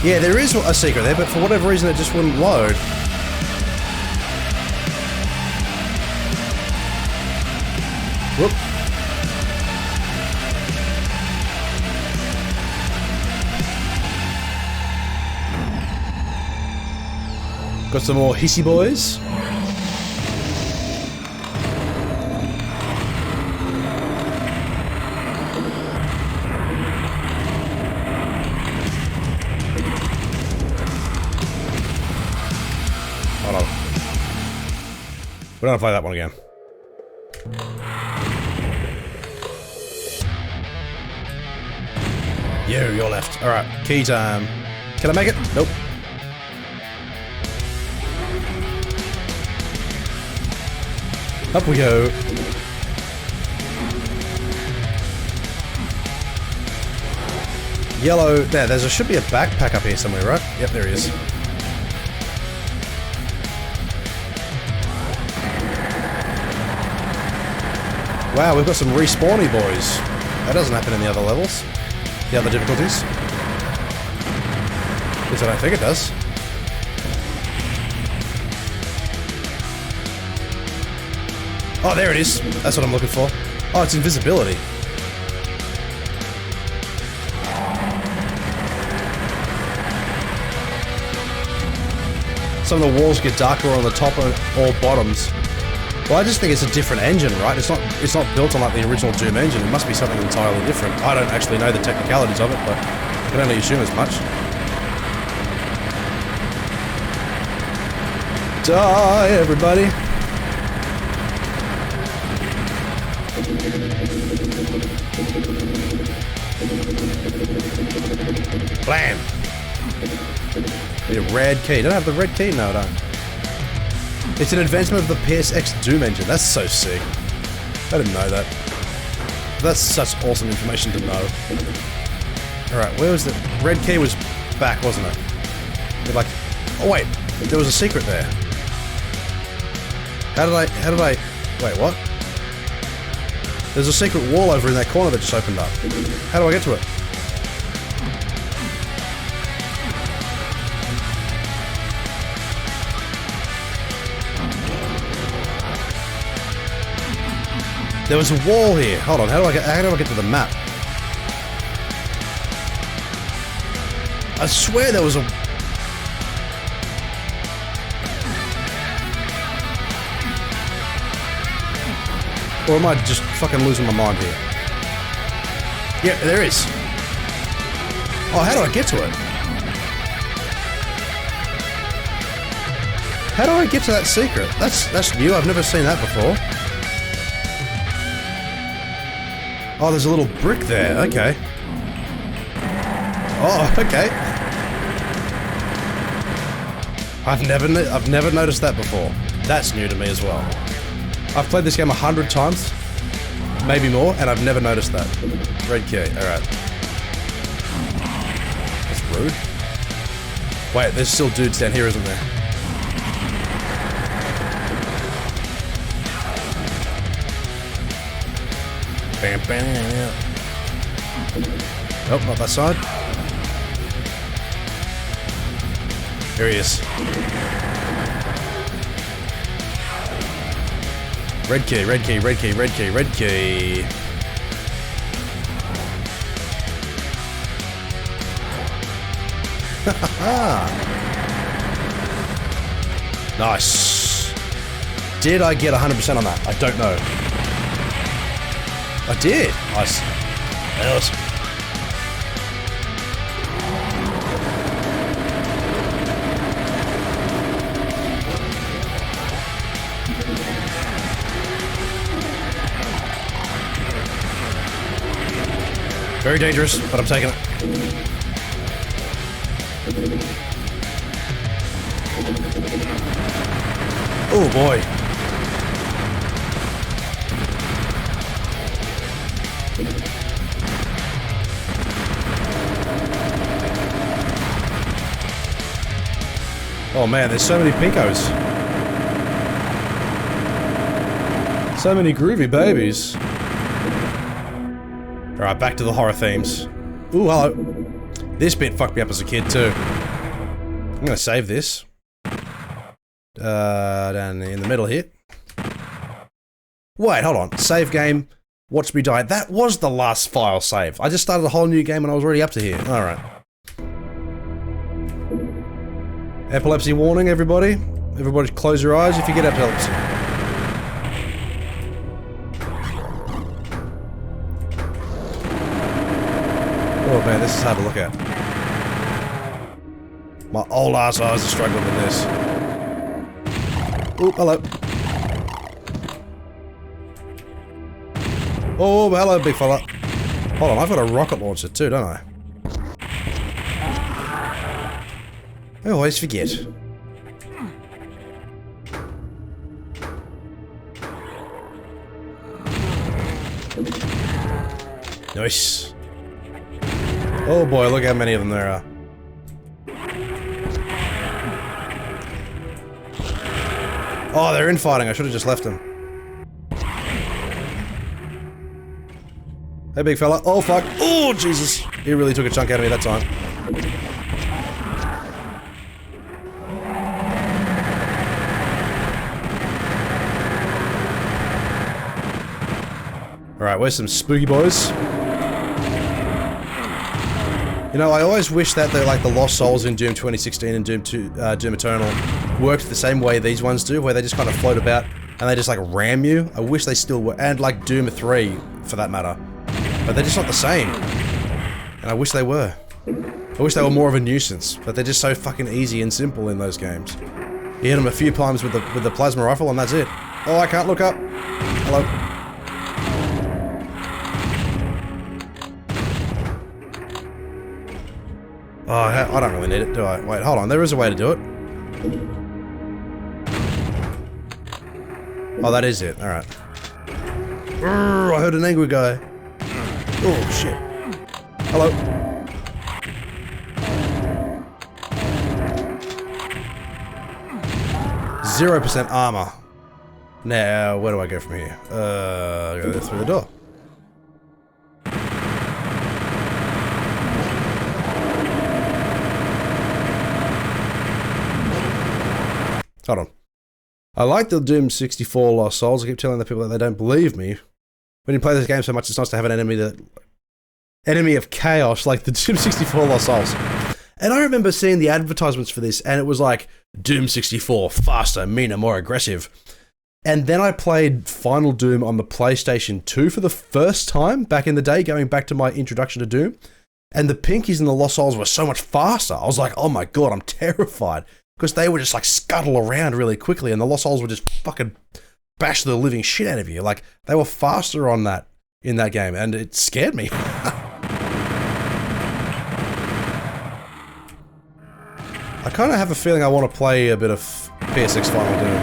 Yeah, there is a secret there, but for whatever reason it just wouldn't load. Whoop. Got some more hissy boys. Hold on. We're gonna play that one again. You're left. Alright, key time. Can I make it? Nope. Up we go. Yellow. There should be a backpack up here somewhere, right? Yep, there he is. Wow, we've got some respawny boys. That doesn't happen in the other levels. The other difficulties. At least I don't think it does. Oh, there it is. That's what I'm looking for. Oh, it's invisibility. Some of the walls get darker on the top or bottoms. Well, I just think it's a different engine, right? It's not built on like the original Doom engine. It must be something entirely different. I don't actually know the technicalities of it, but I can only assume as much. Die, everybody! Blam! Need a red key. Don't I have the red key? No, I don't. It's an advancement of the PSX Doom engine. That's so sick. I didn't know that. That's such awesome information to know. Alright, where was the... Red key was back, wasn't it? Like... Oh wait, there was a secret there. How did I... Wait, what? There's a secret wall over in that corner that just opened up. How do I get to it? There was a wall here. Hold on, how do I get to the map? I swear there was a... Or am I just fucking losing my mind here? Yeah, there is. Oh, how do I get to it? How do I get to that secret? That's new, I've never seen that before. Oh, there's a little brick there. Okay. Oh, okay. I've never noticed that before. That's new to me as well. I've played this game 100 times, maybe more, and I've never noticed that. Red key. All right. That's rude. Wait, there's still dudes down here, isn't there? Bam, bam. Oh, not that side. Here he is. Red key, red key, red key, red key, red key. Nice. Did I get 100% on that? I don't know. I did. Nice. Awesome. Very dangerous, but I'm taking it. Oh boy. Oh man, there's so many pinkos. So many groovy babies. Alright, back to the horror themes. Ooh, hello. This bit fucked me up as a kid too. I'm gonna save this. Down in the middle here. Wait, hold on. Save game. Watch me die. That was the last file save. I just started a whole new game and I was already up to here. Alright. Epilepsy warning, everybody. Everybody close your eyes if you get epilepsy. Oh man, this is hard to look at. My old ass eyes are struggling with this. Oh, hello. Oh, hello, big fella. Hold on, I've got a rocket launcher too, don't I? I always forget. Nice. Oh boy, look how many of them there are. Oh, they're infighting. I should have just left them. Hey, big fella. Oh, fuck. Oh, Jesus. He really took a chunk out of me that time. Alright, where's some spooky boys? You know, I always wish that the Lost Souls in Doom 2016 and Doom Eternal worked the same way these ones do, where they just kind of float about and they just like ram you. I wish they still were, and like Doom 3 for that matter. But they're just not the same. And I wish they were. I wish they were more of a nuisance, but they're just so fucking easy and simple in those games. You hit them a few times with the plasma rifle and that's it. Oh, I can't look up. Hello. Oh, I don't really need it, do I? Wait, hold on. There is a way to do it. Oh, that is it. Alright. I heard an angry guy. Oh, shit. Hello. %0 armor. Now, where do I go from here? I go through the door. Hold on. I like the Doom 64 Lost Souls. I keep telling the people that they don't believe me. When you play this game so much, it's nice to have an enemy of chaos like the Doom 64 Lost Souls. And I remember seeing the advertisements for this, and it was like, Doom 64, faster, meaner, more aggressive. And then I played Final Doom on the PlayStation 2 for the first time back in the day, going back to my introduction to Doom. And the Pinkies and the Lost Souls were so much faster. I was like, oh my god, I'm terrified. Because they would just like scuttle around really quickly and the Lost Souls would just fucking bash the living shit out of you. Like, they were faster on that, in that game, and it scared me. I kind of have a feeling I want to play a bit of PSX Final Doom.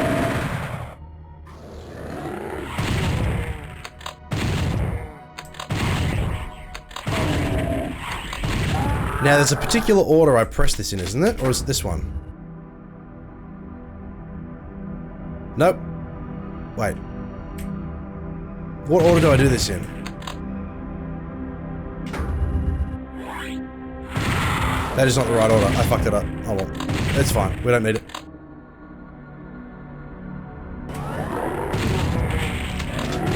Now, there's a particular order I press this in, isn't it? Or is it this one? Nope. Wait. What order do I do this in? That is not the right order. I fucked it up. Oh well. It's fine. We don't need it.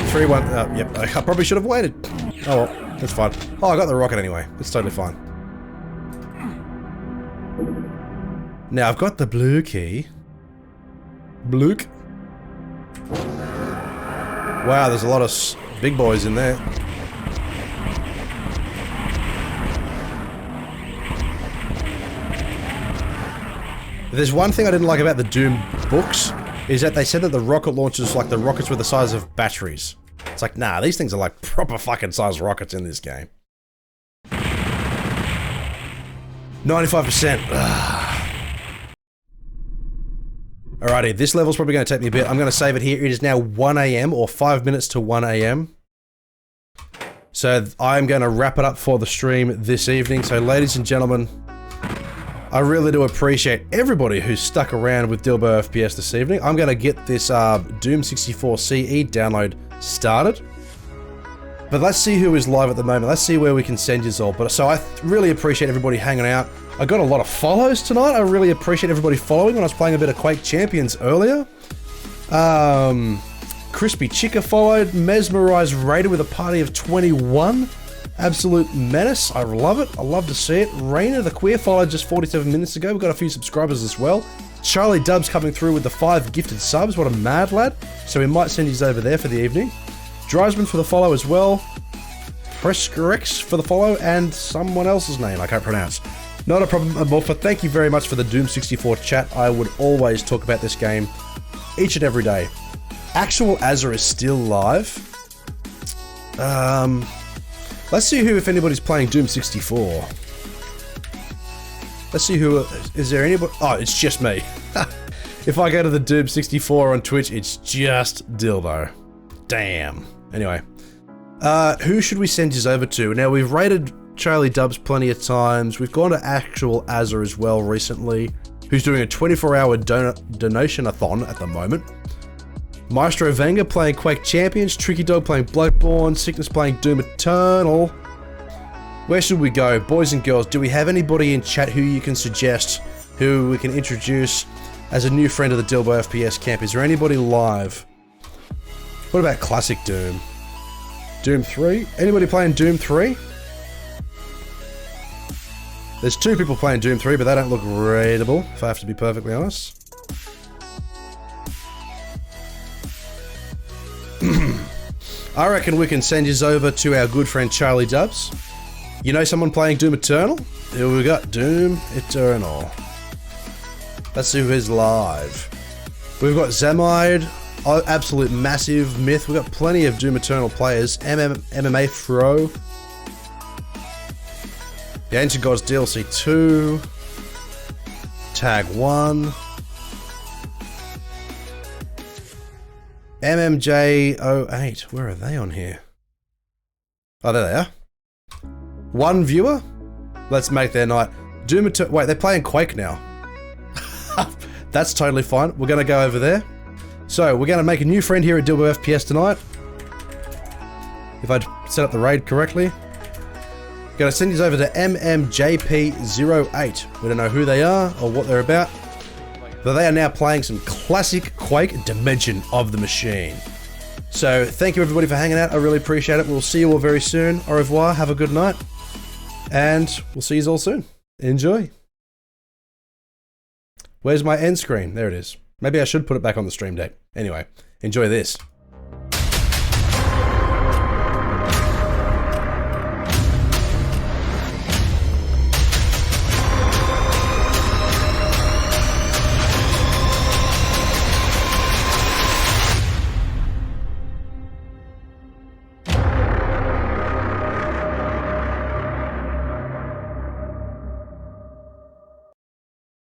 Three, one. Yep. I probably should have waited. Oh well. That's fine. Oh, I got the rocket anyway. It's totally fine. Now, I've got the blue key. Blook. Wow, there's a lot of big boys in there. There's one thing I didn't like about the Doom books, is that they said that the rocket launchers, like the rockets were the size of batteries. It's like, nah, these things are like proper fucking size rockets in this game. 95%. Alrighty, this level's probably going to take me a bit. I'm going to save it here. It is now 1 AM or 5 minutes to 1 AM. So I'm going to wrap it up for the stream this evening. So ladies and gentlemen, I really do appreciate everybody who's stuck around with DylboFPS this evening. I'm going to get this Doom 64 CE download started. But let's see who is live at the moment. Let's see where we can send you all. But so I really appreciate everybody hanging out. I got a lot of follows tonight. I really appreciate everybody following when I was playing a bit of Quake Champions earlier. Crispy Chica followed. Mesmerized Raider with a party of 21. Absolute menace. I love it. I love to see it. Raina the Queer followed just 47 minutes ago. We've got a few subscribers as well. Charlie Dubs coming through with the 5 gifted subs. What a mad lad. So we might send these over there for the evening. Drivesman for the follow as well. Prescorex for the follow, and someone else's name I can't pronounce. Not a problem at all, but thank you very much for the Doom 64 chat. I would always talk about this game each and every day. Actual Azza is still live. Let's see if anybody's playing Doom 64. Let's see who, is there anybody? Oh, it's just me. If I go to the Doom 64 on Twitch, it's just Dilbo. Damn. Anyway, who should we send this over to? Now, we've rated Charlie Dubs plenty of times. We've gone to Actual Azza as well recently, who's doing a 24-hour donation-a-thon at the moment. Maestro Venga playing Quake Champions, Tricky Dog playing Bloodborne, Sickness playing Doom Eternal. Where should we go? Boys and girls, do we have anybody in chat who you can suggest, who we can introduce as a new friend of the DylboFPS camp? Is there anybody live? What about Classic Doom? Doom 3? Anybody playing Doom 3? There's 2 people playing Doom 3, but they don't look raidable, if I have to be perfectly honest. I reckon we can send yous over to our good friend Charlie Dubs. You know someone playing Doom Eternal? Here we got Doom Eternal. Let's see who is live. We've got Zamide. Absolute massive myth. We've got plenty of Doom Eternal players. MMA Fro. The Ancient Gods DLC 2. Tag 1. MMJ08. Where are they on here? Oh, there they are. 1 viewer? Let's make their night. Doom Eternal. Wait, they're playing Quake now. That's totally fine. We're going to go over there. So, we're going to make a new friend here at DylboFPS tonight. If I'd set up the raid correctly. Going to send these over to MMJP08. We don't know who they are or what they're about. But they are now playing some classic Quake Dimension of the Machine. So, thank you everybody for hanging out. I really appreciate it. We'll see you all very soon. Au revoir. Have a good night. And we'll see you all soon. Enjoy. Where's my end screen? There it is. Maybe I should put it back on the stream deck. Anyway, enjoy this.